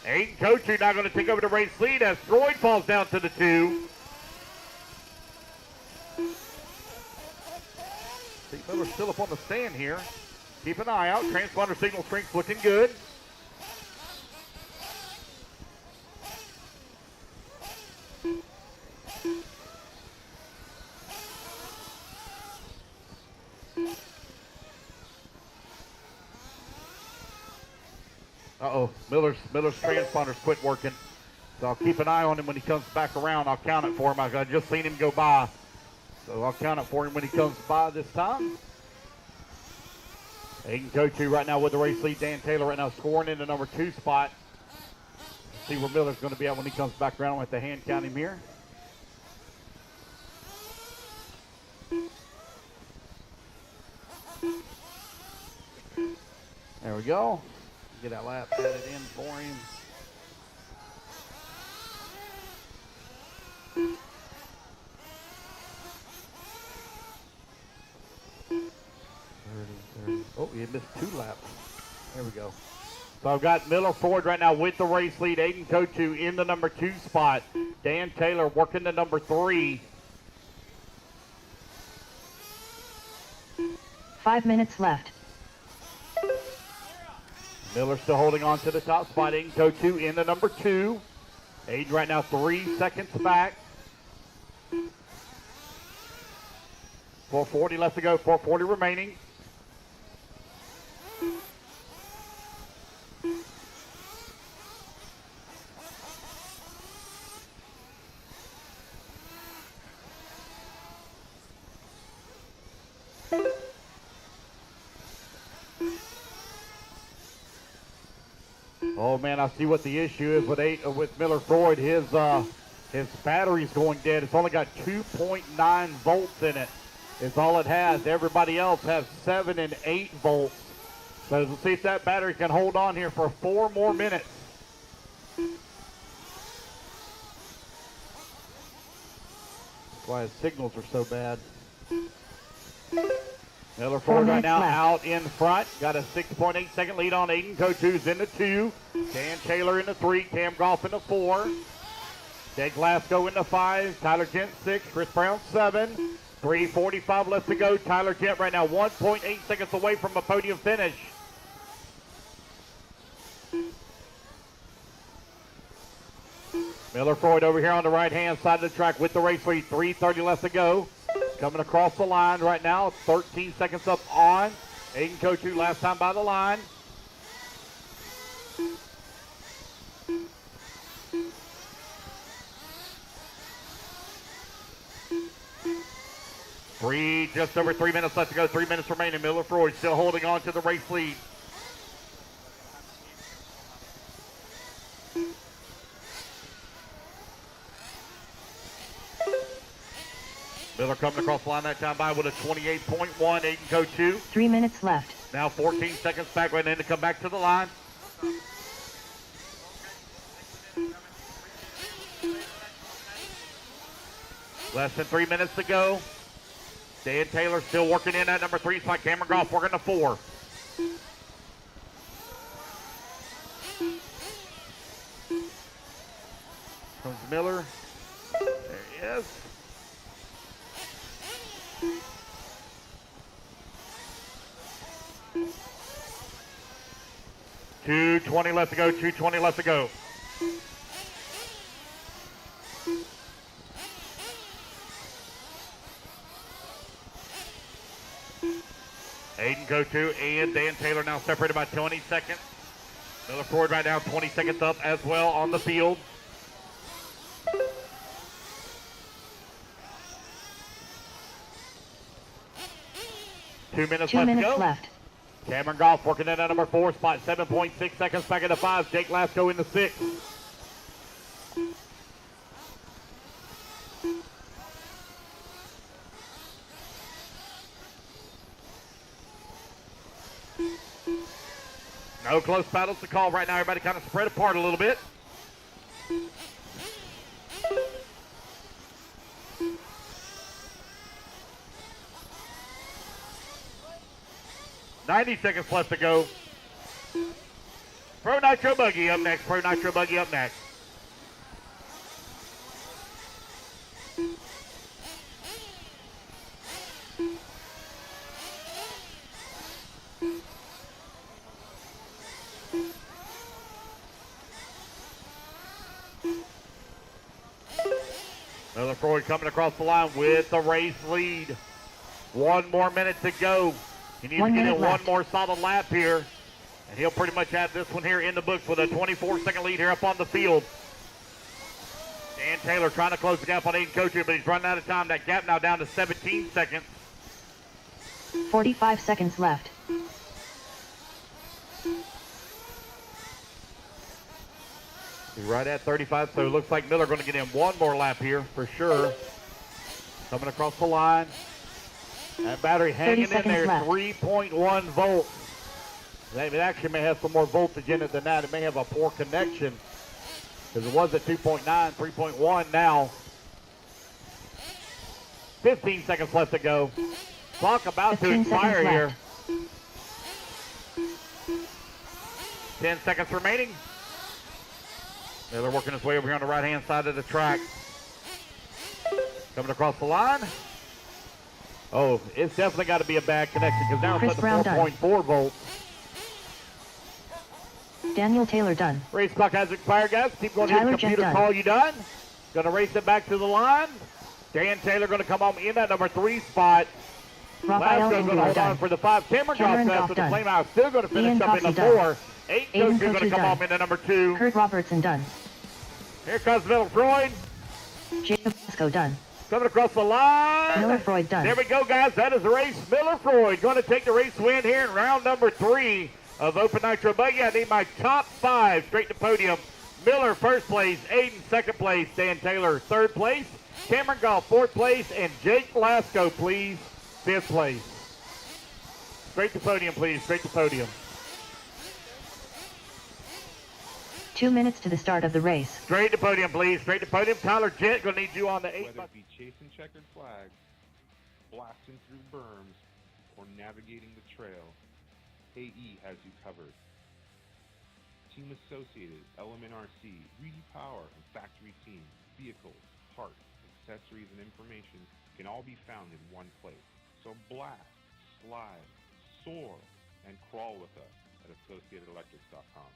Aiden Go-To now going to take over the race lead as Freud falls down to the 2. Steve Miller's still up on the stand here. Keep an eye out. Transponder signal strength looking good. Uh-oh, Miller's transponder's quit working. So I'll keep an eye on him when he comes back around. I'll count it for him. I just seen him go by. So I'll count it for him when he comes by this time. Aiden Kochu right now with the race lead. Dan Taylor right now scoring in the number 2 spot. See where Miller's going to be at when he comes back around. With the hand count him here. There we go. Get that lap added in for him. Oh, he missed 2 laps. There we go. So I've got Miller Ford right now with the race lead. Aiden Kochu in the number 2 spot. Dan Taylor working the number 3. 5 minutes left. Miller still holding on to the top spot. Aiden Kochu in the number 2. Aiden right now 3 seconds back. 4:40 left to go. 4:40 remaining. Oh man, I see what the issue is with Miller Freud. His battery's going dead. It's only got 2.9 volts in it. It's all it has. Everybody else has 7 and 8 volts. So let's see if that battery can hold on here for 4 more minutes. That's why his signals are so bad. Miller Ford right now out in front. Got a 6.8 second lead on Aiden Kochu's in the 2. Dan Taylor in the 3. Cam Goff in the 4. Jake Glasgow in the 5. Tyler Gent 6. Chris Brown 7. 3:45 left to go. Tyler Gent right now 1.8 seconds away from a podium finish. Miller Freud over here on the right-hand side of the track with the race lead. 3:30 left to go. Coming across the line right now. 13 seconds up on Aiden Kochu last time by the line. Just over 3 minutes left to go. 3 minutes remaining. Miller Freud still holding on to the race lead. Miller coming across the line that time by with a 28.1. Aiden Kochu. 3 minutes left. Now 14 seconds back right in to come back to the line. Less than 3 minutes to go. Dan Taylor still working in that number 3 spot. Cameron Goff working the 4. Comes Miller. There he is. .220 left to go. 2:20 left to go. Aiden Kochu and Dan Taylor now separated by 20 seconds. Miller Ford right now 20 seconds up as well on the field. Two minutes left. Cameron Goff working in that number 4 spot. 7.6 seconds back in the 5. Jake Glasgow in the 6. No close battles to call right now. Everybody kind of spread apart a little bit. .90 seconds left to go. Pro Nitro Buggy up next. Pro Nitro Buggy up next. Miller Freud coming across the line with the race lead. 1 more minute to go. He needs to get in one more solid lap here. And he'll pretty much have this one here in the books with a 24-second lead here up on the field. Dan Taylor trying to close the gap on Aiden Kocher, but he's running out of time. That gap now down to 17 seconds. 45 seconds left. He's right at 35, so it looks like Miller going to get in one more lap here for sure. Coming across the line. That battery hanging in there, 3.1 volts. It actually may have some more voltage in it than that. It may have a poor connection because it was at 2.9, 3.1 now. 15 seconds left to go. Clock about to expire here. 10 seconds remaining. Miller working his way over here on the right-hand side of the track. Coming across the line. Oh, it's definitely got to be a bad connection because now it's at 4.4 volts. Daniel Taylor done. Race clock has expired, guys. Keep going to the computer call you done. Going to race it back to the line. Dan Taylor going to come home in that number 3 spot. Raphael going to hold on for the 5. Cameron Goff with the flame out. Still going to finish up in the 4. Aiden Kocher going to come home in the number 2. Kurt Robertson done. Here comes Miller Freud. Jacob Pasco done. Coming across the line. Miller Freud done. There we go, guys. That is the race. Miller Freud going to take the race win here in round number 3 of Open Nitro Buggy. I need my top 5 straight to podium. Miller first place, Aiden second place, Dan Taylor third place, Cameron Goff fourth place, and Jake Lasco, please, 5th place. Straight to podium, please. Straight to podium. 2 minutes to the start of the race. Straight to podium, please. Straight to podium. Tyler Jett, going to need you on the 8. Whether it be chasing checkered flags, blasting through berms, or navigating the trail, AE has you covered. Team Associated, Element RC, Repower, and Factory Team, vehicles, parts, accessories, and information can all be found in one place. So blast, slide, soar, and crawl with us at AssociatedElectrics.com.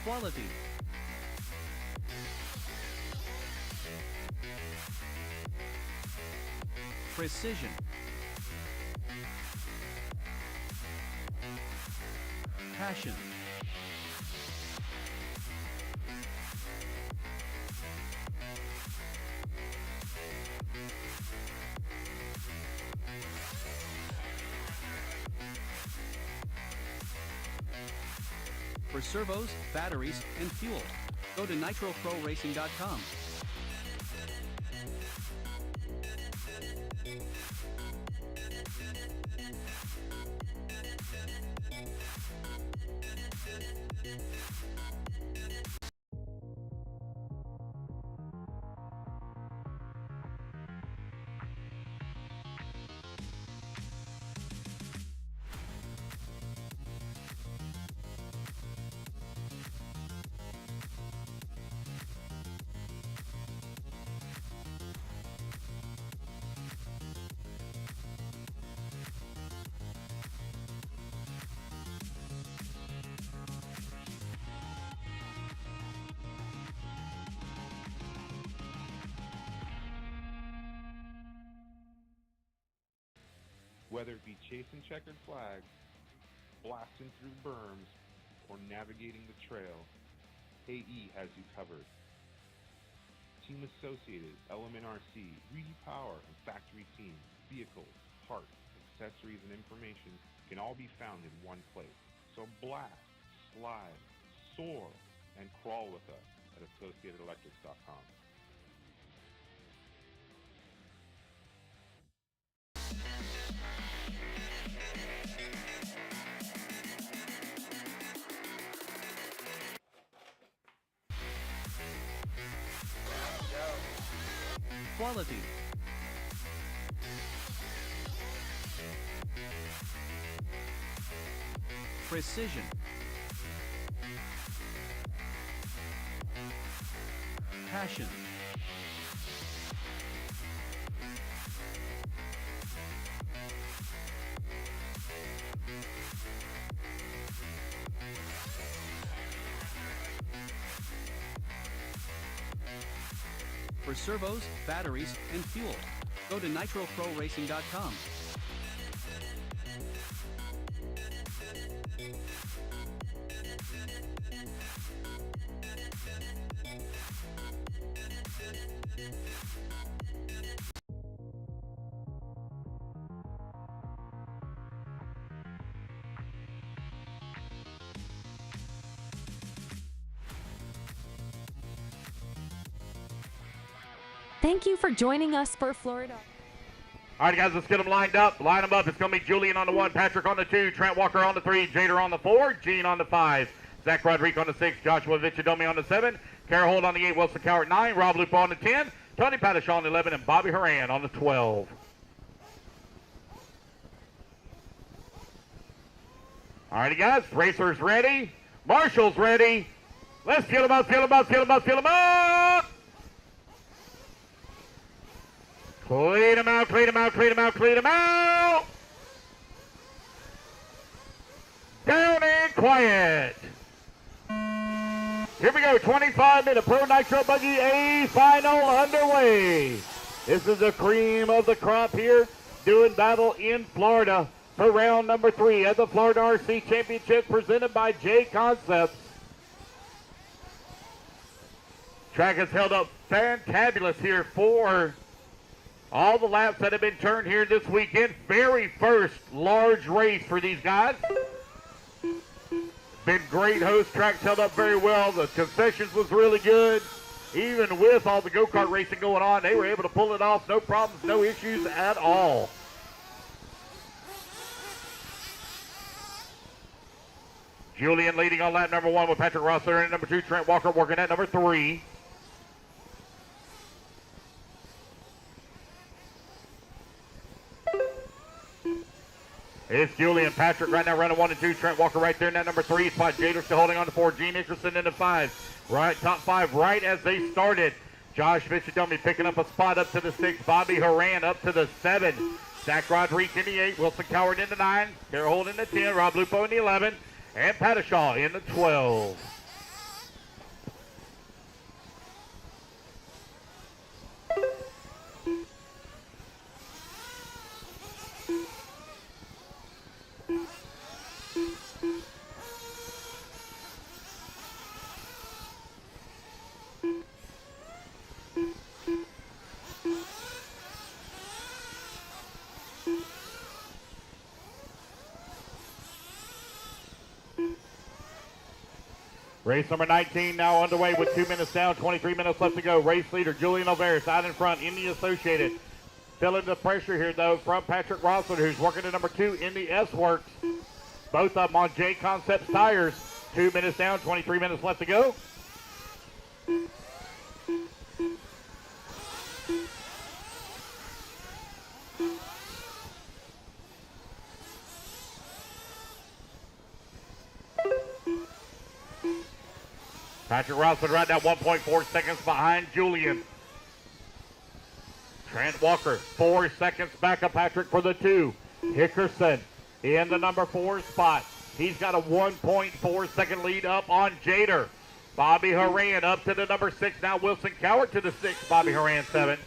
Quality. Precision. Passion. For servos, batteries, and fuel, go to nitroproracing.com. Whether it be chasing checkered flags, blasting through berms, or navigating the trail, AE has you covered. Team Associated, Element RC, Repower, and Factory Team, vehicles, parts, accessories, and information can all be found in one place. So blast, slide, soar, and crawl with us at AssociatedElectrics.com. Quality. Precision. Passion. for servos, batteries, and fuel. Go to nitroproracing.com. Thank you for joining us for Florida. All right, guys, let's get them lined up. Line them up. It's going to be Julian on the 1, Patrick on the 2, Trent Walker on the 3, Jader on the 4, Gene on the 5, Zach Rodriguez on the 6, Joshua Vichadomi on the 7, Kara Holt on the 8, Wilson Cowart 9, Rob Lupo on the 10, Tony Padishaw on the 11, and Bobby Horan on the 12. All righty, guys, racers ready. Marshall's ready. Let's get them up, get them up, get them up, get them up. Clean them out, clean them out, clean them out, clean them out. Down and quiet. Here we go, 25-minute Pro Nitro Buggy A final underway. This is the cream of the crop here, doing battle in Florida for round number 3 at the Florida RC Championship presented by J Concepts. Track has held up fantabulous here for all the laps that have been turned here this weekend. Very first large race for these guys. Been great host. Tracks held up very well. The concessions was really good. Even with all the go-kart racing going on, they were able to pull it off. No problems, no issues at all. Julian leading on lap number 1 with Patrick Rossler in number 2. Trent Walker working at number 3. It's Julian Patrick right now running 1 and 2. Trent Walker right there in that number 3 spot. Jader still holding on to 4. Gene Nicholson in the 5. Right, top 5 right as they started. Josh Vichadomi picking up a spot up to the 6. Bobby Horan up to the 7. Zach Rodriguez in the 8. Wilson Cowart in the 9. Kara Holt in the 10. Rob Lupo in the 11. And Padishaw in the 12. Race number 19 now underway with 2 minutes down, 23 minutes left to go. Race leader Julian Olveris out in front in the Associated. Feeling the pressure here, though, from Patrick Rossler, who's working at number 2 in the S-Works. Both of them on J Concepts tires. 2 minutes down, 23 minutes left to go. Patrick Rossler right now 1.4 seconds behind Julian. Trent Walker 4 seconds back of Patrick for the 2. Hickerson in the number 4 spot. He's got a 1.4 second lead up on Jader. Bobby Horan up to the number 6. Now Wilson Cowart to the 6. Bobby Horan 7.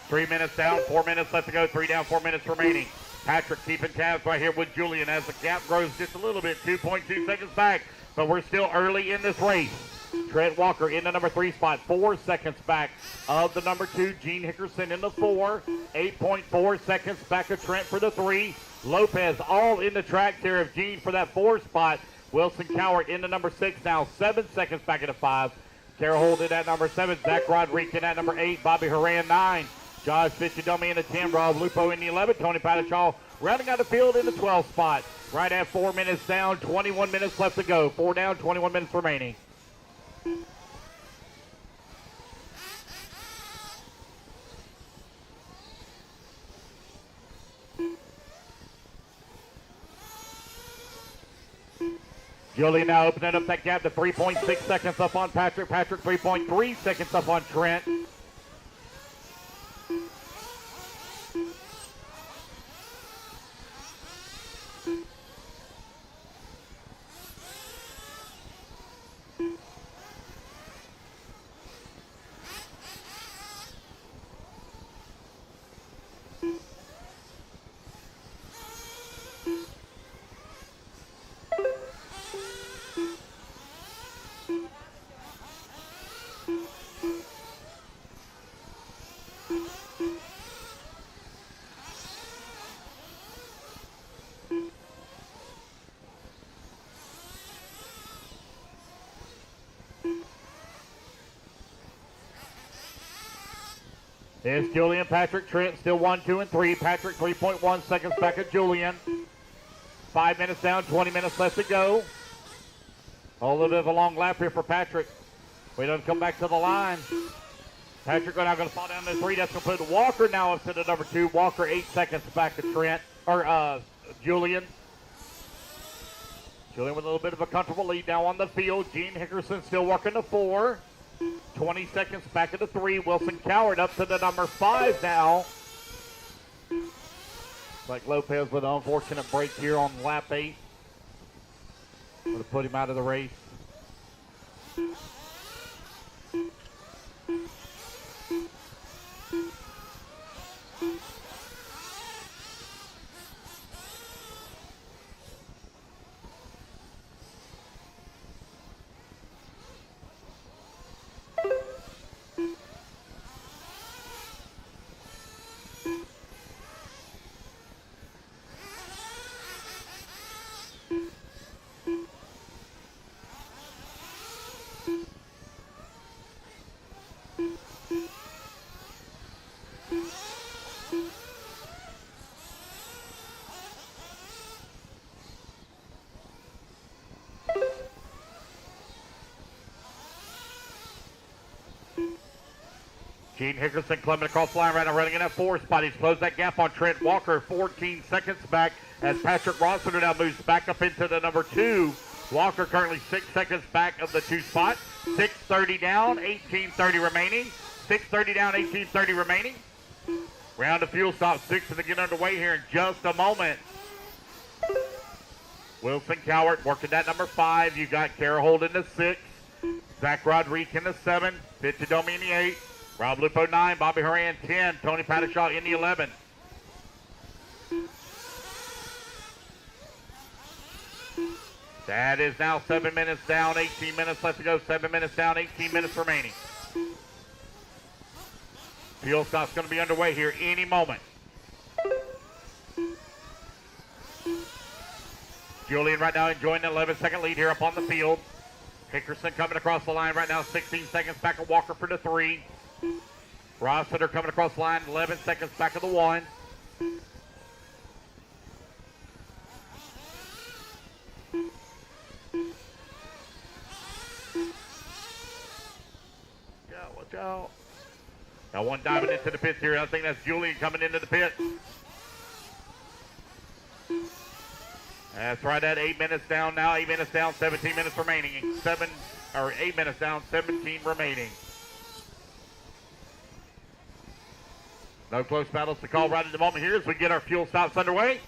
Three minutes down, 4 minutes left to go. 3 down, 4 minutes remaining. Patrick keeping tabs right here with Julian as the gap grows just a little bit, 2.2 seconds back, but we're still early in this race. Trent Walker in the number 3 spot, 4 seconds back of the number 2. Gene Hickerson in the 4, 8.4 seconds back of Trent for the 3. Lopez all in the track there of Gene for that 4 spot. Wilson Cowart in the number 6 now, 7 seconds back at the 5. Kara Holt in at number 7. Zach Rodriguez in at number 8. Bobby Horan 9. Josh Vichadomi in the 10. Rob Lupo in the 11. Tony Padishaw rounding out the field in the 12 spot. Right at 4 minutes down, 21 minutes left to go. 4 down, 21 minutes remaining. Julian now opening up that gap to 3.6 seconds up on Patrick. Patrick 3.3 seconds up on Trent. There's Julian, Patrick, Trent, still 1, 2, and 3. Patrick 3.1 seconds back at Julian. 5 minutes down, 20 minutes left to go. A little bit of a long lap here for Patrick. We don't come back to the line. Patrick now going to fall down to 3. That's going to put Walker now up to the number 2. Walker 8 seconds back to Trent, or Julian. Julian with a little bit of a comfortable lead now on the field. Gene Hickerson still working the 4. 20 seconds back at the 3. Wilson Coward up to the number 5 now. Like Lopez with an unfortunate break here on lap 8. Would have put him out of the race. Gene Hickerson climbing across the line right now, running in that 4 spot. He's closed that gap on Trent Walker, 14 seconds back as Patrick Rossiter now moves back up into the number 2. Walker currently 6 seconds back of the 2 spot. 6:30 down, 18:30 remaining. 6:30 down, 18:30 remaining. Round of fuel stop 6 to get underway here in just a moment. Wilson Cowart working that number 5. You got Carahold in the 6. Zach Rodriguez in the 7. Pitchadomi in the 8. Rob Lupo 9, Bobby Horan 10, Tony Pattershaw in the 11. That is now 7 minutes down, 18 minutes left to go. 7 minutes down, 18 minutes remaining. Fuel stop's going to be underway here any moment. Julian right now enjoying the 11-second lead here up on the field. Hickerson coming across the line right now, 16 seconds back of Walker for the 3. Rossiter coming across the line, 11 seconds back of the 1. Watch out. Now one diving into the pits here. I think that's Julian coming into the pit. That's right at 8 minutes down now. 8 minutes down, 17 minutes remaining. 8 minutes down, 17 remaining. No close battles to call right at the moment here as we get our fuel stops underway.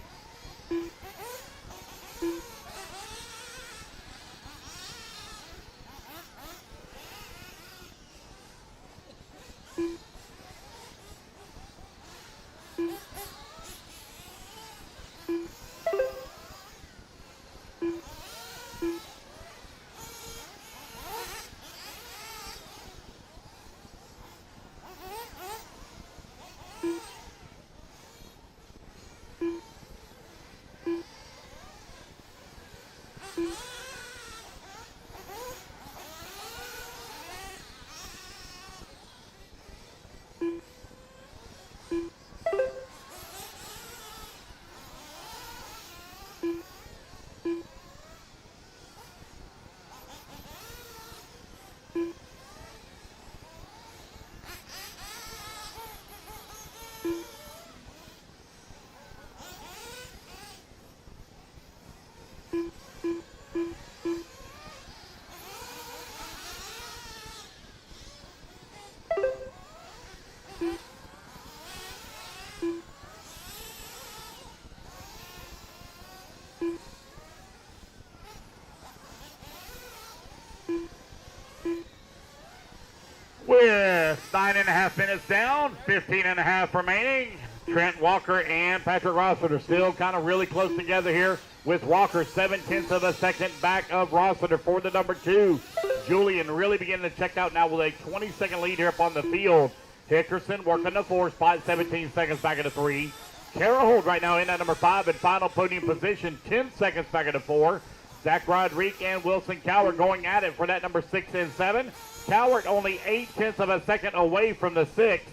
9.5 minutes down, 15.5 remaining. Trent Walker and Patrick Rossiter still kind of really close together here, with Walker 0.7 of a second back of Rossiter for the number 2. Julian really beginning to check out now with a 20-second lead here up on the field. Hickerson working the 4 spot, 17 seconds back of the 3. Carahold right now in at number 5 in final podium position, 10 seconds back of the 4. Zach Rodriguez and Wilson Coward going at it for that number 6 and 7. Coward only 0.8 of a second away from the 6.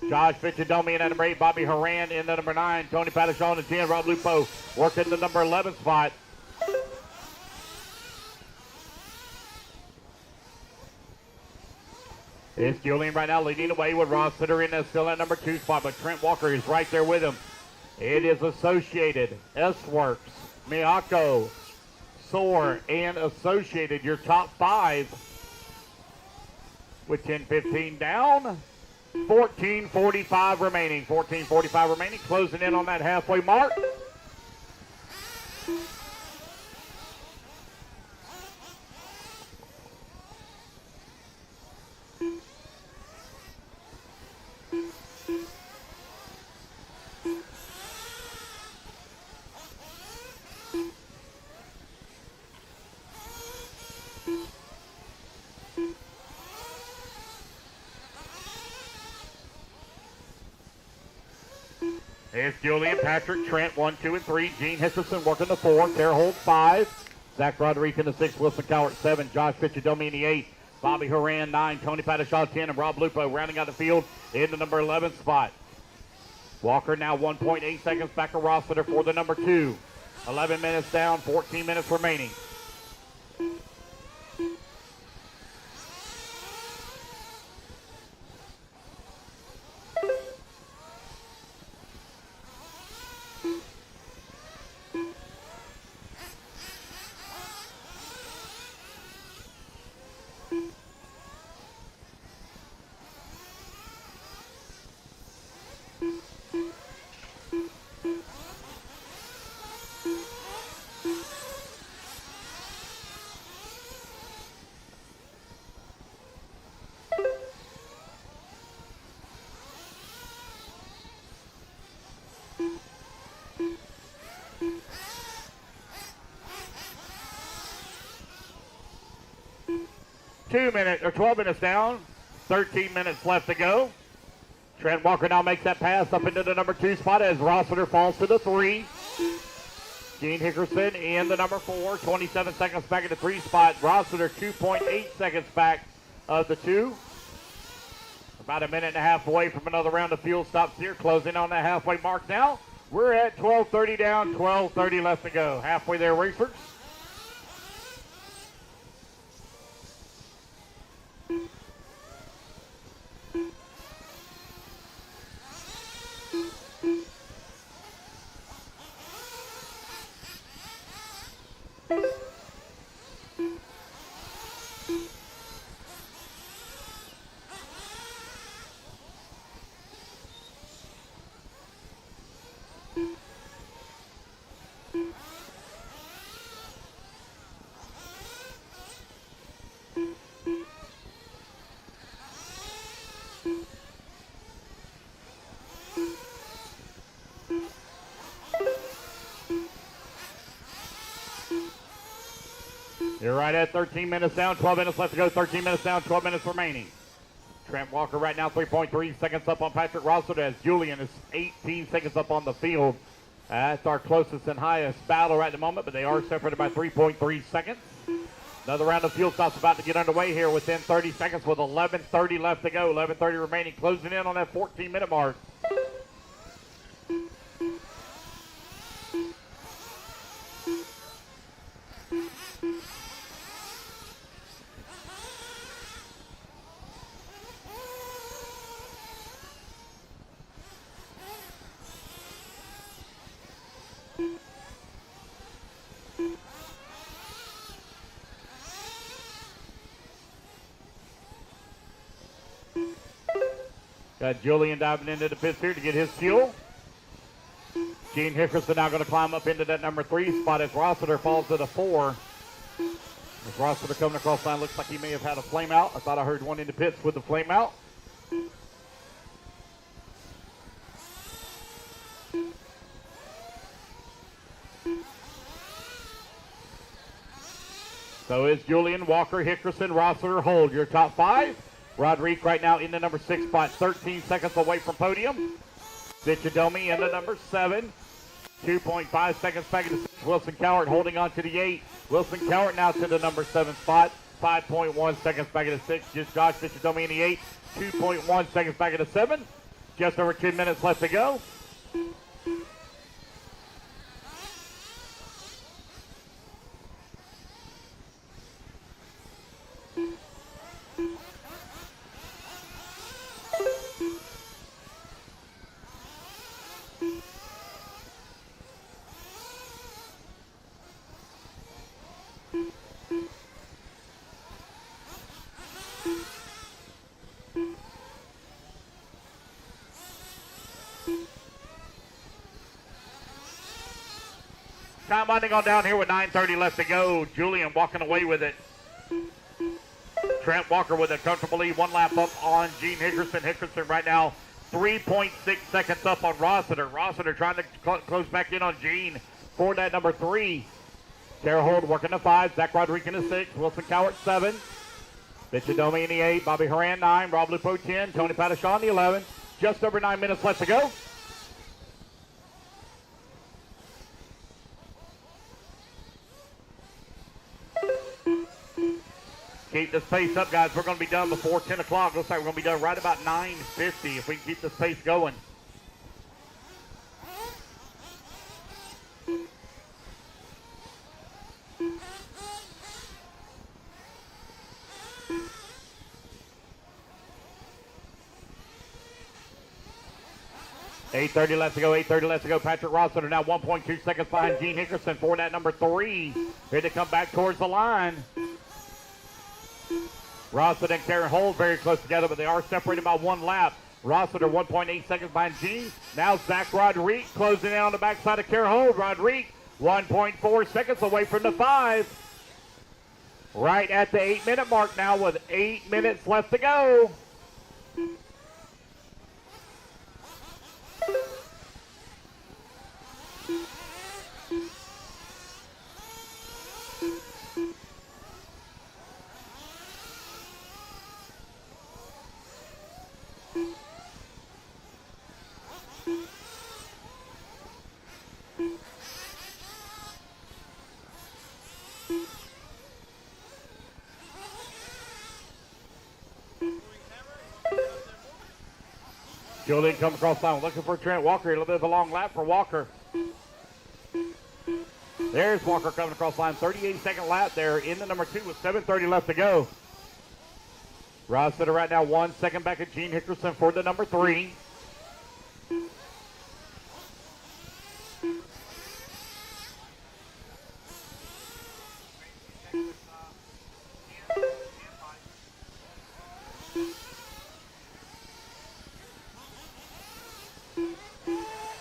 Josh Fichadomi in at number 8, Bobby Haran in the number 9, Tony Patachon and 10, Rob Lupo working the number 11 spot. It's Julian right now leading away with Rossiter in there still at number 2 spot, but Trent Walker is right there with him. It is Associated, S-Works, Miyako, Soar, and Associated, your top 5. With 10:15 down, 14:45 remaining. 14:45 remaining, closing in on that halfway mark. It's Julian, Patrick, Trent, 1, 2, and 3. Gene Hickerson working the 4. Carahold 5. Zach Rodriguez in the 6. Wilson Cowart 7. Josh Fichadomi in the 8. Bobby Haran 9. Tony Patachon 10. And Rob Lupo rounding out the field in the number 11 spot. Walker now 1.8 seconds back of Rossiter for the number 2. 11 minutes down, 14 minutes remaining. 12 minutes down, 13 minutes left to go. Trent Walker now makes that pass up into the number 2 spot as Rossiter falls to the 3. Gene Hickerson in the number 4, 27 seconds back at the 3 spot. Rossiter 2.8 seconds back of the 2. About a minute and a half away from another round of fuel stops here, closing on that halfway mark now. We're at 12:30 down, 12:30 left to go. Halfway there, racers. You're right at 13 minutes down, 12 minutes left to go, 13 minutes down, 12 minutes remaining. Trent Walker right now 3.3 seconds up on Patrick Rossiter as Julian is 18 seconds up on the field. That's our closest and highest battle right at the moment, but they are separated by 3.3 seconds. Another round of fuel stops about to get underway here within 30 seconds with 11:30 left to go, 11:30 remaining, closing in on that 14-minute mark. Got Julian diving into the pits here to get his fuel. Gene Hickerson now going to climb up into that number 3 spot as Rossiter falls to the 4. As Rossiter coming across the line, looks like he may have had a flame out. I thought I heard one in the pits with the flame out. So is Julian, Walker, Hickerson, Rossiter, Hold. Your top 5. Rodrigue right now in the number 6 spot, 13 seconds away from podium. Vichadomi in the number 7. 2.5 seconds back into 6. Wilson Cowart holding on to the 8. Wilson Cowart now to the number 7 spot. 5.1 seconds back into 6. Just Josh Vichadomi in the 8. 2.1 seconds back into 7. Just over 10 minutes left to go. Time winding on down here with 9:30 left to go. Julian walking away with it. Trent Walker with a comfortable lead. 1 lap up on Gene Hickerson. Hickerson right now 3.6 seconds up on Rossiter. Rossiter trying to close back in on Gene for that number 3. Tara Hold working the 5. Zach Rodriguez in the 6. Wilson Cowart 7. Vichadomi in the 8. Bobby Horan 9. Rob Lupo 10. Tony Padishon the 11. Just over 9 minutes left to go. Keep this pace up, guys. We're going to be done before 10 o'clock. Looks like we're going to be done right about 9:50 if we can keep this pace going. $8:30 left to go. 8:30 left to go. Patrick Rossiter now 1.2 seconds behind Gene Hickerson for that number 3. Ready to come back towards the line. Rossiter and Karen Hold very close together, but they are separated by 1 lap. Rossiter 1.8 seconds behind Gene. Now Zach Rodrigue closing in on the backside of Karen Hold. Rodrigue 1.4 seconds away from the 5. Right at the 8-minute mark now with 8 minutes left to go. Julian comes across the line looking for Trent Walker. A little bit of a long lap for Walker. There's Walker coming across the line. 38-second lap there in the number 2 with 7:30 left to go. Rossiter right now 1 second back at Gene Hickerson for the number 3.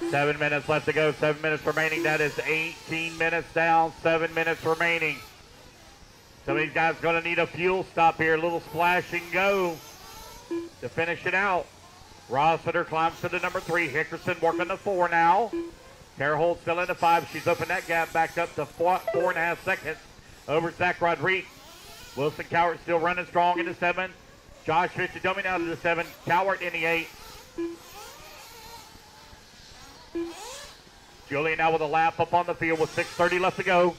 Seven minutes left to go. 7 minutes remaining. That is 18 minutes down. 7 minutes remaining. Some of these guys going to need a fuel stop here. A little splash and go to finish it out. Rossiter climbs to the number 3. Hickerson working the 4 now. Tara Holt still in the 5. She's opened that gap back up to 4.5 seconds over Zach Rodrigue. Wilson Cowart still running strong in the 7. Josh Vichadomi out of the 7. Cowart in the 8. Julian now with a lap up on the field with 6:30 left to go.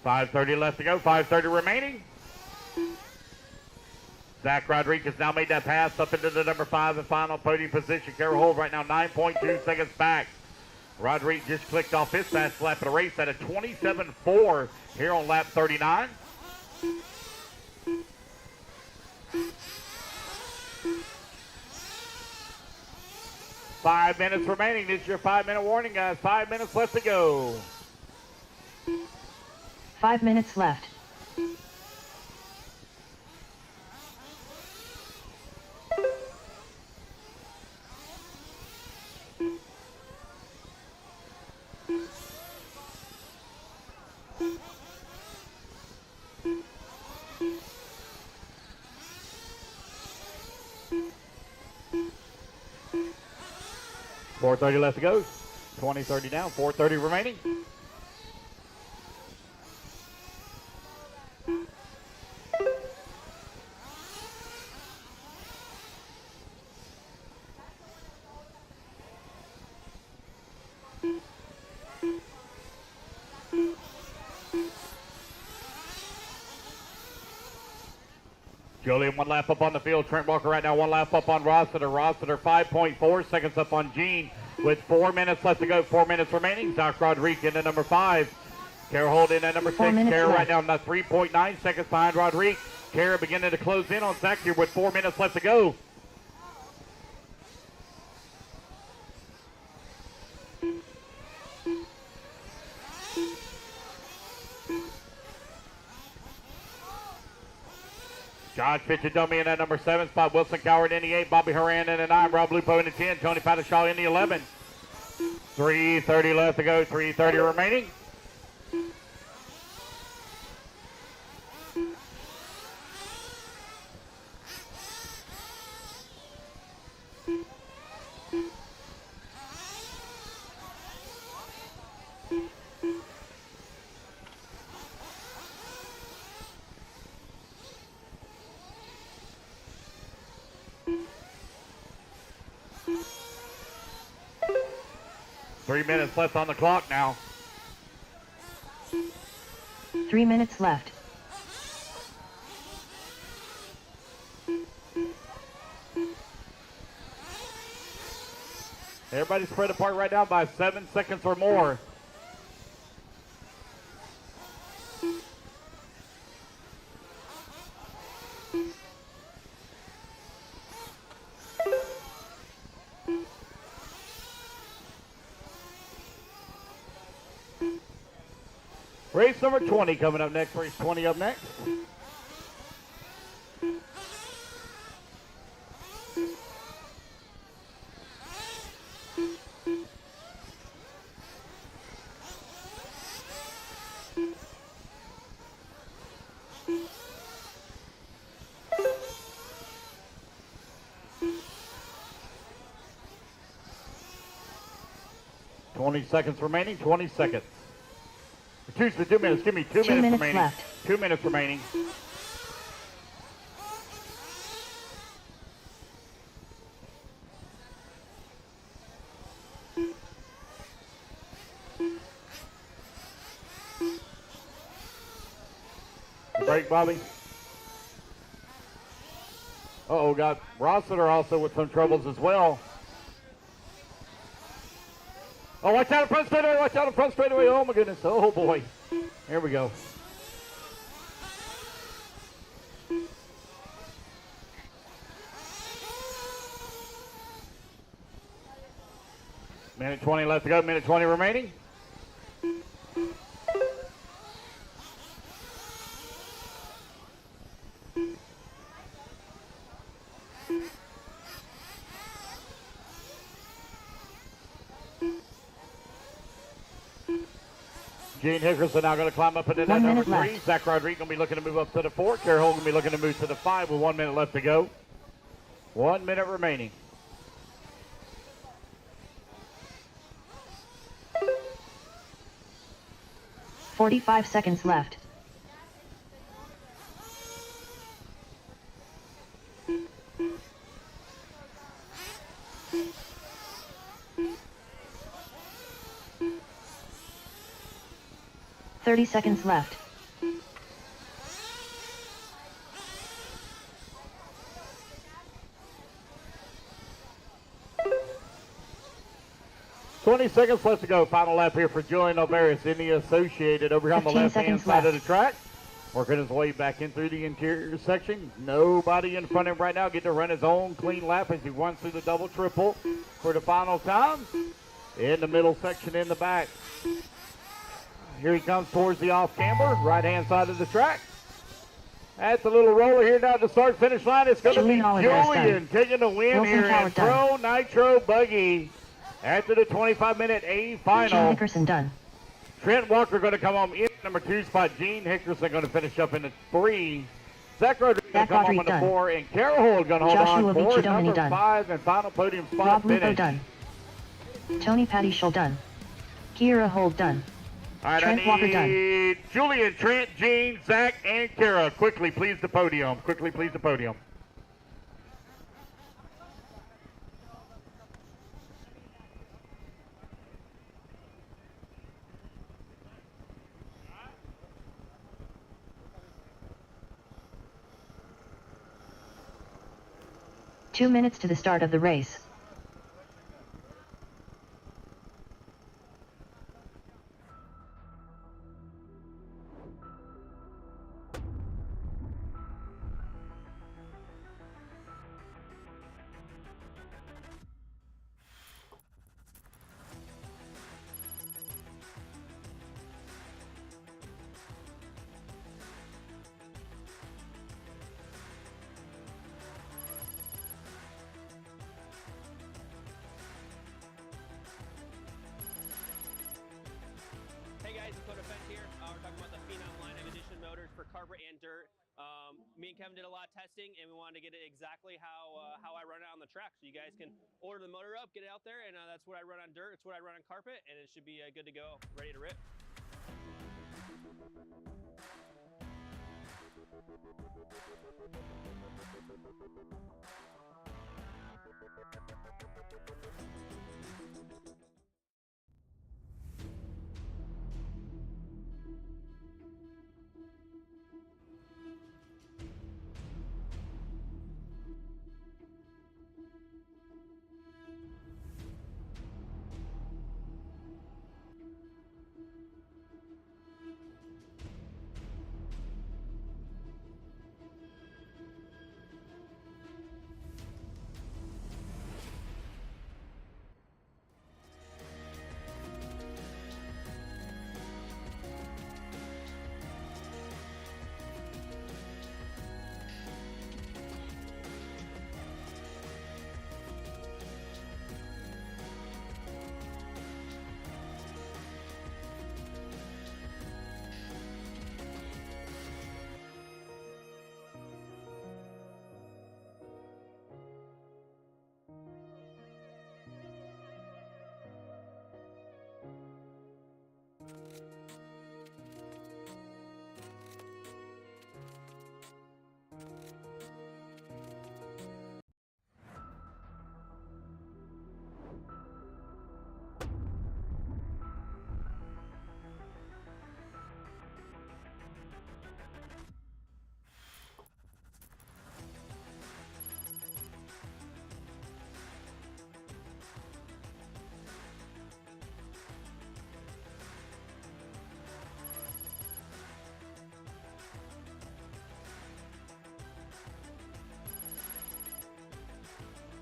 5:30 left to go, 5:30 remaining. Zach Rodriguez now made that pass up into the number 5 and final podium position. Carroll Hold right now 9.2 seconds back. Rodriguez just clicked off his fast lap of the race at a 27.4 here on lap 39. Five minutes remaining. This is your 5-minute warning, guys. 5 minutes left to go. 5 minutes left. .430 left to go. 20:30 down. 4:30 remaining. Julian 1 lap up on the field. Trent Walker right now 1 lap up on Rossiter. Rossiter 5.4 seconds up on Gene with 4 minutes left to go. 4 minutes remaining. Zach Rodriguez in at number 5. Kara Holt in at number 6. Kara right now 3.9 seconds behind Rodriguez. Kara beginning to close in on Zach here with 4 minutes left to go. Josh Fitchadummy in at number 7 spot. Wilson Coward in the 8. Bobby Horan in the 9. Rob Lupo in the 10. Tony Patashaw in the 11. 3:30 left to go. 3:30 remaining. Three minutes left on the clock now. 3 minutes left. Everybody spread apart right now by 7 seconds or more. Race number 20 coming up next. Race 20 up next. Seconds remaining. 20 seconds. 2 minutes. Give me 2 minutes remaining. Left. 2 minutes remaining. Break, Bobby. Uh-oh, got Rossiter also with some troubles as well. Oh, watch out in front straightaway, watch out in front straightaway. Oh, my goodness. Oh, boy. Here we go. Minute 20 left to go, minute 20 remaining. Gene Hickerson now going to climb up into that number 3. Left. Zach Rodriguez going to be looking to move up to the 4. Carol Holt going to be looking to move to the 5 with 1 minute left to go. 1 minute remaining. .45 seconds left. .30 seconds left. 20 seconds left to go. Final lap here for Julian Alvarez in the Associated over here on the 15 left-hand seconds side of left. the track. Working his way back in through the interior section. Nobody in front of him right now. Getting to run his own clean lap as he runs through the double triple for the final time. In the middle section in the back. Here he comes towards the off camber, right-hand side of the track. That's a little roller here now at the start-finish line. It's going to be Julian Alvarez Julian taking the win Wilson here in Coward Pro Nitro Buggy after the 25-minute A Jim final. Hickerson done. Trent Walker going to come home in number 2 spot. Gene Hickerson going to finish up in the 3. Zach Rodriguez going to come home in the 4. And Carol Holt going to hold Joshua on for Vici number done. 5 and final podium spot Rob Lupo finish. done. Tony Patty Schull done. Kira Hold done. All right, Trent I Walker need done. Julian, Trent, Gene, Zach, and Kara. Quickly, please, the podium. Quickly, please, the podium. Two minutes to the start of the race. Hey guys, it's Code Defense here. We're talking about the Phenom line of edition motors for carpet and dirt. Me and Kevin did a lot of testing, and we wanted to get it exactly how I run it on the track. So you guys can order the motor up, get it out there, and that's what I run on dirt. It's what I run on carpet, and it should be good to go, ready to rip.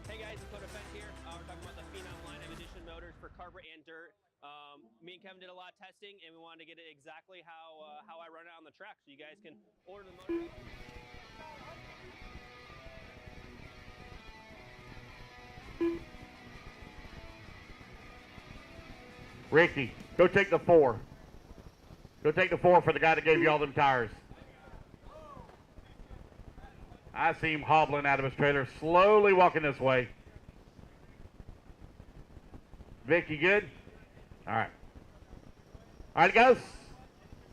Hey guys, it's Code Defense here. We're talking about the Phenom line of edition motors for carpet and dirt. Me and Kevin did a lot of testing, and we wanted to get it exactly how I run it on the track. So you guys can order the motor up. Ricky, go take the 4. Go take the 4 for the guy that gave you all them tires. I see him hobbling out of his trailer, slowly walking this way. Vic, you good? All right. All right, guys.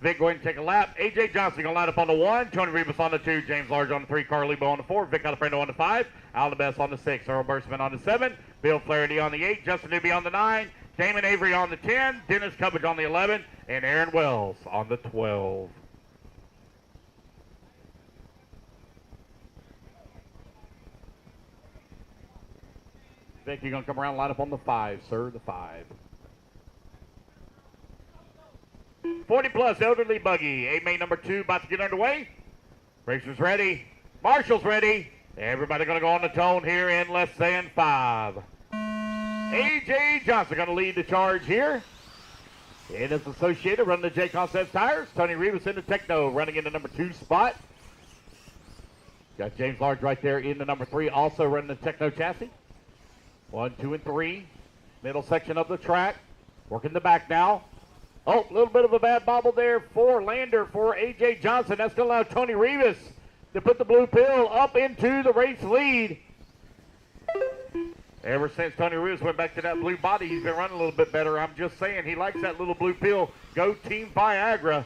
Vic going to take a lap. AJ Johnson going to line up on the 1. Tony Rivas on the 2. James Large on the 3. Carl Lebo on the 4. Vic Alfredo on the 5. Al Best on the 6. Earl Burstman on the 7. Bill Flaherty on the 8. Justin Newby on the 9. Damon Avery on the 10. Dennis Cubbage on the 11. And Aaron Wells on the 12. Vic, you're going to come around and line up on the 5, sir. The 5. plus elderly buggy. A main number 2 about to get underway. Racers ready. Marshall's ready. Everybody going to go on the tone here in less than 5. A.J. Johnson going to lead the charge here. It is associated running the J Concepts tires. Tony Rivas in the Techno running in the number 2 spot. Got James Large right there in the number 3, also running the Techno chassis. 1, 2, and 3. Middle section of the track. Working the back now. Oh, a little bit of a bad bobble there for Lander for A.J. Johnson. That's going to allow Tony Rivas to put the blue pill up into the race lead. Ever since Tony Rivas went back to that blue body, he's been running a little bit better. I'm just saying, he likes that little blue pill. Go Team Viagra.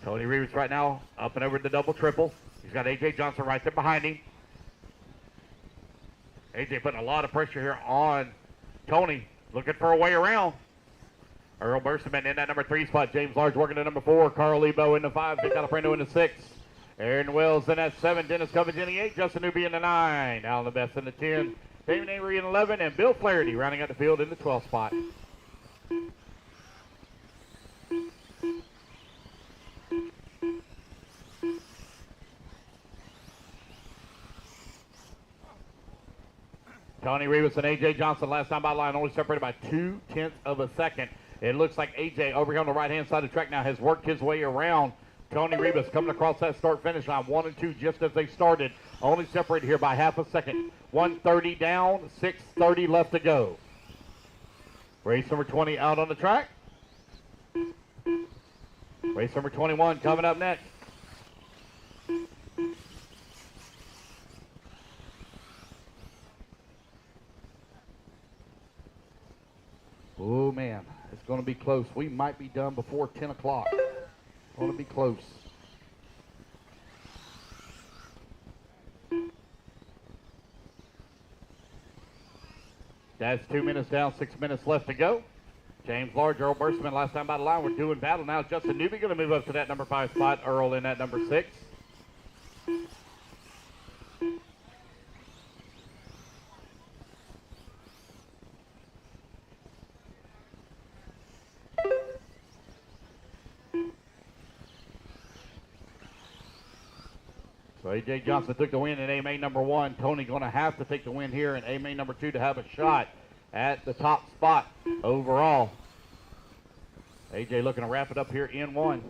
Tony Rivas right now up and over the double triple. He's got A.J. Johnson right there behind him. A.J. putting a lot of pressure here on Tony. Looking for a way around. Earl Bursterman in that number 3 spot. James Large working at number 4. Carl Lebo in the 5. Vic Alfredo in the 6. Aaron Wells in that 7. Dennis Covington in the 8. Justin Newby in the 9. Alan the Best in the 10. Damon Avery in 11. And Bill Flaherty rounding out the field in the 12th spot. Tony Rivas and A.J. Johnson last time by line only separated by 0.2 of a second. It looks like A.J. over here on the right-hand side of the track now has worked his way around Tony Rivas coming across that start-finish line. 1 and 2 just as they started. Only separated here by half a second. 1:30 down, 6:30 left to go. Race number 20 out on the track. Race number 21 coming up next. Oh, man, it's going to be close. We might be done before 10 o'clock. Going to be close. That's 2 minutes down, 6 minutes left to go. James Large, Earl Burstman, last time by the line. We're doing battle now. Justin Newby going to move up to that number 5 spot. Earl in that number 6. So A.J. Johnson took the win in A-Main number 1. Tony going to have to take the win here in A-Main number 2 to have a shot at the top spot overall. A.J. looking to wrap it up here in 1.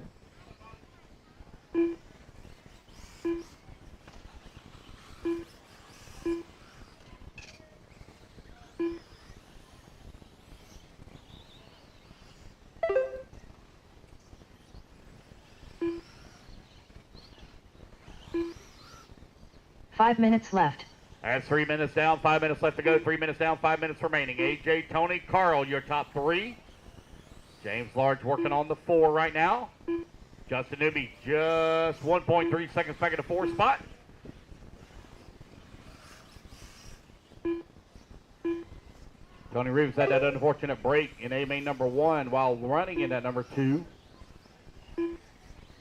Five minutes left. That's 3 minutes down, 5 minutes left to go. 3 minutes down, 5 minutes remaining. A.J., Tony, Carl, your top 3. James Large working on the 4 right now. Justin Newby just 1.3 seconds back in the 4 spot. Tony Rivas had that unfortunate break in A-Main number 1 while running in that number 2.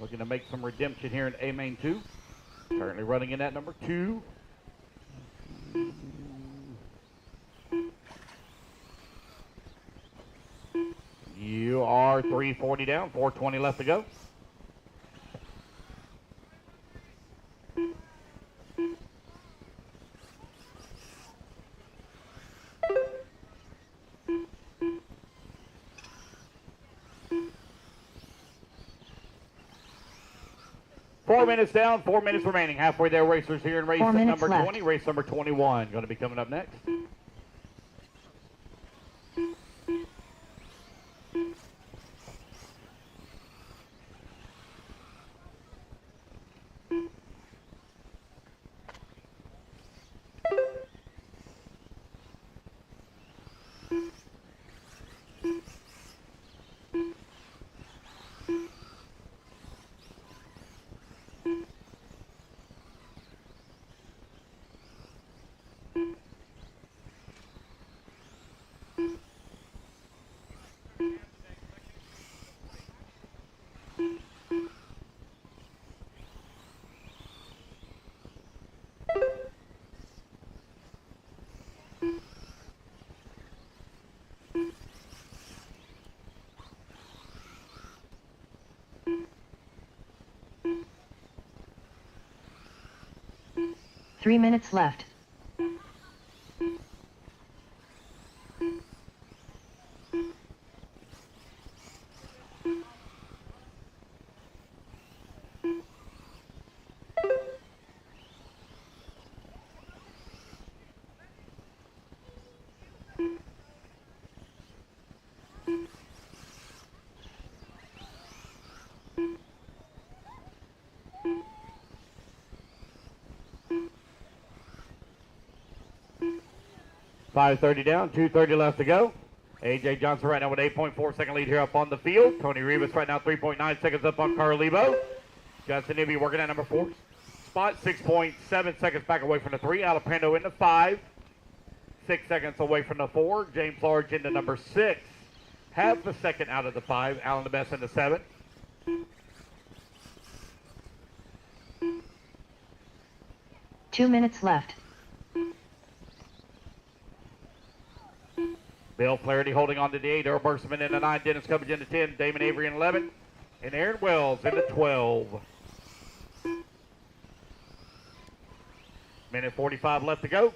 Looking to make some redemption here in A-Main 2. Currently running in that number 2. You are 340 down, 420 left to go. Four minutes down, 4 minutes remaining. Halfway there, racers here in race number 20. Race number 21 going to be coming up next. 3 minutes left. 5:30 down, 2:30 left to go. AJ Johnson right now with 8.4 second lead here up on the field. Tony Rivas right now 3.9 seconds up on Carl Lebo. Justin Newby working at number 4 spot, 6.7 seconds back away from the 3. Alapando into 5. 6 seconds away from the 4. James Large into number 6. Half a second out of the 5. Alan the Best into 7. Two minutes left. Bill Flaherty holding on to the 8. Earl Bergman into 9. Dennis Cubbage into 10. Damon Avery in 11. And Aaron Wells into 12. Minute 45 left to go.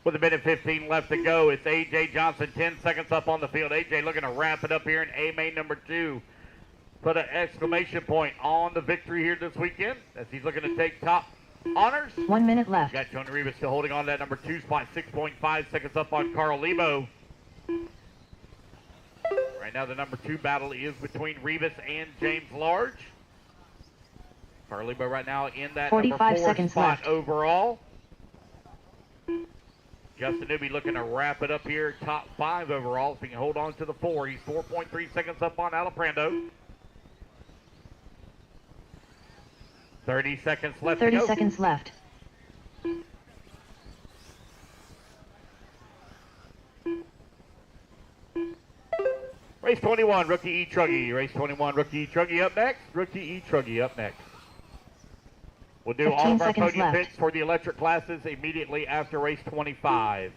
With a minute 15 left to go, it's A.J. Johnson 10 seconds up on the field. A.J. looking to wrap it up here in A-main number 2. Put an exclamation point on the victory here this weekend as he's looking to take top honors. 1 minute left. Got Tony Rivas still holding on to that number 2 spot, 6.5 seconds up on Carl Lebo. Right now the number 2 battle is between Rivas and James Large. Carl Lebo right now in that 45 number 4 seconds spot left. overall. Justin Newby looking to wrap it up here, top 5 overall, so he can hold on to the 4. He's 4.3 seconds up on Alaprando. 30 seconds left 30 to go. seconds left. Race 21, rookie e-truggy. Race 21, rookie e-truggy up next. Rookie e-truggy up next. We'll do all 15 of our seconds podium left. picks for the electric classes immediately after race 25.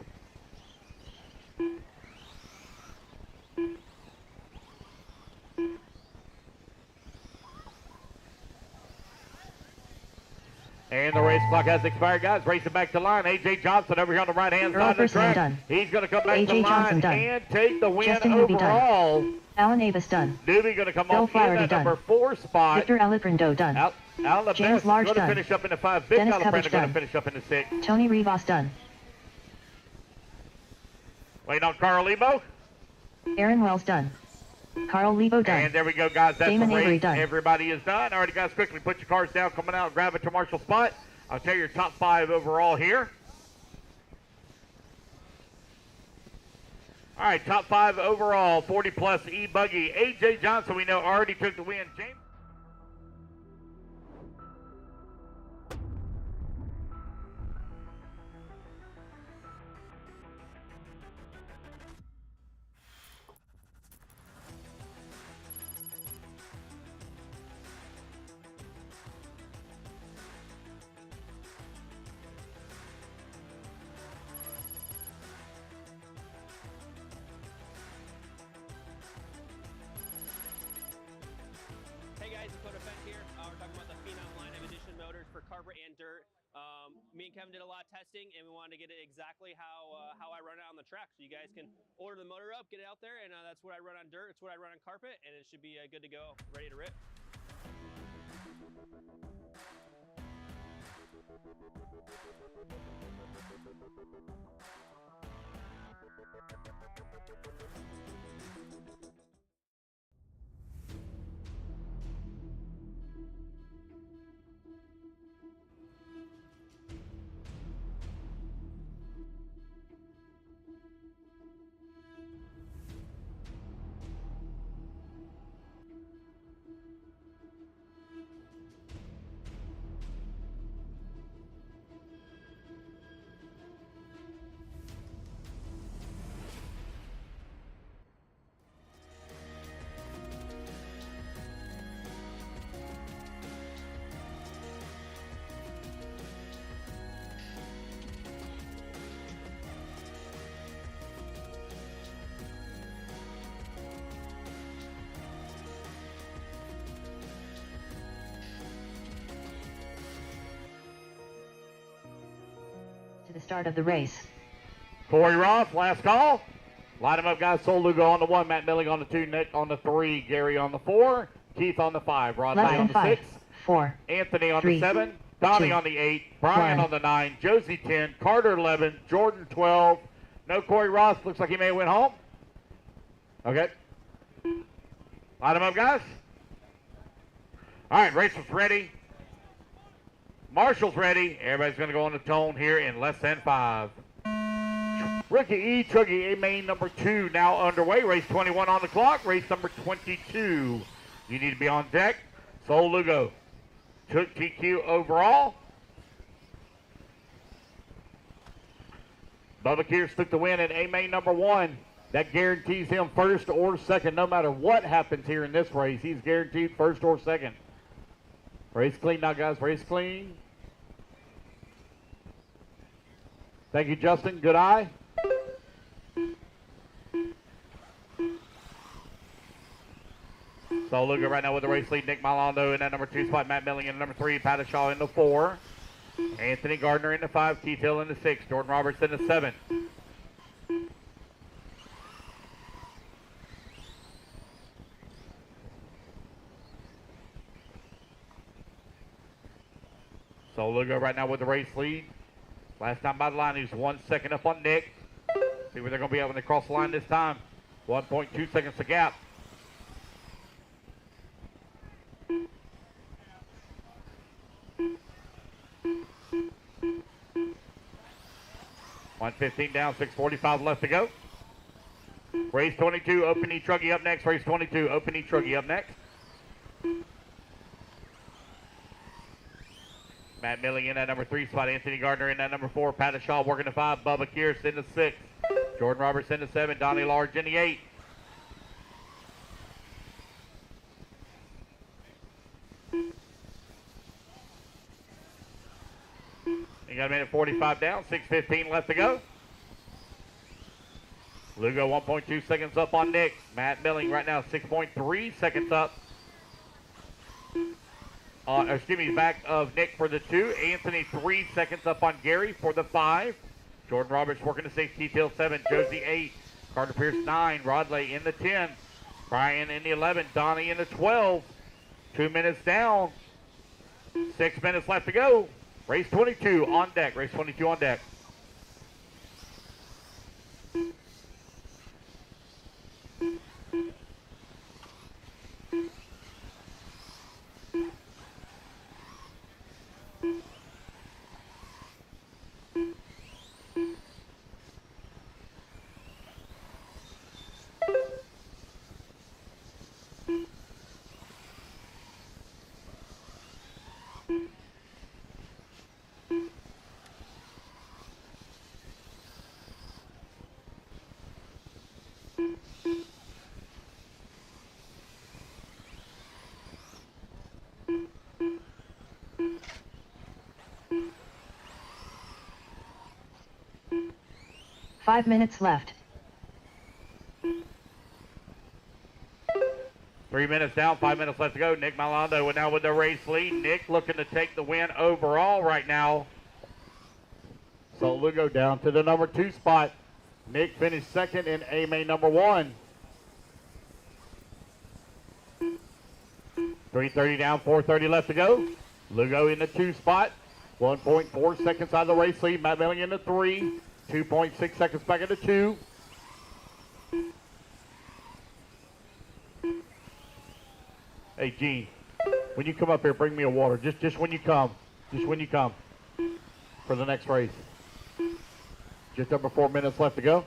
And the race clock has expired, guys. Racing back to line. A.J. Johnson over here on the right-hand Earl side of the Bergman track. done. He's going to come back to A.J. Johnson line done. and take the win Justin Newby done. overall. Alan Avis done. Newby going to come Bill off in Flaherty that done. number 4 spot. Victor Alaprando done. Alan the James Best Large going to done. finish up in the 5. Big Dennis Alaprando Cubbage going to done. finish up in the 6. Tony Rivas done. Waiting on Carl Lebo. Aaron Wells done. Carl Lebo done. And there we go, guys. That's Damon the race. Avery done. Everybody is done. All right, guys, quickly put your cars down. Coming out, grab it to Marshall spot. I'll tell you your top 5 overall here. All right, top 5 overall, 40-plus e-buggy. A.J. Johnson, we know, already took the win. James. Hey guys, Dakota Fence here. We're talking about the Phenom line of edition motors for carpet and dirt. Me and Kevin did a lot of testing, and we wanted to get it exactly how I run it on the track. So you guys can order the motor up, get it out there, and that's what I run on dirt. It's what I run on carpet, and it should be good to go, ready to rip. The start of the race. Corey Ross, last call. Line them up, guys. Sol Lugo on the 1, Matt Milling on the 2, Nick on the 3, Gary on the 4, Keith on the 5, Rod Less May than on the 5, 6, 4, Anthony on 3, the 7, Donnie 2, on the 8, Brian 1. on the 9, Josie 10, Carter 11, Jordan 12. No Corey Ross. Looks like he may have went home. Okay. Line them up, guys. All right, race is ready. Marshall's ready. Everybody's going to go on the tone here in less than 5. Rookie e-truggy, A-main number 2 now underway. Race 21 on the clock. Race number 22. You need to be on deck. Sol Lugo took TQ overall. Bubba Kears took the win in A-main number 1. That guarantees him first or second no matter what happens here in this race. He's guaranteed first or second. Race clean now, guys. Race clean. Thank you, Justin. Good eye. So Lugo right now with the race lead. Nick Malando in that number 2 spot. Matt Milling in the number 3. Pattershaw in the 4. Anthony Gardner in the 5. Keith Hill in the 6. Jordan Roberts in the 7. So Lugo right now with the race lead. Last time by the line, he was 1 second up on Nick. See where they're going to be at when they cross the line this time. 1.2 seconds to gap. $1:15 down, 6:45 left to go. Race 22, open e-truggy up next. Race 22, open e-truggy up next. Matt Milling in that number 3 spot. Anthony Gardner in that number 4. Pattershaw working the 5. Bubba Kears in the 6. Jordan Roberts in the 7. Donnie Large in the 8. You got a minute 45 down. 6:15 left to go. Lugo 1.2 seconds up on Nick. Matt Milling right now 6.3 seconds up. Back of Nick for the 2. Anthony 3 seconds up on Gary for the 5. Jordan Roberts working the 6. Keith Hill 7. Josie 8. Carter Pierce 9. Rodley in the 10. Brian in the 11. Donnie in the 12. 2 minutes down. 6 minutes left to go. Race 22 on deck. Race 22 on deck. Five minutes left. 3 minutes down, 5 minutes left to go. Nick Malando now with the race lead. Nick looking to take the win overall right now. So Lugo down to the number 2 spot. Nick finished second in A-main number 1. 3:30 down, 4:30 left to go. Lugo in the 2 spot. 1.4 seconds out of the race lead. Matt Milling in the 3. 2.6 seconds back into 2. Hey, Gene, when you come up here, bring me a water. Just when you come. Just when you come for the next race. Just under 4 minutes left to go.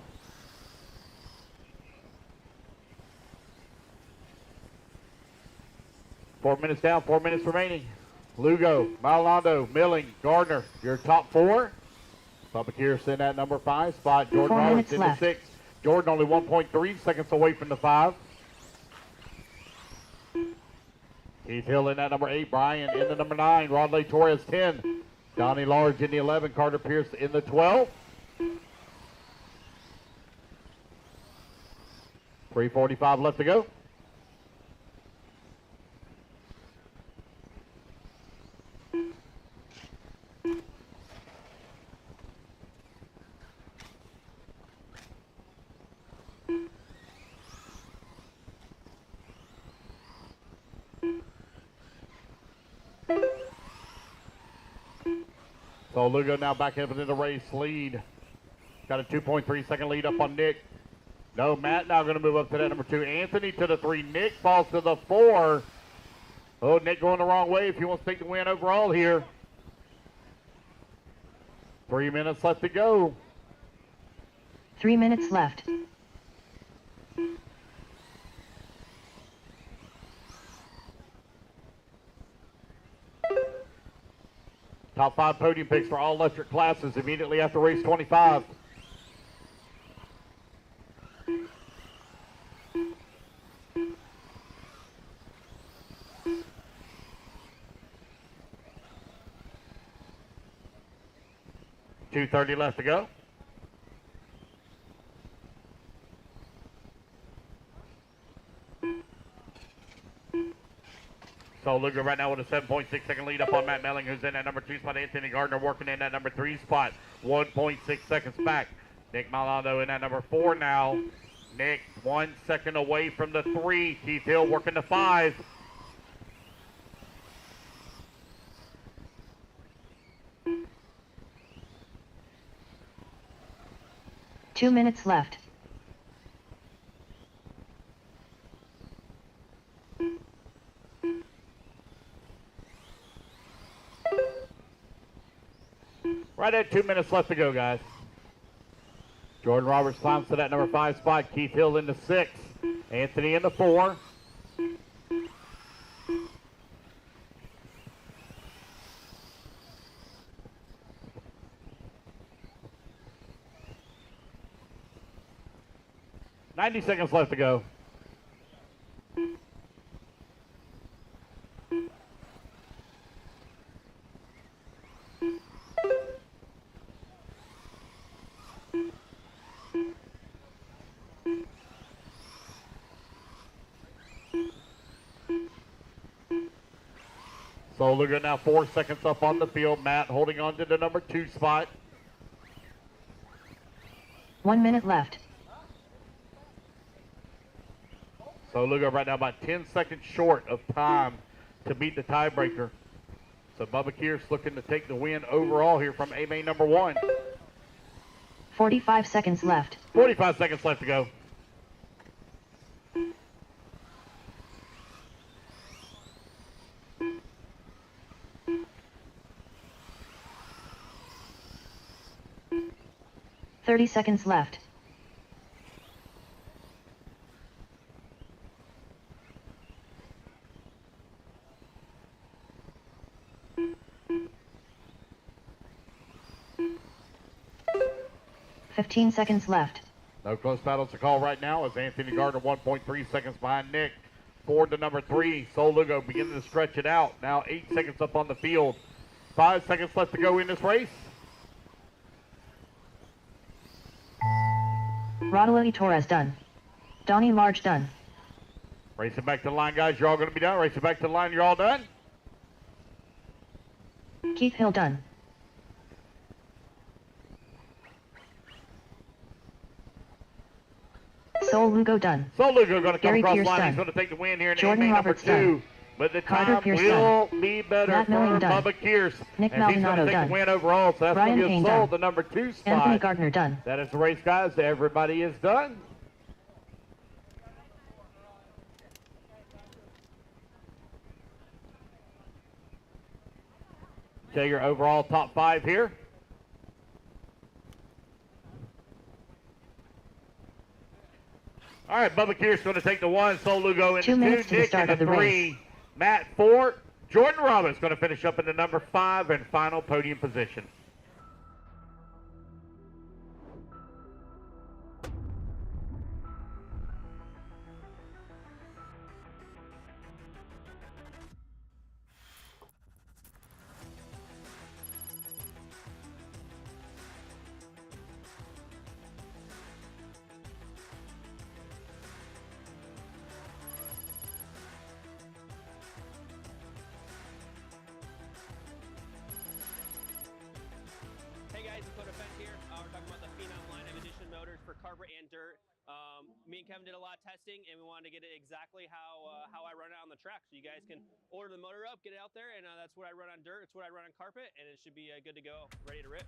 Four minutes down, 4 minutes remaining. Lugo, Malando, Milling, Gardner, your top 4. Bubba Kears in that number 5 spot. Jordan 4 Roberts minutes in left. the 6. Jordan only 1.3 seconds away from the 5. Keith Hill in that number 8. Brian in the number 9. Rodley Torres 10. Donnie Large in the 11. Carter Pierce in the 12. 3:45 left to go. So Lugo now back up into the race lead. Got a 2.3 second lead up on Nick. No, Matt now going to move up to that number 2. Anthony to the 3. Nick falls to the 4. Oh, Nick going the wrong way if he wants to take the win overall here. 3 minutes left to go. 3 minutes left. Top 5 podium picks for all electric classes immediately after race 25. .230 left to go. So Lugo right now with a 7.6 second lead up on Matt Melling, who's in that number 2 spot. Anthony Gardner working in that number 3 spot. 1.6 seconds back. Nick Malando in that number 4 now. Nick 1 second away from the 3. Keith Hill working the 5. Two minutes left. Right at 2 minutes left to go, guys. Jordan Roberts climbs to that number 5 spot. Keith Hill in the 6. Anthony in the 4. .90 seconds left to go. So Lugo now 4 seconds up on the field. Matt holding on to the number 2 spot. 1 minute left. So Lugo right now about 10 seconds short of time to beat the tiebreaker. So Bubba Kearse looking to take the win overall here from A-Main number 1. 45 seconds left. 45 seconds left to go. .30 seconds left. .15 seconds left. No close battles to call right now as Anthony Gardner 1.3 seconds behind Nick. Forward to number 3. Sol Lugo beginning to stretch it out. Now 8 seconds up on the field. 5 seconds left to go in this race. Rodolfo Torres done. Donnie Large done. Racing back to the line, guys. You're all going to be done. Racing back to the line. You're all done. Keith Hill done. Sol Lugo done. Sol Lugo going to come Gary across the Pierce line. done. He's going to take the win here in Jordan A-Main number Roberts 2. done. But the Carter time Pierce will be better Matt for Milling done. Bubba Kearse. Nick as he's going to Maldonado take done. the win overall. So that's Brian going to Payne give Sol done. the number 2 spot. Anthony Gardner done. That is the race, guys. Everybody is done. Okay, your overall top 5 here. All right, Bubba Kearse going to take the 1. Sol Lugo in 2 the 2. minutes to the Nick start in of the the 3. race. Matt 4. Jordan Roberts going to finish up in the number 5 and final podium position. Hey guys, it's Dakota Fence here. We're talking about the Phenom line of edition motors for carburet and dirt. Me and Kevin did a lot of testing, and we wanted to get it exactly how how I run it on the track. So you guys can order the motor up, get it out there, and that's what I run on dirt. It's what I run on carpet, and it should be good to go, ready to rip.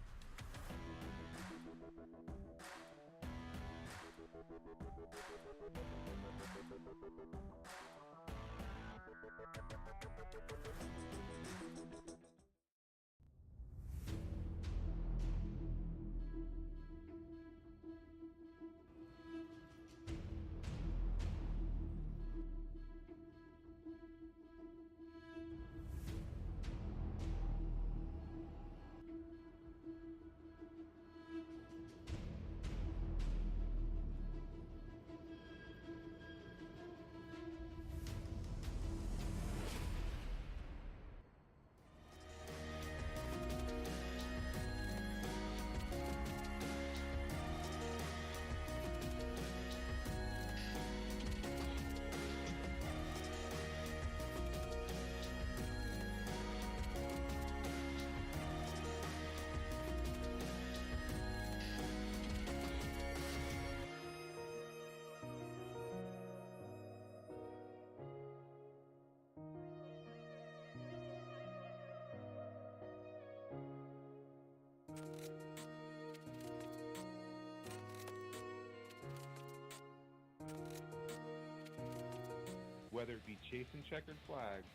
Whether it be chasing checkered flags,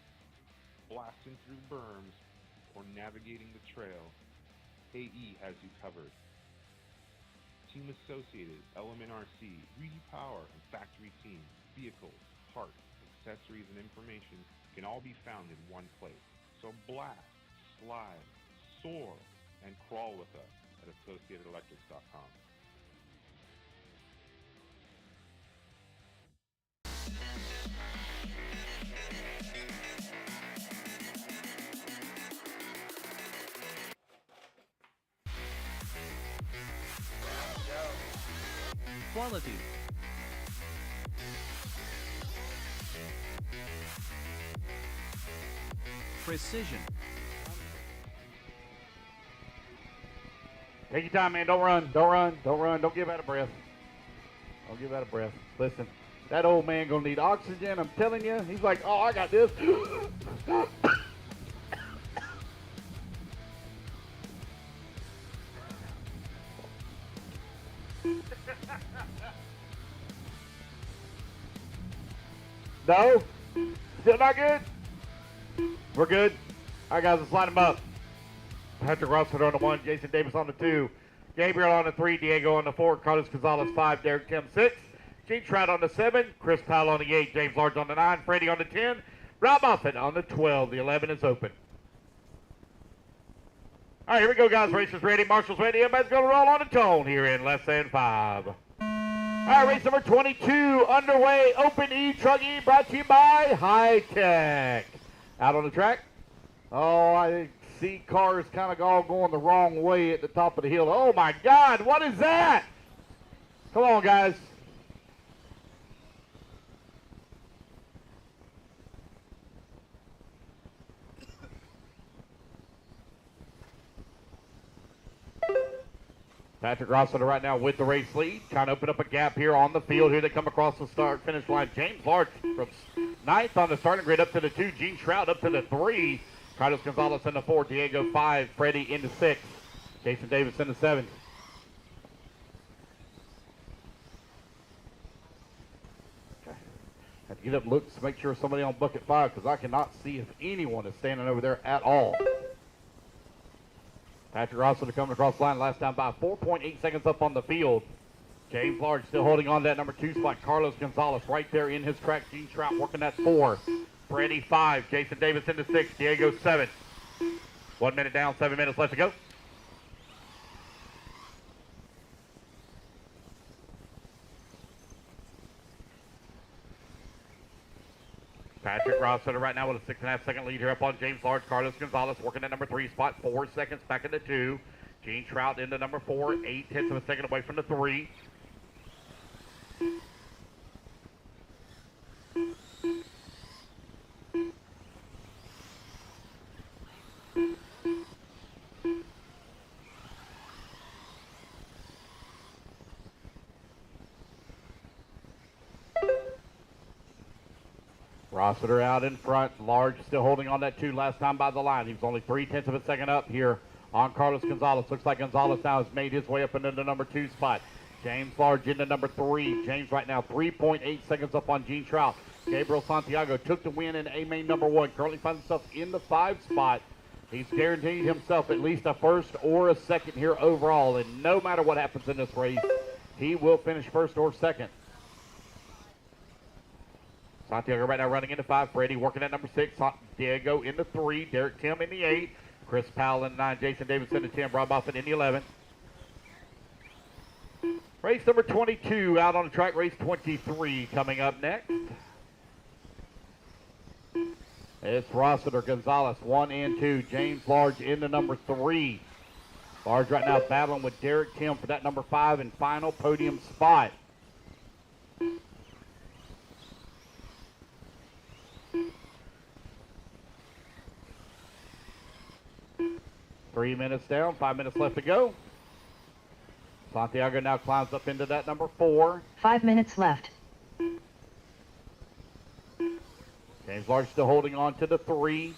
blasting through berms, or navigating the trail, AE has you covered. Team Associated, Element RC, Repower, and Factory Team, vehicles, parts, accessories, and information can all be found in one place. So blast, slide, soar, and crawl with us at AssociatedElectrics.com. Quality. Precision. Take your time, man. Don't run. Don't run. Don't run. Don't give out of breath. Don't give out of breath. Listen, that old man gonna need oxygen. I'm telling you. He's like, oh, I got this. No? Still not good? We're good. All right, guys, let's line them up. Patrick Russell on the 1, Jason Davis on the 2, Gabriel on the 3, Diego on the 4, Carlos Gonzalez 5, Derek Kim 6, Gene Trout on the 7, Chris Powell on the 8, James Large on the 9, Freddie on the 10, Rob Moffitt on the 12. The 11 is open. All right, here we go, guys. Racers ready, marshals ready. Everybody's going to roll on the tone here in less than 5. All right, race number 22 underway. Open e-truggy brought to you by High Tech. Out on the track. Oh, I see cars kind of all going the wrong way at the top of the hill. Oh, my God. What is that? Come on, guys. Patrick Rossiter right now with the race lead, trying to open up a gap here on the field. Here they come across the start-finish line. James Larch from 9th on the starting grid up to the 2. Gene Shroud up to the 3. Carlos Gonzalez in the 4. Diego 5. Freddie in the 6. Jason Davis in the 7. Have to get up and look to make sure somebody on bucket 5 because I cannot see if anyone is standing over there at all. Patrick Rossiter coming across the line last time by 4.8 seconds up on the field. James Large still holding on to that number 2 spot. Carlos Gonzalez right there in his track. Gene Trout working that 4. Freddie 5. Jason Davis into 6. Diego 7. 1 minute down, 7 minutes left to go. Patrick Rossiter right now with a 6.5 second lead here up on James Large. Carlos Gonzalez working at number 3 spot. 4 seconds back into 2. Gene Trout into number 4. 8/10 of a second away from the 3. Rossiter out in front. Large still holding on that 2 last time by the line. He was only 3/10 of a second up here on Carlos Gonzalez. Looks like Gonzalez now has made his way up into the number 2 spot. James Large into number 3. James right now 3.8 seconds up on Gene Trout. Gabriel Santiago took the win in A-Main number 1. Currently finds himself in the 5 spot. He's guaranteed himself at least a first or a second here overall. And no matter what happens in this race, he will finish first or second. Santiago right now running into 5. Freddie working at number 6. Diego in the 3. Derek Tim in the 8. Chris Powell in the 9. Jason Davis in the 10. Rob Buffett in the 11. Race number 22 out on the track. Race 23 coming up next. It's Rossiter, Gonzalez, 1 and 2. James Large in the number 3. Large right now battling with Derek Tim for that number 5 and final podium spot. Three minutes down, 5 minutes left to go. Santiago now climbs up into that number 4. 5 minutes left. James Large still holding on to the 3.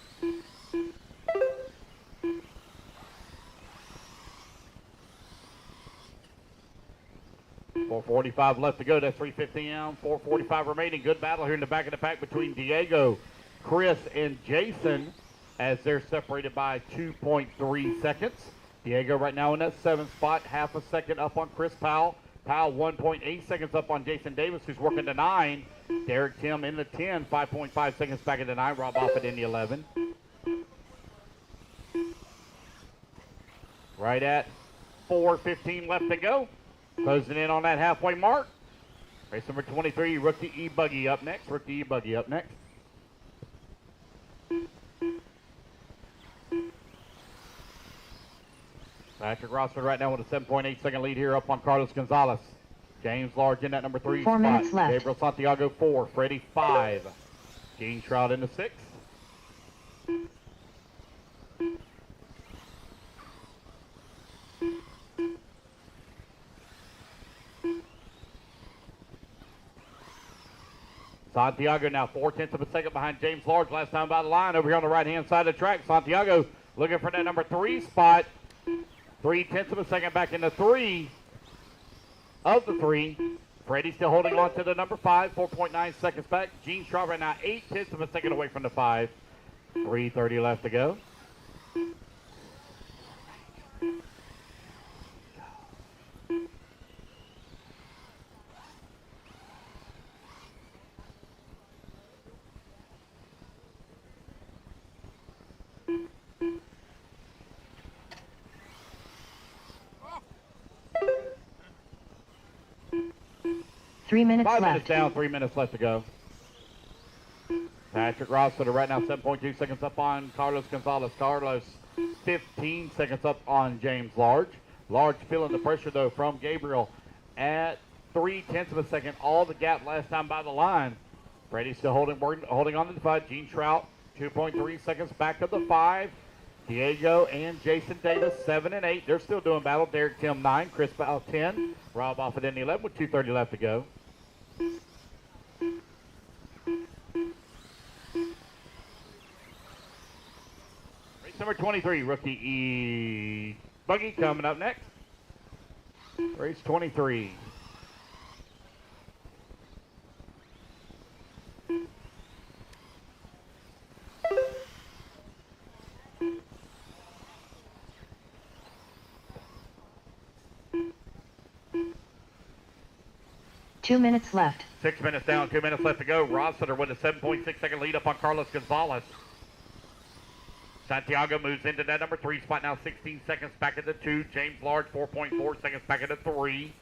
.445 left to go. That's 3:15 down. 4:45 remaining. Good battle here in the back of the pack between Diego, Chris, and Jason as they're separated by 2.3 seconds. Diego right now in that 7th spot, half a second up on Chris Powell. Powell 1.8 seconds up on Jason Davis, who's working the 9. Derek Tim in the 10, 5.5 seconds back in the 9. Rob Offit in the 11. Right at 4:15 left to go. Closing in on that halfway mark. Race number 23, Rookie e-buggy up next. Rookie e-buggy up next. Patrick Rossford right now with a 7.8 second lead here up on Carlos Gonzalez. James Large in that number 3 4 spot. minutes left. Gabriel Santiago 4. Freddie 5. Gene Trout in the 6. Santiago now 4/10 of a second behind James Large. Last time by the line over here on the right-hand side of the track. Santiago looking for that number 3 spot. 3/10 of a second back in the 3 of the 3. Freddie still holding on to the number 5. 4.9 seconds back. Gene Shaw right now 8/10 of a second away from the 5. 3:30 left to go. Three minutes 5 left. minutes down, 3 minutes left to go. Patrick Rossford right now 7.2 seconds up on Carlos Gonzalez. Carlos 15 seconds up on James Large. Large feeling the pressure though from Gabriel at 3/10 of a second. All the gap last time by the line. Freddie still holding on to the 5. Gene Trout 2.3 seconds back of the 5. Diego and Jason Davis 7 and 8. They're still doing battle. Derek Tim 9. Chris Powell 10. Rob Offit in the 11 with 2:30 left to go. Race number 23, Rookie e-buggy coming up next. Race 23. Two minutes left. 6 minutes down, 2 minutes left to go. Rossiter with a 7.6 second lead up on Carlos Gonzalez. Santiago moves into that number 3 spot now, 16 seconds back at the 2. James Large 4.4 seconds back at the 3.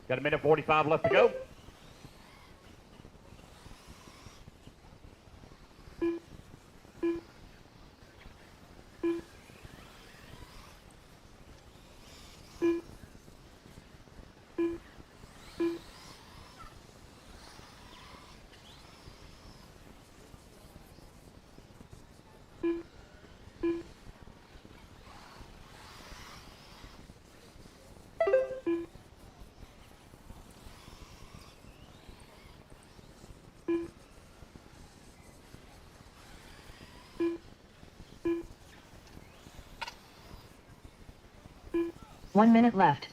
Got a minute 45 left to go. 1 minute left.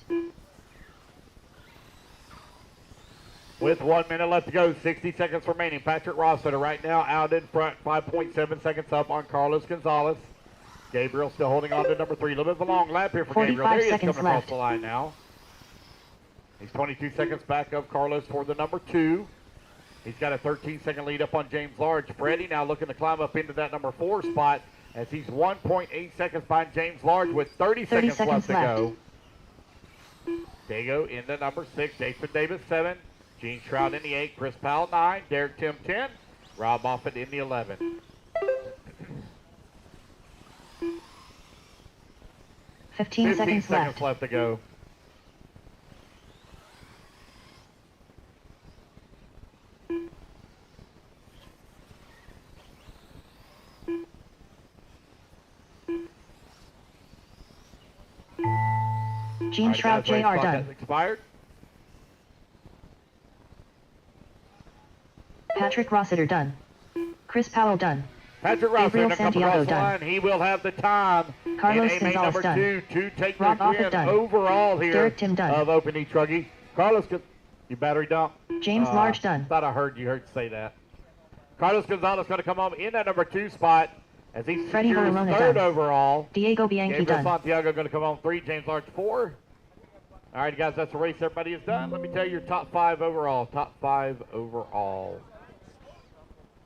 With 1 minute left to go, 60 seconds remaining. Patrick Rossiter right now out in front, 5.7 seconds up on Carlos Gonzalez. Gabriel still holding on to number 3. A little bit of a long lap here for Gabriel. There he is coming across the line now. He's 22 seconds back of Carlos for the number 2. He's got a 13-second lead up on James Large. Freddie now looking to climb up into that number 4 spot as he's 1.8 seconds behind James Large with 30 seconds left to go. Dago in the number 6, Jason Davis 7, Gene Shroud in the 8, Chris Powell 9, Derek Tim 10, Rob Moffitt in the 11. Fifteen seconds left to go. Gene Shroud JR done. Expired. Patrick Rossiter done. Chris Powell done. Patrick Rossiter Gabriel Santiago done. He will have the time. Carlos in Gonzalez number done. 2 to take Rob the Moffitt win done. overall here Derek Tim done. of Open e-truggy. Carlos, you battery dump. James Large done. Thought I heard you say that. Carlos Gonzalez going to come home in that number 2 spot as he Freddie secures Verona 3rd done. overall. Diego Bianchi Gabriel done. Santiago going to come home 3. James Large 4. All right, guys, that's the race everybody has done. Let me tell you your top 5 overall. Top 5 overall.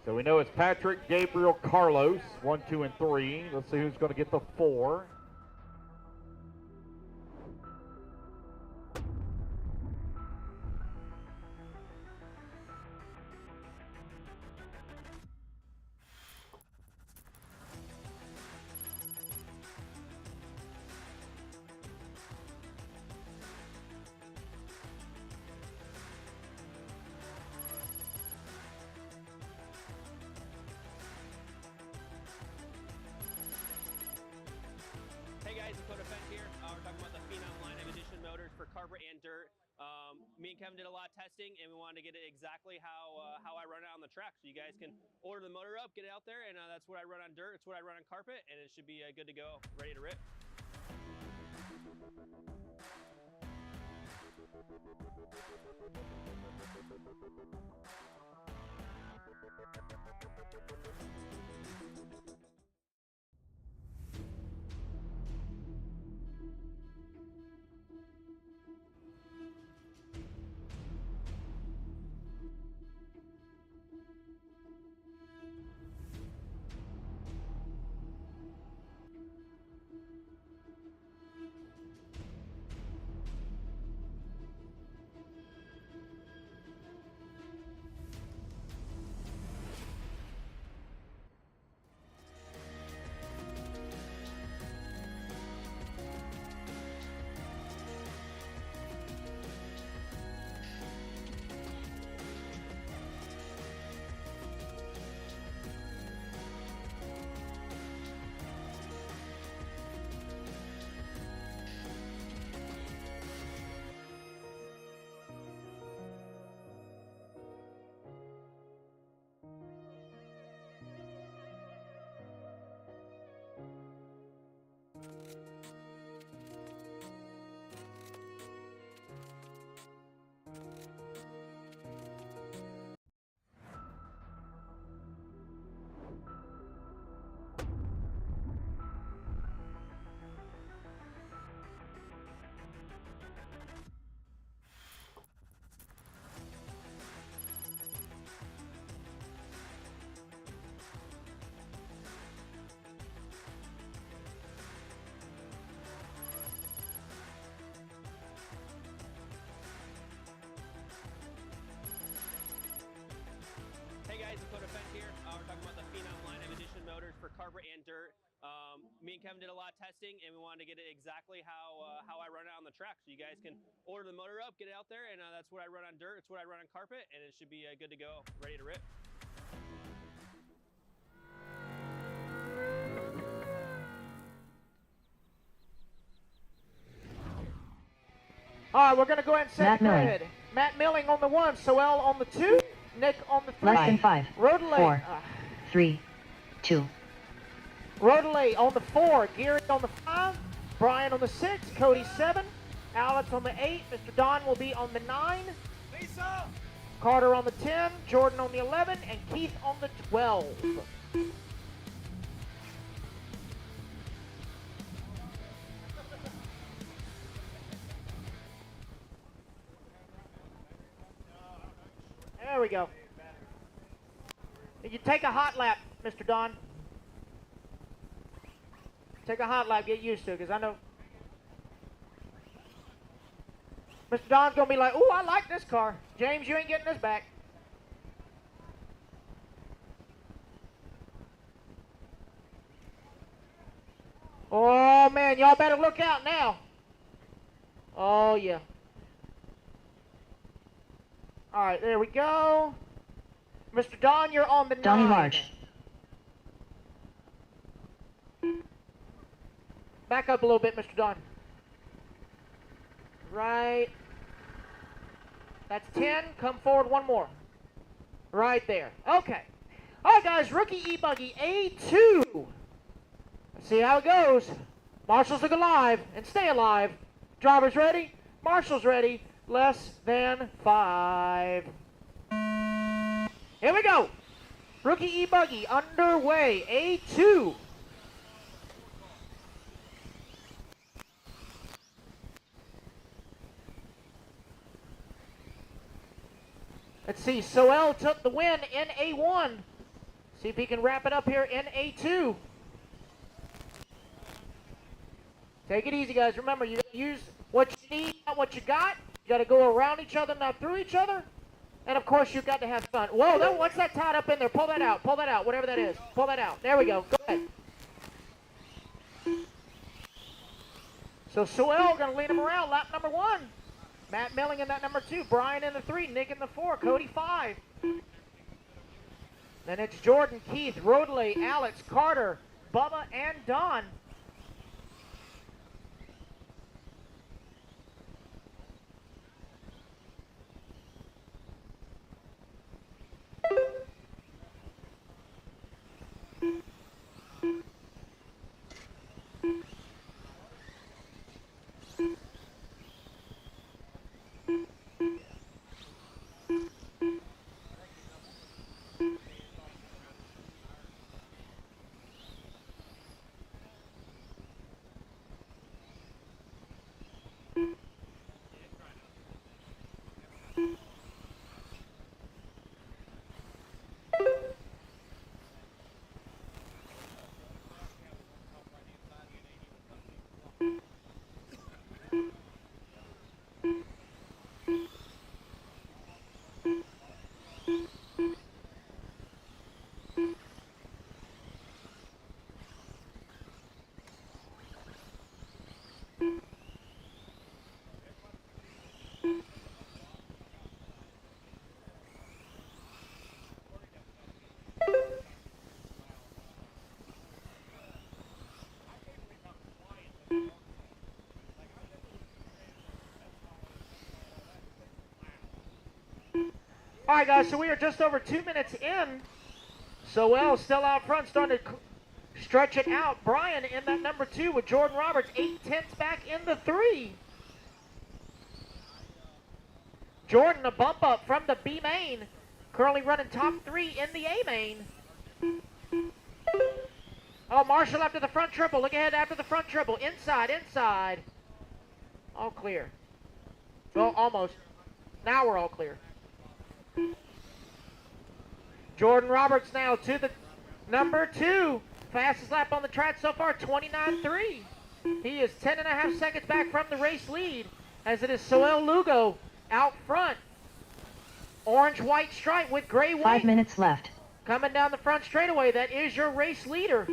So we know it's Patrick, Gabriel, Carlos, 1, 2, and 3. Let's see who's going to get the 4. and dirt. Me and Kevin did a lot of testing, and we wanted to get it exactly how I run it on the track. So you guys can order the motor up, get it out there, and that's what I run on dirt. It's what I run on carpet, and it should be good to go, ready to rip. For carpet and dirt. Me and Kevin did a lot of testing, and we wanted to get it exactly how I run it on the track. So you guys can order the motor up, get it out there, and that's what I run on dirt. It's what I run on carpet, and it should be good to go, ready to rip. All right, we're going to go ahead and set the grid. Matt Milling on the 1, Soel on the 2, Nick on the 3. Less than 5, Rodelay, 4, 3, 2. Rodelay on the 4, Gary on the 5, Brian on the 6, Cody 7, Alex on the 8, Mr. Don will be on the 9, Carter on the 10, Jordan on the 11, and Keith on the 12. There we go. You take a hot lap, Mr. Don. Take a hot lap, get used to it, because I know Mr. Don's going to be like, ooh, I like this car. James, you ain't getting this back. Oh, man, y'all better look out now. Oh, yeah. All right, there we go. Mr. Don, you're on the 9. Donnie Large. Back up a little bit, Mr. Don. Right. That's 10. Come forward one more. Right there. Okay. All right, guys. Rookie e-buggy A2. Let's see how it goes. Marshals look alive and stay alive. Drivers ready. Marshals ready. Less than 5. Here we go. Rookie e-buggy underway. A2. Let's see, Soel took the win in A1. See if he can wrap it up here in A2. Take it easy, guys. Remember, you gotta use what you need, not what you got. You got to go around each other, not through each other. And, of course, you've got to have fun. Whoa, what's that tied up in there? Pull that out, whatever that is. Pull that out. There we go. Go ahead. So Soel going to lead him around lap number 1. Matt Milling in that number 2, Brian in the 3, Nick in the 4, Cody 5. Then it's Jordan, Keith, Rodeley, Alex, Carter, Bubba, and Don. All right, guys, so we are just over 2 minutes in. Soel still out front, starting to stretch it out. Brian in that number 2 with Jordan Roberts, 8/10 back in the 3. Jordan, a bump up from the B main, currently running top 3 in the A main. Oh, Marshall after the front triple. Look ahead after the front triple. Inside, inside. All clear. Well, almost. Now we're all clear. Jordan Roberts now to the number 2. Fastest lap on the track so far, 29.3. He is 10.5 seconds back from the race lead, as it is Soel Lugo out front. Orange-white stripe with gray white. 5 minutes left. Coming down the front straightaway, that is your race leader.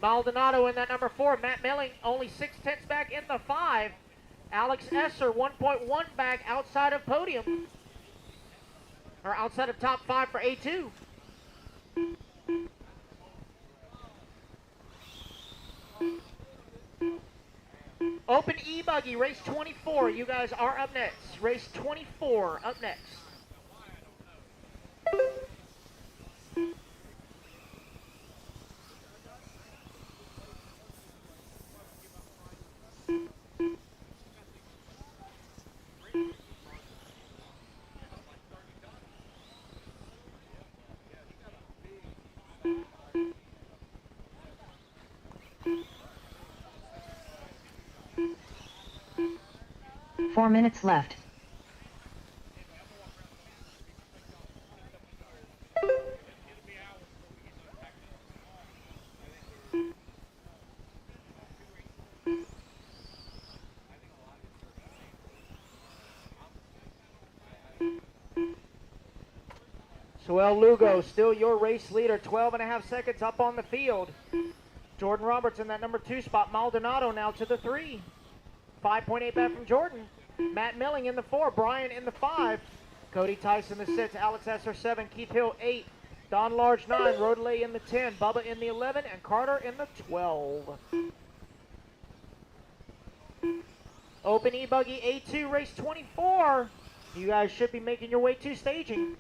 Maldonado in that number 4. Matt Milling only 6/10 back in the 5. Alex Esser 1.1 back outside of podium. Or outside of top 5 for A2. Open e-buggy, race 24. You guys are up next. Race 24 up next. 4 minutes left. Swell Lugo, still your race leader, 12.5 seconds up on the field. Jordan Roberts in that number 2 spot. Maldonado now to the 3. 5.8 back from Jordan. Matt Milling in the 4. Brian in the 5. Cody Tyson the 6. Alex Esser 7. Keith Hill 8. Don Large 9. Rodelay in the 10. Bubba in the 11. And Carter in the 12. Open e-buggy A2 race 24. You guys should be making your way to staging.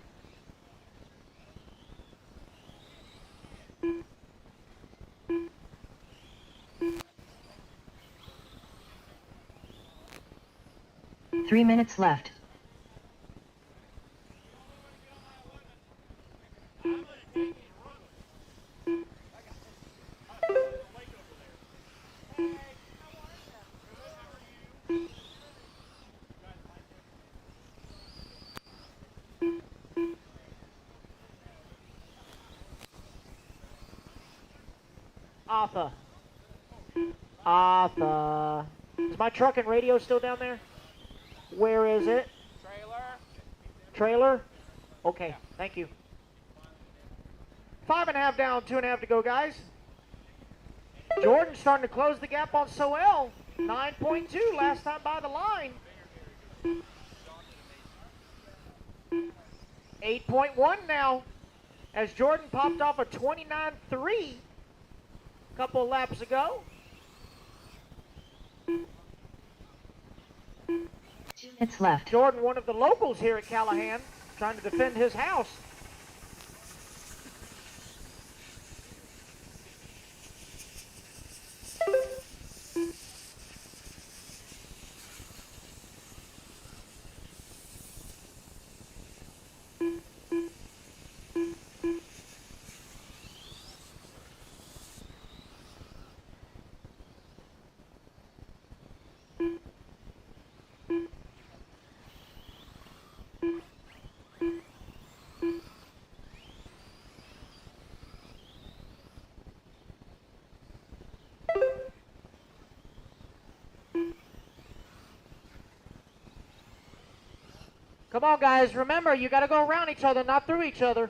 Three minutes left. Arthur. Is my truck and radio still down there? Where is it? Trailer? Okay, thank you. 5.5 down, 2.5 to go, guys. Jordan starting to close the gap on Soel. 9.2 last time by the line. 8.1 now, as Jordan popped off a 29.3 a couple of laps ago. 2 minutes left. Jordan, one of the locals here at Callahan, trying to defend his house. Come on, guys. Remember, you got to go around each other, not through each other.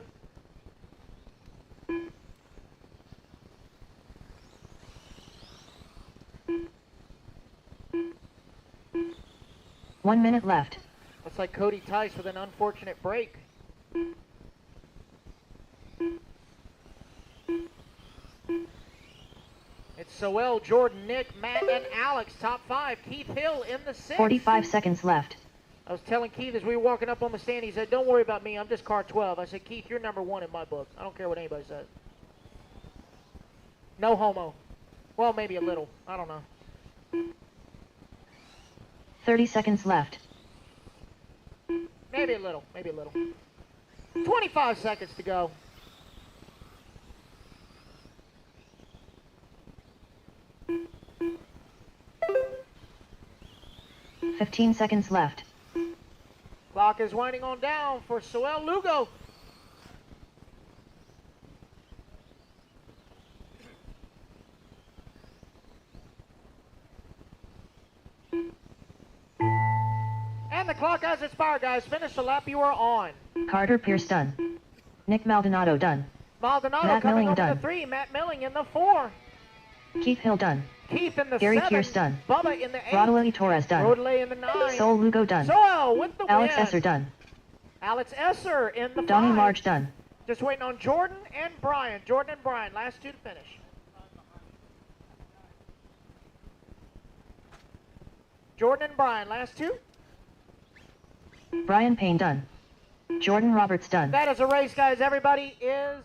One minute left. Looks like Cody Tice with an unfortunate break. It's Soel, Jordan, Nick, Matt, and Alex, top 5. Keith Hill in the 6th. 45 seconds left. I was telling Keith as we were walking up on the stand, he said, don't worry about me, I'm just car 12. I said, Keith, you're number 1 in my book. I don't care what anybody says. No homo. Well, maybe a little. I don't know. 30 seconds left. Maybe a little. Maybe a little. 25 seconds to go. Fifteen seconds left. Clock is winding on down for Soel Lugo. And the clock has expired, guys. Finish the lap you are on. Carter Pierce done. Nick Maldonado done. Maldonado Matt coming Milling over done. the 3. Matt Milling in the 4. Keith Hill done. Keith in the Gary 7. Pierce done. Bubba in the 8. Rodolay Torres done. Rodelay in the 9. Sol Lugo done. Soel with the Alex win. Esser done. Alex Esser in the 5. Donnie Large done. Just waiting on Jordan and Brian. Jordan and Brian, last 2 to finish. Jordan and Brian, last 2. Brian Payne done. Jordan Roberts done. That is a race, guys. Everybody is...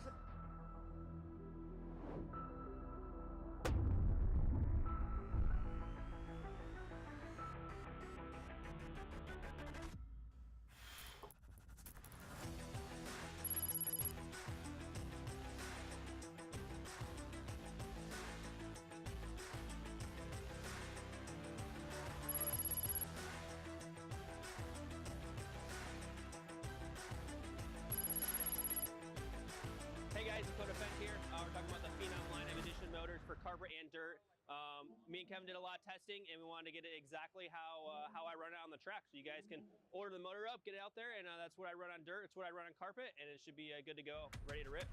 carpet and dirt. Me and Kevin did a lot of testing, and we wanted to get it exactly how I run it on the track. So you guys can order the motor up, get it out there, and that's what I run on dirt. It's what I run on carpet, and it should be good to go, ready to rip.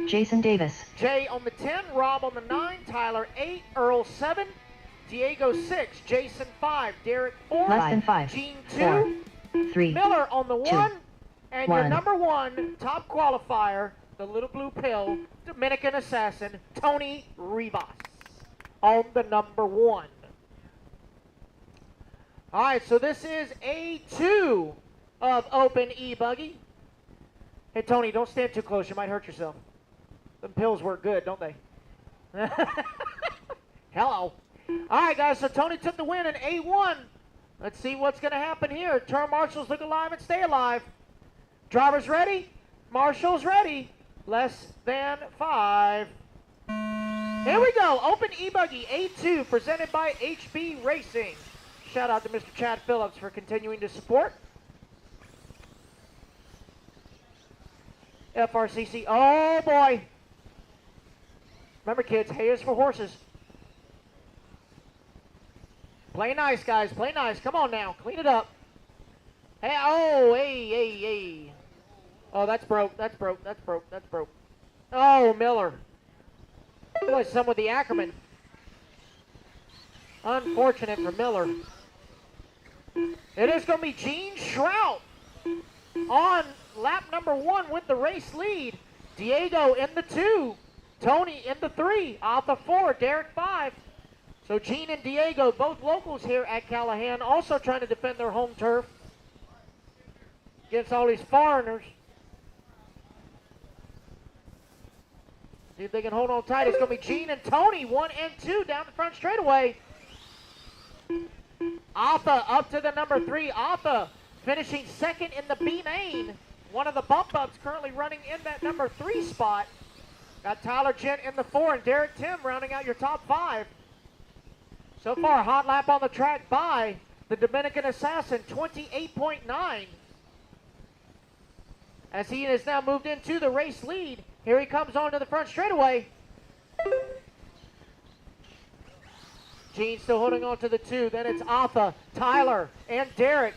Jason Davis. Jay on the 10, Rob on the 9, Tyler 8, Earl 7, Diego 6, Jason 5, Derek 4, Less than 5, Gene 4, 2, 3, Miller on the 1, and 1. your number 1 top qualifier, the little blue pill, Dominican assassin, Tony Ribas on the number 1. All right, so this is A2 of Open e-buggy. Hey, Tony, don't stand too close. You might hurt yourself. Them pills work good, don't they? Hello. All right, guys, so Tony took the win in A1. Let's see what's going to happen here. Turn marshals, look alive and stay alive. Drivers ready? Marshals ready. Less than 5. Here we go. Open e-buggy A2 presented by HB Racing. Shout out to Mr. Chad Phillips for continuing to support. FRCC. Oh, boy. Remember, kids, hay is for horses. Play nice, guys. Play nice. Come on now. Clean it up. Hey, oh, hey. Oh, that's broke. That's broke. That's broke. That's broke. Oh, Miller. Boy, some with the Ackerman. Unfortunate for Miller. It is going to be Gene Shrout on lap number 1 with the race lead. Diego in the 2. Tony in the 3. Off the 4. Derek 5. So Gene and Diego, both locals here at Callahan, also trying to defend their home turf against all these foreigners. See if they can hold on tight. It's going to be Gene and Tony, 1 and 2 down the front straightaway. Arthur up to the number 3. Arthur finishing second in the B main. One of the bump ups currently running in that number 3 spot. Got Tyler Gent in the 4 and Derek Tim rounding out your top 5. So far, hot lap on the track by the Dominican Assassin, 28.9. As he has now moved into the race lead. Here he comes onto the front straightaway. Gene still holding on to the 2. Then it's Arthur, Tyler, and Derek.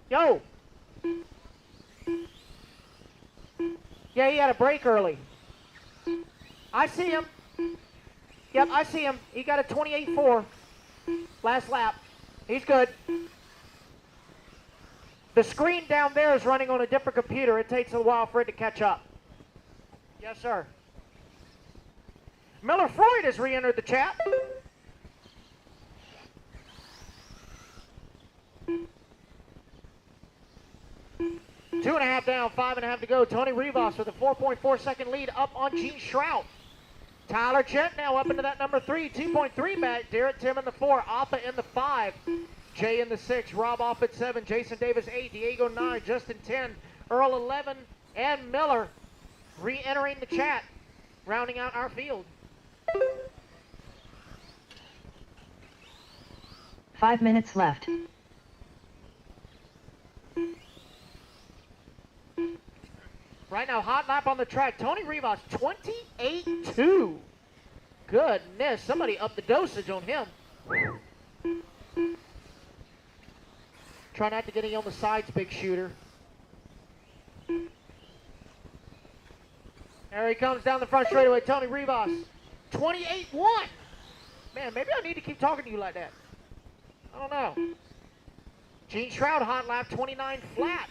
Yo! Yeah, he had a break early. I see him. Yep, I see him. He got a 28.4 last lap. He's good. The screen down there is running on a different computer. It takes a while for it to catch up. Yes, sir. Miller Freud has re-entered the chat. 2.5 down, 5.5 to go. Tony Rivas with a 4.4 second lead up on Gene Shrout. Tyler Gent now up into that number 3, 2.3 back. Derek Tim in the 4, Alpha in the 5, Jay in the 6, Rob off at 7, Jason Davis 8, Diego 9, Justin 10, Earl 11, and Miller re-entering the chat, rounding out our field. 5 minutes left. Right now, hot lap on the track. Tony Rivas, 28-2. Goodness, somebody upped the dosage on him. Try not to get any on the sides, big shooter. There he comes down the front straightaway. Tony Rivas, 28-1. Man, maybe I need to keep talking to you like that. I don't know. Gene Shroud, hot lap, 29 flat.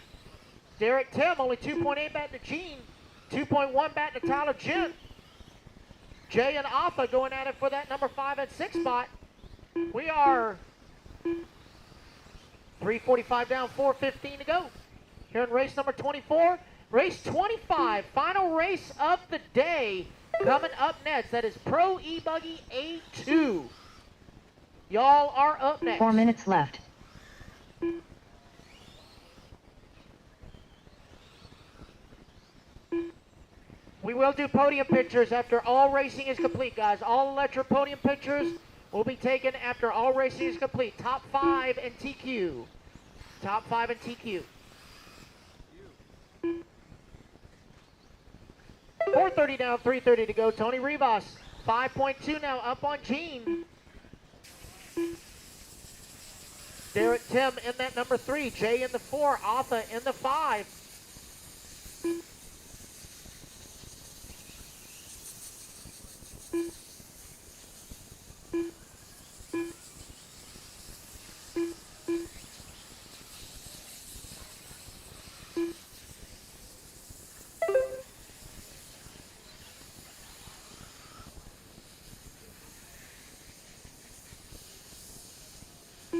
Derek Tim, only 2.8 back to Gene. 2.1 back to Tyler Gent. Jay and Alpha going at it for that number 5 and 6 spot. We are 3:45 down, 4:15 to go. Here in race number 24. Race 25, final race of the day. Coming up next, that is Pro e-buggy A2. Y'all are up next. 4 minutes left. We will do podium pictures after all racing is complete, guys. All electric podium pictures will be taken after all racing is complete. Top 5 and TQ. Top 5 and TQ. 4:30 down, 3:30 to go. Tony Rivas, 5.2 now up on Gene. Derek Tim in that number 3. Jay in the 4. Alpha in the 5.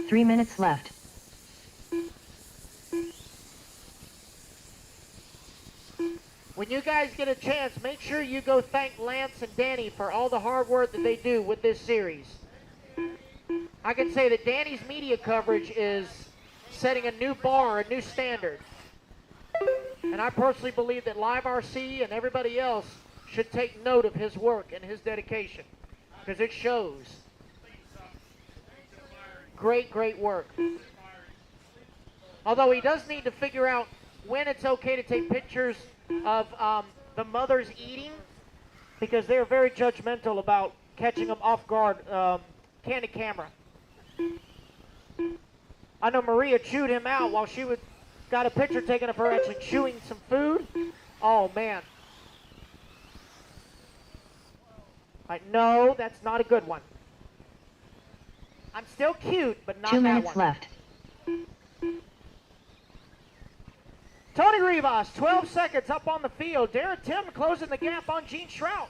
Three minutes left. When you guys get a chance, make sure you go thank Lance and Danny for all the hard work that they do with this series. I can say that Danny's media coverage is setting a new bar, a new standard. And I personally believe that Live RC and everybody else should take note of his work and his dedication, because it shows. Great, great work. Although he does need to figure out when it's okay to take pictures of the mothers eating, because they're very judgmental about catching them off guard, candid camera. I know Maria chewed him out while she got a picture taken of her actually chewing some food. Oh, man. No, that's not a good one. I'm still cute, but not that one. 2 minutes left. Tony Rivas, 12 seconds up on the field. Derek Tim closing the gap on Gene Shrout.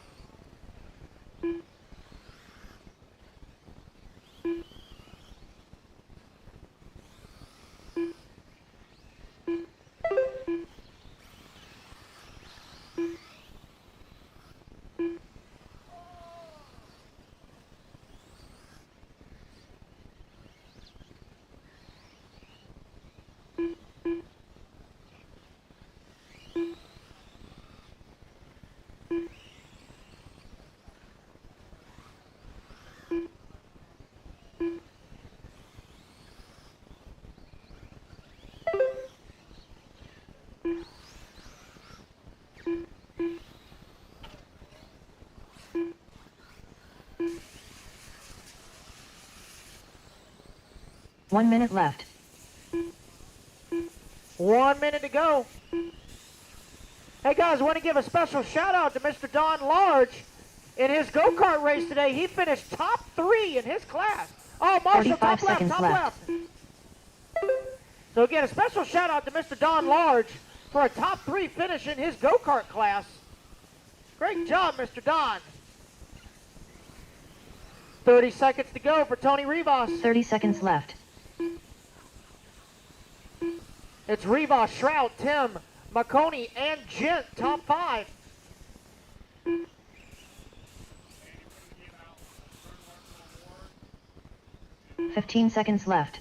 One minute left. 1 minute to go. Hey guys, I want to give a special shout out to Mr. Don Large. In his go-kart race today, he finished top 3 in his class. Oh, Marshall, top left, top left. So again, a special shout out to Mr. Don Large for a top 3 finish in his go-kart class. Great job, Mr. Don. 30 seconds to go for Tony Rivas. 30 seconds left. It's Rivas, Shrout, Tim, McConey, and Gent, top 5. 15 seconds left.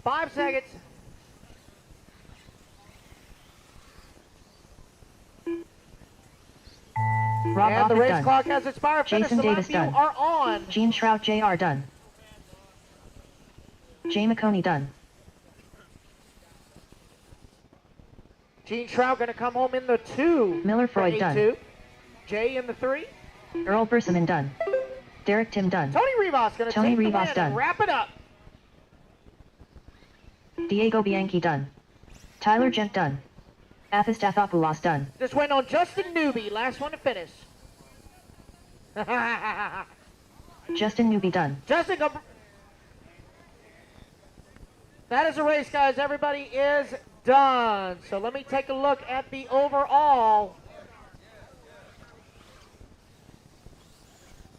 5 seconds. Rob And the Offit race done. clock has expired. Jason Finish the lap Davis view done. are on. Gene Shrout Jr. done. Jay McConey done. Gene Shrout going to come home in the 2. Miller Freud done. 2. Jay in the 3. Earl Berseman done. Derek Tim done. Tony Rivas going to Tony take the Rivas win done. and wrap it up. Diego Bianchi done. Tyler Gent done. Athistathopoulos done. This went on Justin Newby, last one to finish. Justin Newby done. Justin, that is a race, guys. Everybody is done. So let me take a look at the overall.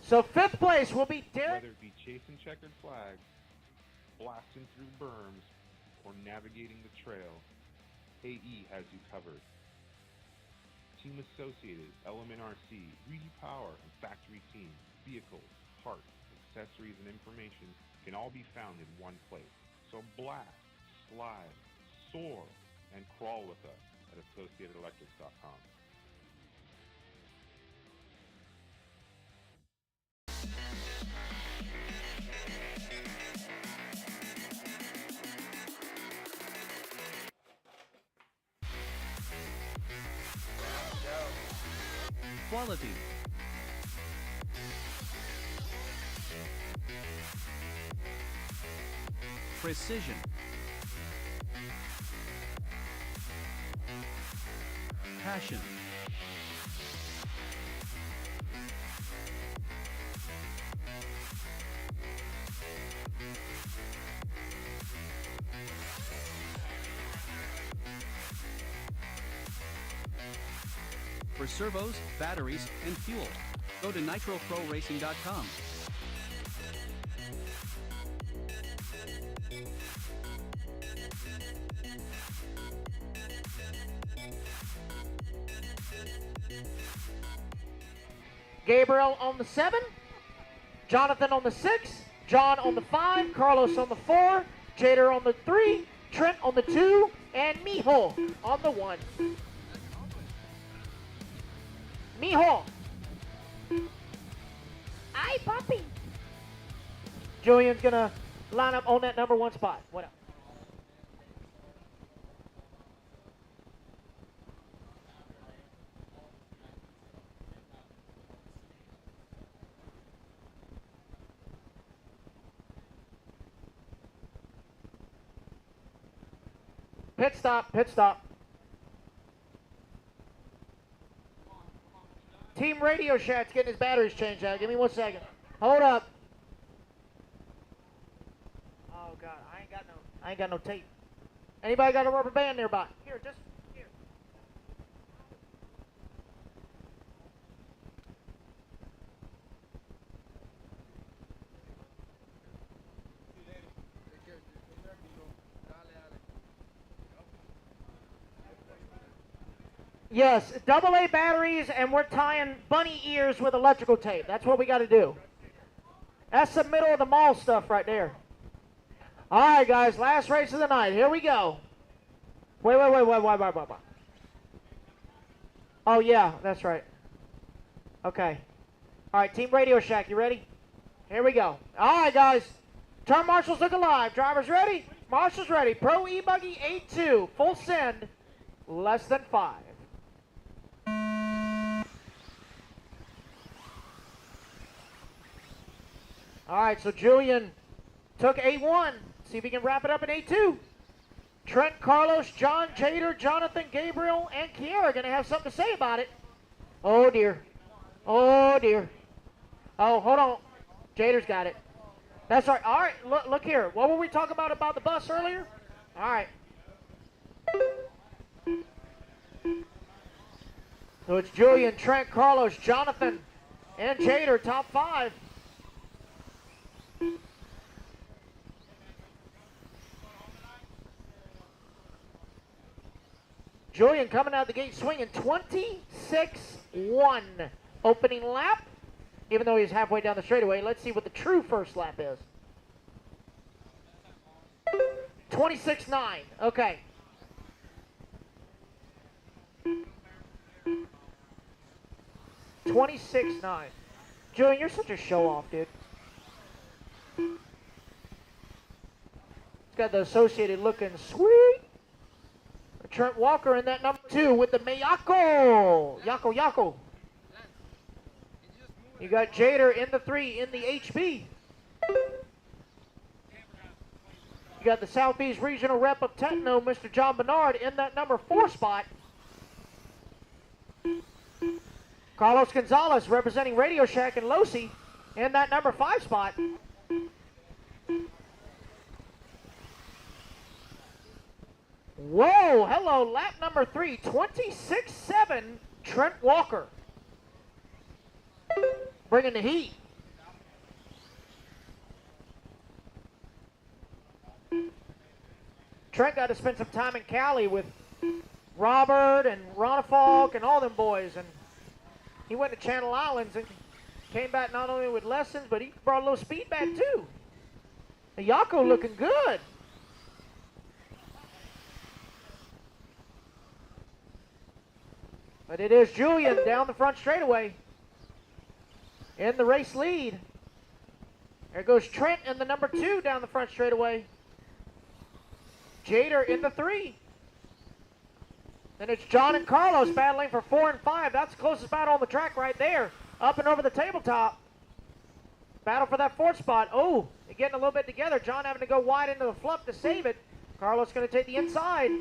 So 5th place will be Derek. Whether it be chasing checkered flags, blasting through berms, or navigating the trail, AE has you covered. Team Associated, Element RC, Reedy Power, and Factory Team, vehicles, parts, accessories, and information can all be found in one place. So blast, slide, soar, and crawl with us at AssociatedElectrics.com. Quality. Precision. Passion. For servos, batteries, and fuel, go to nitroproracing.com. Gabriel on the 7, Jonathan on the 6, John on the 5, Carlos on the 4, Jader on the 3, Trent on the 2, and Mijo on the 1. Mijo. Ay, papi. Julian's going to line up on that number 1 spot. What up? Pit stop, pit stop. Team Radio Shack's getting his batteries changed out. Give me 1 second. Hold up. Oh God, I ain't got no tape. Anybody got a rubber band nearby? Here, just here. Yes, AA batteries, and we're tying bunny ears with electrical tape. That's what we got to do. That's the middle of the mall stuff right there. All right, guys, last race of the night. Here we go. Wait. Oh, yeah, that's right. Okay. All right, Team Radio Shack, you ready? Here we go. All right, guys. Turn marshals look alive. Drivers ready? Marshals ready. Pro e-buggy 8-2. Full send. Less than 5. All right, so Julian took A1. See if he can wrap it up in A2. Trent, Carlos, John, Jader, Jonathan, Gabriel, and Kiera are going to have something to say about it. Oh, dear. Oh, dear. Oh, hold on. Jader's got it. That's all right. All right, look here. What were we talking about the bus earlier? All right. So it's Julian, Trent, Carlos, Jonathan, and Jader, top 5. Julian coming out of the gate swinging 26-1 opening lap, even though he's halfway down the straightaway. Let's see what the true first lap is. 26-9. Okay. $26.9. Julian, you're such a show-off, dude. He's got the Associated looking sweet. Trent Walker in that number 2 with the Miyako. Yako. You got Jader in the 3 in the HB. You got the Southeast Regional Rep of Techno, Mr. John Bernard, in that number 4 spot. Carlos Gonzalez representing Radio Shack and Losi in that number 5 spot. Whoa, hello, lap number 3, 26-7, Trent Walker. Bringing the heat. Trent got to spend some time in Cali with Robert and Ron Falk and all them boys, and he went to Channel Islands and came back not only with lessons, but he brought a little speed back too. The Yako looking good. But it is Julian down the front straightaway in the race lead. There goes Trent in the number 2 down the front straightaway. Jader in the 3. Then it's John and Carlos battling for 4 and 5. That's the closest battle on the track right there. Up and over the tabletop. Battle for that 4th spot. Oh, they're getting a little bit together. John having to go wide into the fluff to save it. Carlos going to take the inside.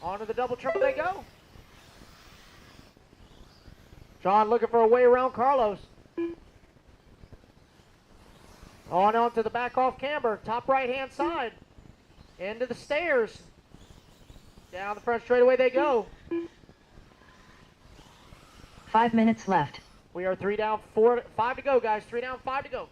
Onto the double triple they go. John looking for a way around Carlos. On to the back off camber. Top right hand side. Into the stairs. Down the front straightaway they go. 5 minutes left. We are 5 to go, guys. 3 down, 5 to go.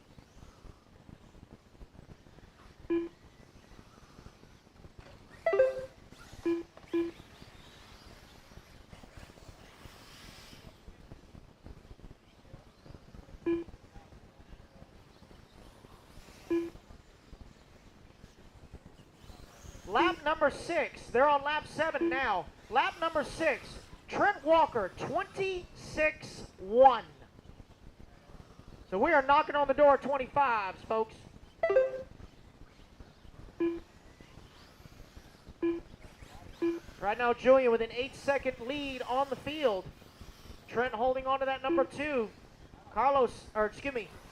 Lap number 6. They're on lap 7 now. Lap number 6. Trent Walker, 26-1. So we are knocking on the door of 25s, folks. Right now, Julian with an 8-second lead on the field. Trent holding on to that number 2.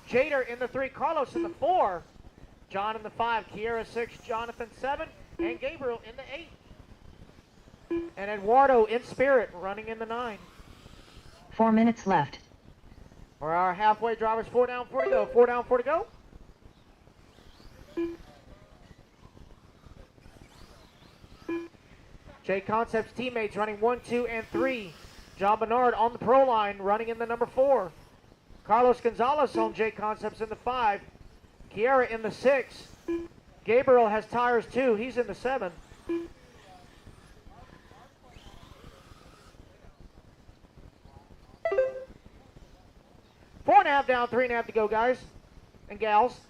Jader in the 3, Carlos in the 4. John in the 5, Kiera 6, Jonathan 7, and Gabriel in the 8. And Eduardo in spirit running in the 9. 4 minutes left. For our halfway drivers, 4 down, 4 to go. 4 down, 4 to go. J Concepts teammates running 1, 2, and 3. John Bernard on the pro line running in the number 4. Carlos Gonzalez on J Concepts in the 5. Kiera in the 6. Gabriel has tires too. He's in the 7. Four and a half down, 3.5 to go, guys and gals.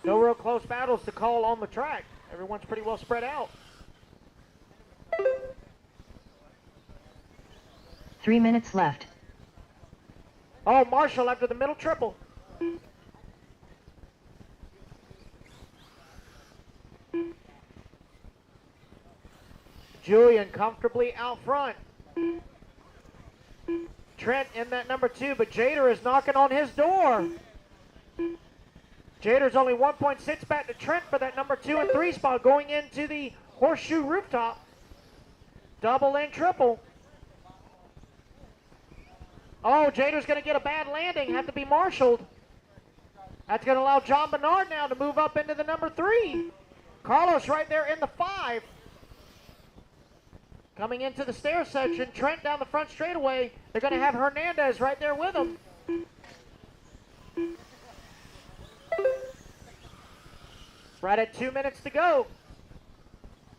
No real close battles to call on the track. Everyone's pretty well spread out. 3 minutes left. Oh, Marshall after the middle triple. Julian comfortably out front. Trent in that number 2, but Jader is knocking on his door. Jader's only 1.6 back to Trent for that number 2 and 3 spot going into the horseshoe rooftop. Double and triple. Oh, Jader's going to get a bad landing, have to be marshaled. That's going to allow John Bernard now to move up into the number 3. Carlos right there in the 5. Coming into the stair section, Trent down the front straightaway. They're going to have Hernandez right there with him. Right at 2 minutes to go.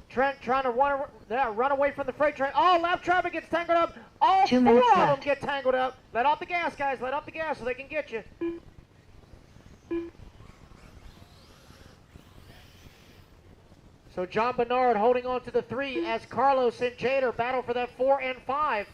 Trent trying to run away from the freight train. Oh, lap traffic gets tangled up. All 2 four minutes of them left. get tangled up. Let off the gas, guys. Let off the gas so they can get you. So John Bernard holding on to the 3 as Carlos and Jader battle for that 4 and 5.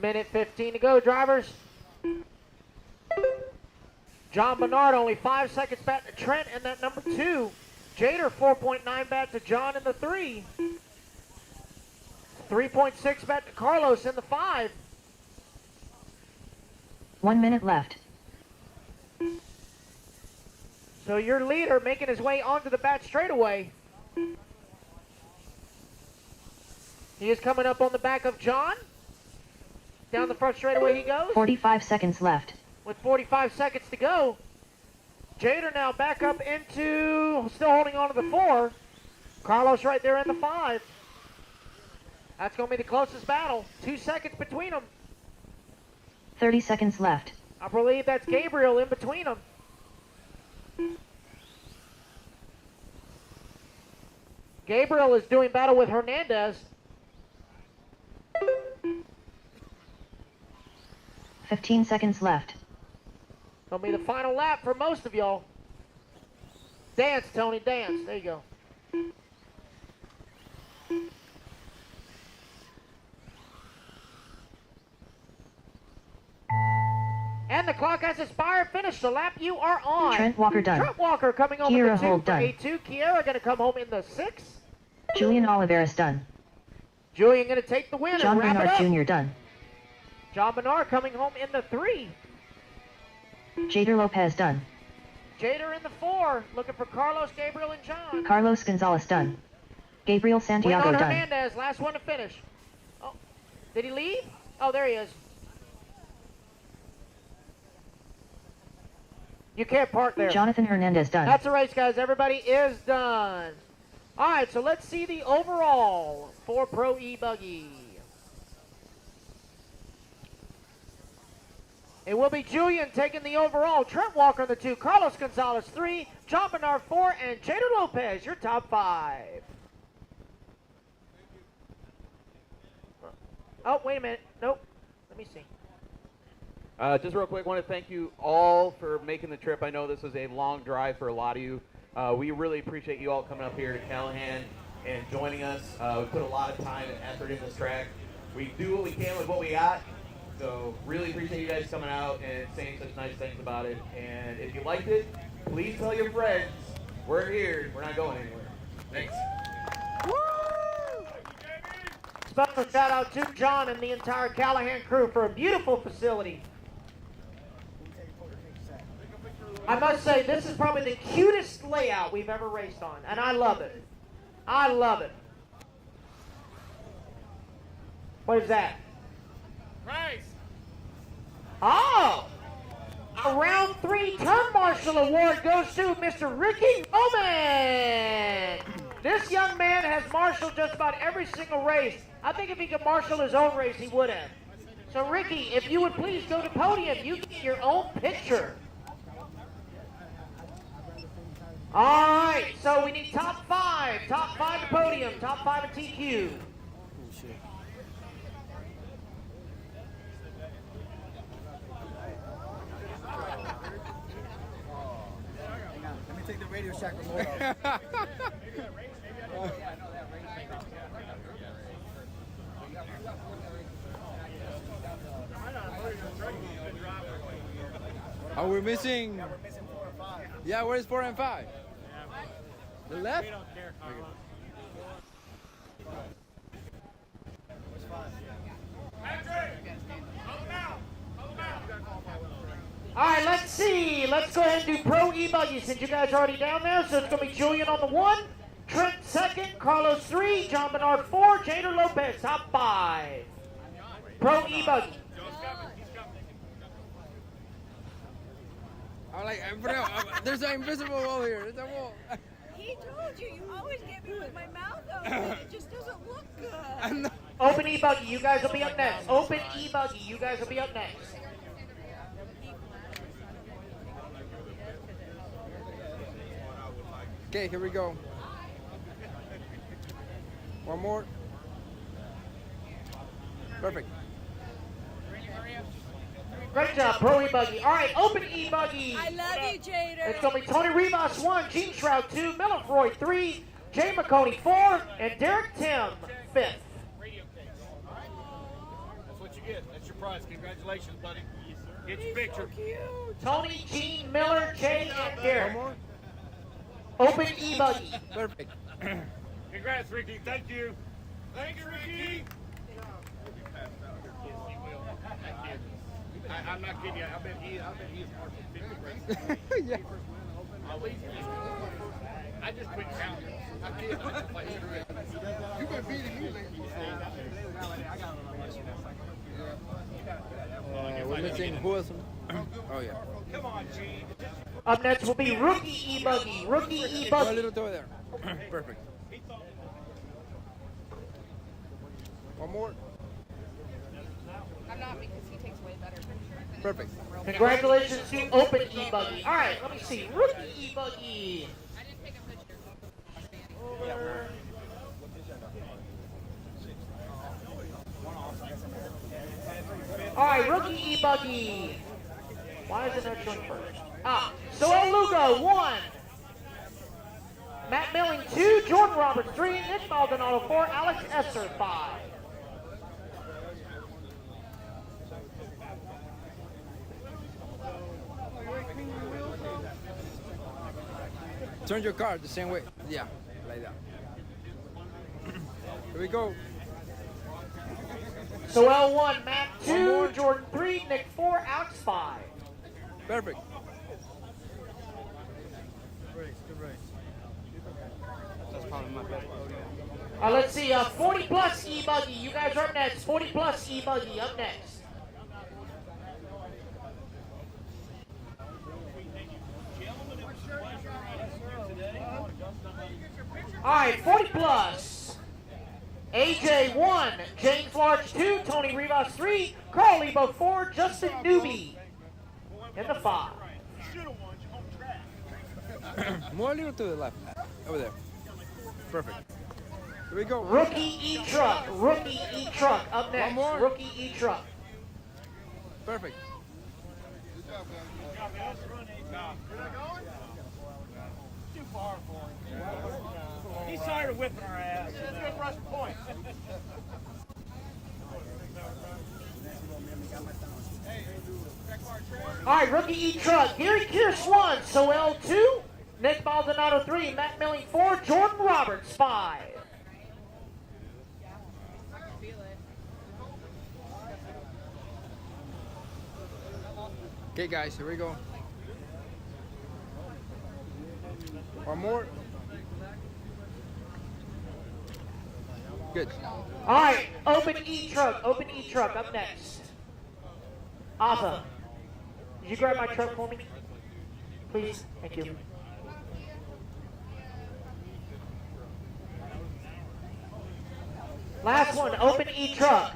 Minute 15 to go, drivers. John Bernard only 5 seconds back to Trent in that number 2. Jader 4.9 back to John in the 3. 3.6 back to Carlos in the 5. 1 minute left. So your leader making his way onto the back straightaway. He is coming up on the back of John. Down the front straightaway he goes. 45 seconds left. With 45 seconds to go. Jader now back up into, still holding on to the 4. Carlos right there in the 5. That's going to be the closest battle. 2 seconds between them. 30 seconds left. I believe that's Gabriel in between them. Gabriel is doing battle with Hernandez. 15 seconds left. Gonna be the final lap for most of y'all. Dance, Tony, dance. There you go. And the clock has expired. Finish the lap you are on. Trent Walker done. Trent Walker coming home Kiera in the 2 Holt for done. A2. Kiera gonna come home in the 6. Julian Oliveras done. Julian gonna take the win John and wrap Bernard it up. Jr. done. John Bernard coming home in the 3. Jader Lopez done. Jader in the 4. Looking for Carlos, Gabriel, and John. Carlos Gonzalez done. Gabriel Santiago Wait on done. Hernandez, last one to finish. Oh, did he leave? Oh, there he is. You can't park there. Jonathan Hernandez done. That's a race, guys. Everybody is done. All right, so let's see the overall for Pro E-Buggy. It will be Julian taking the overall, Trent Walker in the 2, Carlos Gonzalez 3, John Bernard 4, and Jader Lopez, your top 5. Oh, wait a minute. Nope. Let me see. Just real quick, I want to thank you all for making the trip. I know this was a long drive for a lot of you. We really appreciate you all coming up here to Callahan and joining us. We put a lot of time and effort in this track. We do what we can with what we got. So really appreciate you guys coming out and saying such nice things about it. And if you liked it, please tell your friends. We're here. We're not going anywhere. Thanks. Special shout out to John and the entire Callahan crew for a beautiful facility. I must say, this is probably the cutest layout we've ever raced on, and I love it. I love it. What is that? Price. Oh! A round 3 turn marshal award goes to Mr. Ricky Roman. This young man has marshaled just about every single race. I think if he could marshal his own race, he would have. So Ricky, if you would please go to podium, you get your own picture. All right, so we need top 5. Top 5 to podium, top 5 at TQ. Let me take the Radio Shack remote off. Oh, we're missing. Yeah, we're missing 4 and 5. Yeah, where's 4 and 5? The left? We don't care, Carlos. Where's 5? Patrick! All right, let's see. Let's go ahead and do Pro e-buggy since you guys are already down there. So it's going to be Julian on the 1, Trent 2nd, Carlos 3, John Bernard 4, Jader Lopez top 5. Pro e-buggy. I'm like, bro, there's an invisible wall here. There's a wall. He told you, you always get me with my mouth open. It just doesn't look good. Open e-buggy, you guys will be up next. Open e-buggy, you guys will be up next. Okay, here we go. One more. Perfect. Great job, Pro e-buggy. All right, open e-buggy. I love you, Jader. It's going to be Tony Rivas 1, Gene Shroud 2, Millefroy 3, Jay McConey 4, and Derek Tim 5th. That's what you get. That's your prize. Congratulations, buddy. Get your picture. Tony, Gene, Miller, Jay, and Derek. One more. Open e-buggy. Perfect. Congrats, Ricky. Thank you. Thank you, Ricky. I'm not kidding you. I bet he is marked 50 races. Yeah. At least I just quit counting. I can't. You've been beating me lately. We're missing who else? Oh yeah. Come on, Gene. Up next will be Rookie e-buggy. Rookie Go a e-buggy. little over there. Perfect. One more. I'm not because he takes way better pictures. Perfect. Congratulations to Open e-buggy. All right, let me see. Rookie e-buggy. I didn't take a picture. Over. All right, rookie e-buggy. Why is it not showing first? Soel Lugo 1. Matt Milling 2, Jordan Roberts 3, Nick Maldonado 4, Alex Esser 5. Turn your car the same way. Yeah, like that. Here we go. Soel 1, Matt 2, Jordan 3, Nick 4, Alex 5. Perfect. Let's see, 40 plus e-buggy. You guys are up next. 40 plus e-buggy up next. All right, 40 plus. AJ 1, James Large 2, Tony Rivas 3, Carl Lebo 4, Justin Newby in the 5. More a little to the left. Over there. Perfect. Here we go. Rookie e-truck. Rookie e-truck up next. One more. Rookie e-truck. Perfect. Too far for him. He's tired of whipping our ass. Let's go rush point. All right, rookie e-truck. Gary Kearse 1, Soel 2, Nick Maldonado 3, Matt Milling 4, Jordan Roberts 5. Okay, guys, here we go. One more. Good. All right, open e-truck. Open e-truck up next. Arthur, did you grab my truck for me? Please, thank you. Last one, open e-truck.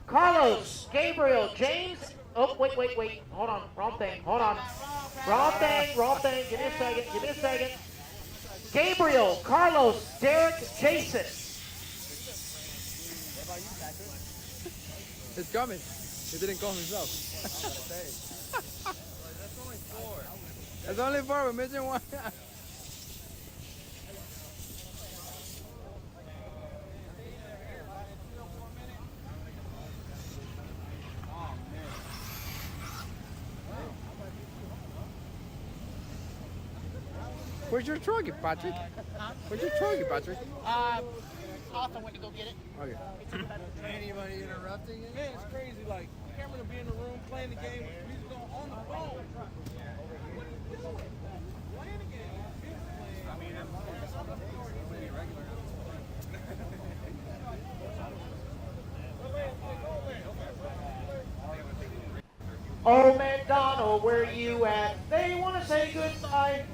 Carlos, Gabriel, James. Oh, wait. Hold on, wrong thing. Hold on. Wrong thing. Give me a second. Gabriel, Carlos, Derek, Jason. It's coming. He didn't call himself. That's only 4. We're missing 1. Where's your truggy, Patrick? Where's your truggy, Patrick? Arthur went to go get it. Okay. Anybody interrupting it? Man, it's crazy. Like, camera to be in the room playing the game with music on the phone. What are you doing? Playing the game. I mean, I'm regular. Oh, McDonald, where you at? They want to say goodbye.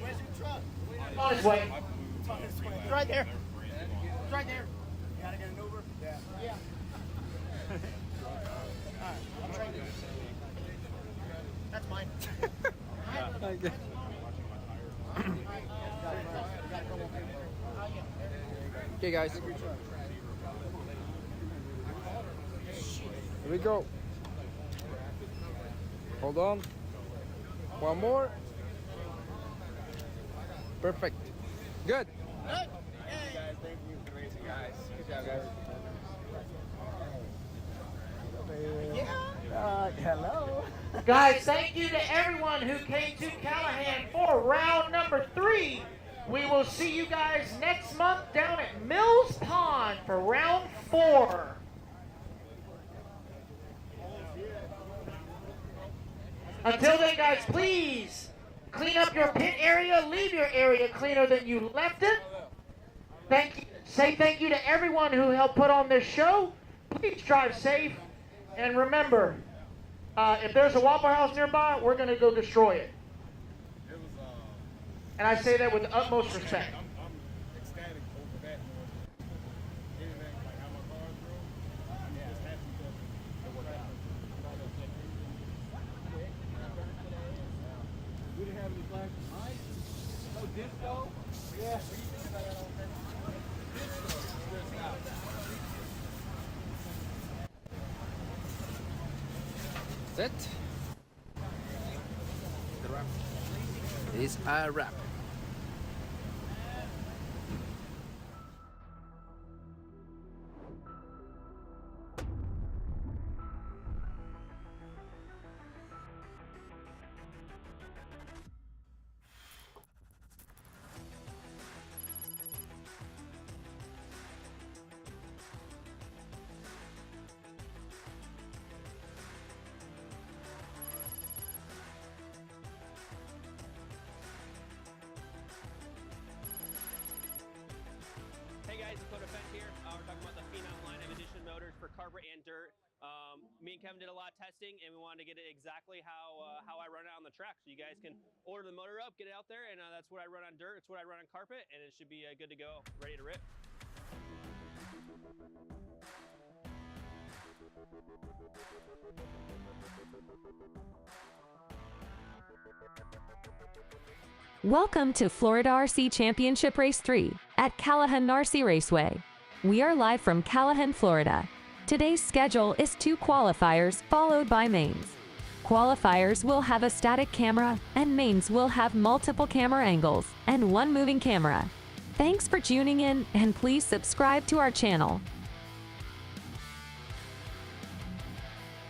Where's your truck? On his way. It's right there. It's right there. You gotta get an Uber? Yeah. Yeah. Alright, I'll trade you. That's mine. Okay, guys. Here we go. Hold on. One more. Perfect. Good. Hey guys, thank you for racing, guys. Good job, guys. Hello. Guys, thank you to everyone who came to Callahan for round number 3. We will see you guys next month down at Mills Pond for round 4. Until then, guys, please clean up your pit area. Leave your area cleaner than you left it. Say thank you to everyone who helped put on this show. Please drive safe. And remember, if there's a Waffle House nearby, we're going to go destroy it. And I say that with the utmost respect. I'm ecstatic over that. Anything like how my cars drove, I'm just happy because it worked out. We didn't have any flash behind. No disco. Yeah. Set. The wrap is a wrap. We're talking about the Phenom line of edition motors for carpet and dirt. Me and Kevin did a lot of testing, and we wanted to get it exactly how I run it on the track. So you guys can order the motor up, get it out there, and that's what I run on dirt. It's what I run on carpet, and it should be good to go, ready to rip. Welcome to Florida RC Championship Race 3 at Callahan RC Raceway. We are live from Callahan, Florida. Today's schedule is 2 qualifiers followed by mains. Qualifiers will have a static camera and mains will have multiple camera angles and 1 moving camera. Thanks for tuning in and please subscribe to our channel.